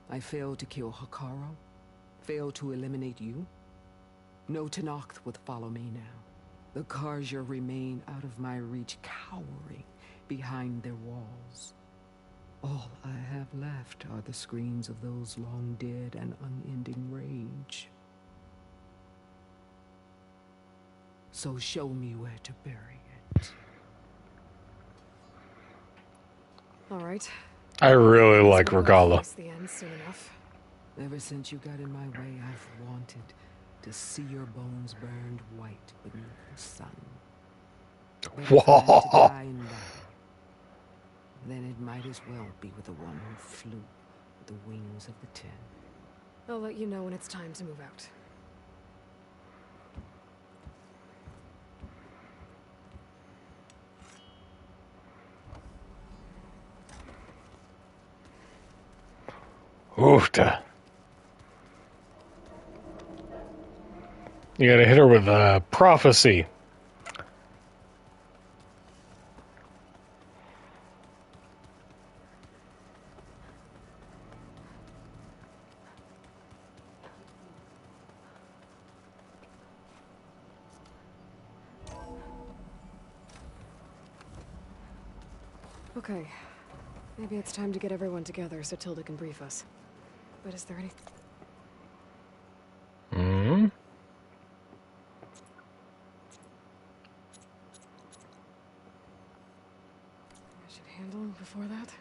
S13: I failed to kill Hekarro, failed to eliminate you. No Tenakth would follow me now. The Carja remain out of my reach, cowering behind their walls. All I have left are the screams of those long dead and unending rage. So show me where to bury it.
S3: All right.
S1: I really like Regalla.
S3: The end soon enough.
S13: Ever since you got in my way, I've wanted to see your bones burned white beneath the sun. But if I had to die in battle, then it might as well be with the one who flew with the wings of the Ten.
S3: I'll let you know when it's time to move out.
S1: Oofta. You gotta hit her with prophecy.
S3: Okay. Maybe it's time to get everyone together so Tilda can brief us. But is there any...
S1: Hmm?
S3: I should handle before that?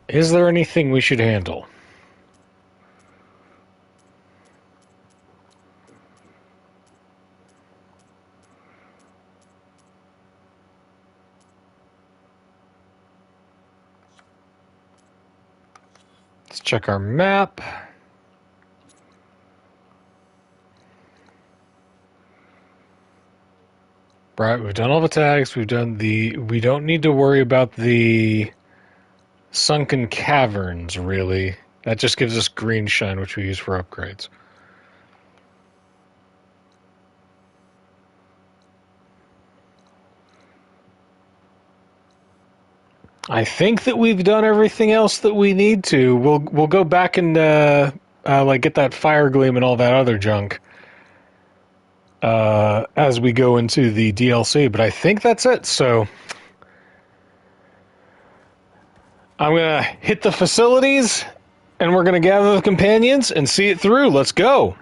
S1: Is there anything we should handle? Let's check our map. Right, we've done all the tags. We've done the... We don't need to worry about the sunken caverns, really. That just gives us green shine, which we use for upgrades. I think that we've done everything else that we need to. We'll go back and like get that fire gleam and all that other junk as we go into the DLC. But I think that's it. So I'm gonna hit the facilities, and we're gonna gather the companions and see it through. Let's go.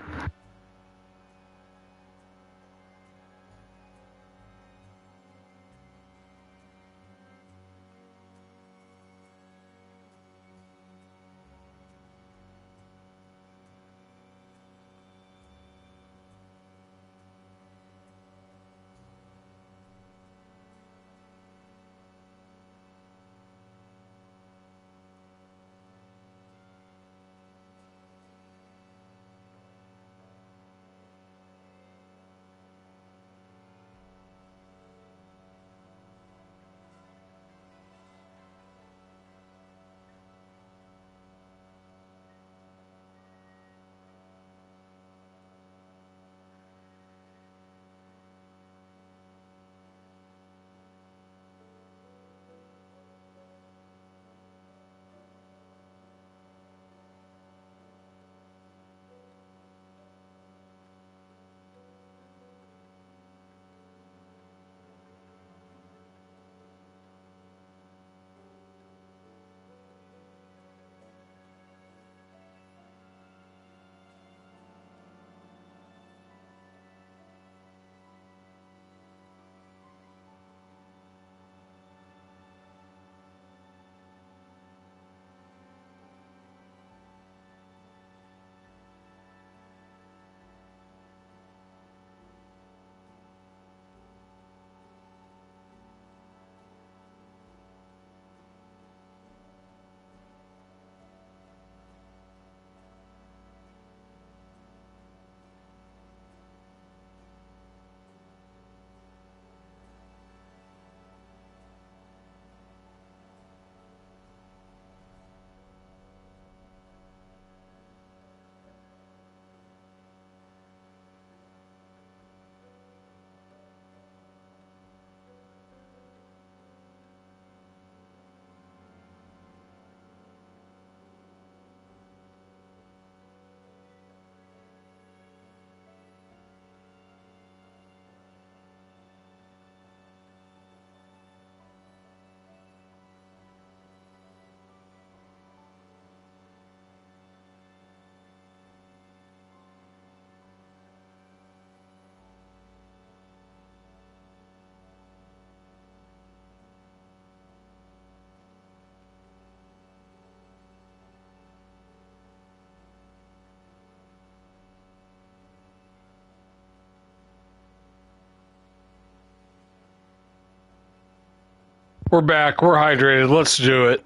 S1: We're back. We're hydrated. Let's do it.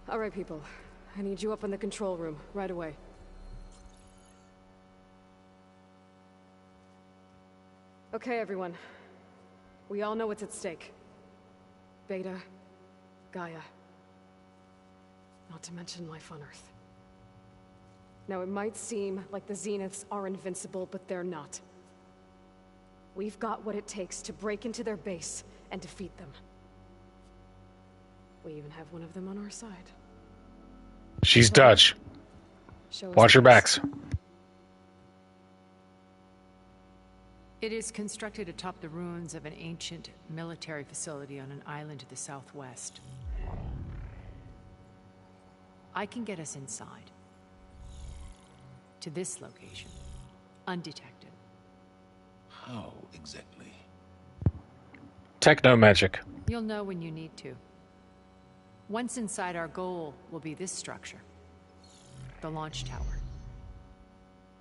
S3: All right, people. I need you up in the control room right away. Okay, everyone. We all know what's at stake. Beta, Gaia. Not to mention life on Earth. Now, it might seem like the Zeniths are invincible, but they're not. We've got what it takes to break into their base and defeat them. We even have one of them on our side.
S1: She's Dutch. Watch your backs.
S8: It is constructed atop the ruins of an ancient military facility on an island to the southwest. I can get us inside. To this location. Undetected.
S5: How exactly?
S1: Techno magic.
S8: You'll know when you need to. Once inside, our goal will be this structure. The launch tower.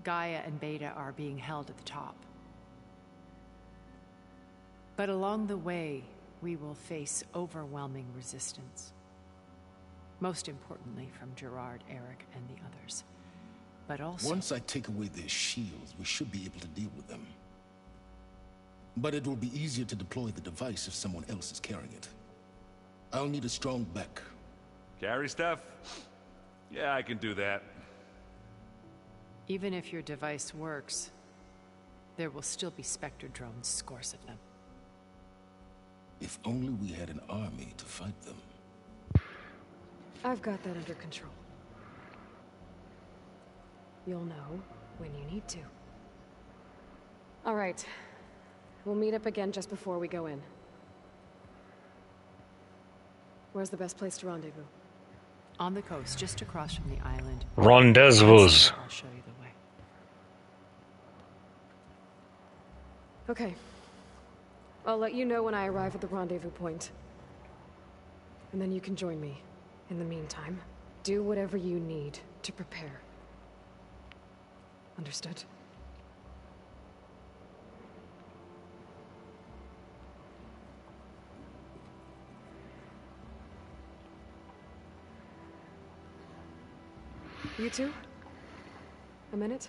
S8: Gaia and Beta are being held at the top. But along the way, we will face overwhelming resistance. Most importantly from Gerard, Eric, and the others. But also...
S5: Once I take away their shields, we should be able to deal with them. But it will be easier to deploy the device if someone else is carrying it. I'll need a strong back.
S4: Carry stuff? Yeah, I can do that.
S8: Even if your device works, there will still be Spectre drones, scores of them.
S5: If only we had an army to fight them.
S3: I've got that under control. You'll know when you need to. All right. We'll meet up again just before we go in. Where's the best place to rendezvous?
S8: On the coast, just across from the island.
S1: Rendezvous.
S8: I'll show you the way.
S3: Okay. I'll let you know when I arrive at the rendezvous point. And then you can join me. In the meantime, do whatever you need to prepare. Understood? You two? A minute?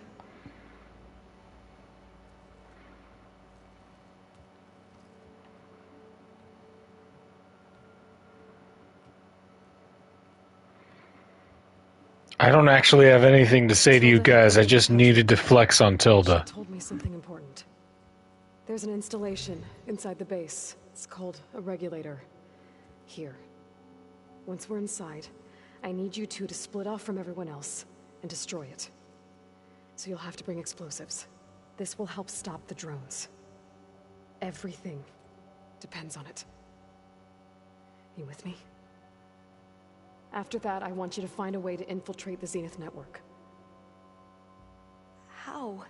S1: I don't actually have anything to say to you guys. I just needed to flex on Tilda.
S3: She told me something important. There's an installation inside the base. It's called a regulator. Here. Once we're inside, I need you two to split off from everyone else and destroy it. So you'll have to bring explosives. This will help stop the drones. Everything depends on it. You with me? After that, I want you to find a way to infiltrate the Zenith network.
S15: How?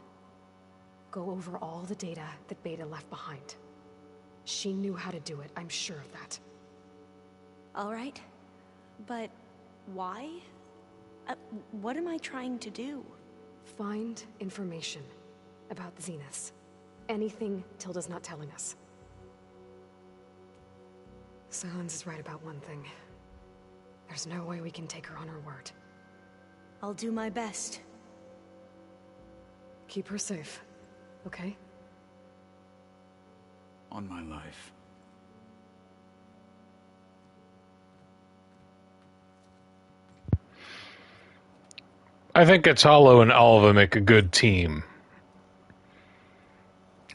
S3: Go over all the data that Beta left behind. She knew how to do it, I'm sure of that.
S15: All right. But why? What am I trying to do?
S3: Find information about the Zeniths. Anything Tilda's not telling us. Sylens is right about one thing. There's no way we can take her on her word.
S15: I'll do my best.
S3: Keep her safe, okay?
S10: On my life.
S1: I think Atalo and Alva make a good team.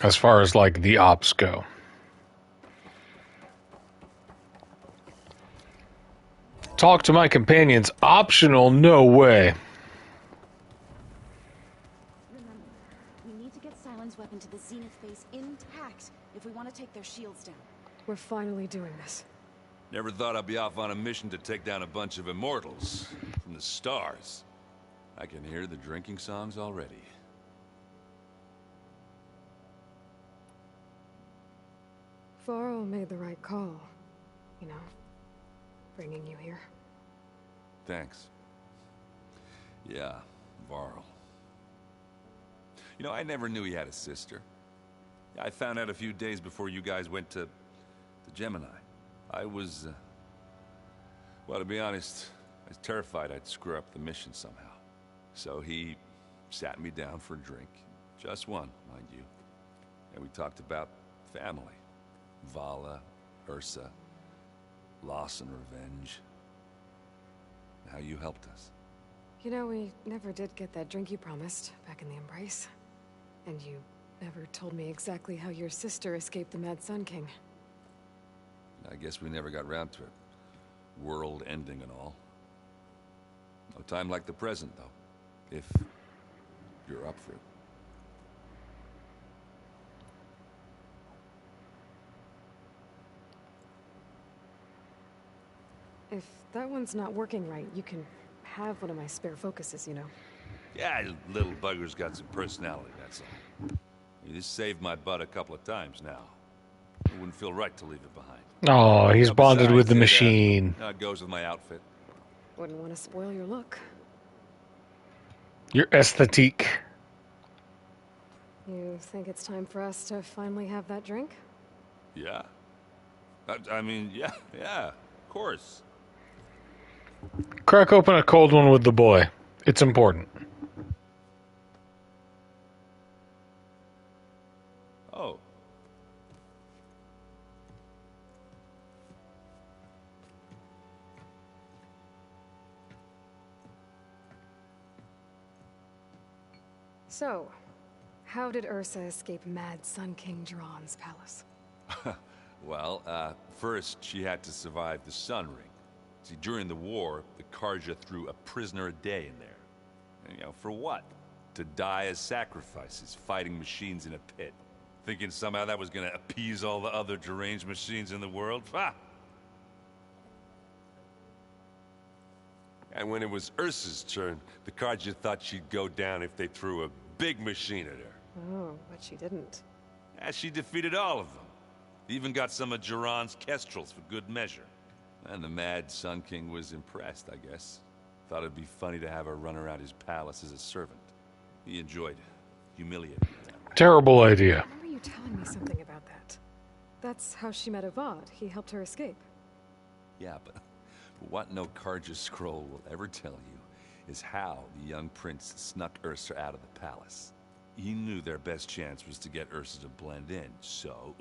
S1: As far as, like, the ops go. Talk to my companions. Optional? No way.
S11: Remember, we need to get Sylens' weapon to the Zenith base intact if we want to take their shields down.
S3: We're finally doing this.
S4: Never thought I'd be off on a mission to take down a bunch of immortals from the stars. I can hear the drinking songs already.
S3: Varl made the right call. You know, bringing you here.
S4: Thanks. Yeah, Varl. You know, I never knew he had a sister. I found out a few days before you guys went to Gemini. I was, well, to be honest, I was terrified I'd screw up the mission somehow. So he sat me down for a drink. Just one, mind you. And we talked about family. Vala, Ursa, loss and revenge. How you helped us.
S3: You know, we never did get that drink you promised back in the Embrace. And you never told me exactly how your sister escaped the Mad Sun King.
S4: I guess we never got round to it. World ending and all. No time like the present, though. If you're up for it.
S3: If that one's not working right, you can have one of my spare focuses, you know.
S4: Yeah, little bugger's got some personality, that's all. You just saved my butt a couple of times now. It wouldn't feel right to leave it behind.
S1: Oh, he's bonded
S4: Besides,
S1: with the machine.
S4: It goes with my outfit.
S3: Wouldn't want to spoil your look.
S1: Your aesthetique.
S3: You think it's time for us to finally have that drink?
S4: Yeah. I mean, yeah, of course.
S1: Crack open a cold one with the boy. It's important.
S4: Oh.
S3: So, how did Ursa escape Mad Sun King Jiran's palace?
S4: Well, first she had to survive the Sun Ring. See, during the war, the Carja threw a prisoner a day in there. And, you know, for what? To die as sacrifices, fighting machines in a pit. Thinking somehow that was gonna appease all the other deranged machines in the world? Ha! And when it was Ursa's turn, the Carja thought she'd go down if they threw a big machine at her.
S3: Oh, but she didn't.
S4: And she defeated all of them. Even got some of Jiran's kestrels for good measure. And the Mad Sun King was impressed, I guess. Thought it'd be funny to have her run around his palace as a servant. He enjoyed humiliating her.
S1: Terrible idea.
S3: I remember you telling me something about that. That's how she met Avad. He helped her escape.
S4: Yeah, but what no Carja scroll will ever tell you is how the young prince snuck Ursa out of the palace. He knew their best chance was to get Ursa to blend in, so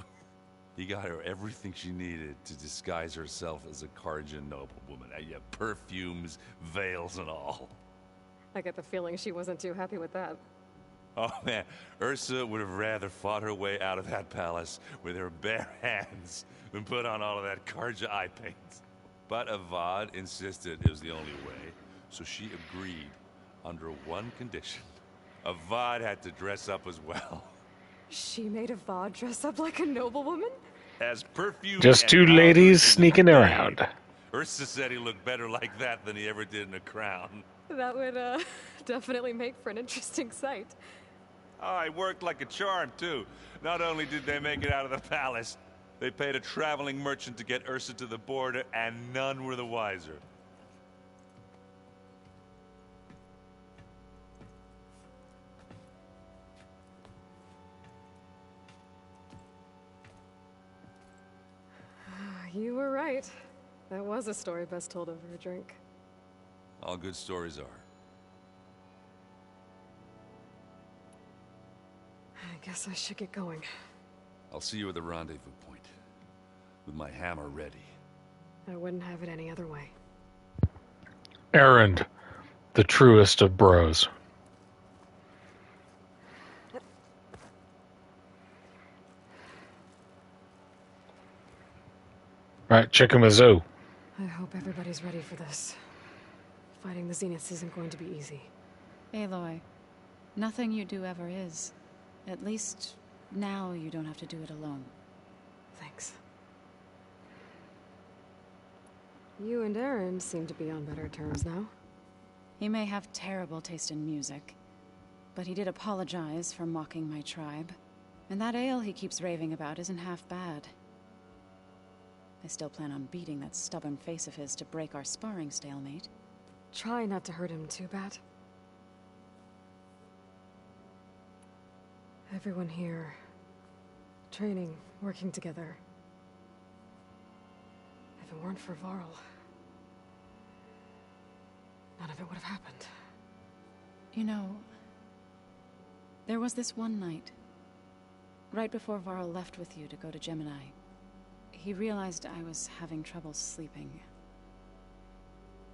S4: he got her everything she needed to disguise herself as a Carja noblewoman. Yeah, perfumes, veils, and all.
S3: I get the feeling she wasn't too happy with that.
S4: Oh man, Ursa would have rather fought her way out of that palace with her bare hands than put on all of that Carja eye paint. But Avad insisted it was the only way, so she agreed under one condition. Avad had to dress up as well.
S3: She made Avad dress up like a noblewoman?
S4: As perfume.
S1: Just two ladies sneaking around.
S4: Ursa said he looked better like that than he ever did in a crown.
S3: That would, definitely make for an interesting sight.
S4: Oh, it worked like a charm, too. Not only did they make it out of the palace, they paid a traveling merchant to get Ursa to the border, and none were the wiser.
S3: You were right. That was a story best told over a drink.
S4: All good stories are.
S3: I guess I should get going.
S4: I'll see you at the rendezvous point, with my hammer ready.
S3: I wouldn't have it any other way.
S1: Erend, the truest of bros. Right, check him a zoo.
S3: I hope everybody's ready for this. Fighting the Zeniths isn't going to be easy.
S9: Aloy, nothing you do ever is. At least, now you don't have to do it alone.
S3: Thanks. You and Erend seem to be on better terms now.
S9: He may have terrible taste in music, but he did apologize for mocking my tribe. And that ale he keeps raving about isn't half bad. I still plan on beating that stubborn face of his to break our sparring stalemate.
S3: Try not to hurt him too bad. Everyone here training, working together. If it weren't for Varl, none of it would have happened.
S9: You know, there was this one night, right before Varl left with you to go to Gemini. He realized I was having trouble sleeping.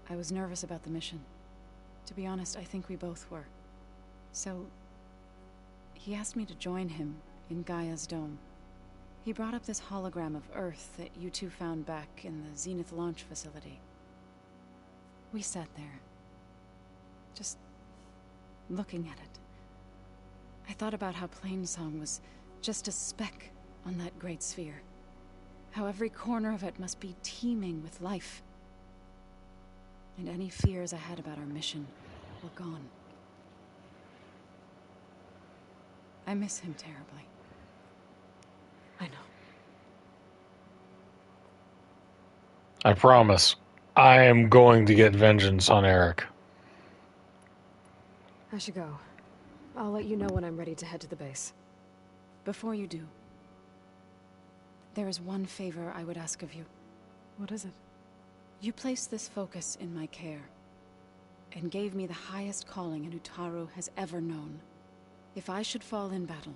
S9: I was nervous about the mission. To be honest, I think we both were. So, he asked me to join him in Gaia's dome. He brought up this hologram of Earth that you two found back in the Zenith launch facility. We sat there, just looking at it. I thought about how Plainsong was just a speck on that great sphere. How every corner of it must be teeming with life. And any fears I had about our mission were gone. I miss him terribly.
S3: I know.
S1: I promise, I am going to get vengeance on Eric.
S3: I should go. I'll let you know when I'm ready to head to the base.
S9: Before you do, there is one favor I would ask of you.
S3: What is it?
S9: You placed this focus in my care, and gave me the highest calling an Utaru has ever known. If I should fall in battle,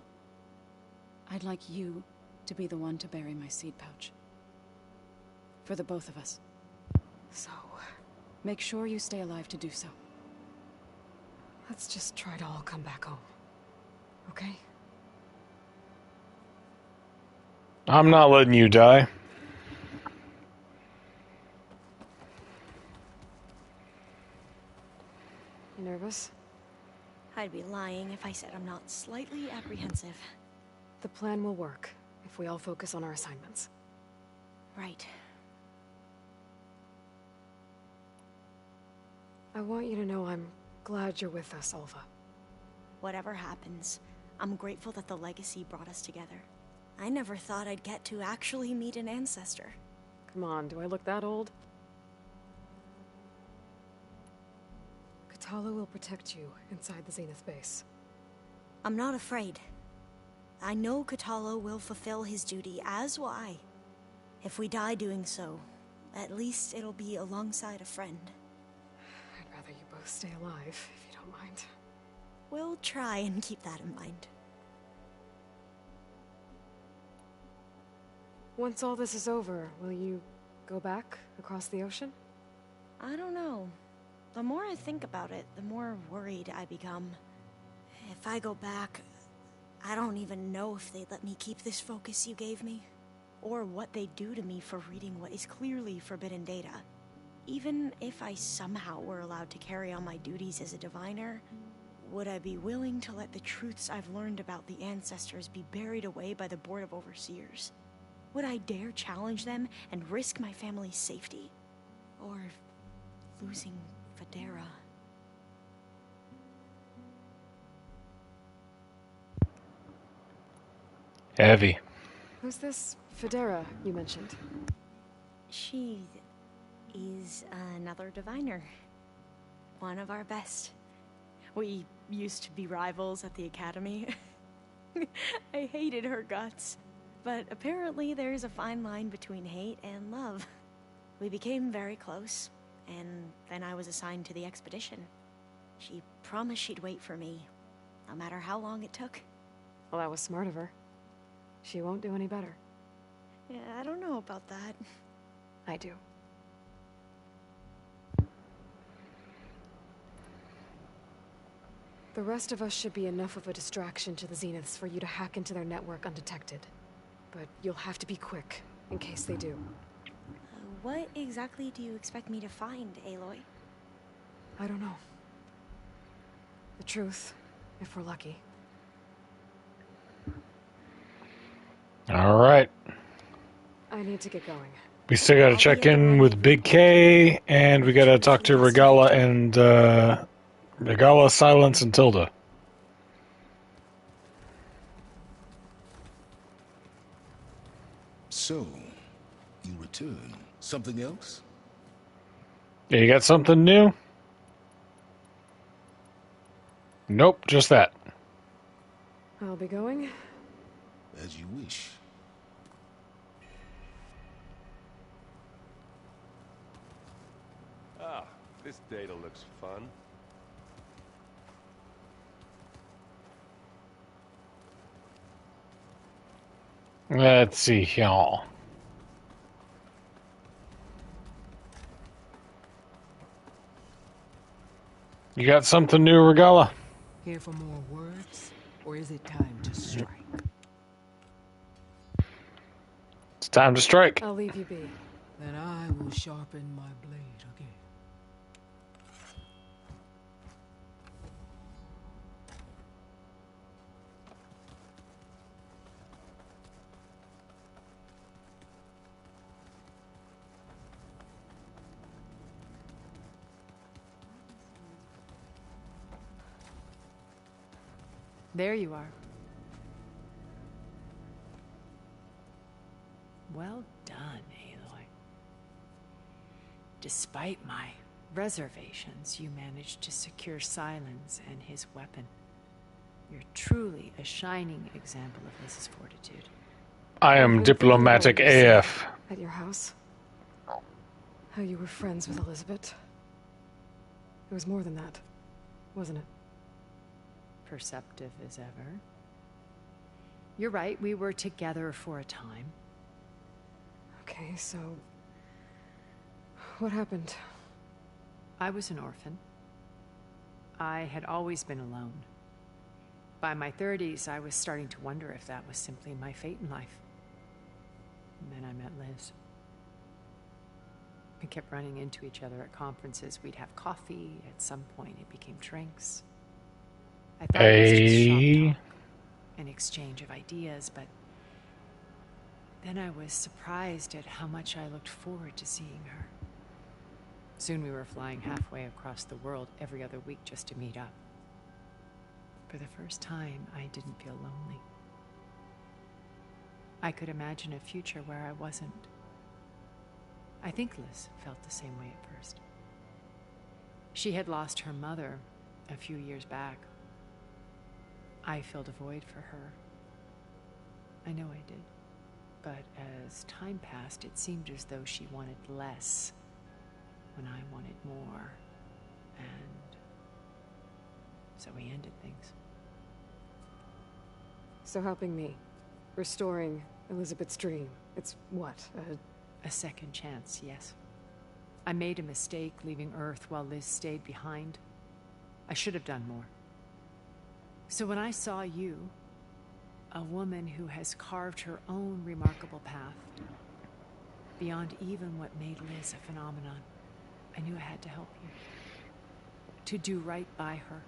S9: I'd like you to be the one to bury my seed pouch. For the both of us.
S3: So,
S9: make sure you stay alive to do so.
S3: Let's just try to all come back home. Okay?
S1: I'm not letting you die.
S3: You nervous?
S15: I'd be lying if I said I'm not slightly apprehensive.
S3: The plan will work if we all focus on our assignments.
S15: Right.
S3: I want you to know I'm glad you're with us, Alva.
S15: Whatever happens, I'm grateful that the legacy brought us together. I never thought I'd get to actually meet an ancestor.
S3: Come on, do I look that old? Kotallo will protect you inside the Zenith base.
S15: I'm not afraid. I know Kotallo will fulfill his duty, as will I. If we die doing so, at least it'll be alongside a friend.
S3: I'd rather you both stay alive, if you don't mind.
S15: We'll try and keep that in mind.
S3: Once all this is over, will you go back across the ocean?
S15: I don't know. The more I think about it, the more worried I become. If I go back, I don't even know if they'd let me keep this focus you gave me, or what they'd do to me for reading what is clearly forbidden data. Even if I somehow were allowed to carry on my duties as a diviner, would I be willing to let the truths I've learned about the ancestors be buried away by the Board of Overseers? Would I dare challenge them and risk my family's safety? Or losing Federa?
S1: Heavy.
S3: Who's this Federa you mentioned?
S15: She is another diviner. One of our best. We used to be rivals at the academy. I hated her guts. But apparently there's a fine line between hate and love. We became very close, and then I was assigned to the expedition. She promised she'd wait for me, no matter how long it took.
S3: Well, that was smart of her. She won't do any better.
S15: Yeah, I don't know about that.
S3: I do. The rest of us should be enough of a distraction to the Zeniths for you to hack into their network undetected. But you'll have to be quick, in case they do.
S15: What exactly do you expect me to find, Aloy?
S3: I don't know. The truth, if we're lucky.
S1: All right.
S3: I need to get going.
S1: We still got to check in with Big K, and we got to talk to Regala and Regala, Silence, and Tilda.
S5: So, you return. Something else?
S1: Yeah, you got something new? Nope, just that.
S3: I'll be going.
S5: As you wish.
S7: This data looks fun.
S1: Let's see, y'all. You got something new, Regala?
S13: Here for more words, or is it time to strike?
S1: It's time to strike.
S3: I'll leave you be.
S13: Then I will sharpen my blade again.
S8: There you are. Well done, Aloy. Despite my reservations, you managed to secure Silence and his weapon. You're truly a shining example of Liz's fortitude.
S1: I am diplomatic AF.
S3: At your house? How you were friends with Elizabeth? It was more than that, wasn't it?
S8: Perceptive as ever. You're right, we were together for a time.
S3: Okay, so... what happened?
S8: I was an orphan. I had always been alone. By my 30s, I was starting to wonder if that was simply my fate in life. And then I met Liz. We kept running into each other at conferences. We'd have coffee. At some point, it became drinks. I thought it was just shop talk, an exchange of ideas, but then I was surprised at how much I looked forward to seeing her. Soon we were flying halfway across the world every other week just to meet up. For the first time, I didn't feel lonely. I could imagine a future where I wasn't. I think Liz felt the same way at first. She had lost her mother a few years back. I filled a void for her. I know I did. But as time passed, it seemed as though she wanted less when I wanted more. And so we ended things.
S3: So helping me, restoring Elizabeth's dream, it's what,
S8: a second chance, yes. I made a mistake leaving Earth while Liz stayed behind. I should have done more. So when I saw you, a woman who has carved her own remarkable path, beyond even what made Liz a phenomenon, I knew I had to help you. To do right by her.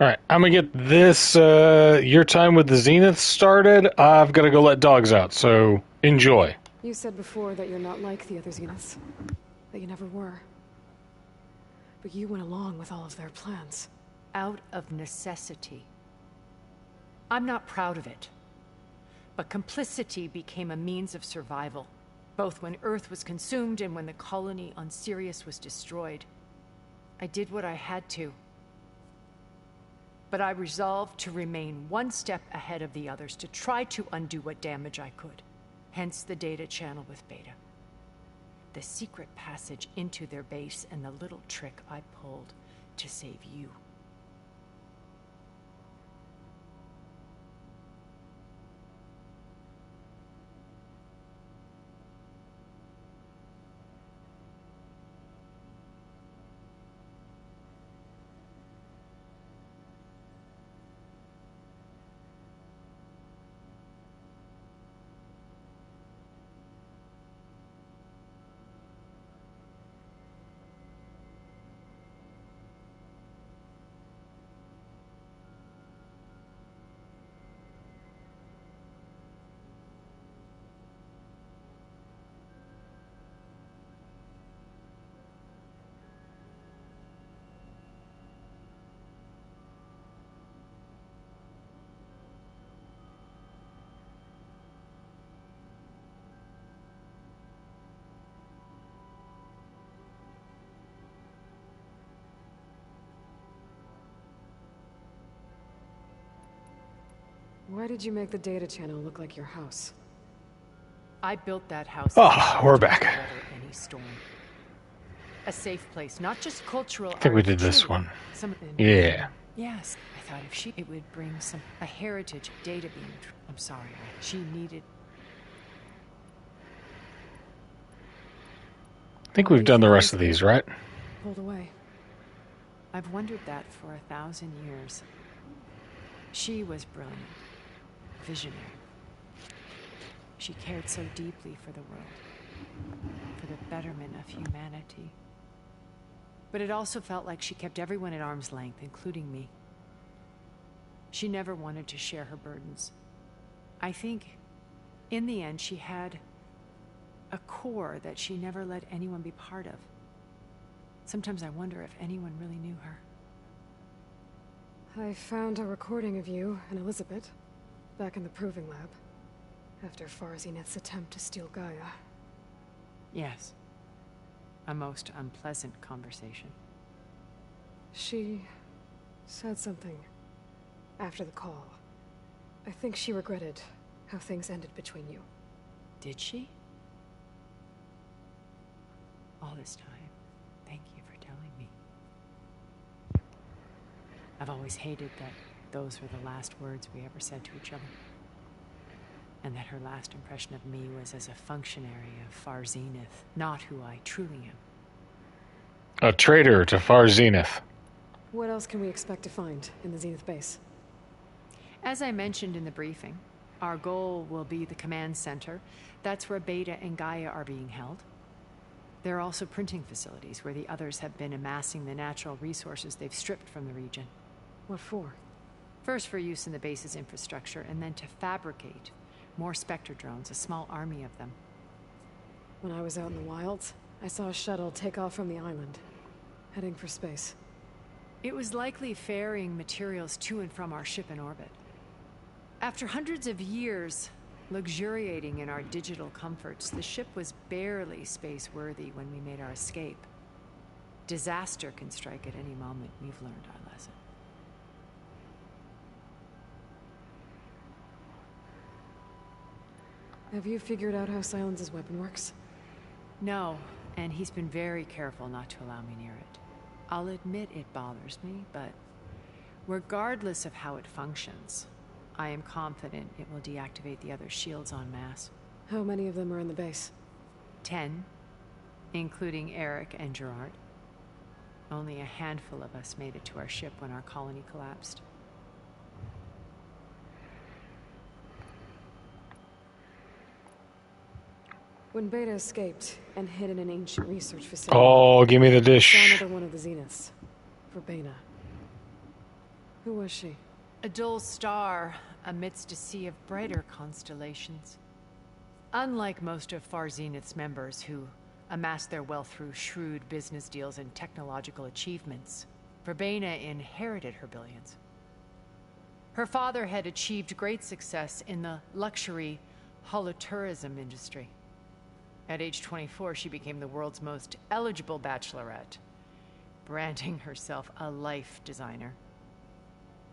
S1: Alright, I'm gonna get this, your time with the Zenith started. I've gotta go let dogs out, so enjoy.
S3: You said before that you're not like the other Zeniths. That you never were. But you went along with all of their plans.
S8: Out of necessity. I'm not proud of it. But complicity became a means of survival, both when Earth was consumed and when the colony on Sirius was destroyed. I did what I had to. But I resolved to remain one step ahead of the others, to try to undo what damage I could. Hence the data channel with Beta. The secret passage into their base and the little trick I pulled to save you.
S3: Why did you make the data channel look like your house?
S8: I built that house.
S1: Oh, we're back.
S8: To weather any storm. A safe place, not just cultural.
S1: I think we did this one. Yeah.
S8: Yes, I thought if it would bring a heritage data beam. I'm sorry, she needed.
S1: I think we've done the rest of these, right?
S3: Pulled away.
S8: I've wondered that for 1,000 years. She was brilliant, visionary. She cared so deeply for the world, for the betterment of humanity. But it also felt like she kept everyone at arm's length, including me. She never wanted to share her burdens. I think, in the end, she had a core that she never let anyone be part of. Sometimes I wonder if anyone really knew her.
S3: I found a recording of you and Elizabeth back in the Proving Lab after Far Zenith's attempt to steal Gaia.
S8: Yes. A most unpleasant conversation.
S3: She said something after the call. I think she regretted how things ended between you.
S8: Did she? All this time, thank you for telling me. I've always hated that those were the last words we ever said to each other. And that her last impression of me was as a functionary of Far Zenith, not who I truly am.
S1: A traitor to Far Zenith.
S3: What else can we expect to find in the Zenith base?
S8: As I mentioned in the briefing, our goal will be the command center. That's where Beta and Gaia are being held. There are also printing facilities where the others have been amassing the natural resources they've stripped from the region.
S3: What for?
S8: First for use in the base's infrastructure, and then to fabricate more Spectre drones, a small army of them.
S3: When I was out in the wilds, I saw a shuttle take off from the island, heading for space.
S8: It was likely ferrying materials to and from our ship in orbit. After hundreds of years luxuriating in our digital comforts, the ship was barely space-worthy when we made our escape. Disaster can strike at any moment. We've learned our lesson.
S3: Have you figured out how Silence's weapon works?
S8: No, and he's been very careful not to allow me near it. I'll admit it bothers me, but regardless of how it functions, I am confident it will deactivate the other shields en masse.
S3: How many of them are in the base?
S8: 10, including Eric and Gerard. Only a handful of us made it to our ship when our colony collapsed.
S3: When Beta escaped and hid in an ancient research facility...
S1: Oh, give me the dish.
S3: I saw another one of the Zeniths. Verbena. Who was she?
S8: A dull star amidst a sea of brighter constellations. Unlike most of Far Zenith's members who amassed their wealth through shrewd business deals and technological achievements, Verbena inherited her billions. Her father had achieved great success in the luxury holotourism industry. At age 24, she became the world's most eligible bachelorette, branding herself a life designer.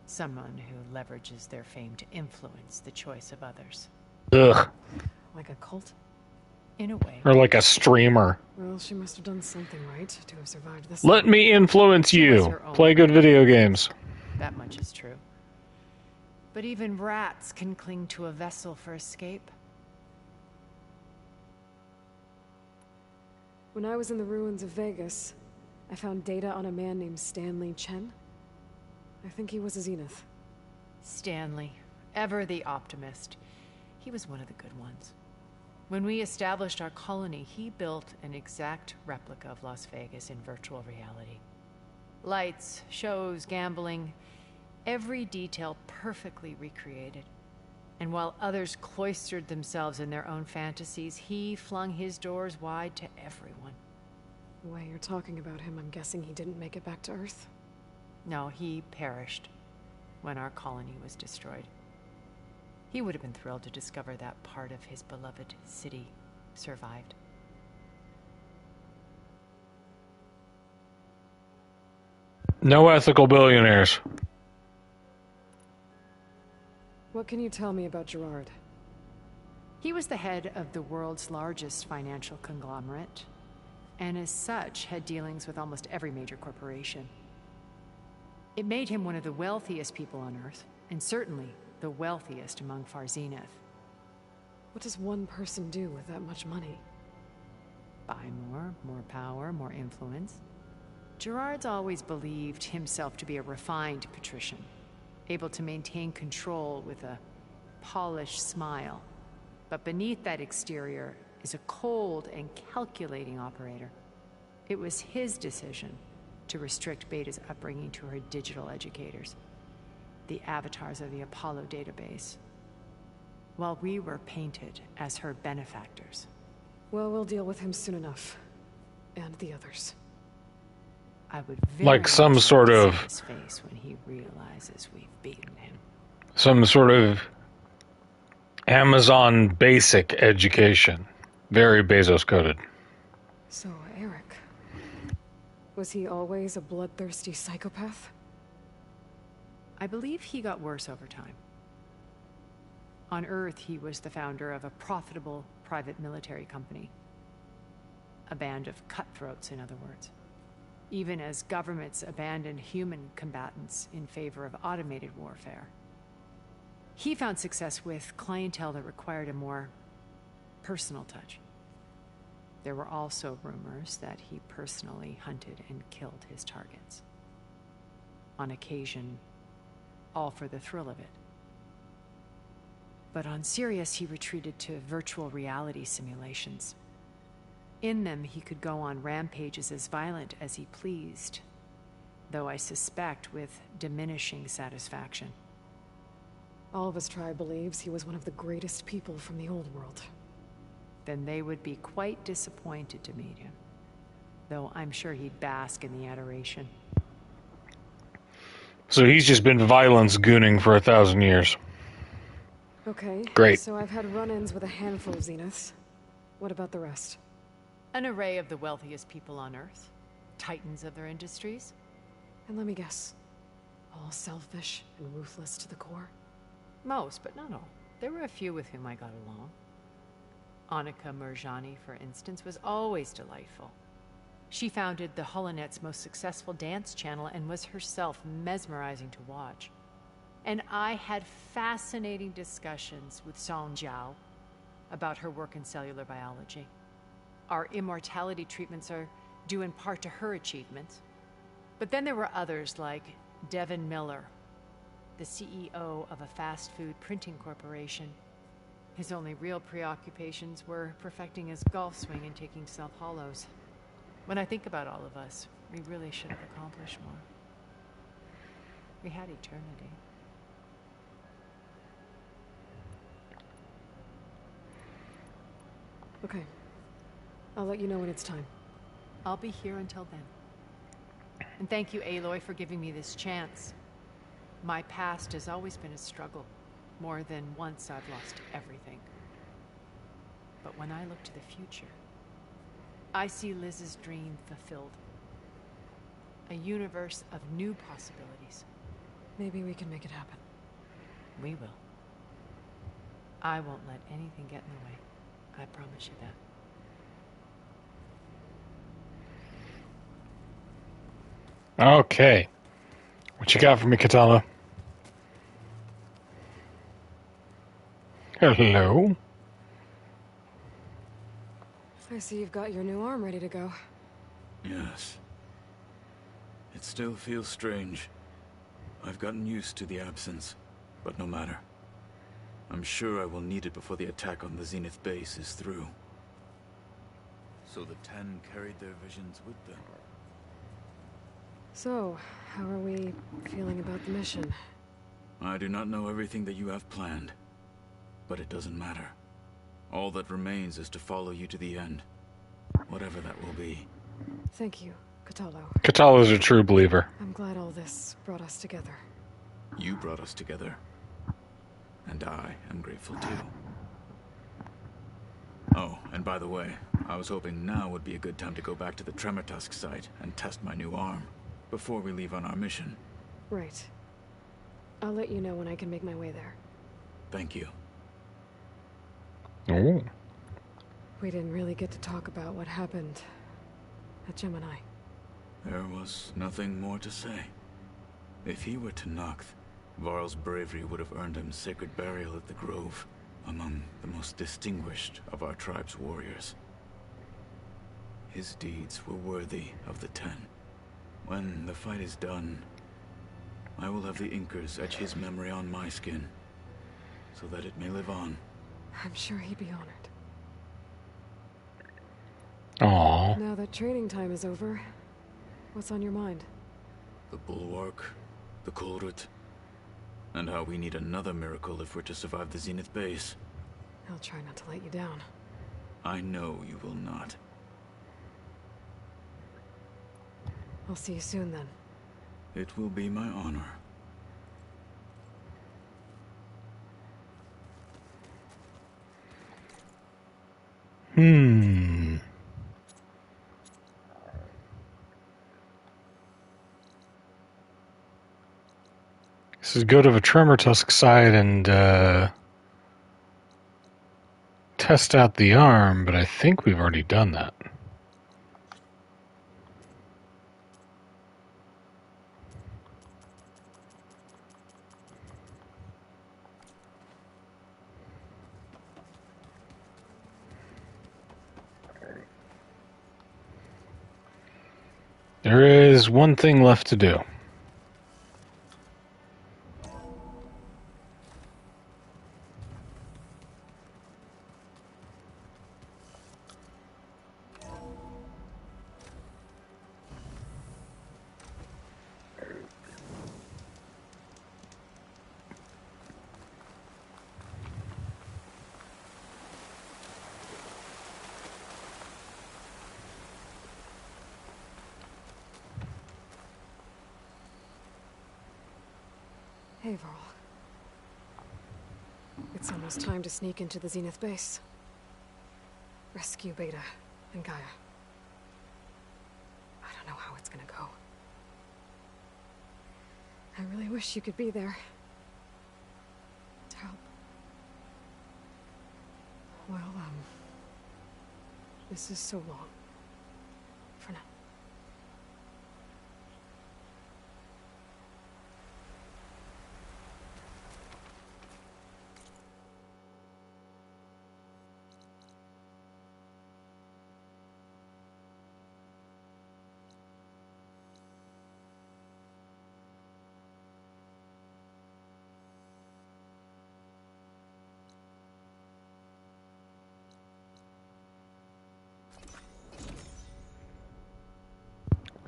S8: Someone who leverages their fame to influence the choice of others.
S1: Ugh.
S3: Like a cult?
S8: In a way.
S1: Or like a streamer.
S3: Well, she must have done something right to have survived this.
S1: Let me influence you. Play good video games.
S8: That much is true. But even rats can cling to a vessel for escape.
S3: When I was in the ruins of Vegas, I found data on a man named Stanley Chen. I think he was a Zenith.
S8: Stanley, ever the optimist. He was one of the good ones. When we established our colony, he built an exact replica of Las Vegas in virtual reality. Lights, shows, gambling, every detail perfectly recreated. And while others cloistered themselves in their own fantasies, he flung his doors wide to everyone.
S3: The way you're talking about him, I'm guessing he didn't make it back to Earth?
S8: No, he perished when our colony was destroyed. He would have been thrilled to discover that part of his beloved city survived.
S1: No ethical billionaires.
S3: What can you tell me about Gerard?
S8: He was the head of the world's largest financial conglomerate, and as such had dealings with almost every major corporation. It made him one of the wealthiest people on Earth, and certainly the wealthiest among Far Zenith.
S3: What does one person do with that much money?
S8: Buy more power, more influence. Gerard's always believed himself to be a refined patrician, able to maintain control with a polished smile. But beneath that exterior is a cold and calculating operator. It was his decision to restrict Beta's upbringing to her digital educators, the avatars of the Apollo database, while we were painted as her benefactors.
S3: Well, we'll deal with him soon enough. And the others.
S8: I would
S1: like some sort of
S8: his face when he realizes we've beaten him.
S1: Some sort of Amazon basic education. Very Bezos coded.
S3: So, Eric. Was he always a bloodthirsty psychopath?
S8: I believe he got worse over time. On Earth, he was the founder of a profitable private military company. A band of cutthroats, in other words. Even as governments abandoned human combatants in favor of automated warfare. He found success with clientele that required a more personal touch. There were also rumors that he personally hunted and killed his targets. On occasion, all for the thrill of it. But on Sirius, he retreated to virtual reality simulations. In them, he could go on rampages as violent as he pleased, though I suspect with diminishing satisfaction.
S3: All of his tribe believes he was one of the greatest people from the old world.
S8: Then they would be quite disappointed to meet him, though I'm sure he'd bask in the adoration.
S1: So he's just been violence gooning for 1,000 years.
S3: Okay.
S1: Great.
S3: So I've had run-ins with a handful of Zeniths. What about the rest?
S8: An array of the wealthiest people on Earth. Titans of their industries.
S3: And let me guess. All selfish and ruthless to the core?
S8: Most, but not all. There were a few with whom I got along. Annika Murjani, for instance, was always delightful. She founded the Holonet's most successful dance channel and was herself mesmerizing to watch. And I had fascinating discussions with Song Jiao about her work in cellular biology. Our immortality treatments are due in part to her achievements. But then there were others like Devin Miller, the CEO of a fast food printing corporation. His only real preoccupations were perfecting his golf swing and taking self-hollows. When I think about all of us, we really should have accomplished more. We had eternity.
S3: Okay. I'll let you know when it's time.
S8: I'll be here until then. And thank you, Aloy, for giving me this chance. My past has always been a struggle. More than once I've lost everything. But when I look to the future, I see Liz's dream fulfilled. A universe of new possibilities.
S3: Maybe we can make it happen.
S8: We will. I won't let anything get in the way. I promise you that.
S1: Okay. What you got for me, Katana? Hello?
S3: I see you've got your new arm ready to go.
S10: Yes. It still feels strange. I've gotten used to the absence, but no matter. I'm sure I will need it before the attack on the Zenith base is through. So the Ten carried their visions with them.
S3: So, how are we feeling about the mission?
S10: I do not know everything that you have planned, but it doesn't matter. All that remains is to follow you to the end, whatever that will be.
S3: Thank you, Kotallo.
S1: Kotallo's a true believer.
S3: I'm glad all this brought us together.
S10: You brought us together. And I am grateful too. Oh, and by the way, I was hoping now would be a good time to go back to the Tremortusk site and test my new arm, before we leave on our mission.
S3: Right. I'll let you know when I can make my way there.
S10: Thank you.
S1: Oh.
S3: We didn't really get to talk about what happened at Gemini.
S10: There was nothing more to say. If he were Tenakth, Varl's bravery would have earned him sacred burial at the Grove, among the most distinguished of our tribe's warriors. His deeds were worthy of the Ten. When the fight is done, I will have the Inkers etch his memory on my skin, so that it may live on.
S3: I'm sure he'd be honored.
S1: Aww.
S3: Now that training time is over, what's on your mind?
S10: The Bulwark, the Kulrut, and how we need another miracle if we're to survive the Zenith base.
S3: I'll try not to let you down.
S10: I know you will not.
S3: I'll see you soon then.
S10: It will be my honor.
S1: This is go to the Tremor Tusk side and test out the arm, but I think we've already done that. There is one thing left to do.
S3: Hey, Varl. It's almost time to sneak into the Zenith base. Rescue Beta and Gaia. I don't know how it's gonna go. I really wish you could be there. To help. Well, this is so long. For now.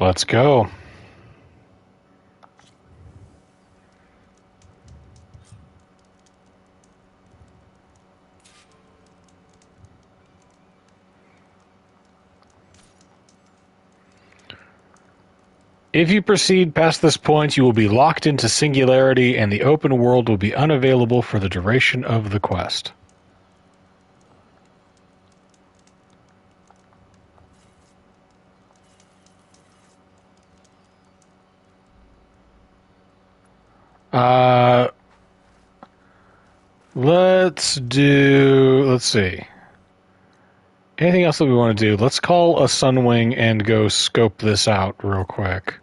S1: Let's go. If you proceed past this point, you will be locked into Singularity, and the open world will be unavailable for the duration of the quest. Let's see. Anything else that we want to do? Let's call a Sunwing and go scope this out real quick.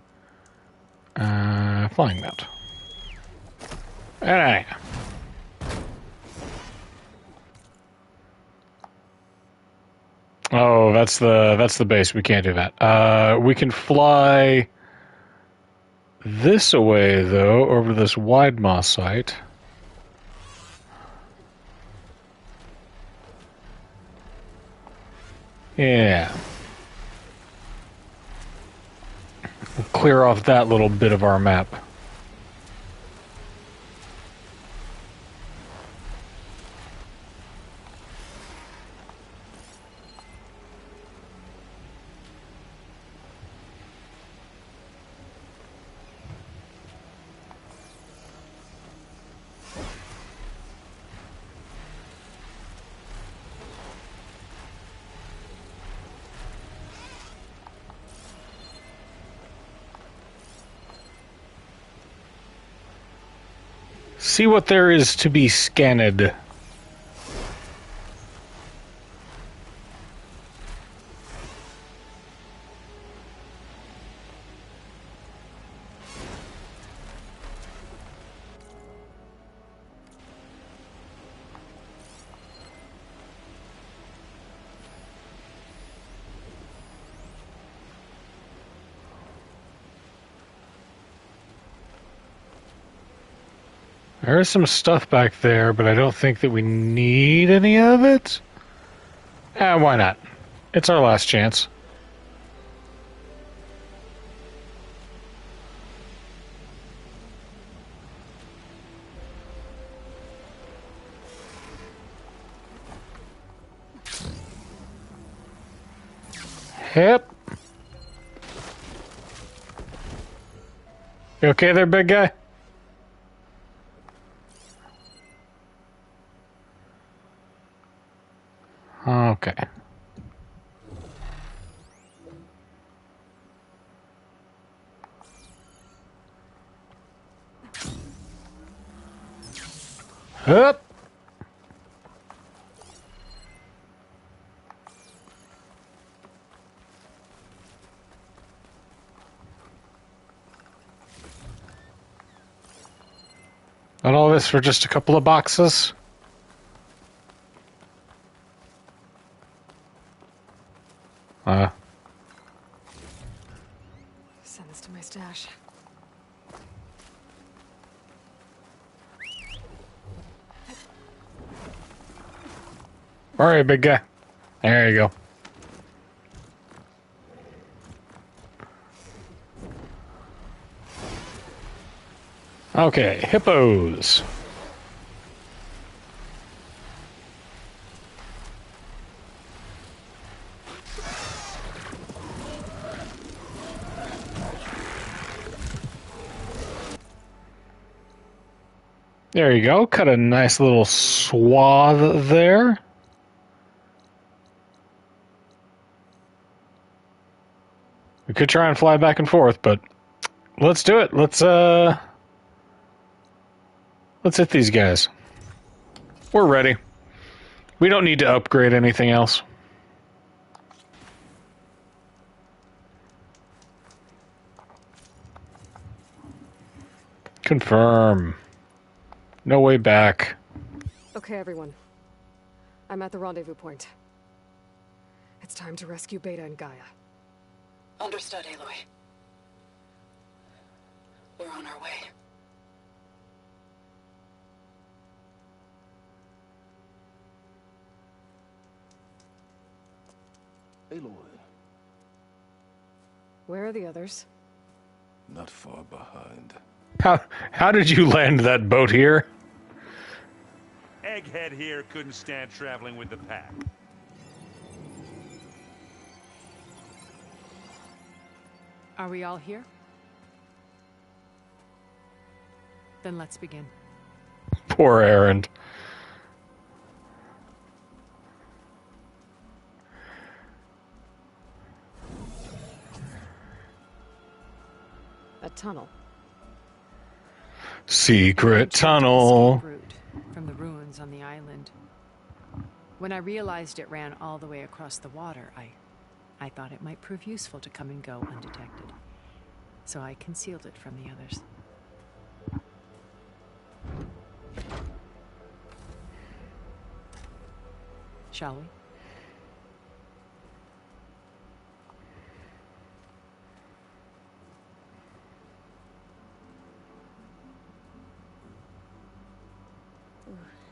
S1: Flying mount. Alright. Oh, that's the base. We can't do that. We can fly this away, though, over this Widemaw site. Yeah. We'll clear off that little bit of our map. See what there is to be scanned. There is some stuff back there, but I don't think that we need any of it. Why not? It's our last chance. Yep. You okay there, big guy? Okay. Up. And all this for just a couple of boxes?
S3: Send this to my stash.
S1: All right, big guy. There you go. Okay, hippos. There you go. Cut a nice little swath there. We could try and fly back and forth, but let's do it. Let's hit these guys. We're ready. We don't need to upgrade anything else. Confirm. No way back.
S3: Okay, everyone. I'm at the rendezvous point. It's time to rescue Beta and Gaia.
S18: Understood, Aloy. We're on our way.
S5: Aloy.
S3: Where are the others?
S5: Not far behind.
S1: How did you land that boat here?
S16: Egghead here couldn't stand traveling with the pack.
S8: Are we all here? Then let's begin.
S1: Poor Erend.
S3: A tunnel.
S1: Secret tunnel.
S8: Route from the ruins on the island. When I realized it ran all the way across the water, I thought it might prove useful to come and go undetected. So I concealed it from the others. Shall we?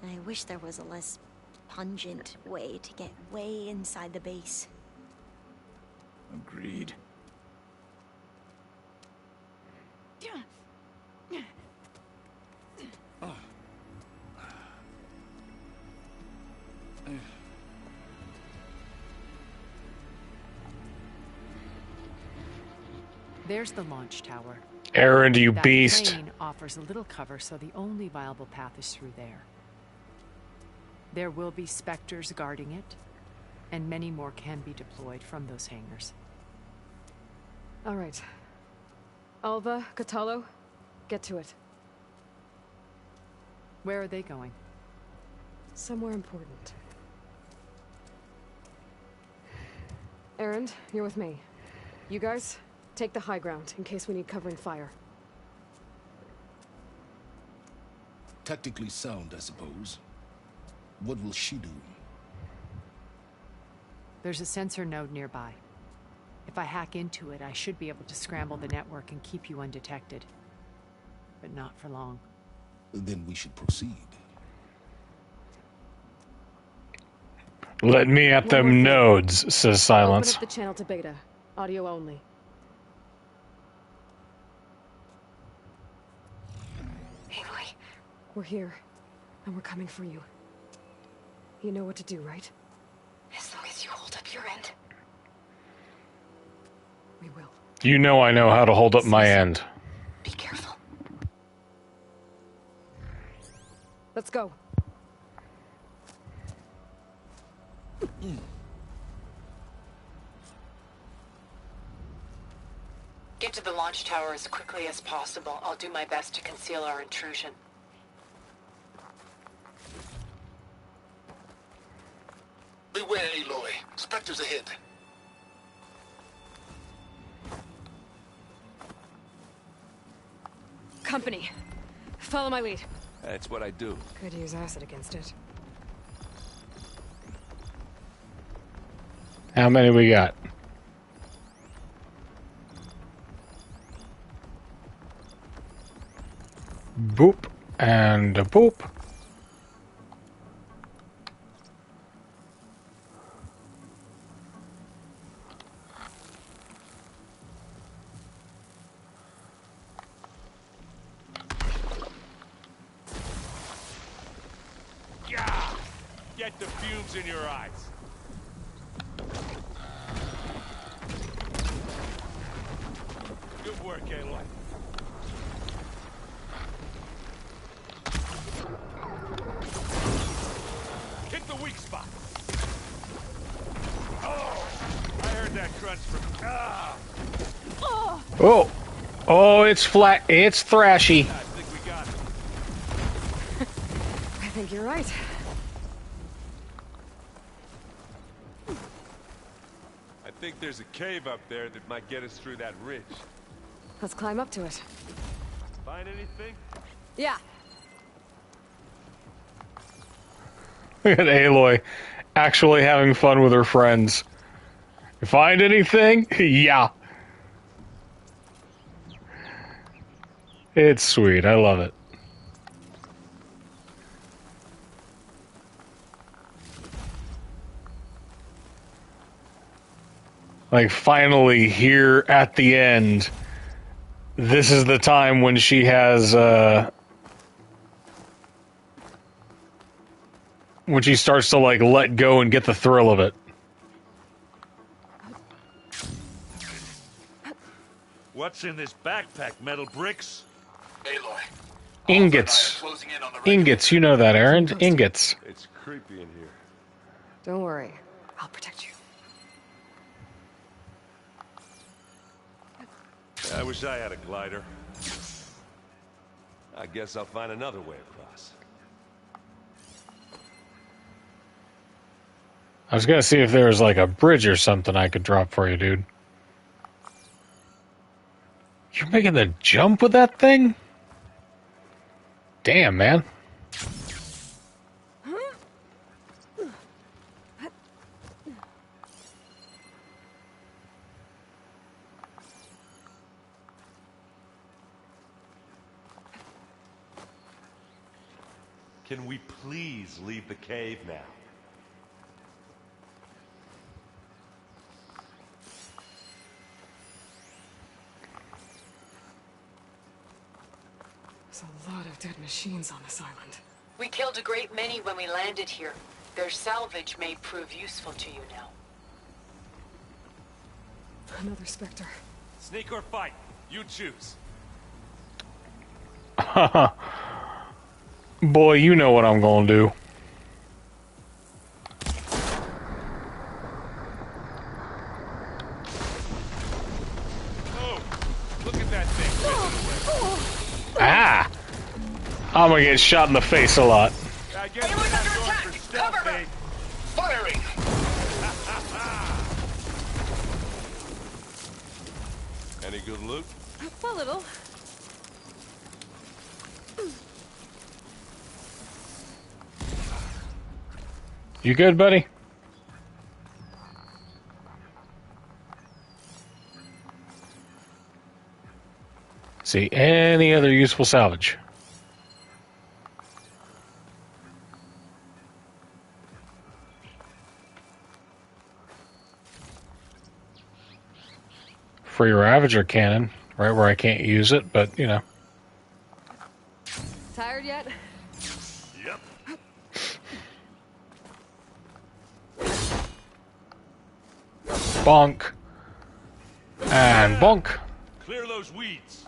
S15: I wish there was a less pungent way to get way inside the base.
S10: Agreed.
S8: There's the launch tower.
S1: Erend, you
S8: that
S1: beast.
S8: Plane offers a little cover, so the only viable path is through there. There will be Spectres guarding it, and many more can be deployed from those hangars.
S3: All right. Alva, Kotallo, get to it.
S8: Where are they going?
S3: Somewhere important. Erend, you're with me. You guys, take the high ground in case we need covering fire.
S5: Tactically sound, I suppose. What will she do?
S8: There's a sensor node nearby. If I hack into it, I should be able to scramble the network and keep you undetected. But not for long.
S5: then we should proceed.
S1: Let me at them nodes, says Silence.
S3: Open up the channel to beta. Audio only. Aloy, we're here, and we're coming for you. You know what to do, right?
S11: As long as you hold up your end.
S3: We will.
S1: You know I know how to hold up my end.
S11: Be careful.
S3: Let's go.
S18: Get to the launch tower as quickly as possible. I'll do my best to conceal our intrusion.
S5: Beware, Aloy. Spectres ahead.
S3: Company. Follow my lead.
S4: That's what I do.
S3: Could use acid against it.
S1: How many we got? Boop and a boop.
S16: Yeah! Get the fumes in your eyes. Good work, Aloy. Hit the weak spot. Oh! I heard that crunch from... Ah!
S1: Oh! Oh, it's flat. It's thrashy.
S16: I think we got it.
S3: I think you're right.
S16: I think there's a cave up there that might get us through that ridge.
S3: Let's climb up to it.
S16: Find anything?
S3: Yeah.
S1: Look at Aloy actually having fun with her friends. You find anything? Yeah. It's sweet. I love it. Like, finally, here at the end, this is the time when she has, when she starts to, like, let go and get the thrill of it.
S16: What's in this backpack? Metal bricks?
S6: Aloy.
S1: Ingots. Ingots, you know that, Aaron. Ingots.
S16: It's creepy in here.
S3: Don't worry. I'll protect you.
S16: I wish I had a glider. I guess I'll find another way across.
S1: I was gonna see if there was, like, a bridge or something I could drop for you, dude. You're making the jump with that thing? Damn, man.
S16: Can we please leave the cave now?
S3: There's a lot of dead machines on this island.
S18: We killed a great many when we landed here. Their salvage may prove useful to you now.
S3: Another Spectre.
S16: Sneak or fight? You choose.
S1: Boy, you know what I'm gonna do.
S16: Oh, look at that thing.
S1: Ah! I'm gonna get shot in the face a lot.
S16: I guess we're not going for stealth, eh?
S6: Firing!
S16: Any good loot?
S3: A little.
S1: You good, buddy? See any other useful salvage? free Ravager cannon, right where I can't use it, but, you know.
S3: Tired yet?
S6: Yep.
S1: Bonk. And bonk.
S6: Clear those weeds.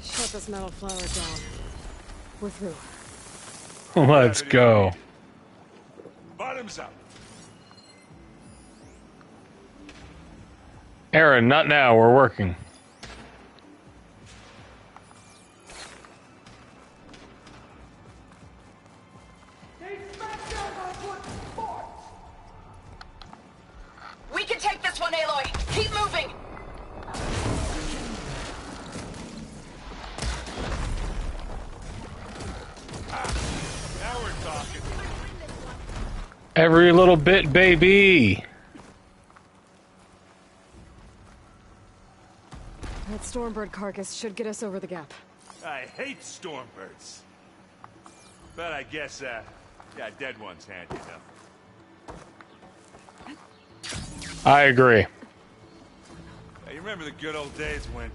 S3: Shut this metal flower down. We're through.
S1: Let's go.
S6: Bottoms up.
S1: Aaron, not now. We're working.
S18: We can take this one, Aloy. Keep moving.
S6: Now we're talking.
S1: Every little bit, baby.
S3: That Stormbird carcass should get us over the gap.
S6: I hate Stormbirds. But I guess, yeah, dead one's handy enough.
S1: I agree.
S6: You remember the good old days when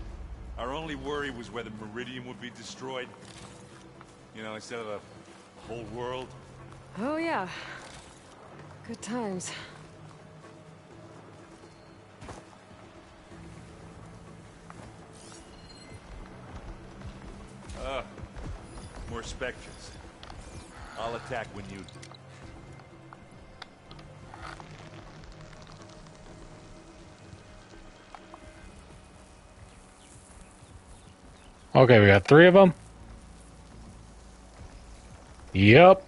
S6: our only worry was whether Meridian would be destroyed? You know, instead of the whole world?
S3: Oh, yeah. Good times.
S6: More Spectres. I'll attack when you do.
S1: Okay, we got 3 of them. Yep.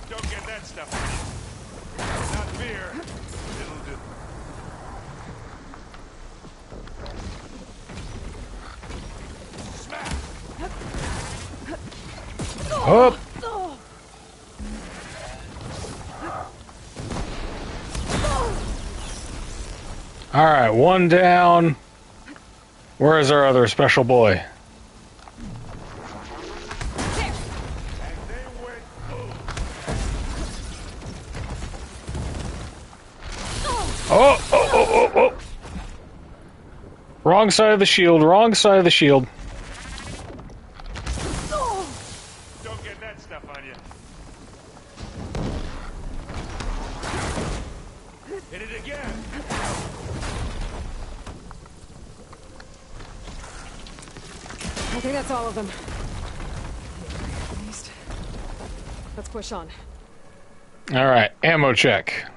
S6: Don't get that stuff. Not fear. It'll do. Smack.
S1: Up. All right, one down. Where is our other special boy? Oh. Wrong side of the shield, wrong side of the shield.
S6: Don't get that stuff on you. Hit it again.
S3: I think that's all of them. At least. Let's push on.
S1: All right, ammo check.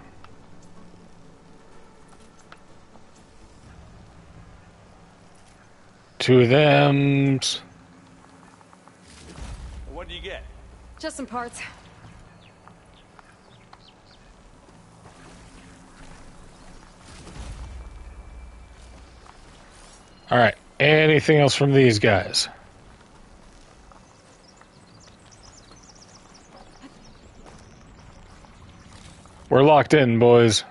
S1: Two of them.
S6: What do you get?
S3: Just some parts.
S1: All right, anything else from these guys? We're locked in, boys.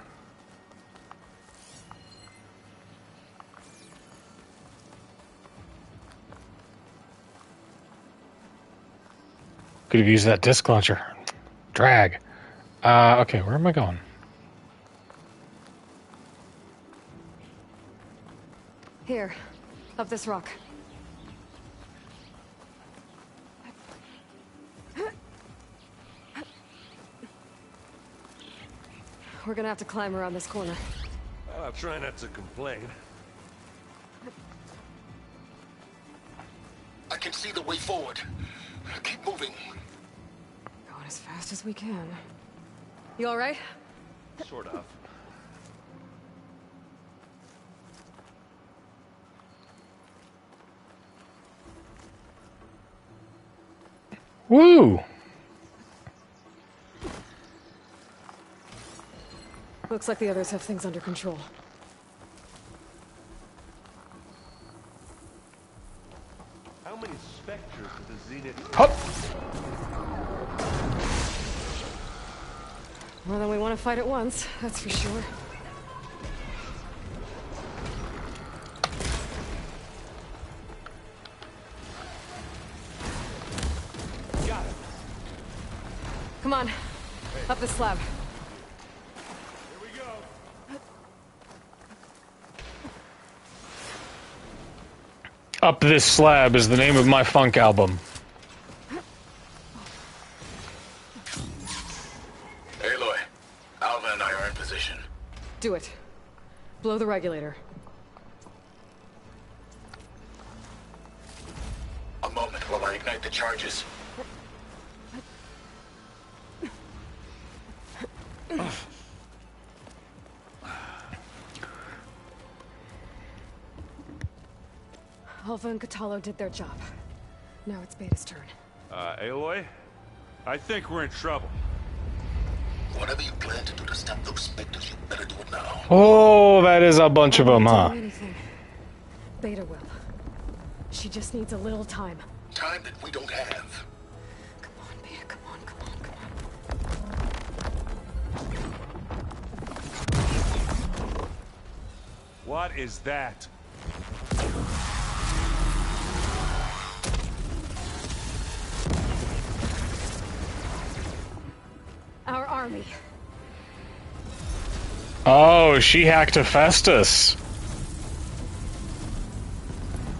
S1: Could have used that disc launcher. Drag. Okay, where am I going?
S3: Here, up this rock. We're gonna have to climb around this corner.
S16: I'll try not to complain.
S5: I can see the way forward. Keep moving.
S3: Going as fast as we can. You all right?
S16: Sort of.
S1: Woo!
S3: Looks like the others have things under control.
S16: How many Spectres does the Zenith...
S1: Hup!
S3: More than we want to fight at once, that's for sure.
S6: Got it.
S3: Come on. Up the slab.
S1: Up This Slab is the name of my funk album.
S5: Aloy, Alva and I are in position.
S3: Do it. Blow the regulator.
S5: A moment while I ignite the charges.
S3: Alva and Kotallo did their job. Now it's Beta's turn.
S6: Aloy? I think we're in trouble.
S5: Whatever you plan to do to stop those specters, you better do it now.
S1: Oh, that is a bunch of them, huh?
S3: Do anything. Beta will. She just needs a little time.
S5: Time that we don't have.
S3: Come on, Beta, come on, come on, come on.
S6: What is that?
S3: Our army.
S1: Oh, she hacked Hephaestus.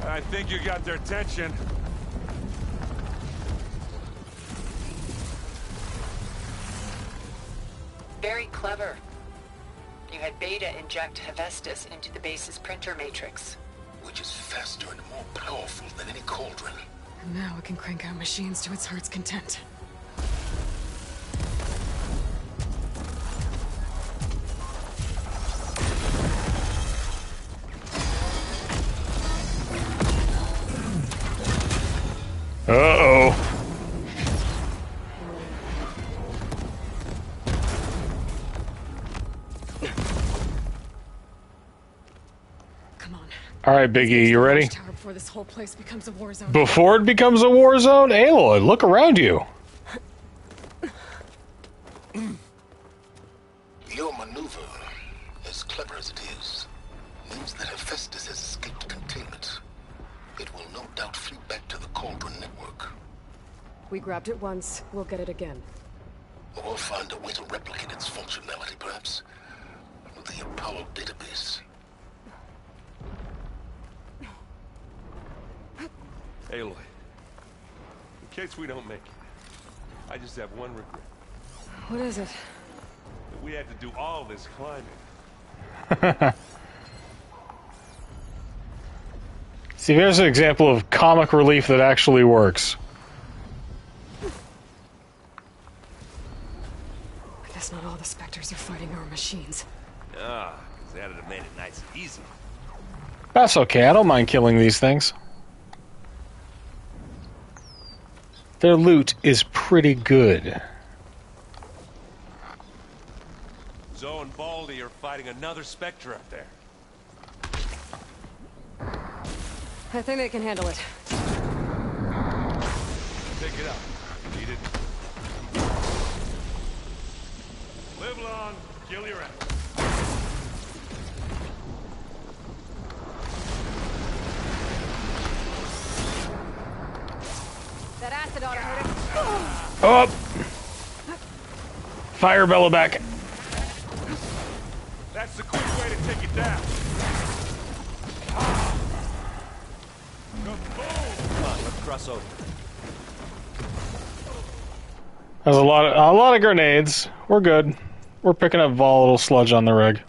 S6: I think you got their attention.
S18: Very clever. You had Beta inject Hephaestus into the base's printer matrix.
S5: Which is faster and more powerful than any cauldron.
S3: And now it can crank out machines to its heart's content.
S1: Uh-oh.
S3: Come on.
S1: All right, Biggie, you ready?
S3: Before this whole place becomes a war zone.
S1: Before it becomes a war zone? Aloy, look around you.
S5: Your maneuver, as clever as it is, means that Hephaestus has escaped containment. It will no doubt flee back to the Cauldron network.
S3: We grabbed it once, we'll get it again.
S5: Or find a way to replicate its functionality, perhaps, with the Apollo database.
S7: Aloy, in case we don't make it, I just have one regret.
S3: What is it?
S7: That we had to do all this climbing.
S1: See, there's an example of comic relief that actually works.
S3: I guess not all the Spectres are fighting our machines.
S7: Ah, because that'd have made it nice and easy.
S1: That's okay, I don't mind killing these things. Their loot is pretty good.
S7: Zoe and Baldy are fighting another Spectre up there.
S3: I think they can handle it.
S7: Pick it up. Need it. Live long, kill your enemy.
S3: That acid ought to hurt him.
S1: Oh! Fire Bella back.
S6: That's the quick way to take it down.
S7: Come on, let's cross over.
S1: There's a lot of grenades. We're good. We're picking up volatile sludge on the rig.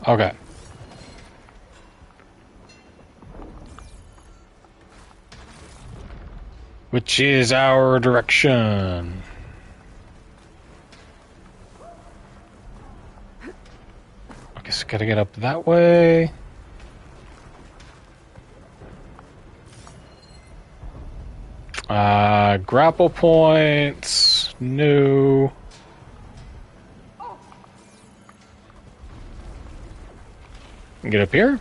S1: Okay. Which is our direction? I guess I gotta get up that way. Grapple points. New. Get up here.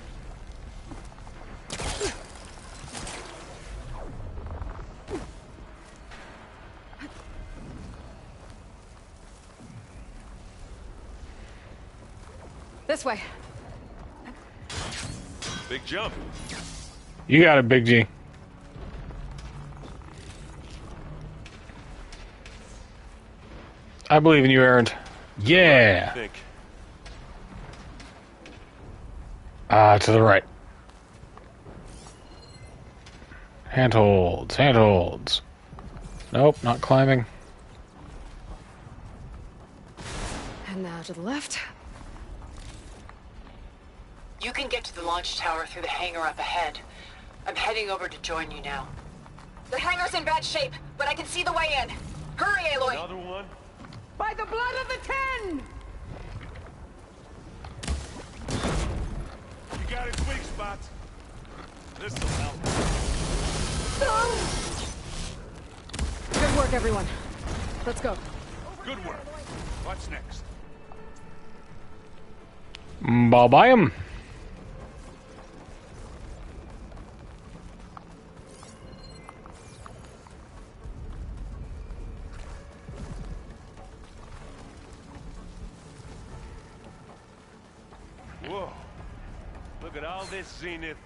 S3: This way.
S6: Big jump.
S1: You got it, Big G. I believe in you, Erend. Yeah. To the right. Handholds, handholds. Nope, not climbing.
S3: And now to the left.
S18: You can get to the launch tower through the hangar up ahead. I'm heading over to join you now.
S11: The hangar's in bad shape, but I can see the way in. Hurry, Aloy!
S6: Another one?
S13: By the blood of the Ten!
S6: You got its weak spots. This'll help.
S3: Good work, everyone. Let's go.
S6: Good work. What's next?
S1: I'll buy 'em.
S6: Whoa. Look at all this Zenith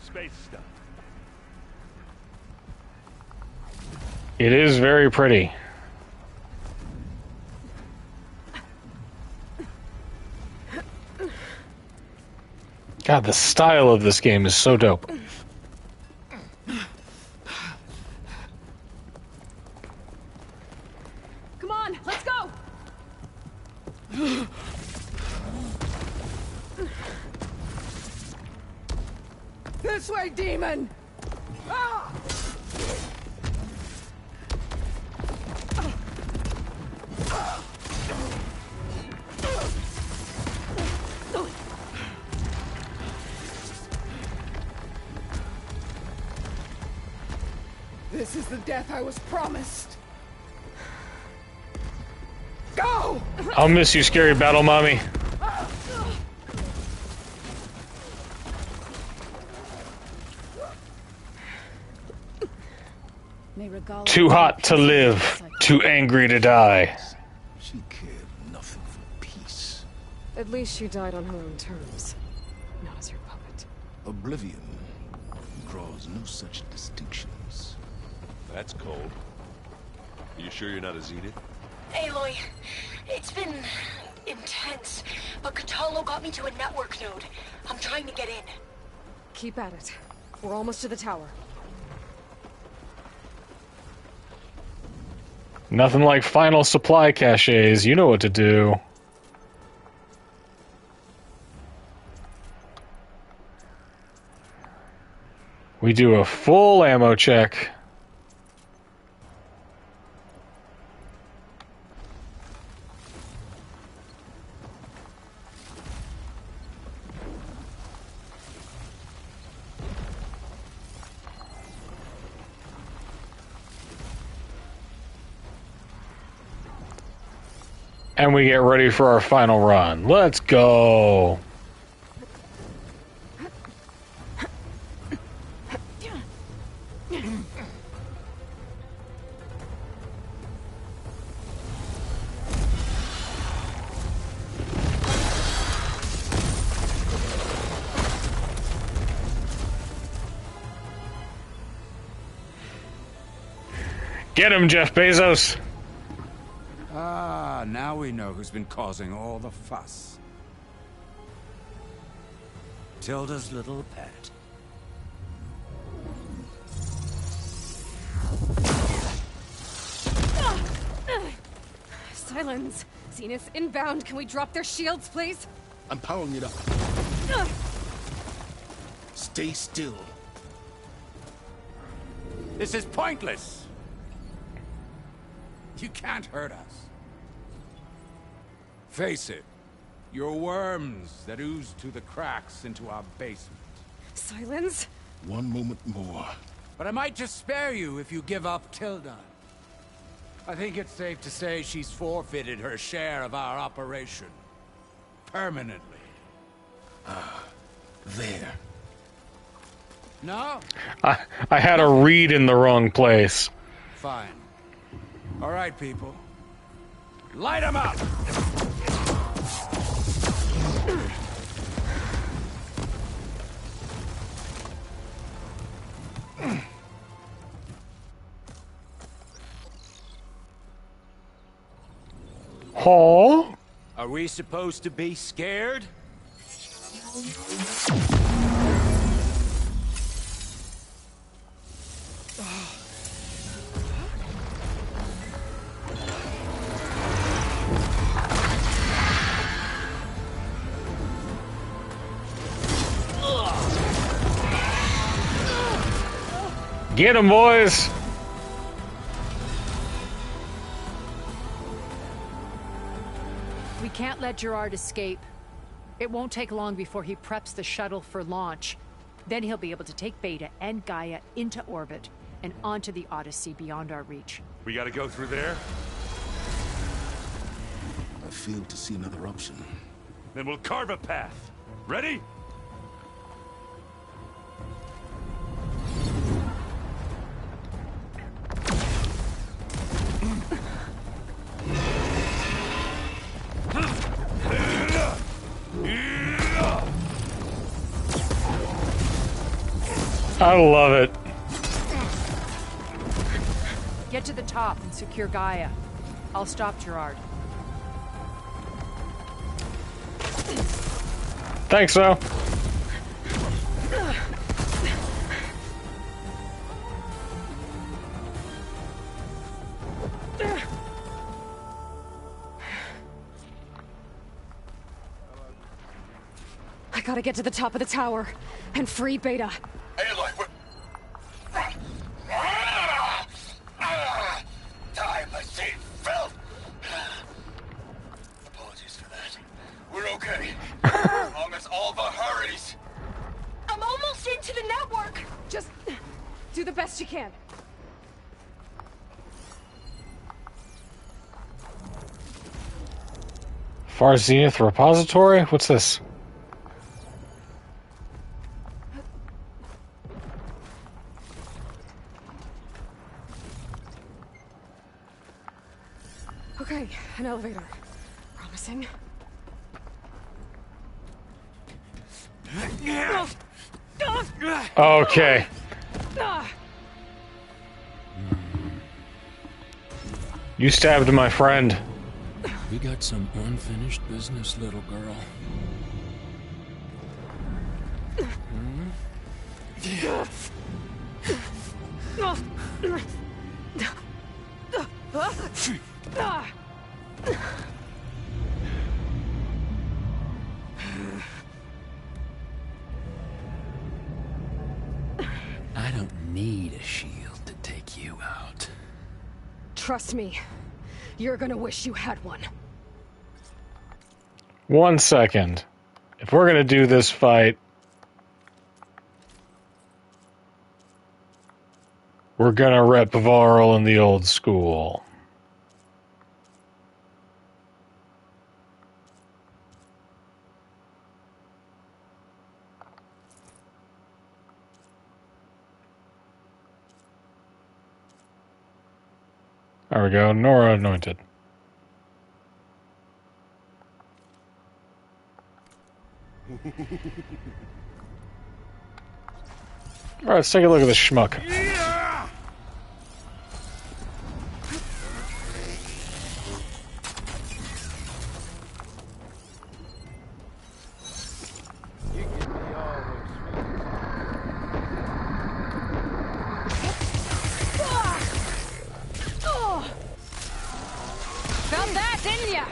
S6: space stuff.
S1: It is very pretty. God, the style of this game is so dope.
S3: Come on, let's go!
S13: This way, demon! Ah! This is the death I was promised. Go!
S1: I'll miss you, scary battle mommy. Too hot to live, too angry to die.
S5: She cared nothing for peace.
S3: At least she died on her own terms, not as your puppet.
S5: Oblivion draws no such distinctions.
S7: That's cold. Are you sure you're not a Zenith?
S15: Aloy, it's been intense, but Kotallo got me to a network node. I'm trying to get in.
S3: Keep at it. We're almost to the tower.
S1: Nothing like final supply caches. You know what to do. We do a full ammo check. And we get ready for our final run. Let's go. Get him, Jeff Bezos.
S17: Ah, now we know who's been causing all the fuss. Tilda's little pet.
S3: Silence. Zenith inbound. Can we drop their shields, please?
S5: I'm powering it up. Stay still.
S17: This is pointless. You can't hurt us. Face it, you're worms that ooze through the cracks into our basement.
S3: Silence?
S5: One moment more.
S17: But I might just spare you if you give up Tilda. I think it's safe to say she's forfeited her share of our operation. Permanently.
S5: Ah, there.
S17: No?
S1: I had a read in the wrong place.
S17: Fine. All right, people. Light 'em up!
S1: Huh?
S17: Are we supposed to be scared?
S1: Get him, boys!
S8: We can't let Gerard escape. It won't take long before he preps the shuttle for launch. Then he'll be able to take Beta and Gaia into orbit and onto the Odyssey beyond our reach.
S6: We gotta go through there?
S5: I fail to see another option.
S6: Then we'll carve a path. Ready?
S1: I love it.
S8: Get to the top and secure Gaia. I'll stop Gerard.
S1: Thanks, so.
S3: I gotta get to the top of the tower and free Beta.
S2: Aloy, we're... Time machine filth! Apologies for that. We're okay. As long as Alva hurries.
S3: I'm almost into the network! Just do the best you can.
S1: Far Zenith Repository? What's this?
S3: Okay, an elevator. Promising.
S1: Okay. You stabbed my friend.
S19: We got some unfinished business, little girl. I don't need a shield to take you out.
S3: Trust me, you're gonna wish you had one.
S1: 1 second. If we're gonna do this fight, we're gonna rep Varl in the old school. There we go, Nora anointed. Alright, let's take a look at this schmuck.
S3: Felt that, didn't ya?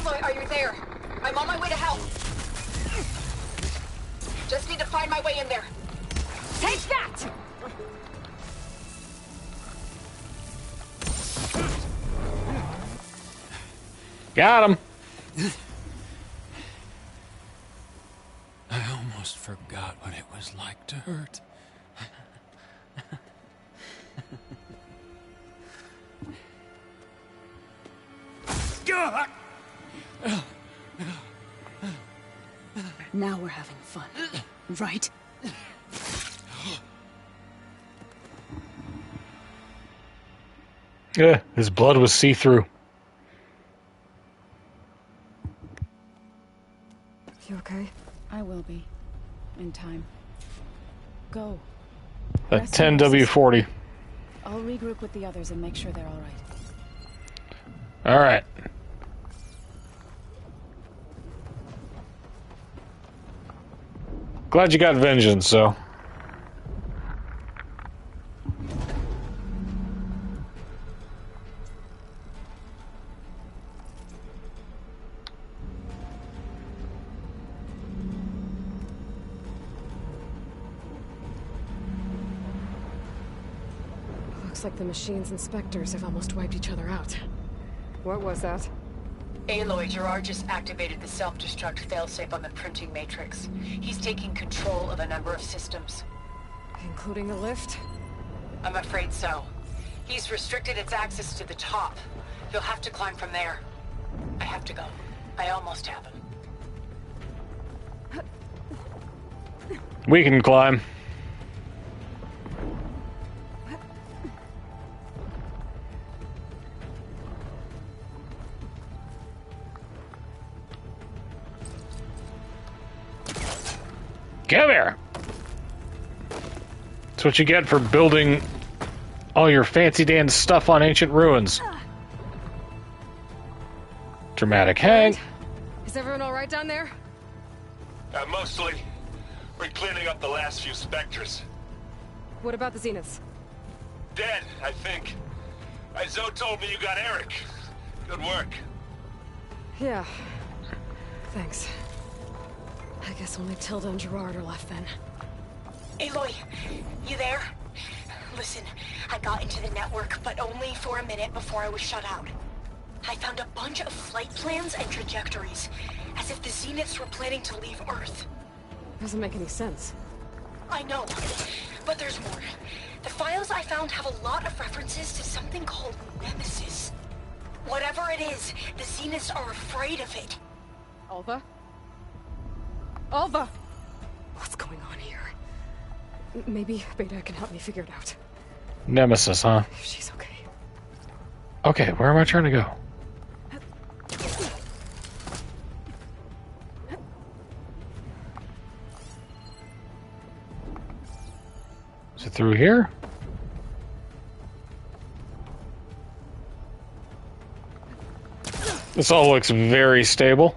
S11: Aloy, are you there? I'm on my way to help. Just need to find my way in there.
S3: Take that!
S1: Got him!
S19: I almost forgot what it was like to hurt.
S11: Now we're having fun, right?
S1: Yeah, his blood was see-through.
S3: You okay?
S9: I will be. in time. Go.
S1: That
S9: Rest in peace.
S1: 10W40.
S9: I'll regroup with the others and make sure they're all right.
S1: All right. Glad you got vengeance, so.
S3: Looks like the machine's inspectors have almost wiped each other out. What was that?
S18: Aloy, Gerard just activated the self-destruct failsafe on the printing matrix. He's taking control of a number of systems.
S3: Including the lift?
S18: I'm afraid so. He's restricted its access to the top. You'll have to climb from there. I have to go. I almost have him.
S1: We can climb. Come here! That's what you get for building all your fancy dance stuff on ancient ruins. Dramatic hang.
S3: Is everyone alright down there?
S2: Mostly. We're cleaning up the last few specters.
S3: What about the Zeniths?
S2: Dead, I think. Zoe told me you got Eric. Good work.
S3: Yeah. Thanks. I guess only Tilda and Gerard are left then.
S15: Aloy, you there? Listen, I got into the network, but only for a minute before I was shut out. I found a bunch of flight plans and trajectories, as if the Zeniths were planning to leave Earth.
S3: Doesn't make any sense.
S15: I know, but there's more. The files I found have a lot of references to something called Nemesis. Whatever it is, the Zeniths are afraid of it.
S3: Alva? Alva! What's going on here? Maybe Beta can help me figure it out.
S1: Nemesis, huh?
S3: If she's okay.
S1: Okay, where am I trying to go? Is it through here? This all looks very stable.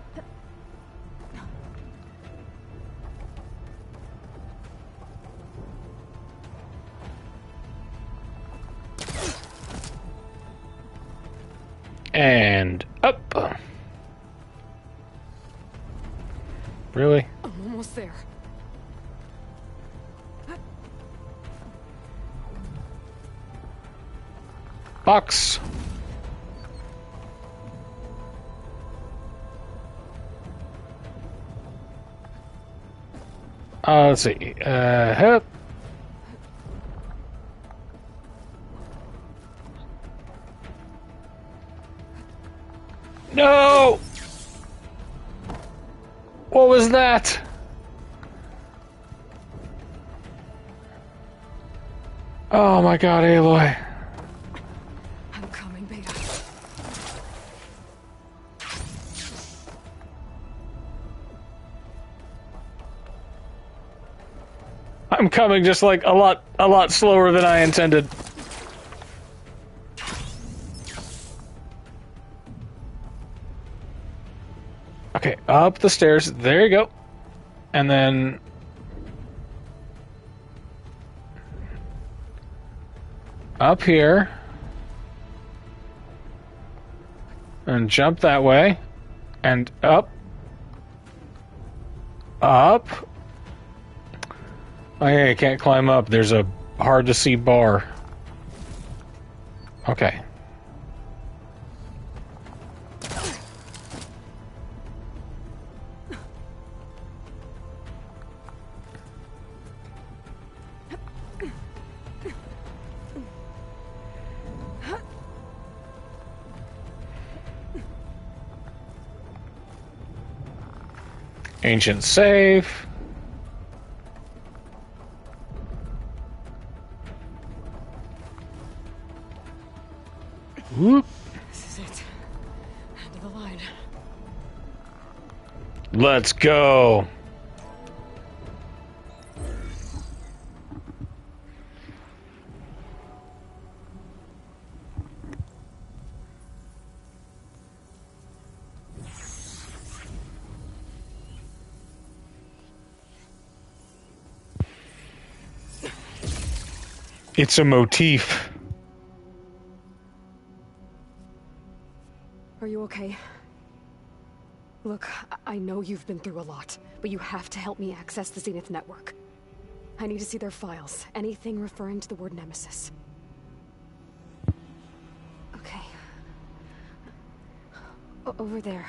S1: And up. Really?
S3: I'm almost there.
S1: Box. Let's see. Help. No! What was that? Oh my god, Aloy.
S3: I'm coming, Beta.
S1: I'm coming just like a lot slower than I intended. Okay, up the stairs. There you go. And then up here. And jump that way. And up. Up. Oh yeah, you can't climb up. There's a hard to see bar. Okay. Ancient safe. Whoop.
S3: This is it. End of the line.
S1: Let's go. It's a motif.
S3: Are you okay? Look, I know you've been through a lot, but you have to help me access the Zenith network. I need to see their files. Anything referring to the word Nemesis. Okay. Over there.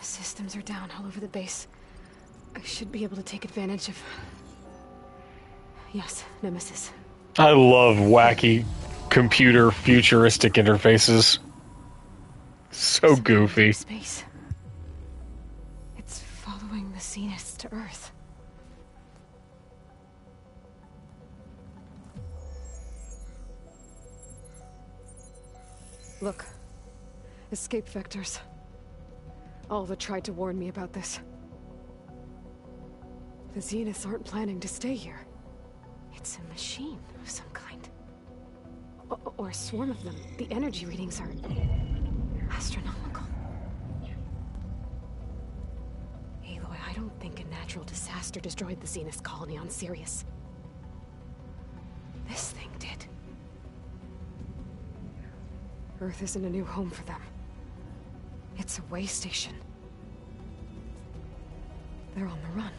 S3: Systems are down all over the base. I should be able to take advantage of... Yes, Nemesis.
S1: I love wacky computer futuristic interfaces. So goofy.
S3: Space. It's following the Zeniths to Earth. Look. Escape vectors. Alva tried to warn me about this. The Zeniths aren't planning to stay here. It's a machine of some kind. Or a swarm of them. The energy readings are... astronomical. Aloy, I don't think a natural disaster destroyed the Zenith colony on Sirius. This thing did. Earth isn't a new home for them. It's a way station. They're on the run.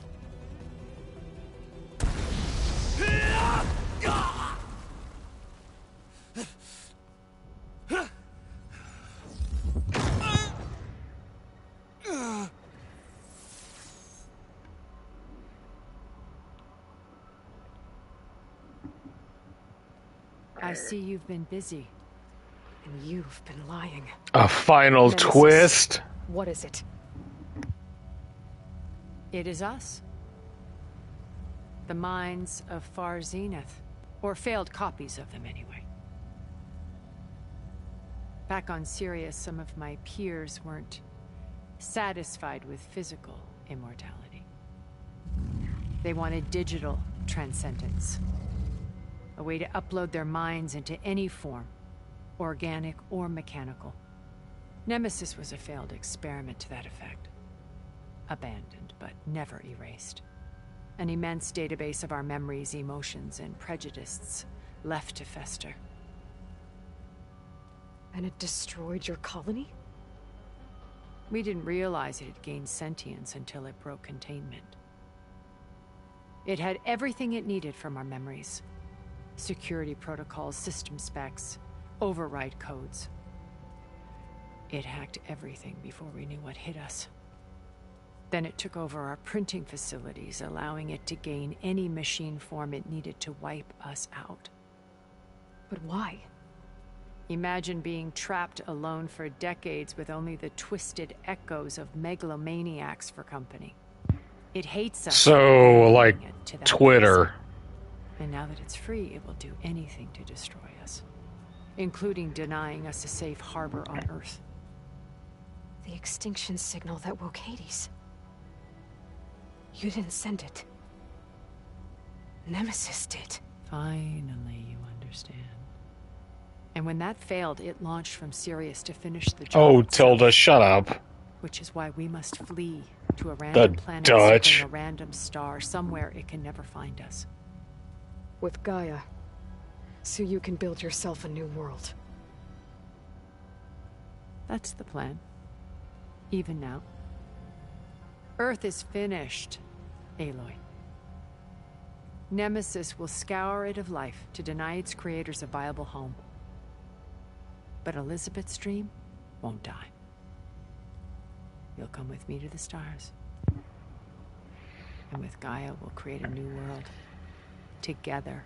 S8: I see you've been busy.
S3: And you've been lying.
S1: A final
S3: Nemesis.
S1: twist?
S3: What is it?
S8: It is us. The minds of Far Zenith. Or failed copies of them, anyway. Back on Sirius, some of my peers weren't satisfied with physical immortality. They wanted digital transcendence. A way to upload their minds into any form, organic or mechanical. Nemesis was a failed experiment to that effect. Abandoned, but never erased. An immense database of our memories, emotions, and prejudices left to fester.
S3: And it destroyed your colony?
S8: We didn't realize it had gained sentience until it broke containment. It had everything it needed from our memories. Security protocols, system specs, override codes. It hacked everything before we knew what hit us. Then it took over our printing facilities, allowing it to gain any machine form it needed to wipe us out.
S3: But why?
S8: Imagine being trapped alone for decades with only the twisted echoes of megalomaniacs for company. It hates us.
S1: So, like, Twitter.
S8: Place. And now that it's free, it will do anything to destroy us. Including denying us a safe harbor on Earth.
S3: The extinction signal that woke Hades. You didn't send it. Nemesis did.
S8: Finally, you understand. And when that failed, it launched from Sirius to finish the job.
S1: Oh, Tilda, shut up.
S8: Which is why we must flee to a random planet,
S1: Dutch.
S8: a random star, somewhere it can never find us.
S3: With Gaia, so you can build yourself a new world.
S8: That's the plan. Even now. Earth is finished, Aloy. Nemesis will scour it of life to deny its creators a viable home. But Elizabeth's dream won't die. You'll come with me to the stars. And with Gaia, we'll create a new world. Together.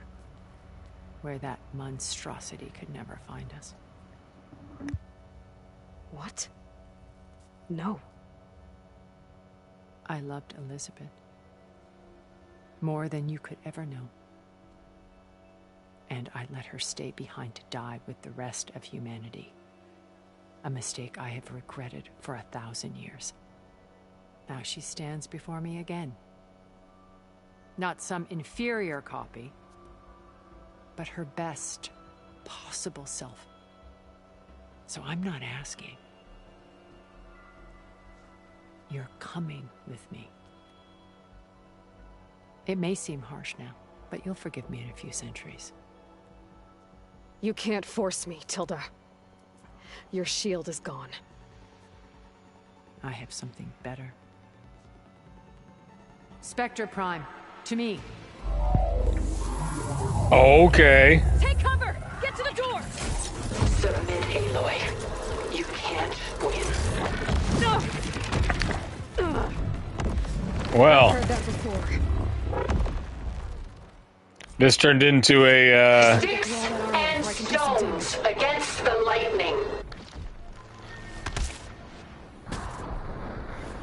S8: Where that monstrosity could never find us.
S3: What? No.
S8: I loved Elizabeth. More than you could ever know. And I let her stay behind to die with the rest of humanity. A mistake I have regretted for 1,000 years. Now she stands before me again. Not some inferior copy, but her best possible self. So I'm not asking. You're coming with me. It may seem harsh now, but you'll forgive me in a few centuries.
S3: You can't force me, Tilda. Your shield is gone.
S8: I have something better. Spectre Prime, to me.
S1: Okay.
S27: Take cover! Get to the door!
S18: Submit, Aloy. You can't win.
S1: Well.
S3: I've heard that before.
S1: This turned into a,
S18: Sticks and stones against the lightning.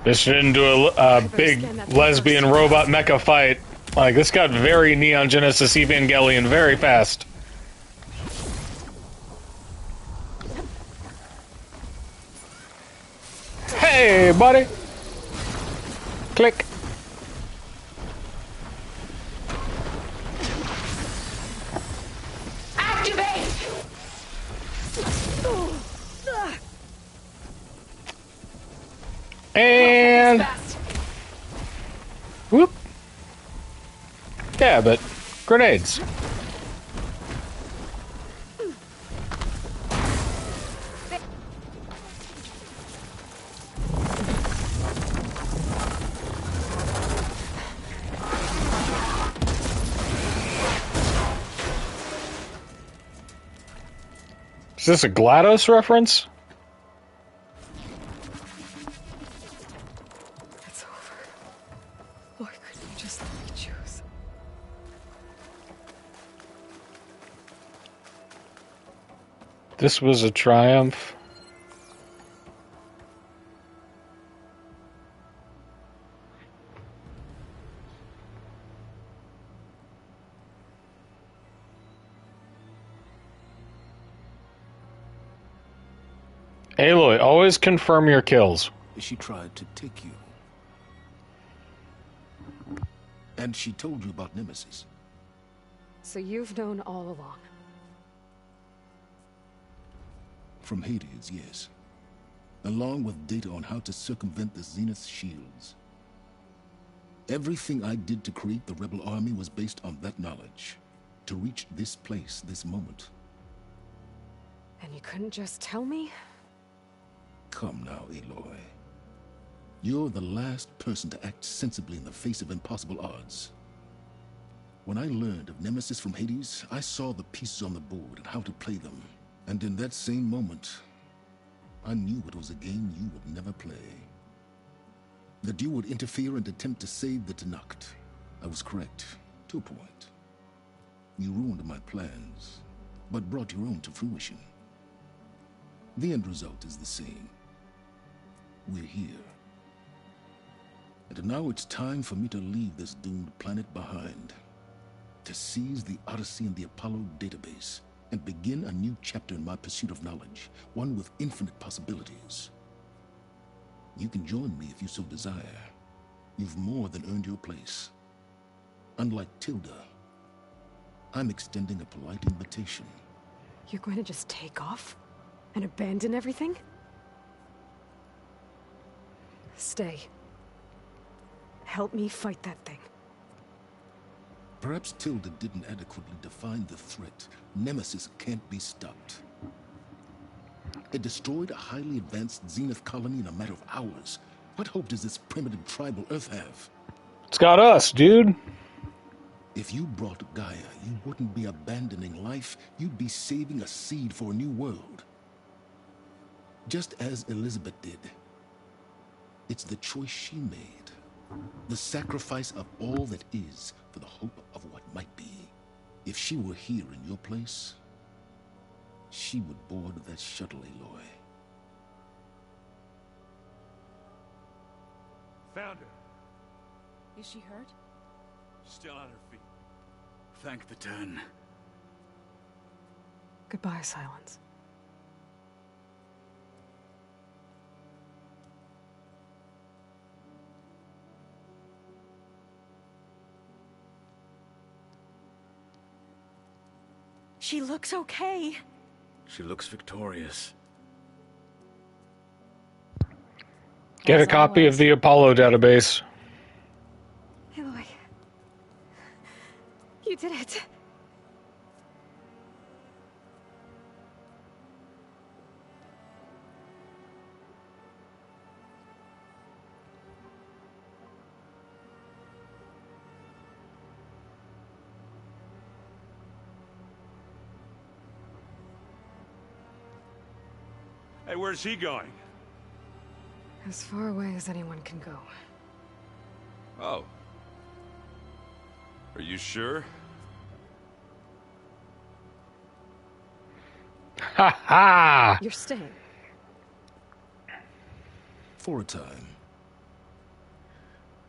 S1: This turned into a big lesbian robot mecha fight. Like, this got very Neon Genesis Evangelion very fast. Hey, buddy! Click.
S18: Activate!
S1: And... Whoop. Yeah, but grenades. Is this a GLaDOS reference?
S3: It's over. Why couldn't you just let me choose?
S1: This was a triumph. Aloy, always confirm your kills.
S5: She tried to take you. And she told you about Nemesis.
S3: So you've known all along.
S5: From Hades, yes. Along with data on how to circumvent the Zenith shields. Everything I did to create the Rebel Army was based on that knowledge. To reach this place, this moment.
S3: And you couldn't just tell me?
S5: Come now, Aloy. You're the last person to act sensibly in the face of impossible odds. When I learned of Nemesis from Hades, I saw the pieces on the board and how to play them. And in that same moment, I knew it was a game you would never play. That you would interfere and attempt to save the Tenakth. I was correct, to a point. You ruined my plans, but brought your own to fruition. The end result is the same. We're here. And now it's time for me to leave this doomed planet behind. To seize the Odyssey and the Apollo database, and begin a new chapter in my pursuit of knowledge, one with infinite possibilities. You can join me if you so desire. You've more than earned your place. Unlike Tilda, I'm extending a polite invitation.
S3: You're going to just take off? And abandon everything? Stay. Help me fight that thing.
S5: Perhaps Tilda didn't adequately define the threat. Nemesis can't be stopped. It destroyed a highly advanced Zenith colony in a matter of hours. What hope does this primitive tribal Earth have?
S1: It's got us, dude.
S5: If you brought Gaia, you wouldn't be abandoning life. You'd be saving a seed for a new world. Just as Elizabeth did. It's the choice she made. The sacrifice of all that is for the hope of what might be. If she were here in your place, she would board that shuttle, Aloy.
S6: Found her.
S9: Is she hurt?
S6: Still on her feet.
S10: Thank the Ten.
S3: Goodbye, Silence.
S15: She looks okay.
S10: She looks victorious.
S1: Get a copy of the Apollo database.
S3: Aloy. You did it.
S6: Hey, where's he going?
S3: As far away as anyone can go.
S4: Oh. Are you sure?
S1: Ha ha!
S3: You're staying.
S5: For a time.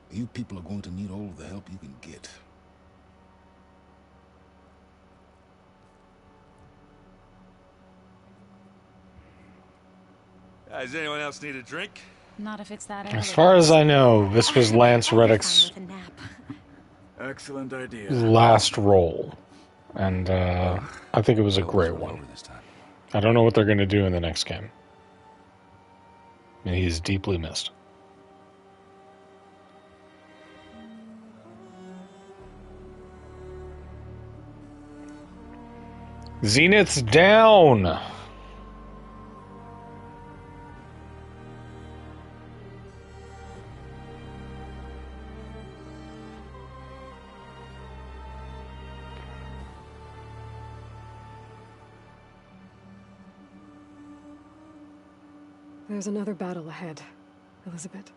S5: You people are going to need all of the help you can get.
S6: Does anyone else need a drink?
S9: Not if it's that
S1: As far as I know, this was Lance Reddick's
S10: Excellent idea.
S1: last role. And I think it was a great one. I don't know what they're going to do in the next game. I mean, he's deeply missed. Zenith's down!
S3: There's another battle ahead, Elizabeth.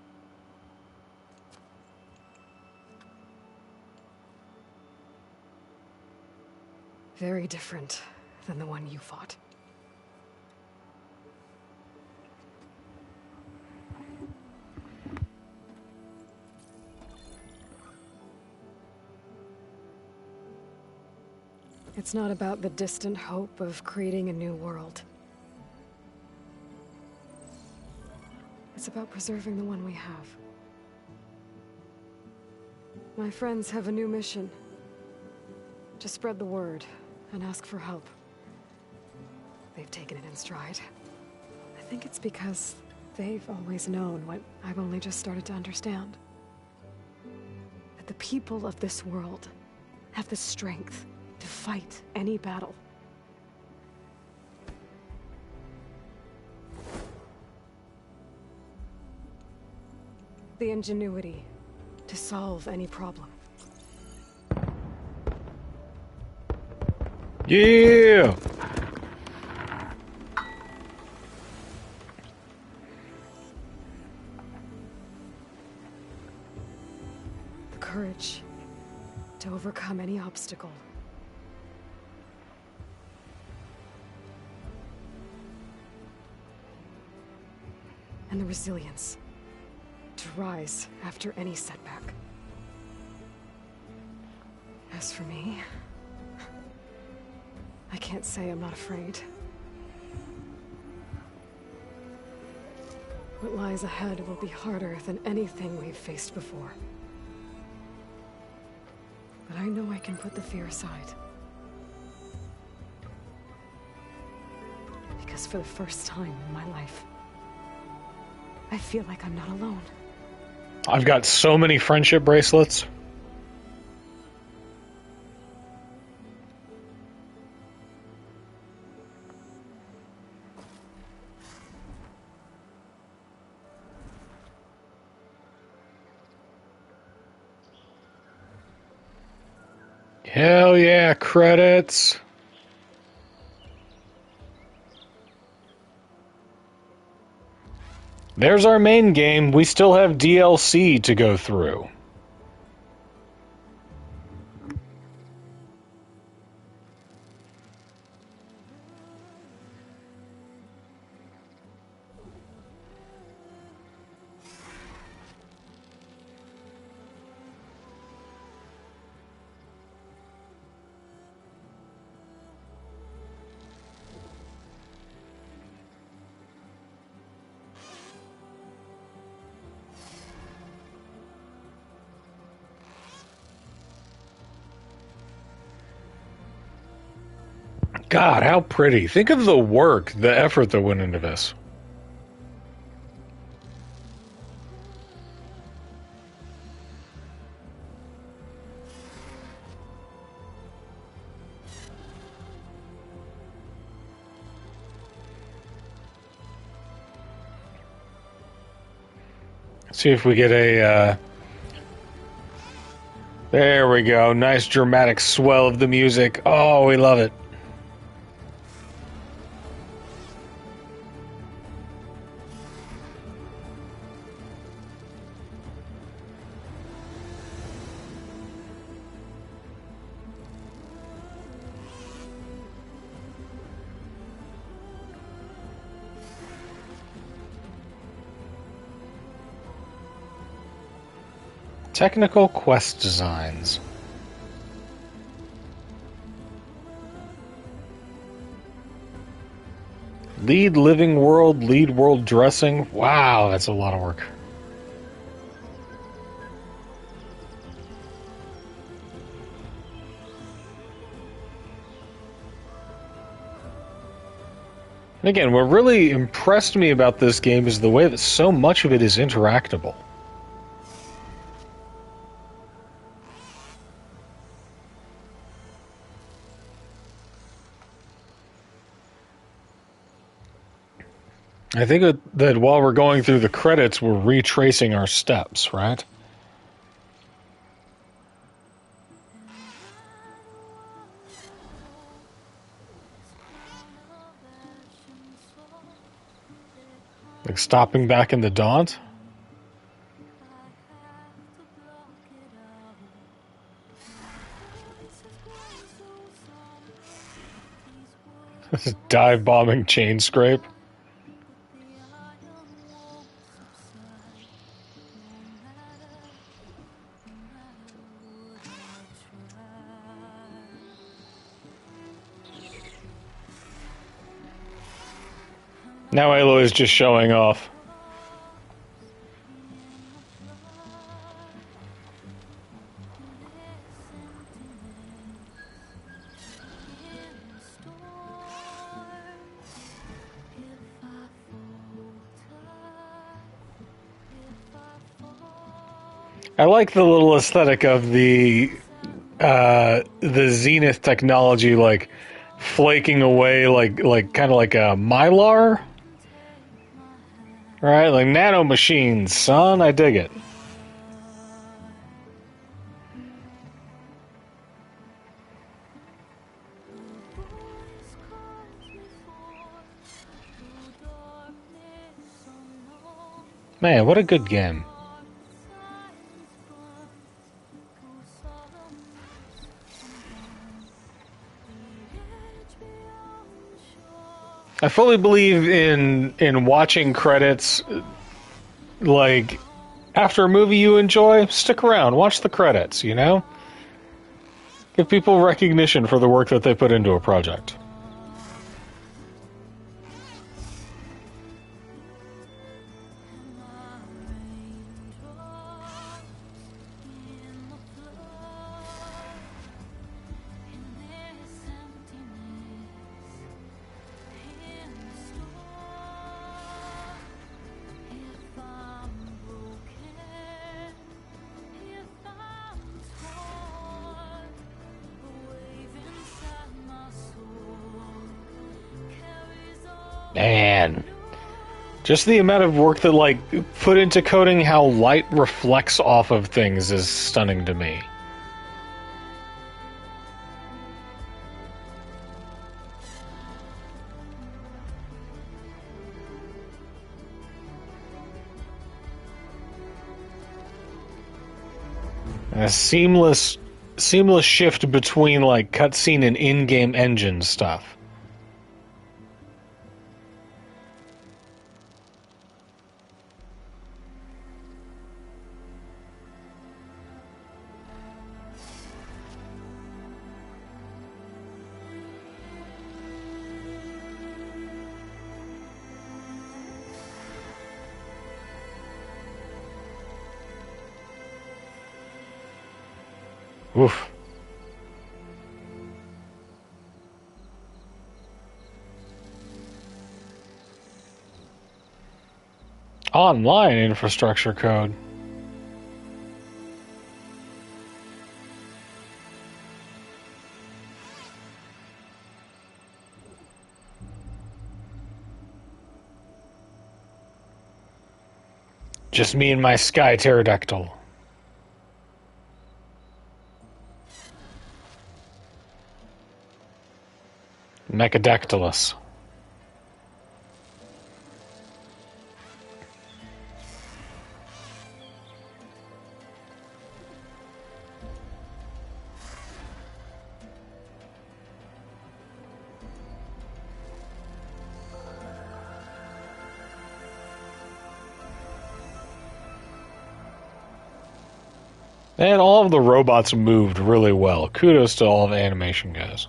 S3: Very different than the one you fought. It's not about the distant hope of creating a new world. It's about preserving the one we have. My friends have a new mission. To spread the word and ask for help. They've taken it in stride. I think it's because they've always known what I've only just started to understand. That the people of this world have the strength to fight any battle. The ingenuity to solve any problem.
S1: Yeah!
S3: The courage to overcome any obstacle. And the resilience to rise after any setback. As for me, I can't say I'm not afraid. What lies ahead will be harder than anything we've faced before. But I know I can put the fear aside. Because for the first time in my life, I feel like I'm not alone.
S1: I've got so many friendship bracelets. Hell yeah, credits. There's our main game. We still have DLC to go through. God, how pretty. Think of the work, the effort that went into this. See if we get a, there we go. Nice dramatic swell of the music. Oh, we love it. Technical quest designs. Lead living world, lead world dressing. Wow, that's a lot of work. And again, what really impressed me about this game is the way that so much of it is interactable. I think that while we're going through the credits, we're retracing our steps, right? Like stopping back in the Daunt? Dive bombing chain scrape. Now Aloy is just showing off. I like the little aesthetic of the Zenith technology, like flaking away, like kind of like a Mylar. Right, like nano machines, son. I dig it. Man, what a good game. I fully believe in watching credits. Like, after a movie you enjoy, stick around, watch the credits, you know? Give people recognition for the work that they put into a project. Man, just the amount of work that, like, put into coding how light reflects off of things is stunning to me. A seamless shift between, like, cutscene and in-game engine stuff. Oof. Online infrastructure code. Just me and my sky pterodactyl. Mechadactylus. And all of the robots moved really well. Kudos to all the animation guys.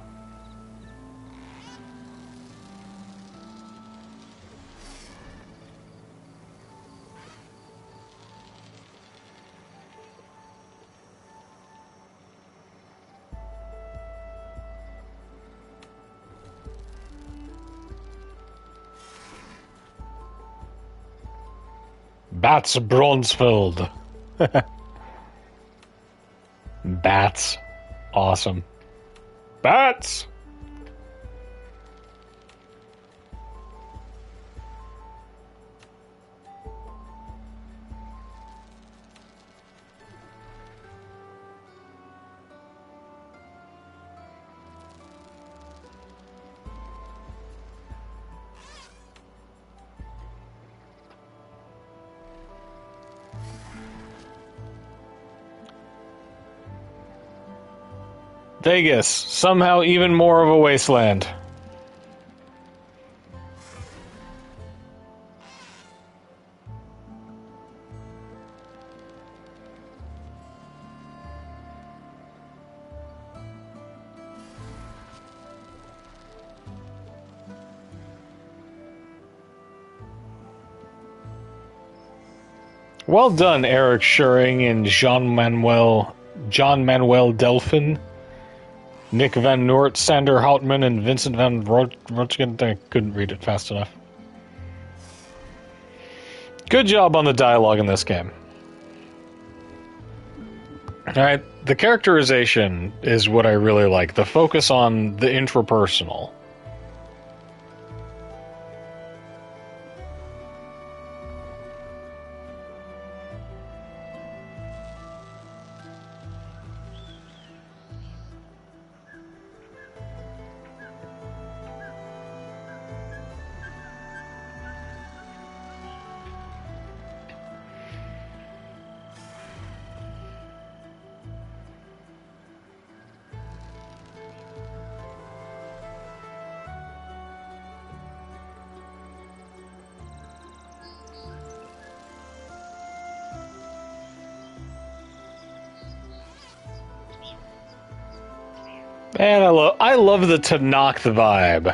S1: Bats Bronzefeld. Bats. Awesome. Bats! Vegas, somehow even more of a wasteland. Well done, Eric Schuring and John Manuel Delphin. Nick Van Noort, Sander Houtman, and Vincent Van Rotgen. I couldn't read it fast enough. Good job on the dialogue in this game. Alright, the characterization is what I really like. The focus on the intrapersonal. Man, I love the Tanakh vibe.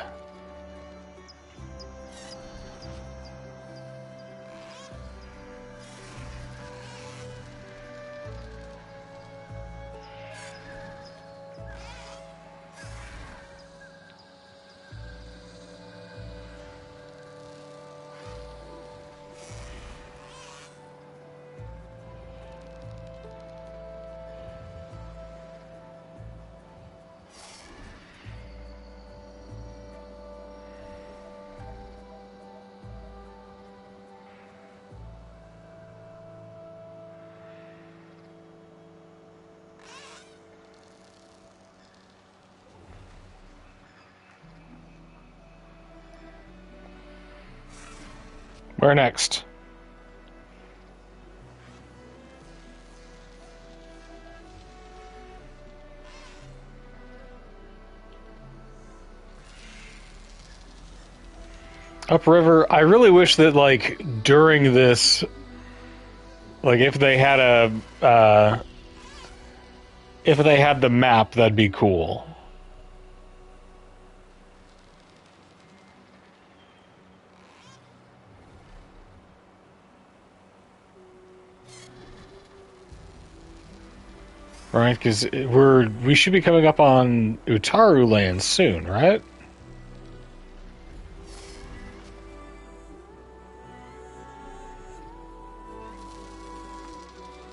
S1: Where next? Upriver. I really wish that, like, during this, like, if they had the map, that'd be cool. Right, because we should be coming up on Utaru Land soon, right?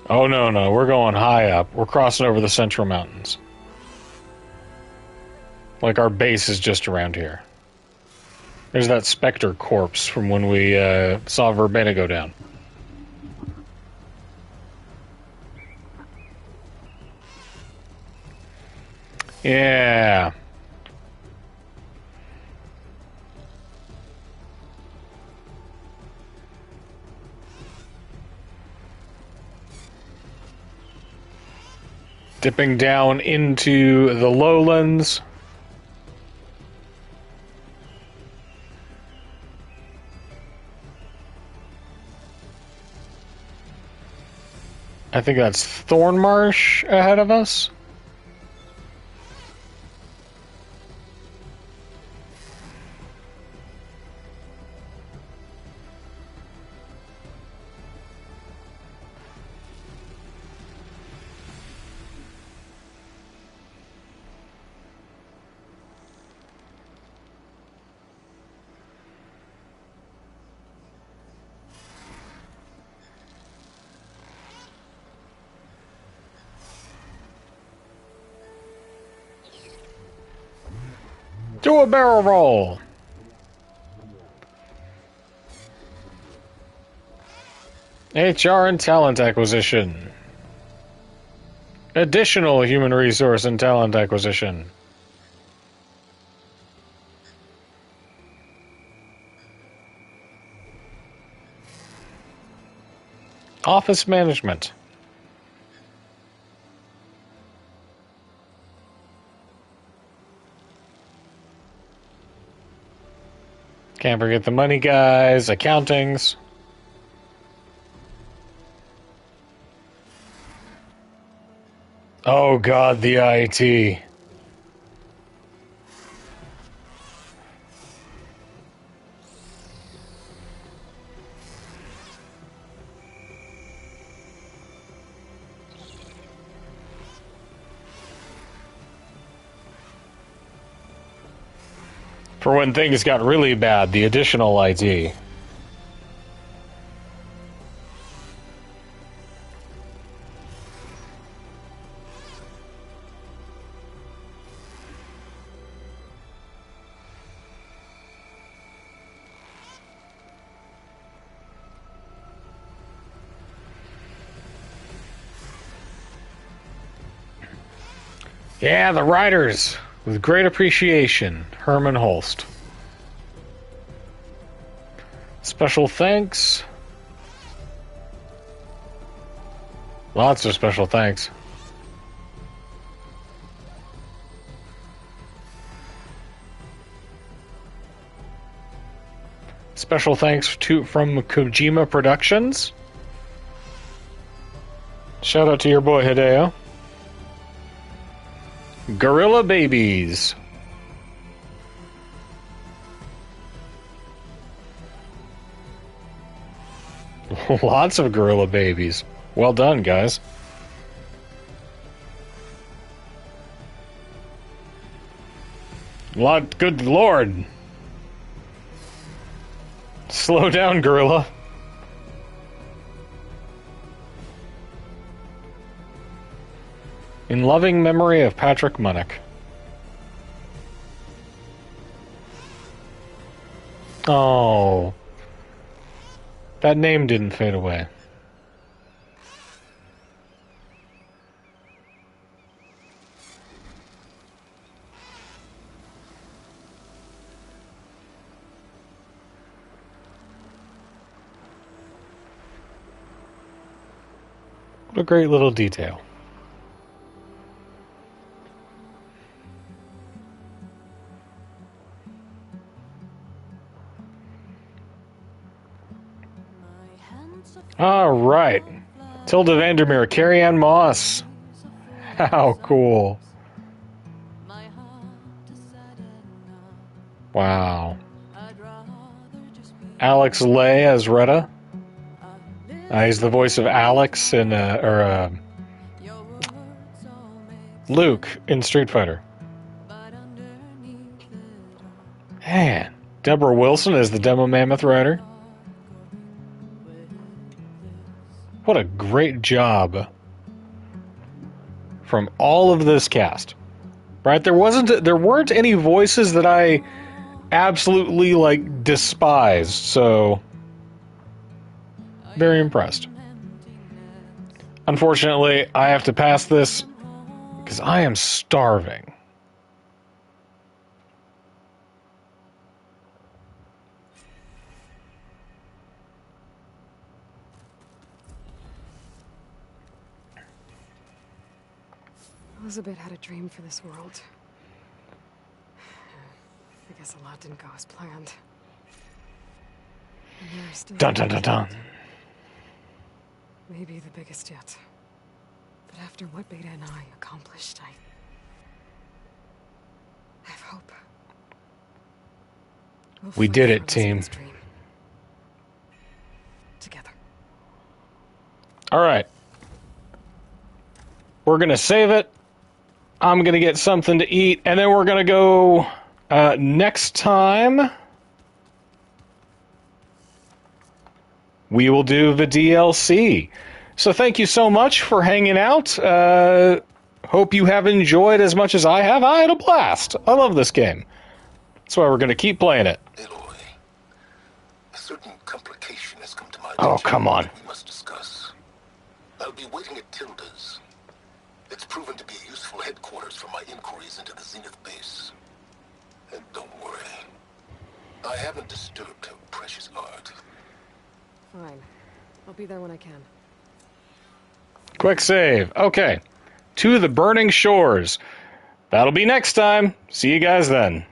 S1: Oh no, we're going high up. We're crossing over the Central Mountains. Like our base is just around here. There's that Spectre corpse from when we saw Verbena go down. Yeah. Dipping down into the lowlands. I think that's Thornmarsh ahead of us. Do a barrel roll. HR and talent acquisition. Additional human resource and talent acquisition. Office management. Can't forget the money guys, accountings. Oh god, the IT. For when things got really bad, the additional IT. Yeah, the writers. With great appreciation, Herman Holst. Special thanks. Lots of special thanks. Special thanks from Kojima Productions. Shout out to your boy Hideo. Gorilla Babies. Lots of Gorilla Babies. Well done, guys. Good lord. Slow down, Gorilla. In loving memory of Patrick Munnick. Oh. That name didn't fade away. What a great little detail. All right. Tilda Vandermeer, Carrie-Anne Moss. How cool. Wow. Alex Lay as Retta. He's the voice of Alex in Luke in Street Fighter. Man, Deborah Wilson is the Demo Mammoth writer. What a great job from all of this cast. Right? There weren't any voices that I absolutely despised, so very impressed. Unfortunately, I have to pass this because I am starving.
S3: Elizabeth had a dream for this world. I guess a lot didn't go as planned. And there are still
S1: Dun dun dun dun.
S3: maybe the biggest yet. But after what Beta and I accomplished, I have hope.
S1: We did it, team.
S3: Together.
S1: All right. We're going to save it. I'm going to get something to eat, and then we're going to go next time. We will do the DLC. So thank you so much for hanging out. Hope you have enjoyed as much as I have. I had a blast. I love this game. That's why we're going to keep playing it.
S5: Aloy, a certain complication has come to my
S1: Oh,
S5: attention
S1: come on.
S5: that we must discuss. I'll be waiting at Tilda's. It's proven to be a useful headquarters for my inquiries into the Zenith base. And don't worry, I haven't disturbed her precious art.
S3: Fine. I'll be there when I can.
S1: Quick save. Okay. To the Burning Shores. That'll be next time. See you guys then.